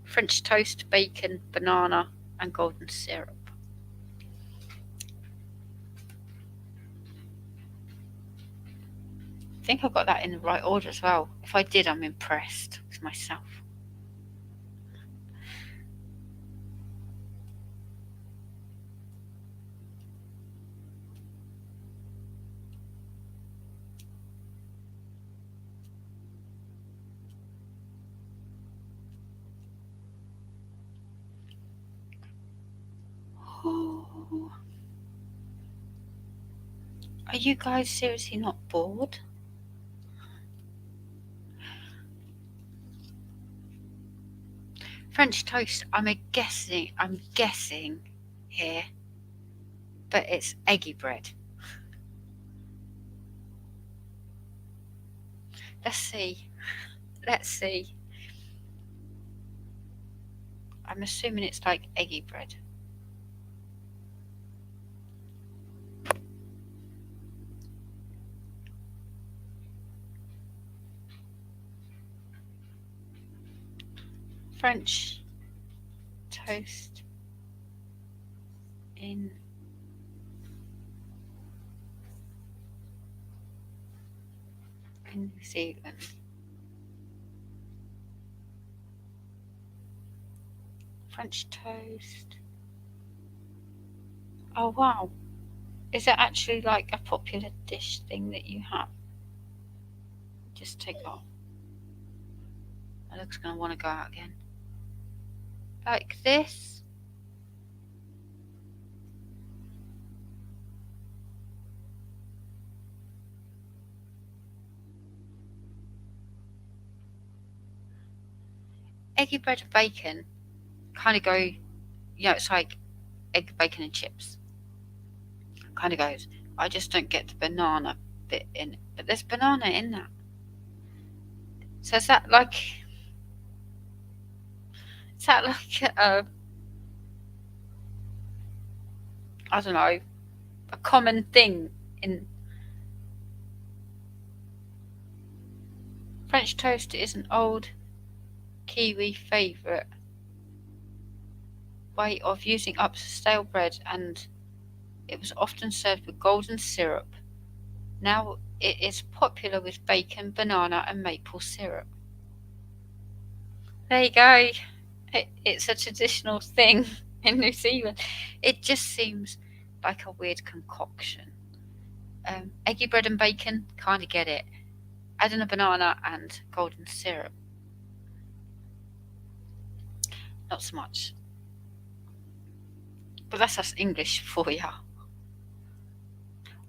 French toast, bacon, banana, and golden syrup. I think I got that in the right order as well. If I did, I'm impressed with myself. Oh. Are you guys seriously not bored? French toast, I'm guessing here, but it's eggy bread. Let's see. I'm assuming it's like eggy bread. French toast in New Zealand. French toast. Oh wow. Is it actually like a popular dish thing that you have? Just take it off. Alex gonna want to go out again. Like this. Eggy bread and bacon kind of go, it's like egg, bacon, and chips. Kind of goes. I just don't get the banana bit in it. But there's banana in that. So is that like I don't know, a common thing in French toast is an old Kiwi favourite way of using up stale bread, and it was often served with golden syrup. Now it is popular with bacon, banana, and maple syrup. There you go. It's a traditional thing in New Zealand. It just seems like a weird concoction. Eggy bread and bacon, kind of get it. Adding a banana and golden syrup, not so much. But that's us English for ya.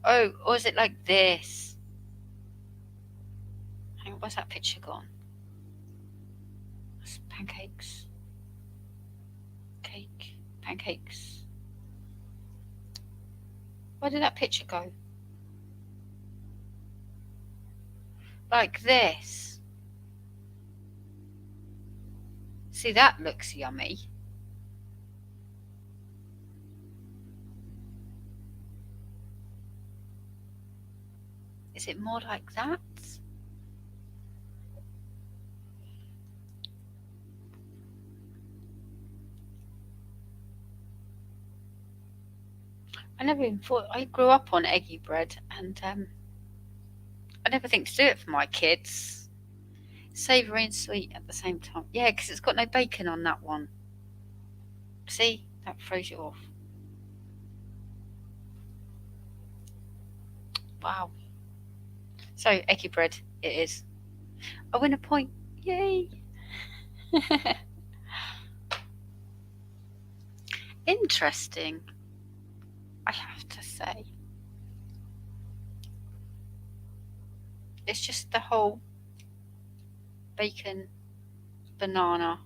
Oh, or is it like this? Hang on, where's that picture gone? That's pancakes. Cake. Pancakes. Where did that picture go? Like this. See, that looks yummy. Is it more like that? I never even thought. I grew up on eggy bread, and I never think to do it for my kids. Savoury and sweet at the same time. Yeah, because it's got no bacon on that one. See, that throws you off. Wow. So, eggy bread it is. I win a point. Yay! Interesting, I have to say. It's just the whole bacon, banana,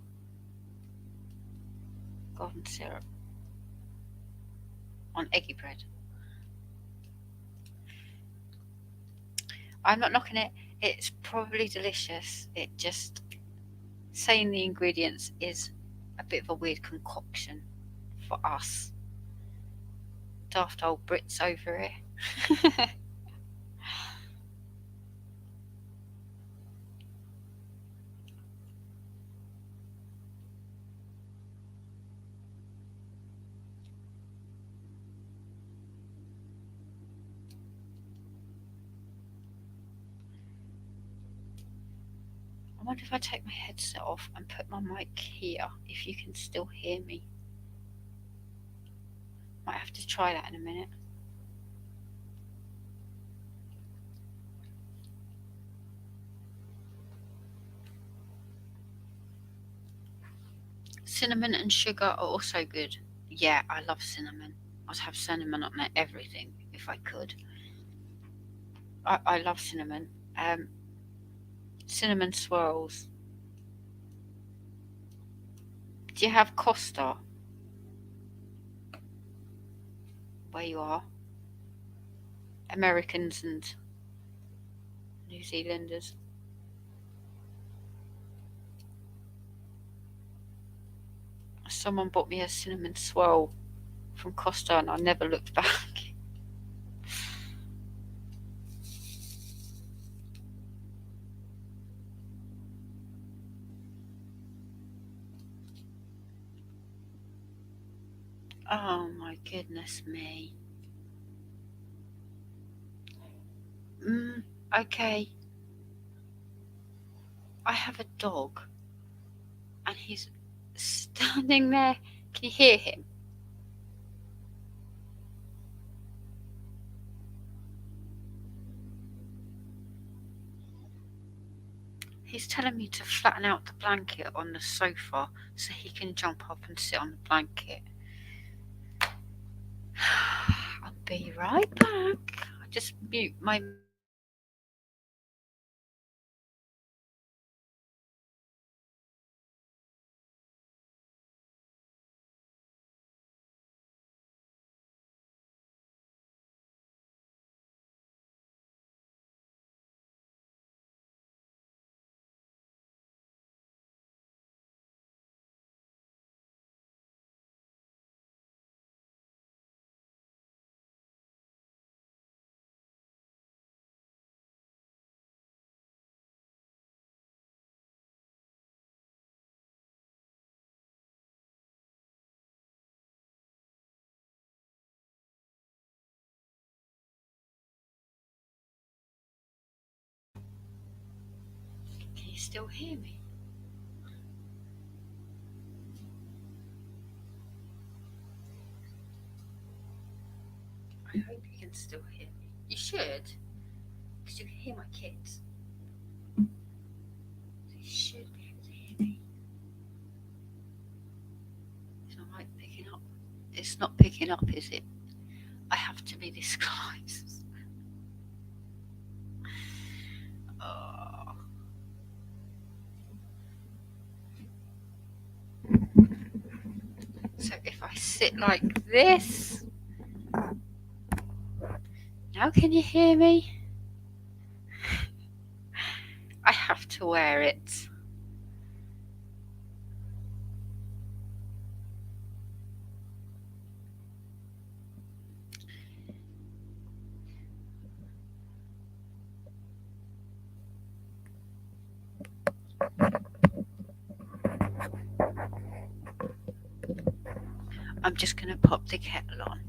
golden syrup on eggy bread. I'm not knocking it. It's probably delicious. It just saying the ingredients is a bit of a weird concoction for us daft old Brits over here. I wonder if I take my headset off and put my mic here, if you can still hear me. Might have to try that in a minute. Cinnamon and sugar are also good. Yeah, I love cinnamon. I'd have cinnamon on everything if I could. I love cinnamon. Cinnamon swirls. Do you have Costa where you are? Americans and New Zealanders. Someone bought me a cinnamon swirl from Costa and I never looked back. Oh my goodness me. Okay. I have a dog and he's standing there. Can you hear him? He's telling me to flatten out the blanket on the sofa so he can jump up and sit on the blanket. I'll be right back. I'll just mute my. Can you still hear me? I hope you can still hear me. You should, because you can hear my kids. So you should be able to hear me. It's not like picking up. It's not picking up, is it? I have to be this close. Oh. So if I sit like this, now can you hear me? I have to wear it. I'm just going to pop the kettle on.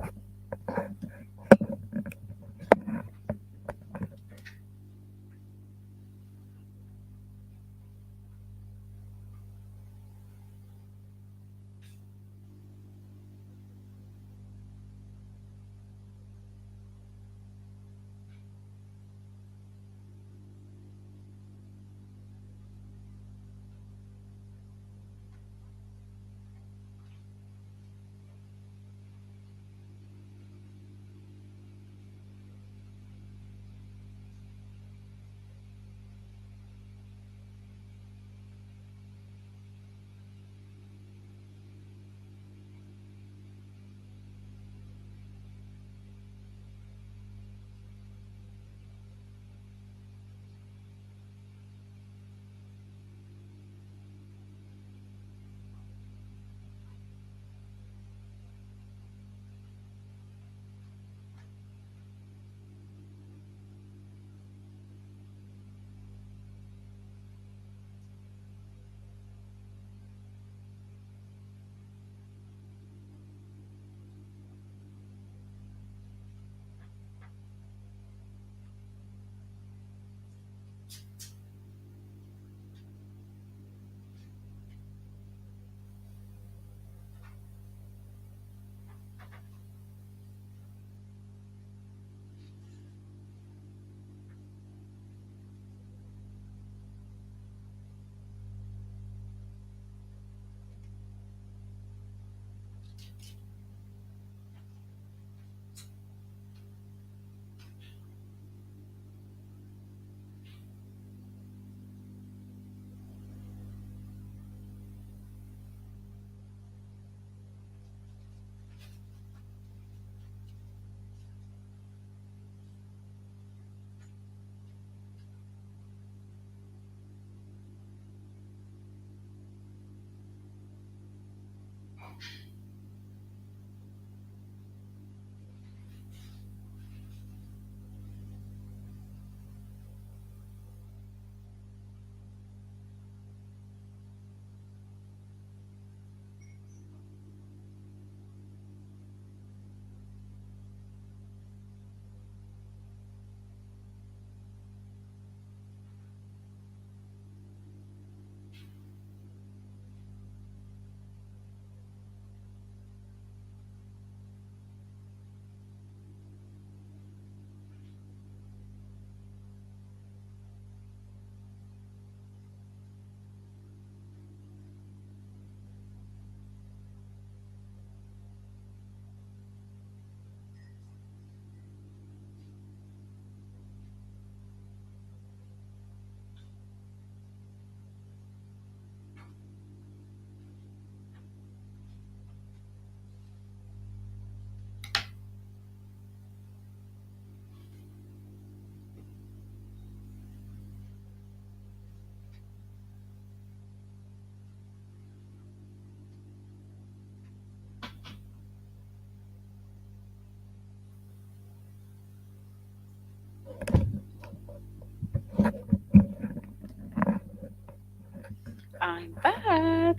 I'm back.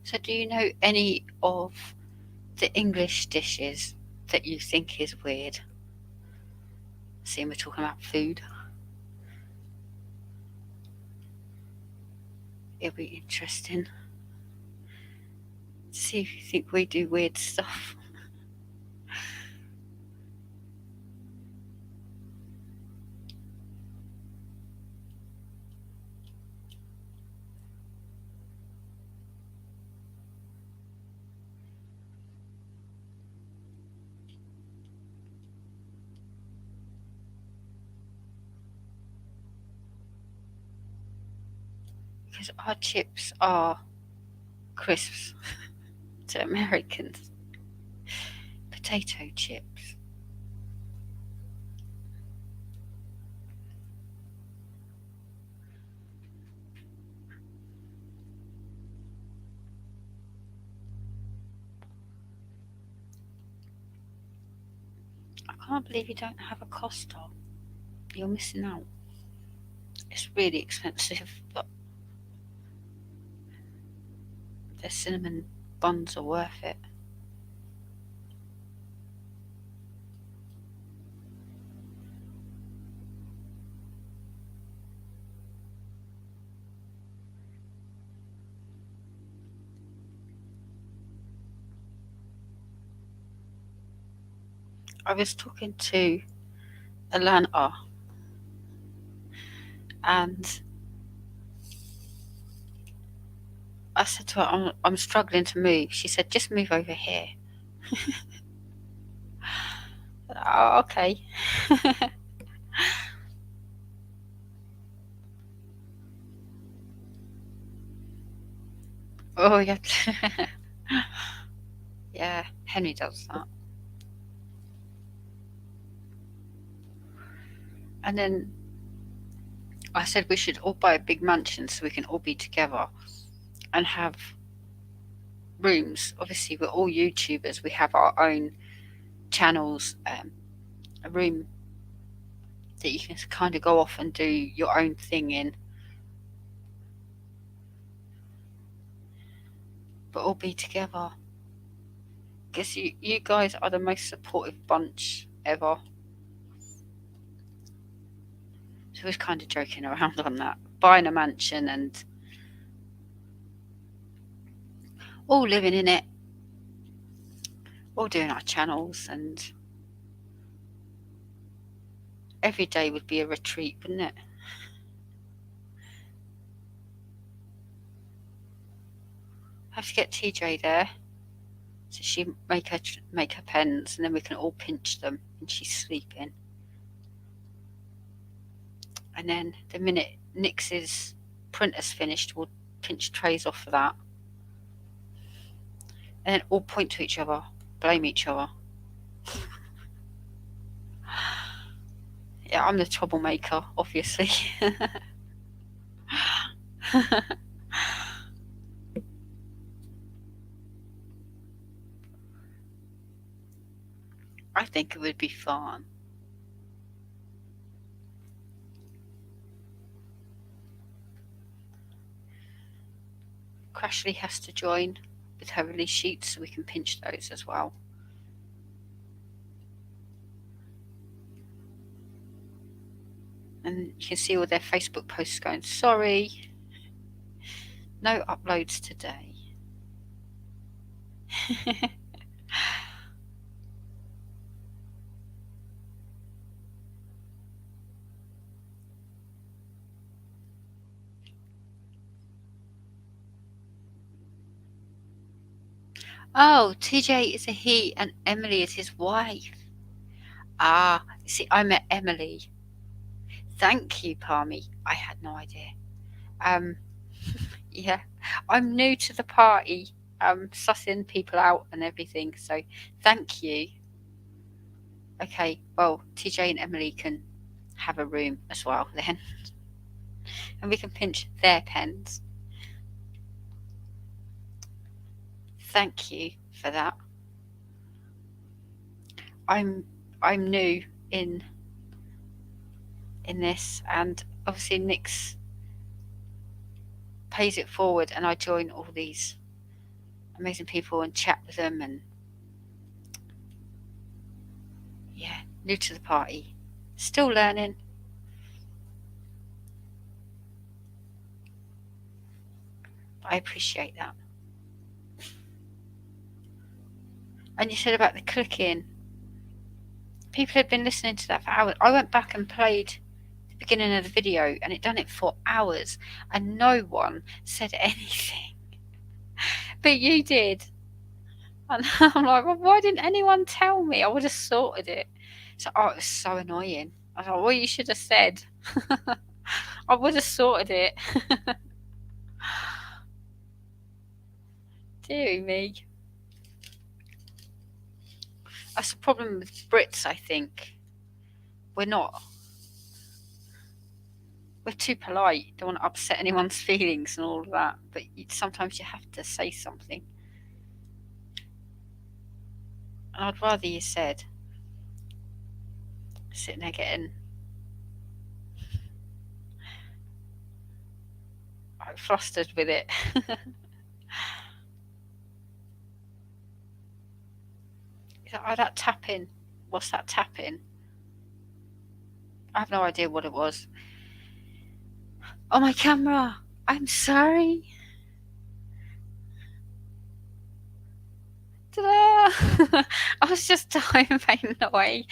So, do you know any of the English dishes that you think is weird? Seeing we're talking about food, it'll be interesting to see if you think we do weird stuff. Because our chips are crisps to Americans. Potato chips. I can't believe you don't have a Costa. You're missing out. It's really expensive, but the cinnamon buns are worth it. I was talking to Alana, and I said to her, I'm struggling to move. She said, just move over here. Oh, okay. Oh, yeah. Yeah, Henry does that. And then I said we should all buy a big mansion so we can all be together and have rooms. Obviously, we're all YouTubers. We have our own channels, a room that you can kind of go off and do your own thing in, but all be together. Because you guys are the most supportive bunch ever. So I was kind of joking around on that. Buying a mansion and all living in it, all doing our channels, and every day would be a retreat, wouldn't it? I have to get TJ there so she make her pens, and then we can all pinch them, and she's sleeping. And then the minute Nix's printer's finished, we'll pinch trays off of that, and then all point to each other, blame each other. Yeah, I'm the troublemaker, obviously. I think it would be fun. Crashly has to join with her release sheets so we can pinch those as well. And you can see all their Facebook posts going, sorry, no uploads today. Oh, TJ is a he and Emily is his wife. Ah, see, I met Emily. Thank you, Palmy. I had no idea. Yeah, I'm new to the party, sussing people out and everything, so thank you. Okay, well, TJ and Emily can have a room as well then. And we can pinch their pens. Thank you for that. I'm new in this, and obviously Nick's pays it forward, and I join all these amazing people and chat with them, and yeah, new to the party, still learning. I appreciate that. And you said about the clicking. People had been listening to that for hours. I went back and played the beginning of the video, and it done it for hours, and no one said anything. But you did. And I'm like, well, why didn't anyone tell me? I would have sorted it. So, it was so annoying. I thought, well, you should have said. I would have sorted it. Dear me. That's the problem with Brits, I think. We're too polite. Don't want to upset anyone's feelings and all of that. But sometimes you have to say something. And I'd rather you said, sitting there getting flustered with it. Oh, that tapping. What's that tapping? I have no idea what it was. Oh, my camera. I'm sorry. Ta-da! I was just diving away.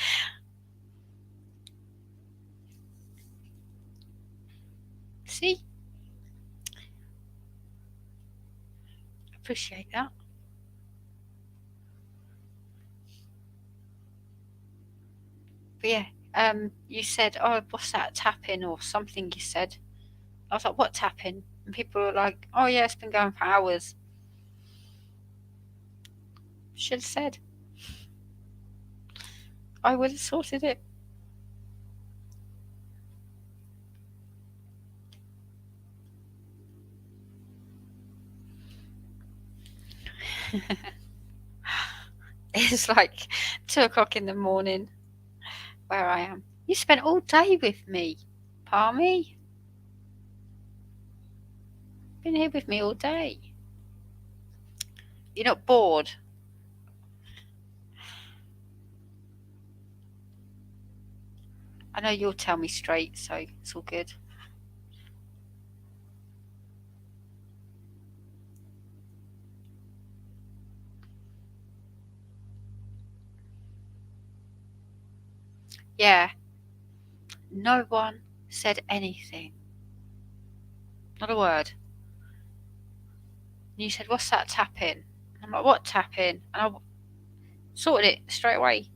See? Appreciate that. But yeah, you said, oh, what's that tapping or something you said. I was like, what tapping? And people were like, oh yeah, it's been going for hours. Should have said. I would have sorted it. It's like 2 o'clock in the morning where I am. You spent all day with me, Palmy. Been here with me all day. You're not bored? I know you'll tell me straight, so it's all good. Yeah. No one said anything. Not a word. And you said, what's that tapping? I'm like, what tapping? And I sorted it straight away.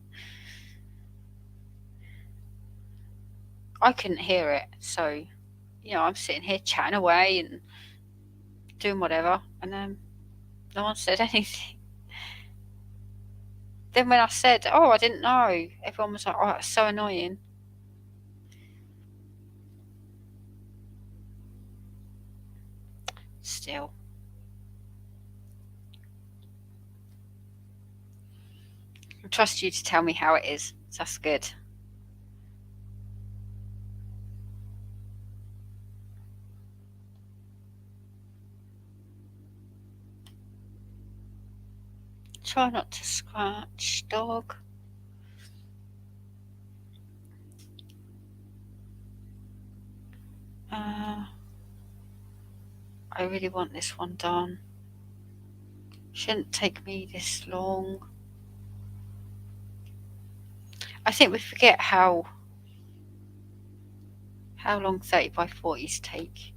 I couldn't hear it, so I'm sitting here chatting away and doing whatever, and then no one said anything. Then when I said, oh, I didn't know, everyone was like, oh, that's so annoying. still. I trust you to tell me how it is. So that's good. Try not to scratch, dog. I really want this one done. Shouldn't take me this long. I think we forget how long 30 by 40s take,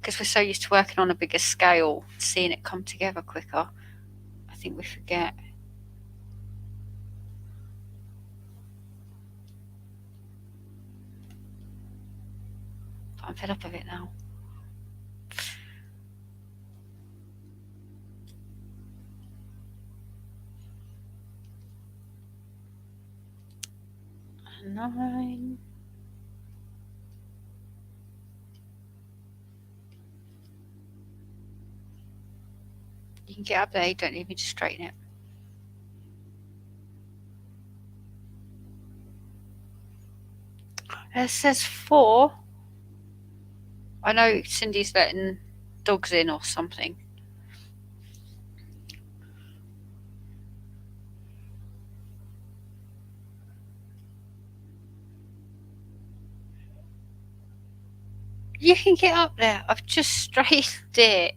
because we're so used to working on a bigger scale, seeing it come together quicker. I think we forget. But I'm fed up of it now. And 9. You can get up there, you don't need me to straighten it. It says 4. I know Cindy's letting dogs in or something. You can get up there. I've just straightened it.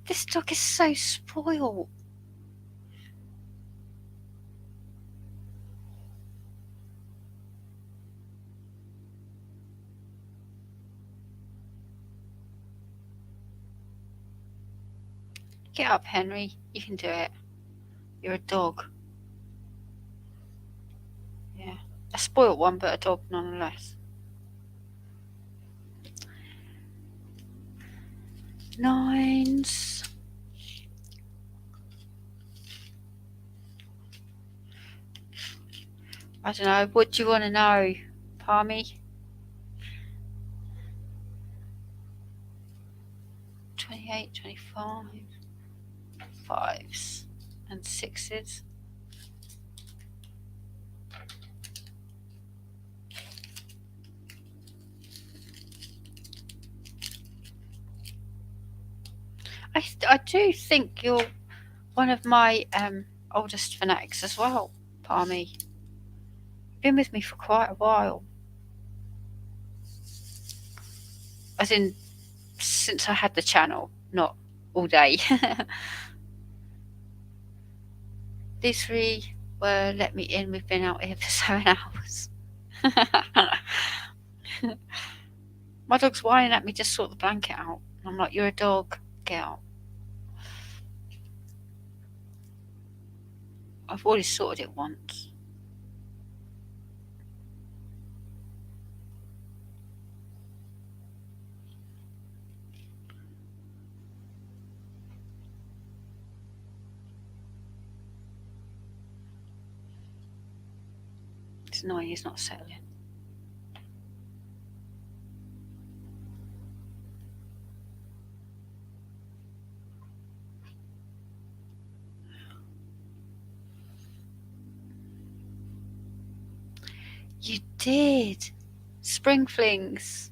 This dog is so spoiled. Get up, Henry. You can do it. You're a dog. Yeah. A spoilt one, but a dog nonetheless. 9s. I don't know. What do you want to know, Palmy? 28, 25. 5s and 6s. I do think you're one of my oldest fanatics as well, Palmy. Been with me for quite a while. As in, since I had the channel, not all day. These 3 were let me in. We've been out here for 7 hours. My dog's whining at me to sort the blanket out. I'm like, you're a dog, get out. I've already sorted it once. It's annoying he's not settling. You did. Spring flings.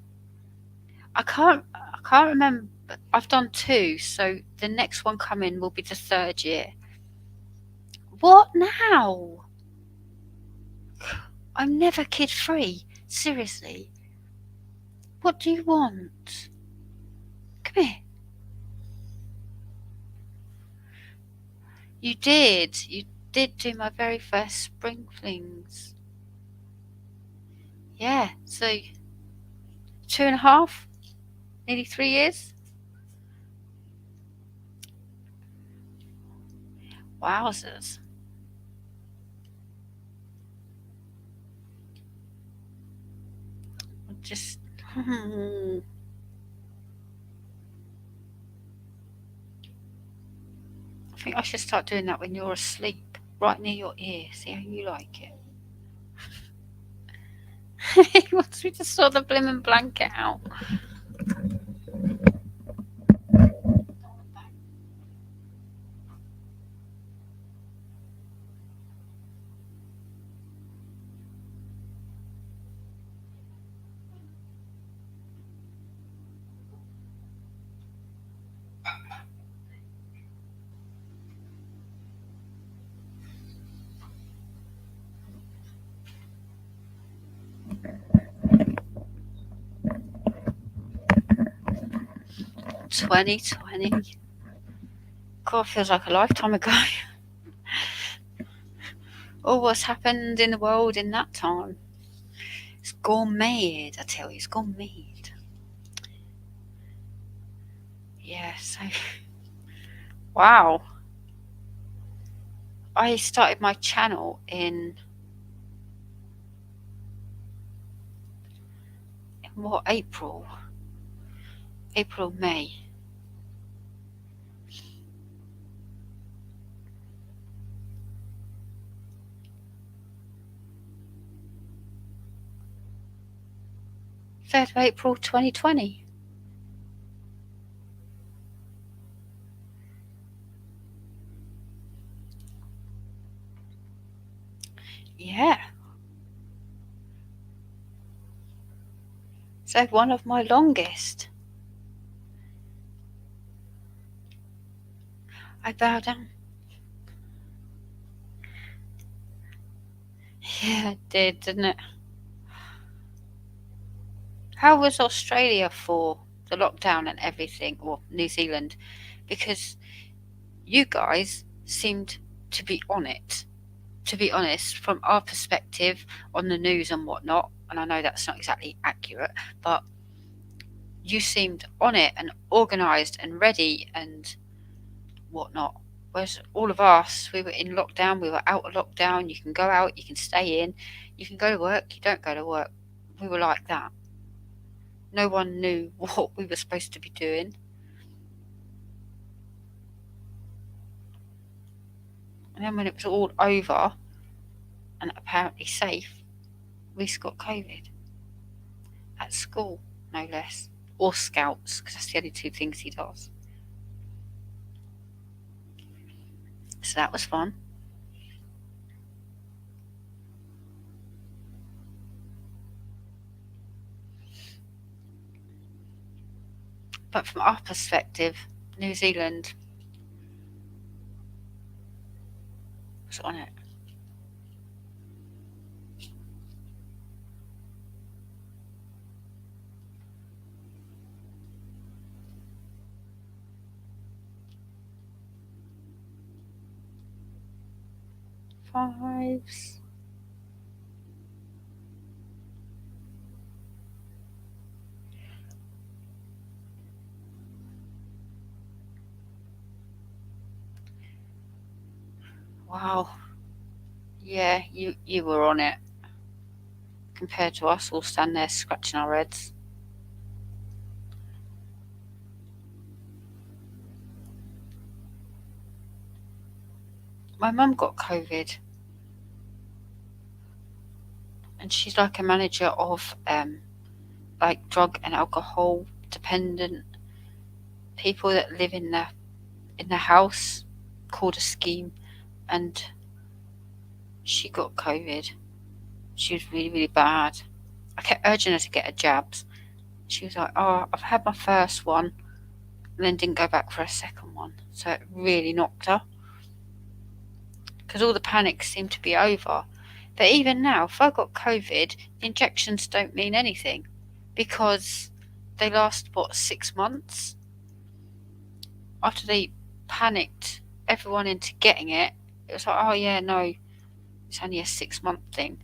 I can't remember. I've done 2, so the next one coming will be the 3rd year. What now? I'm never kid free. Seriously. What do you want? Come here. You did do my very first spring flings. Yeah, so 2.5, nearly 3 years. Wowzers. Just I think I should start doing that when you're asleep, right near your ear. See how you like it. He wants me to sort the blimmin' blanket out. "2020. God, feels like a lifetime ago. All what's happened in the world in that time. It's gone mad, I tell you, it's gone mad." Yeah, so wow. I started my channel in what, April? April, May. April 3rd, 2020. Yeah. So one of my longest. I bow down. Yeah, it did, didn't it? How was Australia for the lockdown and everything, or New Zealand? Because you guys seemed to be on it. To be honest, from our perspective on the news and whatnot, and I know that's not exactly accurate, but you seemed on it and organised and ready and whatnot. Whereas all of us, we were in lockdown, we were out of lockdown. You can go out, you can stay in, you can go to work, you don't go to work. We were like that. No one knew what we were supposed to be doing. And then when it was all over and apparently safe, Reese got COVID. At school, no less. Or Scouts, because that's the only two things he does. So that was fun. But from our perspective, New Zealand was on it. Fives. Wow. Yeah, you were on it. Compared to us all standing there scratching our heads. My mum got COVID. And she's like a manager of like drug and alcohol dependent people that live in the house, called a scheme, and she got COVID. She was really, really bad. I kept urging her to get her jabs. She was like, "Oh, I've had my first one," and then didn't go back for a second one. So it really knocked her. Because all the panic seemed to be over. But even now, if I got COVID, the injections don't mean anything. Because they last, 6 months? After they panicked everyone into getting it, it was like, "Oh yeah, no, it's only a 6-month thing."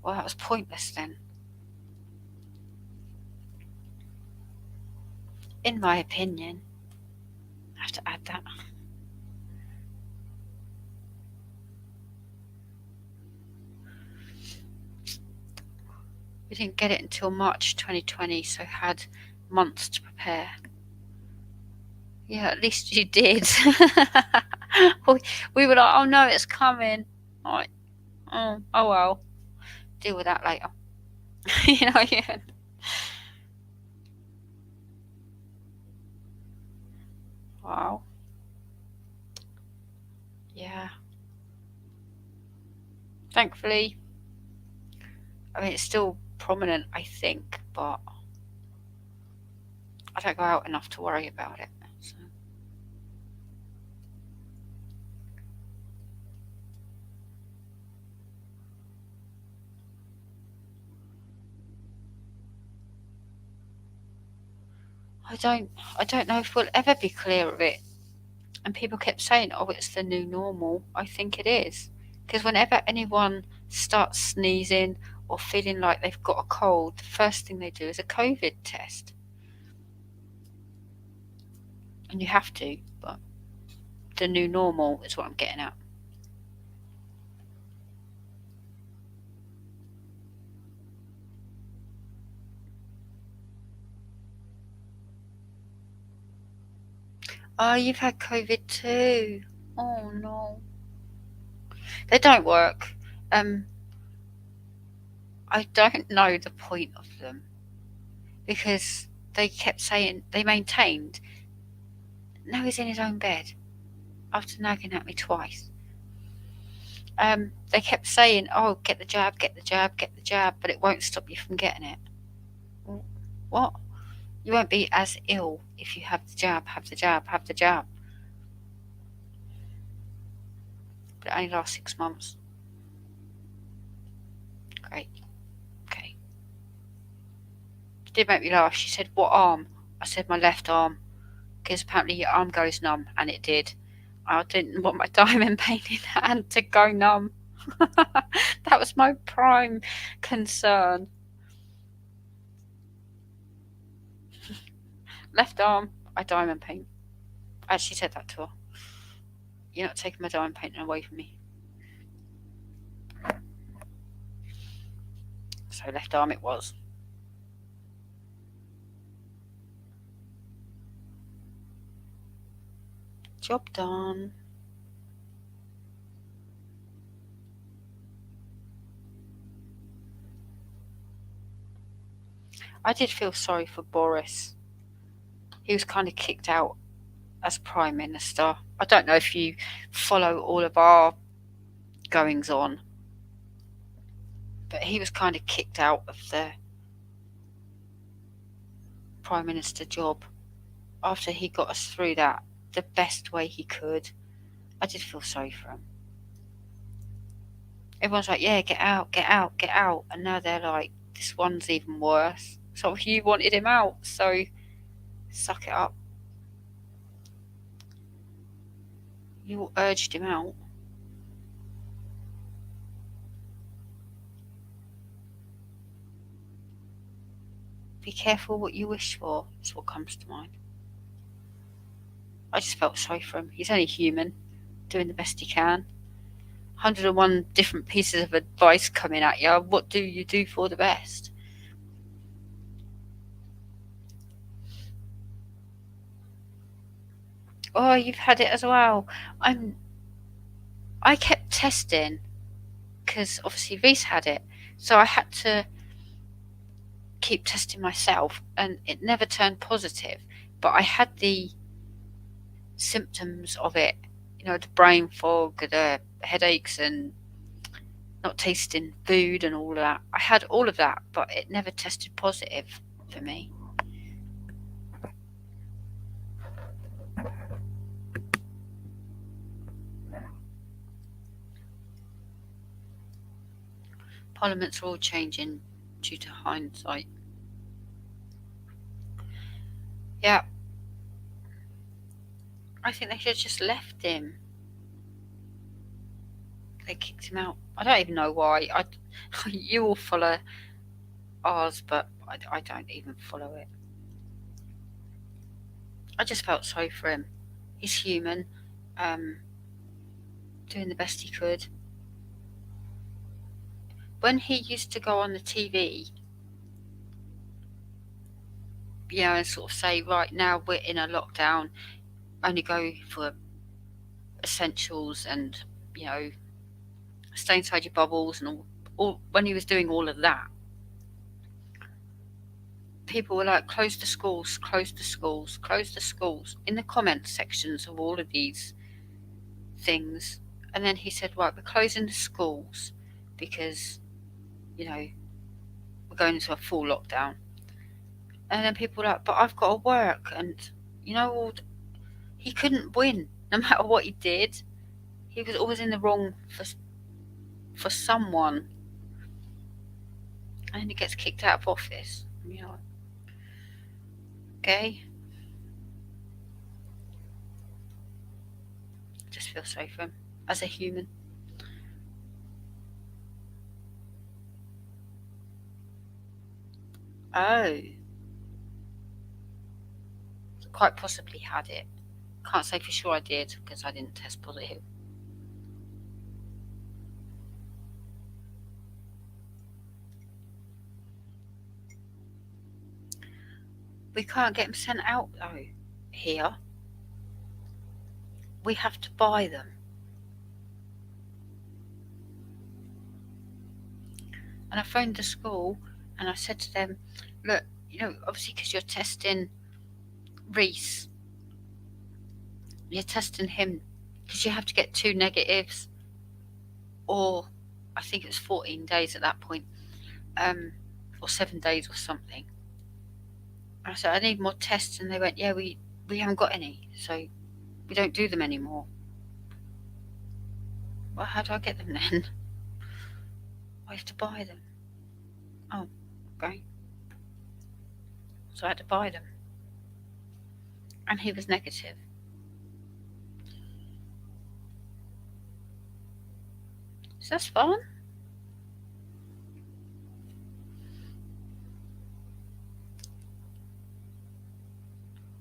Well, that was pointless then. In my opinion. I have to add that. We didn't get it until March 2020, so had months to prepare. Yeah, at least you did. We were like, "Oh no, it's coming." Like, oh well. Deal with that later. You know, yeah. Wow. Yeah. Thankfully, I mean, it's still prominent, I think, but I don't go out enough to worry about it. So. I don't, I don't know if we'll ever be clear of it. And people kept saying, "Oh, it's the new normal." I think it is, because whenever anyone starts sneezing or feeling like they've got a cold, the first thing they do is a COVID test, and you have to. But the new normal is what I'm getting at. Oh, you've had COVID too. Oh no. They don't work. Um, I don't know the point of them because they kept saying they maintained no, he's in his own bed after nagging at me twice. They kept saying, "Oh, get the jab, get the jab, get the jab," but it won't stop you from getting it. What? You won't be as ill if you have the jab, have the jab, have the jab. But it only lasts 6 months. Great. Okay. It did make me laugh. She said, "What arm?" I said, "My left arm," because apparently your arm goes numb, and it did. I didn't want my diamond painting hand to go numb. That was my prime concern. Left arm, I diamond paint. I actually said that to her. You're not taking my diamond painting away from me. So left arm it was. Job done. I did feel sorry for Boris. He was kind of kicked out as Prime Minister. I don't know if you follow all of our goings on, but he was kind of kicked out of the Prime Minister job after he got us through that the best way he could. I did feel sorry for him. Everyone's like, yeah, get out, get out, get out. And now they're like, this one's even worse. So you wanted him out, so suck it up. You urged him out. Be careful what you wish for, is what comes to mind. I just felt sorry for him. He's only human, doing the best he can. 101 different pieces of advice coming at you. What do you do for the best? Oh, you've had it as well. I kept testing because obviously Reese had it, so I had to keep testing myself, and it never turned positive. But I had the symptoms of it, the brain fog, the headaches, and not tasting food, and all of that. I had all of that, but it never tested positive for me. Parliaments are all changing due to hindsight. Yeah, I think they should have just left him. They kicked him out. I don't even know why. You all follow ours, but I don't even follow it. I just felt sorry for him. He's human, um, doing the best he could. When he used to go on the TV, and sort of say, right now we're in a lockdown, only go for essentials and, you know, stay inside your bubbles and all when he was doing all of that, people were like, close the schools, close the schools, close the schools, in the comment sections of all of these things. And then he said, right, we're closing the schools because, you know, we're going into a full lockdown. And then people were like, but I've got to work. And, you know, he couldn't win no matter what he did. He was always in the wrong for someone. And then he gets kicked out of office. You know, okay? Just feel sorry for him as a human. Oh, quite possibly had it. Can't say for sure I did because I didn't test positive. We can't get them sent out though here. We have to buy them. And I phoned the school and I said to them, look, you know, obviously because you're testing Reese, you're testing him because you have to get 2 negatives, or I think it was 14 days at that point, or 7 days or something. And I said, I need more tests. And they went, yeah, we haven't got any, so we don't do them anymore. Well, how do I get them then? I have to buy them. Oh, okay. So I had to buy them. And he was negative. So that's fun.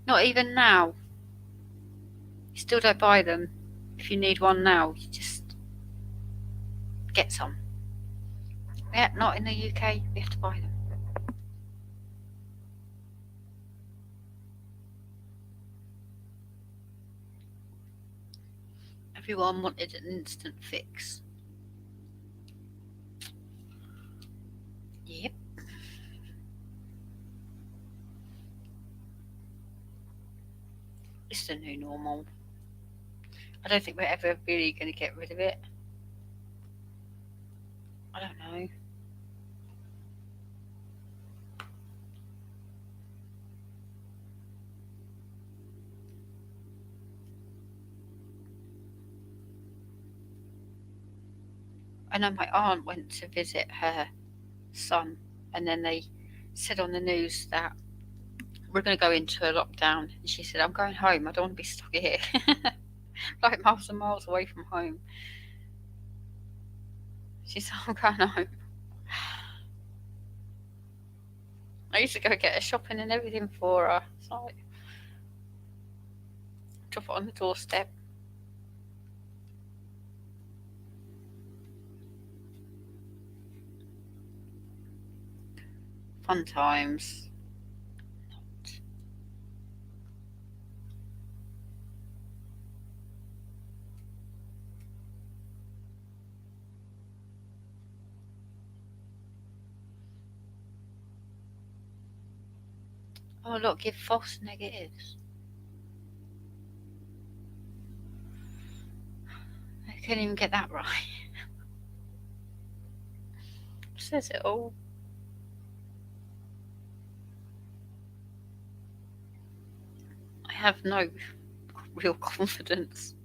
Not even now. You still don't buy them. If you need one now, you just get some. Yeah, not in the UK. We have to buy them. Everyone wanted an instant fix. Yep. It's the new normal. I don't think we're ever really going to get rid of it. I don't know. I know my aunt went to visit her son, and then they said on the news that we're going to go into a lockdown. And she said, I'm going home. I don't want to be stuck here. Like miles and miles away from home. She said, I'm going home. I used to go get her shopping and everything for her. It's like, drop it on the doorstep. Fun times. Not. Oh, look, give false negatives. I couldn't even get that right. Says it all. I have no real confidence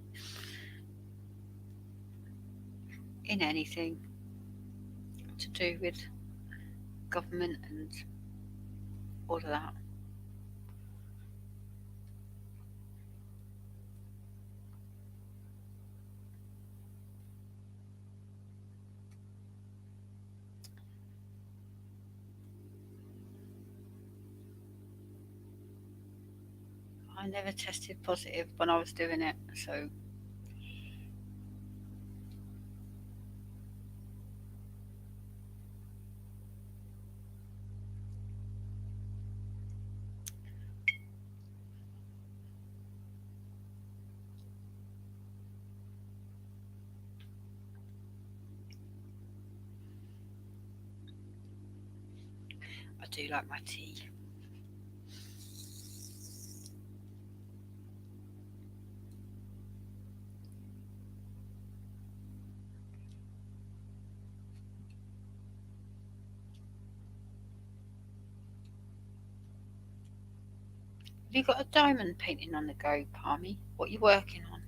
in anything to do with government and all of that. I never tested positive when I was doing it, so I do like my tea. you got a diamond painting on the go, Palmy? What are you working on?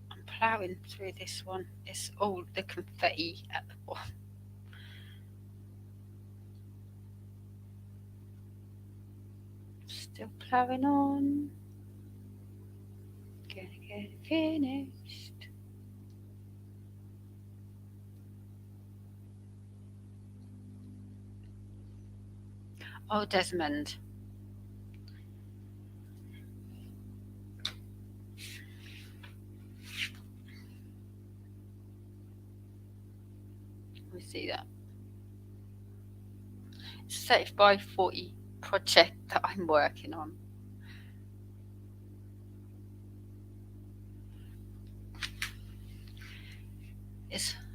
I'm ploughing through this one. It's all the confetti at the bottom. Still ploughing on. Gonna get it finished. Oh, Desmond. Let me see that. It's a 30 by 40 project that I'm working on.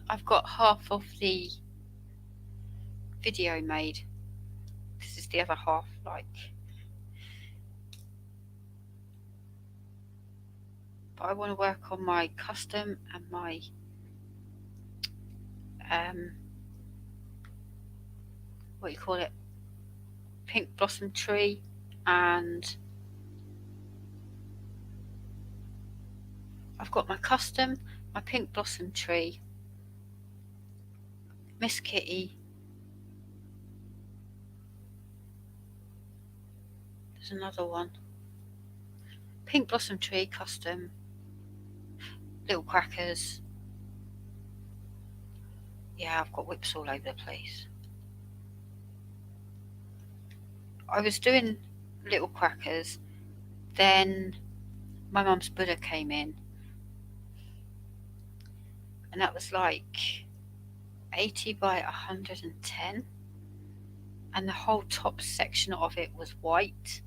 I've got half of the video made. This is the other half, like. But I want to work on my custom and my what do you call it? Pink blossom tree, and I've got my custom, my pink blossom tree, Miss Kitty. There's another one. Pink blossom tree, custom, little crackers. Yeah, I've got whips all over the place. I was doing little crackers, then my mum's Buddha came in, and that was like 80 by 110, and the whole top section of it was white.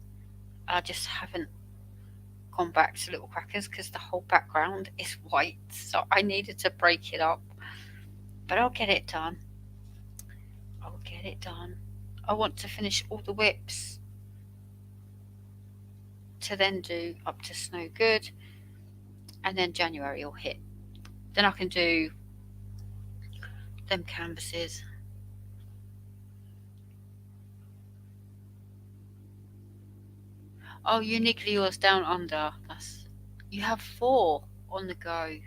I just haven't gone back to little crackers because the whole background is white, so I needed to break it up. But I'll get it done. I'll get it done. I want to finish all the whips to then do up to Snow Good, and then January will hit. Then I can do them canvases. Oh, Uniquely Yours Down Under. You have 4 on the go.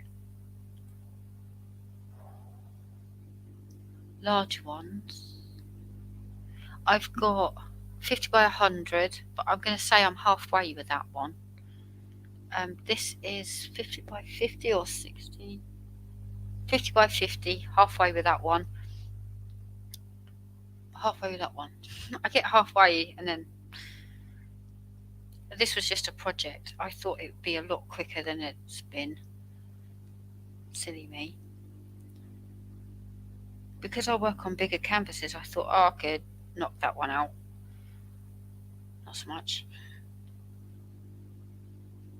Large ones. I've got 50 by 100, but I'm going to say I'm halfway with that one. This is 50 by 50 or 60. 50 by 50, halfway with that one. Halfway with that one. I get halfway, and then this was just a project. I thought it would be a lot quicker than it's been. Silly me. Because I work on bigger canvases, I thought, I could knock that one out. Not so much.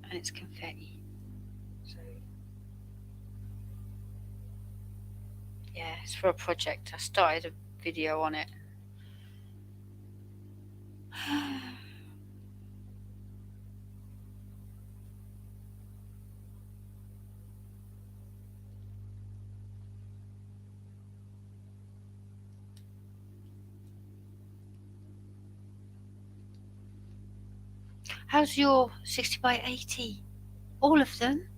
And it's confetti. So, yeah, it's for a project. I started a video on it. How's your 60 by 80? All of them?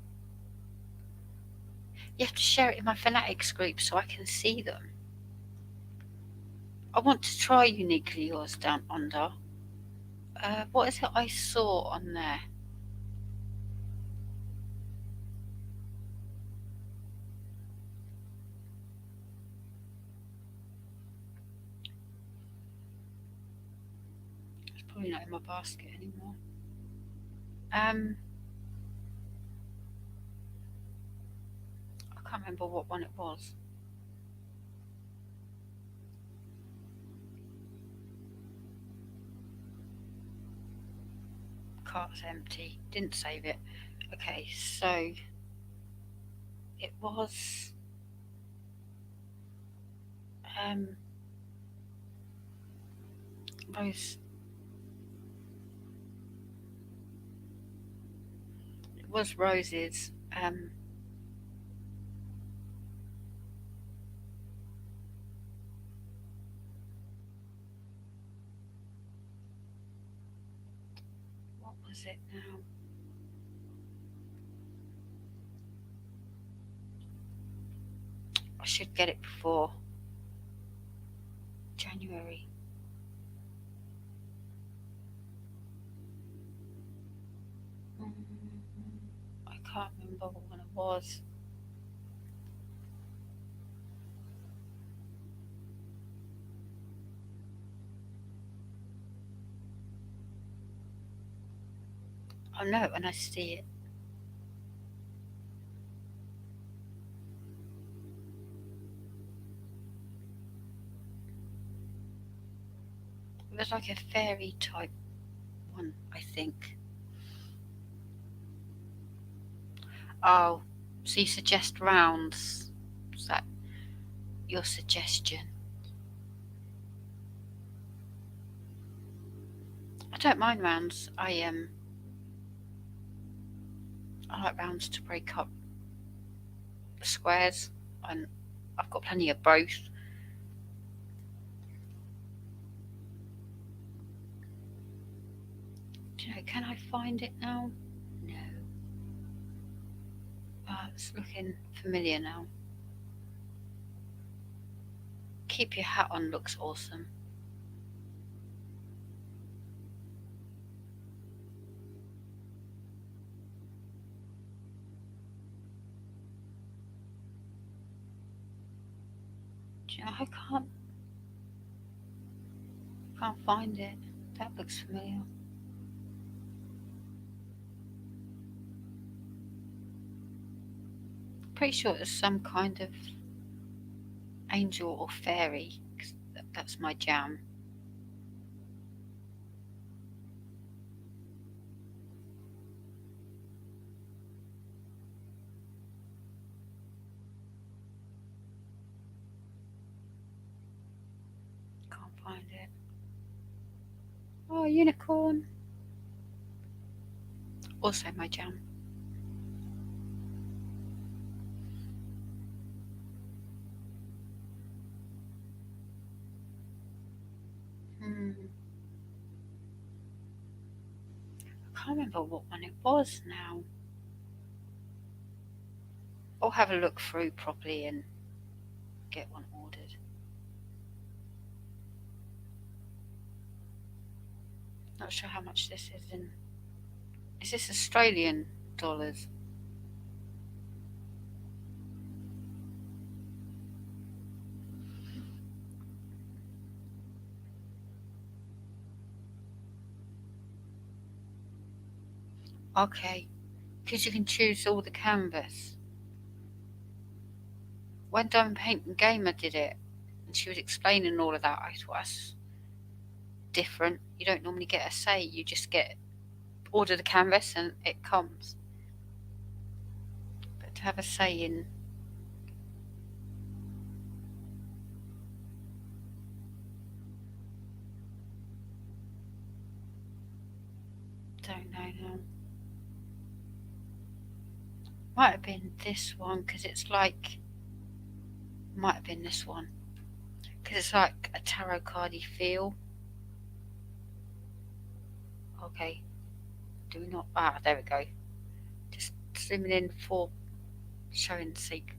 You have to share it in my Fanatics group so I can see them. I want to try Uniquely Yours Down Under. What is it I saw on there? It's probably not in my basket anymore. I can't remember what one it was. Cart's empty. Didn't save it. Okay, so it was Rose. It was Rose's. What was it now? I should get it before January. I can't remember what one it was. I'll know it when I see it. It was like a fairy type one, I think. Oh, so you suggest rounds? Is that your suggestion? I don't mind rounds. I like rounds to break up the squares, and I've got plenty of both. Do you know, can I find it now? No. It's looking familiar now. Keep Your Hat On looks awesome. Do you know, I can't find it. That looks familiar. Pretty sure it's some kind of angel or fairy, 'cause that's my jam. Can't find it. Oh, unicorn. Also my jam. I can't remember what one it was now. I'll have a look through properly and get one ordered. Not sure how much this is in. Is this Australian dollars? Okay, because you can choose all the canvas. When Diamond Paint and Gamer did it, and she was explaining all of that, I thought that's different. You don't normally get a say. You just order the canvas and it comes. But to have a say in don't know now. Might have been this one because it's like. Might have been this one because it's like a tarot cardy feel. Okay, do we not? There we go. Just zooming in for showing sake.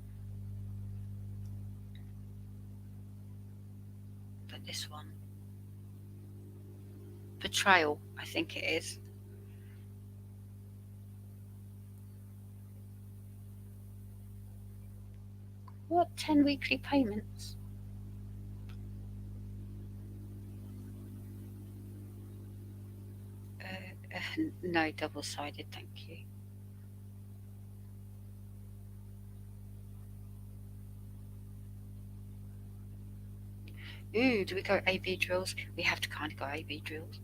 But this one, Betrayal, I think it is. What 10 weekly payments? No, double-sided, thank you. Ooh, do we go AB drills? We have to kind of go AB drills.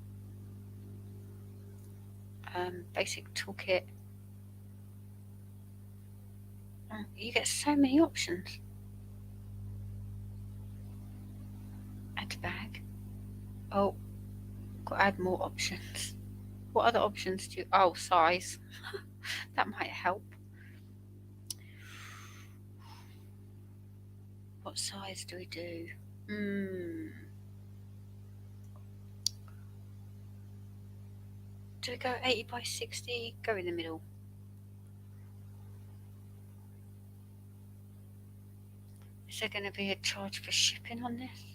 Basic toolkit. Oh, you get so many options. Oh, got to add more options. What other options do you... Oh, size. That might help. What size do we do? Do we go 80 by 60? Go in the middle. Is there going to be a charge for shipping on this?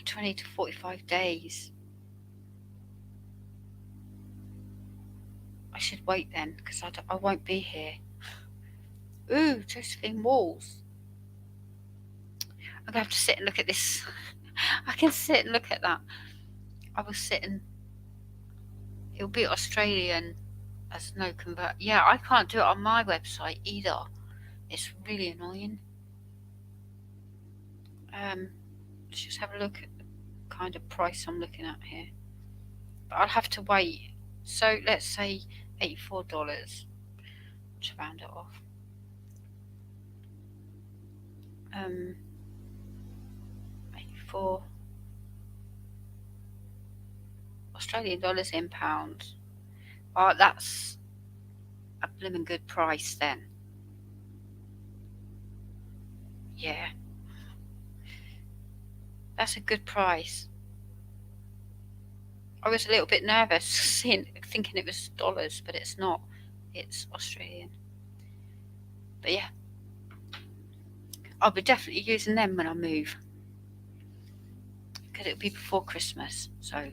20 to 45 days. I should wait then, because I won't be here. Ooh, Josephine Walls. I'm going to have to sit and look at this. I can sit and look at that. I will sit and... It'll be Australian as no convert. Yeah, I can't do it on my website either. It's really annoying. Let's just have a look at the kind of price I'm looking at here. But I'll have to wait. So let's say $84. To round it off. 84 Australian dollars in pounds. Oh, that's a blooming good price then. Yeah. That's a good price. I was a little bit nervous thinking it was dollars, but it's not. It's Australian. But yeah. I'll be definitely using them when I move. Because it'll be before Christmas, so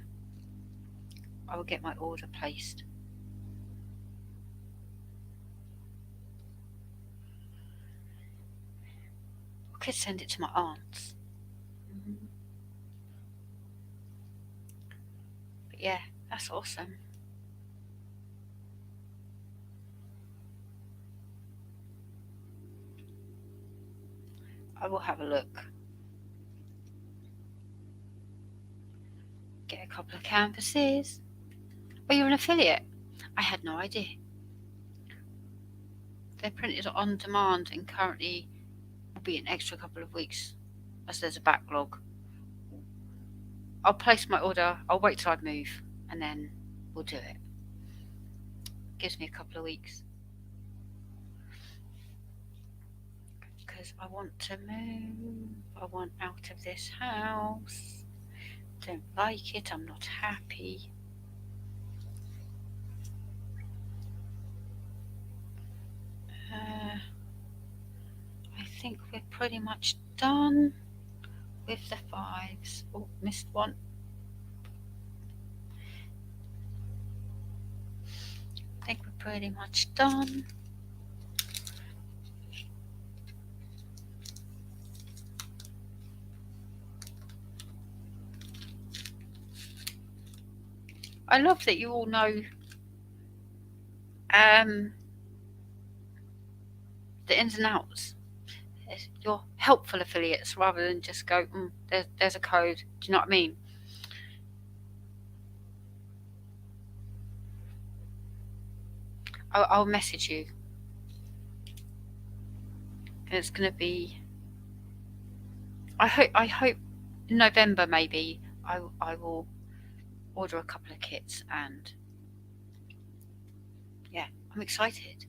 I will get my order placed. I could send it to my aunts. But yeah, that's awesome. I will have a look. Get a couple of canvases. Oh, you're an affiliate? I had no idea. They're printed on demand and currently will be an extra couple of weeks as there's a backlog. I'll place my order. I'll wait till I move and then we'll do it. Gives me a couple of weeks. Because I want to move. I want out of this house. Don't like it. I'm not happy. I think we're pretty much done with the 5s. Oh, missed one. I think we're pretty much done. I love that you all know the ins and outs. You're helpful affiliates rather than just go, there's a code. Do you know what I mean? I'll message you. It's going to be... I hope in November maybe I will order a couple of kits and yeah, I'm excited.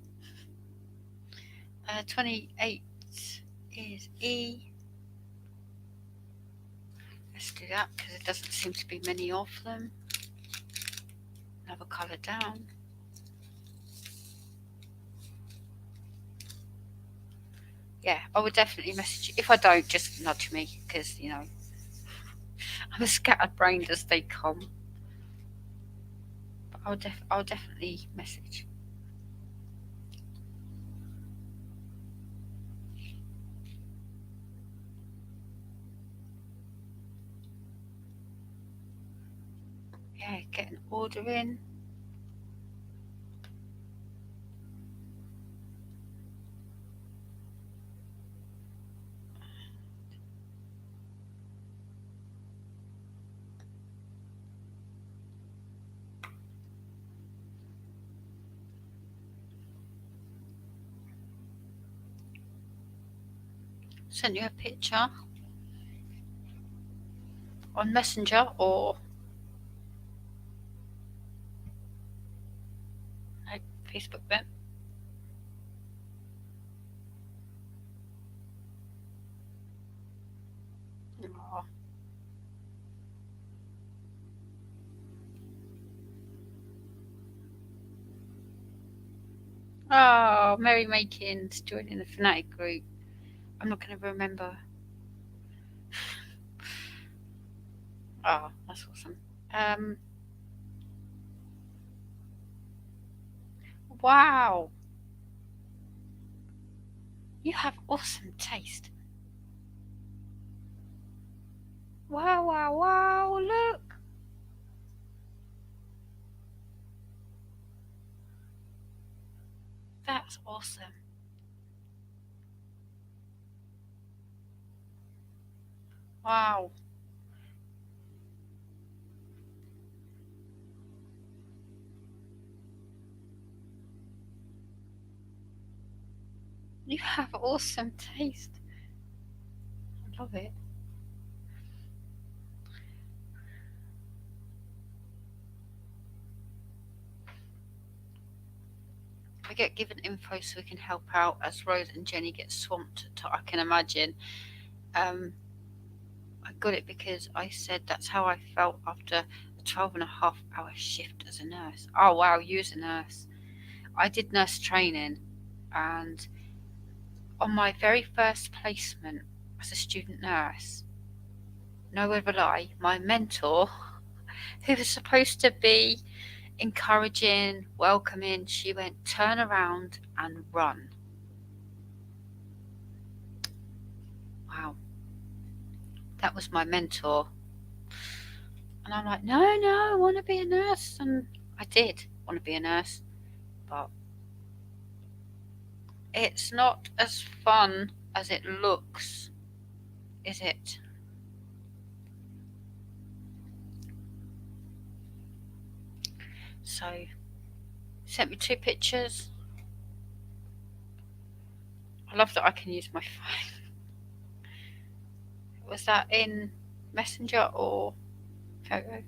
28 is E. Let's do that because there doesn't seem to be many of them. Another colour down. Yeah, I would definitely message you. If I don't, just nudge me because, you know, I'm as scatterbrained as they come. But I'll definitely message. Yeah, get an order in. Sent you a picture. On Messenger or no, Facebook then. Aw. Oh, Mary Makins joining the Fanatic group. I'm not going to remember. Oh, that's awesome. Wow. You have awesome taste. Wow, wow, wow, look. That's awesome. Wow. You have awesome taste. I love it. We get given info so we can help out as Rose and Jenny get swamped, I can imagine. I got it because I said that's how I felt after a 12.5 hour shift as a nurse. Oh, wow, you as a nurse. I did nurse training, and on my very first placement as a student nurse, no word of a lie, my mentor, who was supposed to be encouraging, welcoming, she went, turn around and run. Wow. That was my mentor. And I'm like, no, I want to be a nurse. And I did want to be a nurse, but it's not as fun as it looks, is it? So, sent me 2 pictures. I love that I can use my phone. Was that in Messenger or photo?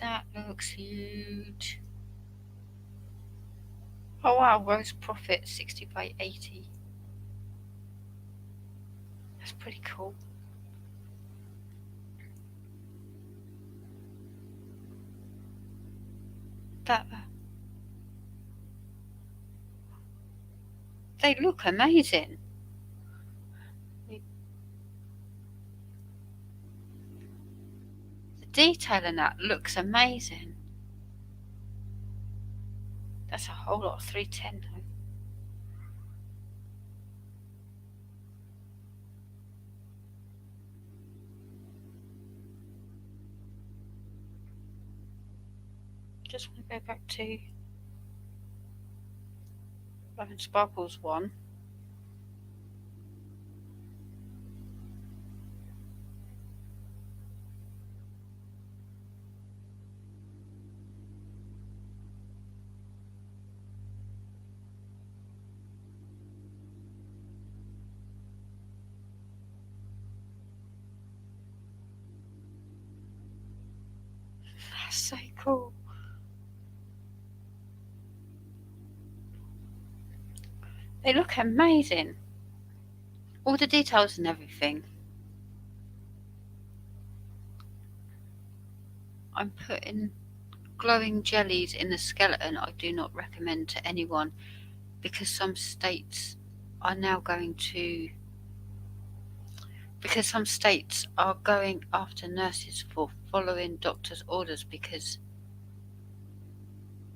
That looks huge. Oh wow, Rose Profit 60 by 80. That's pretty cool. That they look amazing. The detail in that looks amazing. That's a whole lot of 310 though. Just want to go back to Love and Sparkles one. That's so cool. They look amazing. All the details and everything. I'm putting glowing jellies in the skeleton. I do not recommend to anyone because some states are now going after nurses for following doctors' orders because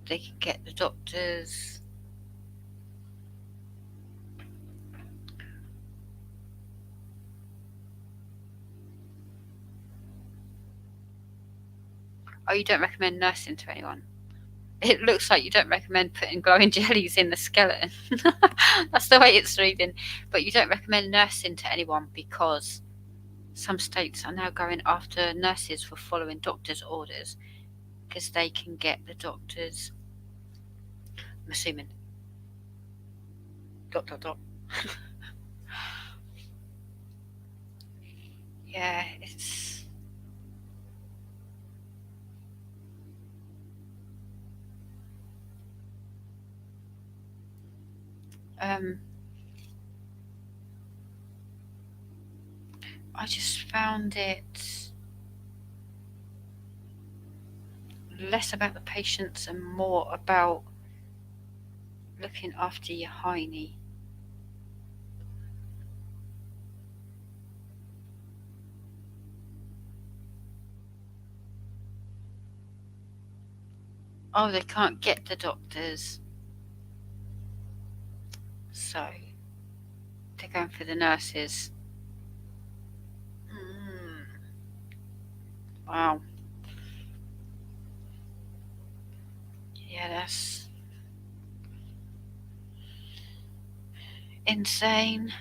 they can get the doctors. Oh, you don't recommend nursing to anyone? It looks like you don't recommend putting glowing jellies in the skeleton. That's the way it's reading. But you don't recommend nursing to anyone because some states are now going after nurses for following doctors' orders because they can get the doctors, I'm assuming. dot dot dot. Yeah, it's I just found it less about the patients and more about looking after your hiney. Oh, they can't get the doctors, so they're going for the nurses. Wow. Yeah, that's insane.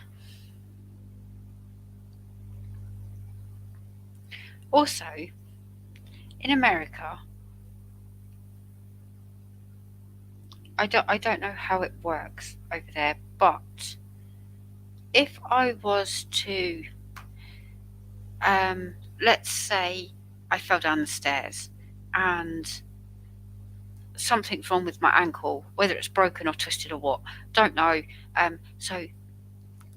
Also, in America, I don't know how it works over there, but if I was to, let's say I fell down the stairs and something's wrong with my ankle, whether it's broken or twisted or what, don't know. So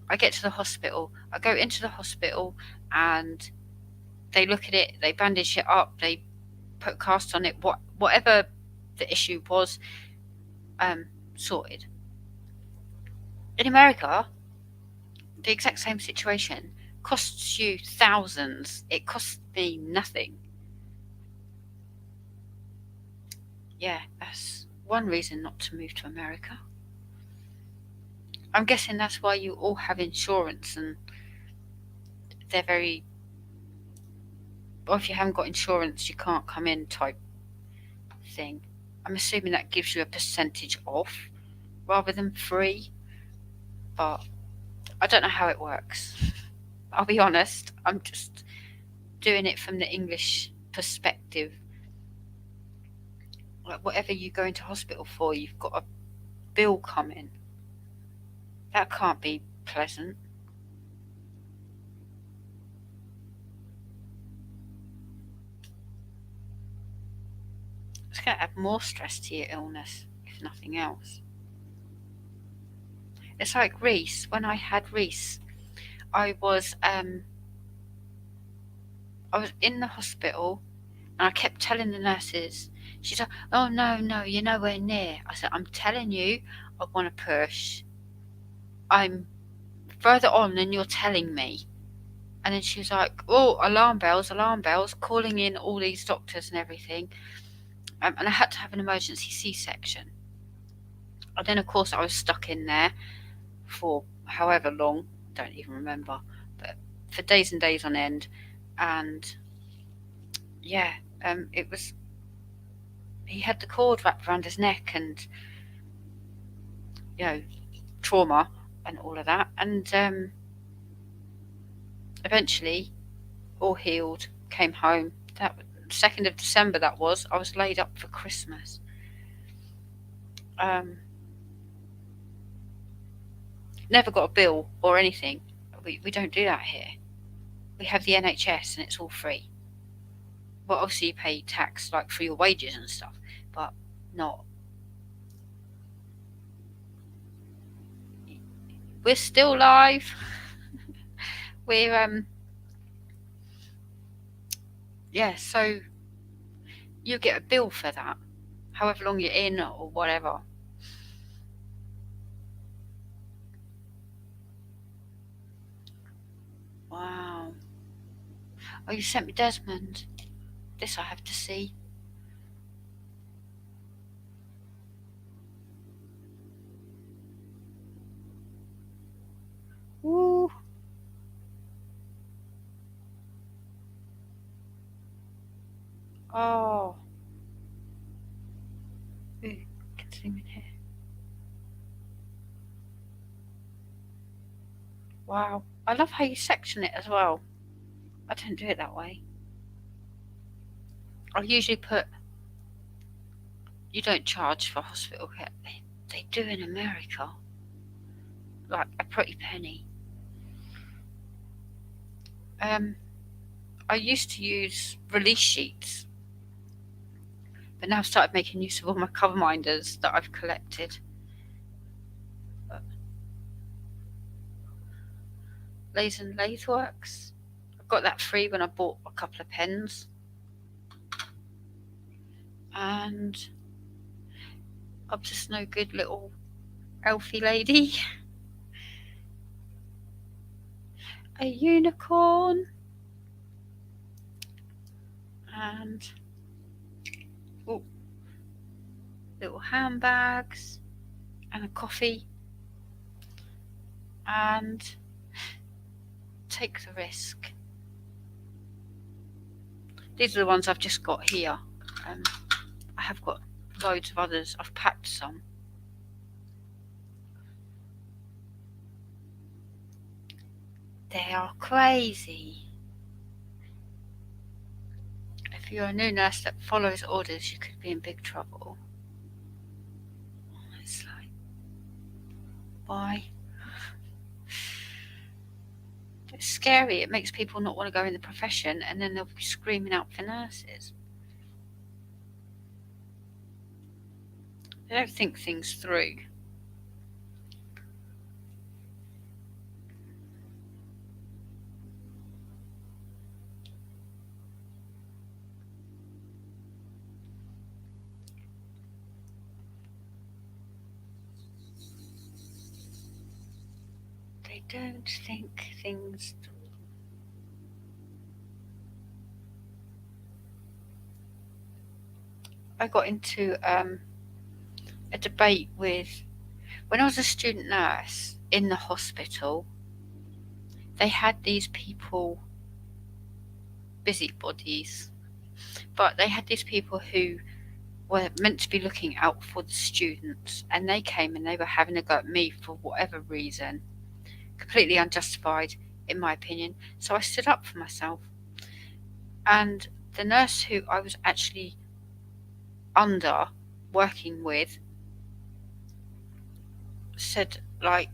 I get to the hospital, I go into the hospital and they look at it, they bandage it up, they put a cast on it, whatever the issue was, sorted. In America, the exact same situation costs you thousands. It costs me nothing. Yeah, that's one reason not to move to America. I'm guessing that's why you all have insurance and they're very, or if you haven't got insurance, you can't come in type thing. I'm assuming that gives you a percentage off rather than free, but I don't know how it works. I'll be honest, I'm just doing it from the English perspective. Like whatever you go into hospital for, you've got a bill coming. That can't be pleasant. It's going to add more stress to your illness, if nothing else. It's like Reese. When I had Reese, I was in the hospital and I kept telling the nurses. She's like, "Oh no, you're nowhere near." I said, "I'm telling you, I want to push. I'm further on than you're telling me." And then she was like, "Oh, alarm bells, calling in all these doctors and everything." And I had to have an emergency C-section. And then, of course, I was stuck in there for however long, don't even remember, but for days and days on end. And yeah, it was, he had the cord wrapped around his neck and, trauma and all of that. And eventually, all healed, came home. That 2nd of December, that was. I was laid up for Christmas. Never got a bill or anything. We don't do that here. We have the NHS and it's all free. Well, obviously you pay tax like for your wages and stuff, but not. We're still live. We're yeah. So you get a bill for that, however long you're in or whatever. Wow. Oh, you sent me Desmond. This I have to see. Woo. Oh. Ooh, can zoom in here. Wow. I love how you section it as well. I don't do it that way. I usually put, you don't charge for hospital care. They do in America. like a pretty penny. I used to use release sheets, but now I've started making use of all my cover minders that I've collected. Lays and Lathworks. I got that free when I bought a couple of pens. And I'm just no good little elfie lady. A unicorn. And little handbags. And a coffee. And take the risk. These are the ones I've just got here. I have got loads of others. I've packed some. They are crazy. If you're a new nurse that follows orders, you could be in big trouble. It's like, why? It's scary. It makes people not want to go in the profession, and then they'll be screaming out for nurses. They don't think things through. They don't think things through. I got into a debate with, when I was a student nurse in the hospital, they had these people, busybodies, but they had these people who were meant to be looking out for the students, and they came and they were having a go at me for whatever reason, completely unjustified in my opinion. So I stood up for myself, and the nurse who I was actually under working with said, like,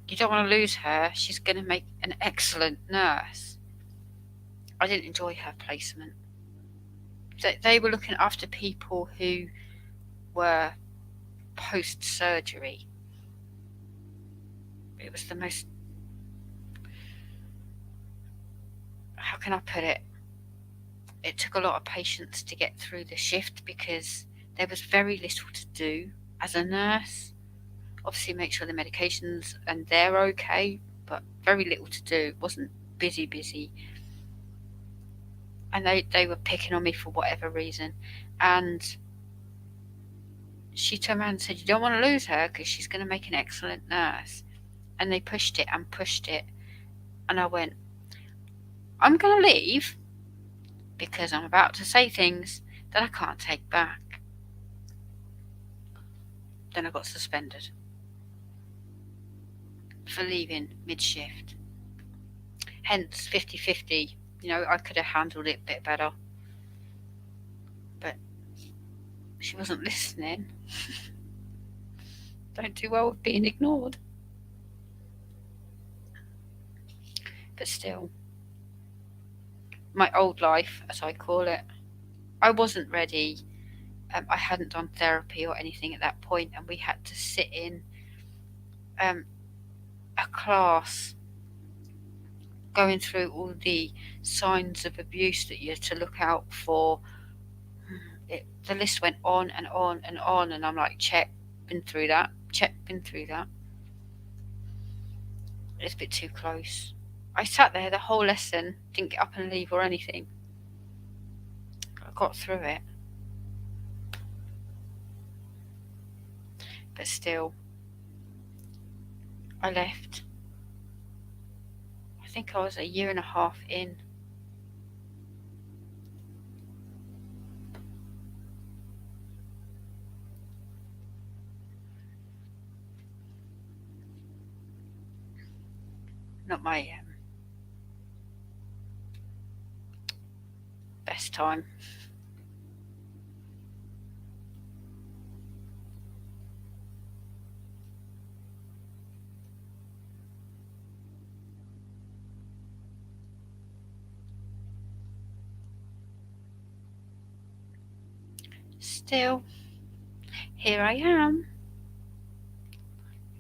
you don't want to lose her, she's going to make an excellent nurse. I didn't enjoy her placement. They were looking after people who were post-surgery. It was the most, how can I put it? It took a lot of patience to get through the shift because there was very little to do as a nurse. Obviously make sure the medications and they're okay, but very little to do. It wasn't busy. And they were picking on me for whatever reason. And she turned around and said, you don't want to lose her because she's going to make an excellent nurse. And they pushed it and pushed it. And I went, I'm going to leave because I'm about to say things that I can't take back. Then I got suspended for leaving mid-shift. Hence 50-50. You know, I could have handled it a bit better. But she wasn't listening. Don't do well with being ignored. But still, my old life, as I call it, I wasn't ready. I hadn't done therapy or anything at that point, and we had to sit in a class going through all the signs of abuse that you're to look out for. The list went on and on and on, and I'm like, check, been through that, check, been through that. It's a bit too close. I sat there the whole lesson, didn't get up and leave or anything. I got through it. But still, I left. I think I was 1.5 years in. Not my best time. Still, here I am.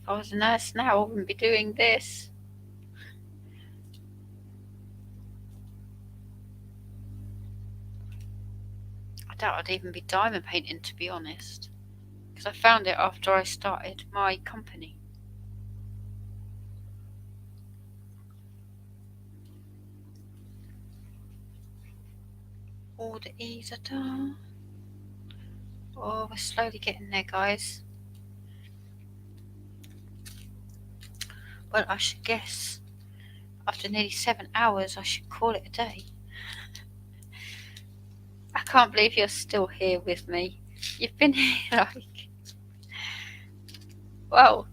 If I was a nurse now, I wouldn't be doing this. I doubt I'd even be diamond painting, to be honest, because I found it after I started my company. All the E's are done. Oh, we're slowly getting there, guys. Well, I should guess after nearly 7 hours, I should call it a day. I can't believe you're still here with me. You've been here like, well,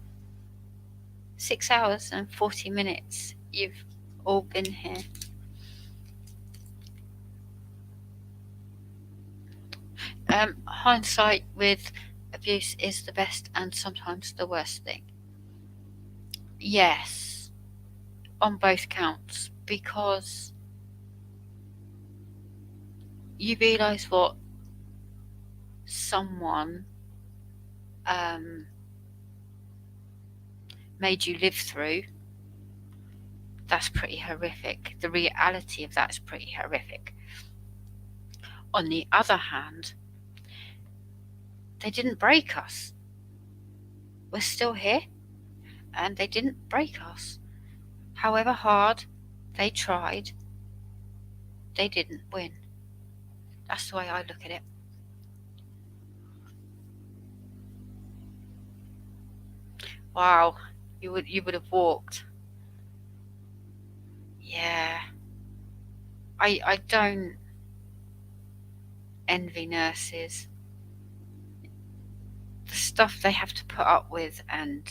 6 hours and 40 minutes. You've all been here. Hindsight with abuse is the best and sometimes the worst thing. Yes, on both counts, because you realise what someone made you live through. That's pretty horrific. The reality of that is pretty horrific. On the other hand, they didn't break us. We're still here, and they didn't break us. However hard they tried, they didn't win. That's the way I look at it. Wow, you would have walked. Yeah. I don't envy nurses. The stuff they have to put up with, and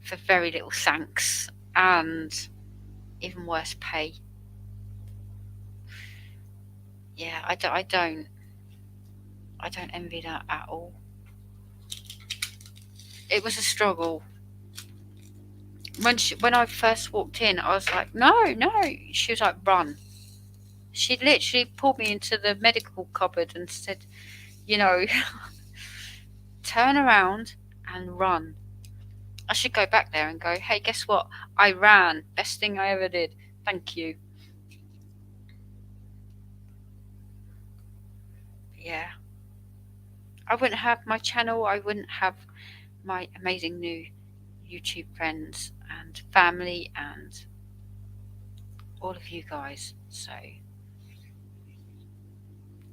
for very little thanks, and even worse pay. Yeah, I don't envy that at all. It was a struggle. When I first walked in, I was like, no. She was like, run. She literally pulled me into the medical cupboard and said, turn around and run. I should go back there and go, hey, guess what? I ran. Best thing I ever did. Thank you. Yeah. I wouldn't have my channel. I wouldn't have my amazing new YouTube friends and family and all of you guys. So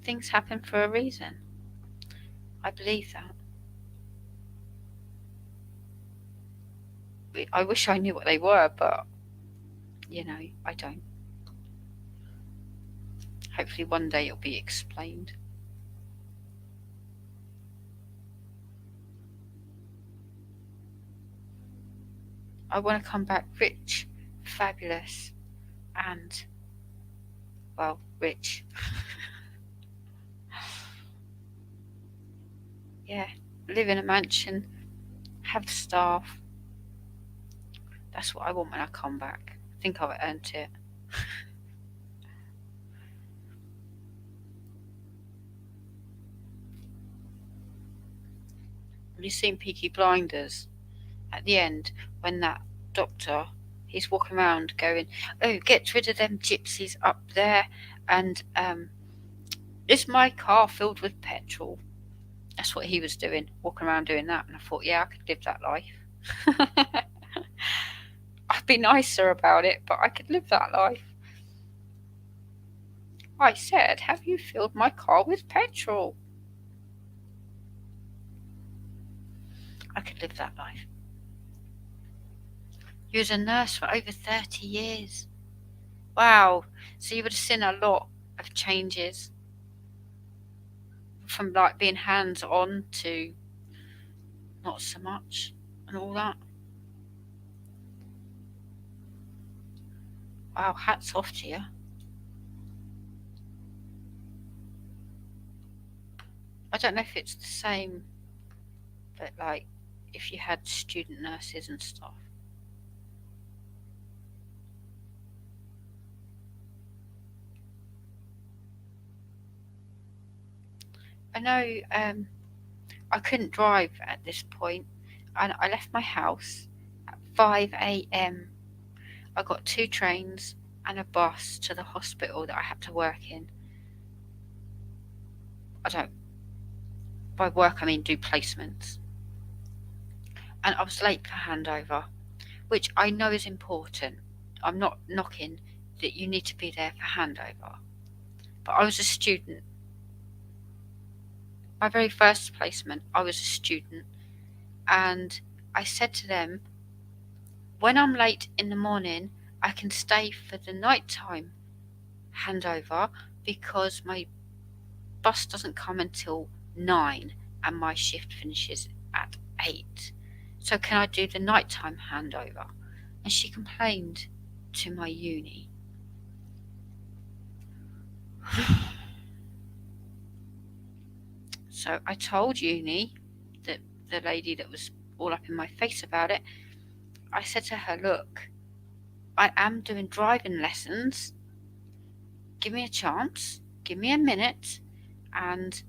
things happen for a reason. I believe that. I wish I knew what they were, but I don't. Hopefully one day it'll be explained. I want to come back rich, fabulous, and, well, rich. Yeah, live in a mansion, have staff. That's what I want when I come back. I think I've earned it. Have you seen Peaky Blinders? At the end, when that doctor, he's walking around going, oh, get rid of them gypsies up there, and is my car filled with petrol? That's what he was doing, walking around doing that. And I thought, yeah, I could live that life. I'd be nicer about it, but I could live that life. I said, have you filled my car with petrol? I could live that life. You was a nurse for over 30 years. Wow. So you would have seen a lot of changes from like being hands-on to not so much and all that. Wow, hats off to you. I don't know if it's the same, but like if you had student nurses and stuff. I know I couldn't drive at this point, and I left my house at 5 a.m. I got 2 trains and a bus to the hospital that I had to work in. I don't, by work I mean do placements. And I was late for handover, which I know is important. I'm not knocking that you need to be there for handover. But I was a student. My very first placement, I was a student. And I said to them, when I'm late in the morning, I can stay for the nighttime handover because my bus doesn't come until 9 and my shift finishes at 8. So can I do the nighttime handover? And she complained to my uni. So I told uni, that the lady that was all up in my face about it, I said to her, look, I am doing driving lessons. Give me a chance, give me a minute, and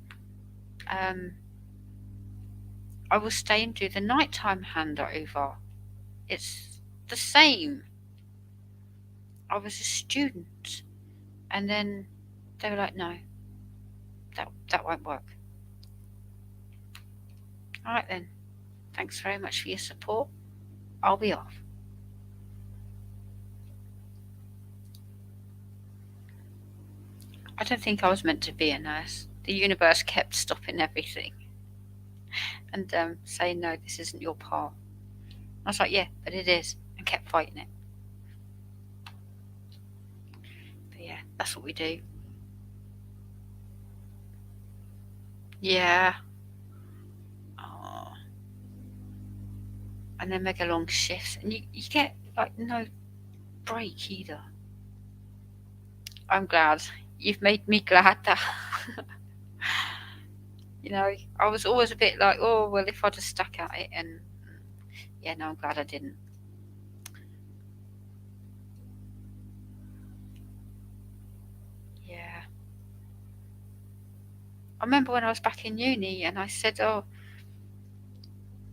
I will stay and do the nighttime handover. It's the same. I was a student. And then they were like, no, that won't work. All right then. Thanks very much for your support. I'll be off. I don't think I was meant to be a nurse. The universe kept stopping everything and saying, no, this isn't your part. I was like, yeah, but it is, and kept fighting it. But yeah, that's what we do. Yeah. Oh. And then mega long shifts, and you get like no break either. I'm glad. You've made me glad that I was always a bit like, oh well, if I'd have stuck at it, and yeah, no, I'm glad I didn't. Yeah. I remember when I was back in uni and I said, oh,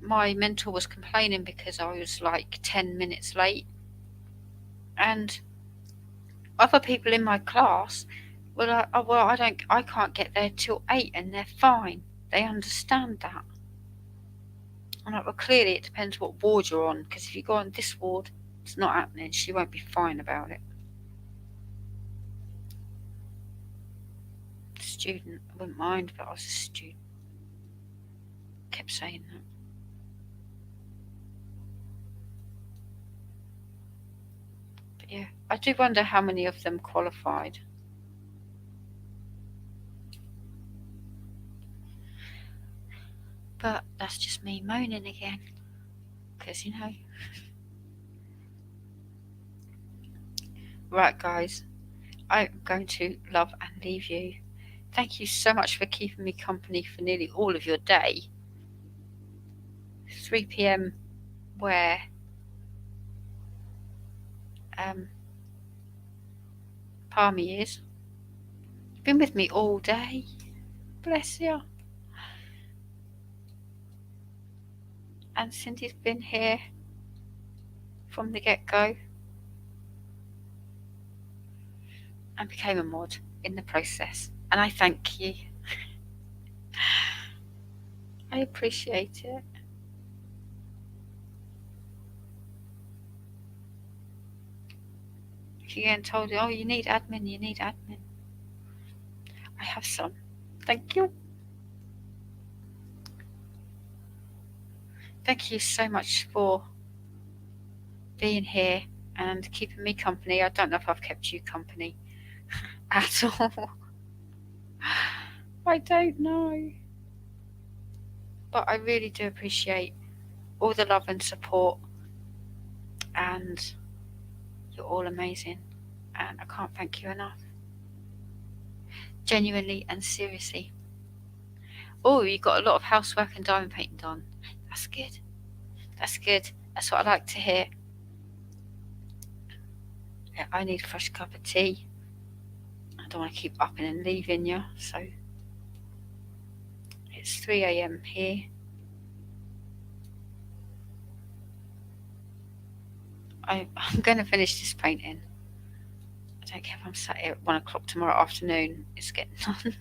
my mentor was complaining because I was like 10 minutes late, and other people in my class were like, oh well, I can't get there till 8, and they're fine. They understand that. I'm like, well, clearly it depends what ward you're on, because if you go on this ward, it's not happening. She won't be fine about it. Student, I wouldn't mind, but I was a student. Kept saying that. But yeah, I do wonder how many of them qualified. But that's just me moaning again, because Right, guys, I'm going to love and leave you. Thank you so much for keeping me company for nearly all of your day. 3 p.m. where Palmy is. You've been with me all day. Bless you. And Cindy's been here from the get-go and became a mod in the process. And I thank you. I appreciate it. If you're getting told, oh, you need admin. I have some. Thank you. Thank you so much for being here and keeping me company. I don't know if I've kept you company at all. I don't know. But I really do appreciate all the love and support, and you're all amazing, and I can't thank you enough. Genuinely and seriously. Oh, you got a lot of housework and diamond painting done. That's good. That's good. That's what I like to hear. Yeah, I need a fresh cup of tea. I don't want to keep upping and leaving you, so It's 3 a.m. here. I'm going to finish this painting. I don't care if I'm sat here at 1 o'clock tomorrow afternoon. It's getting on. It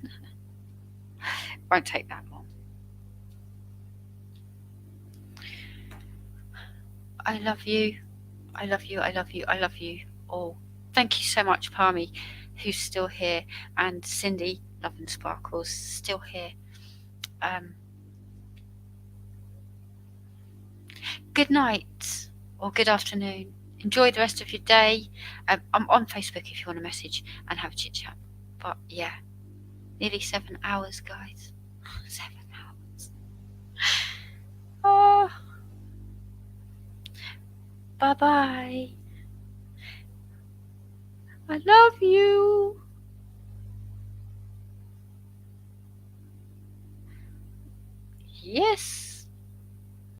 won't take that long. I love you. I love you. I love you. I love you all. Thank you so much, Palmy, who's still here, and Cindy, Love and Sparkles, still here. Good night or good afternoon. Enjoy the rest of your day. I'm on Facebook if you want to message and have a chit chat. But yeah, nearly 7 hours, guys. 7 hours. Oh. Bye bye. I love you.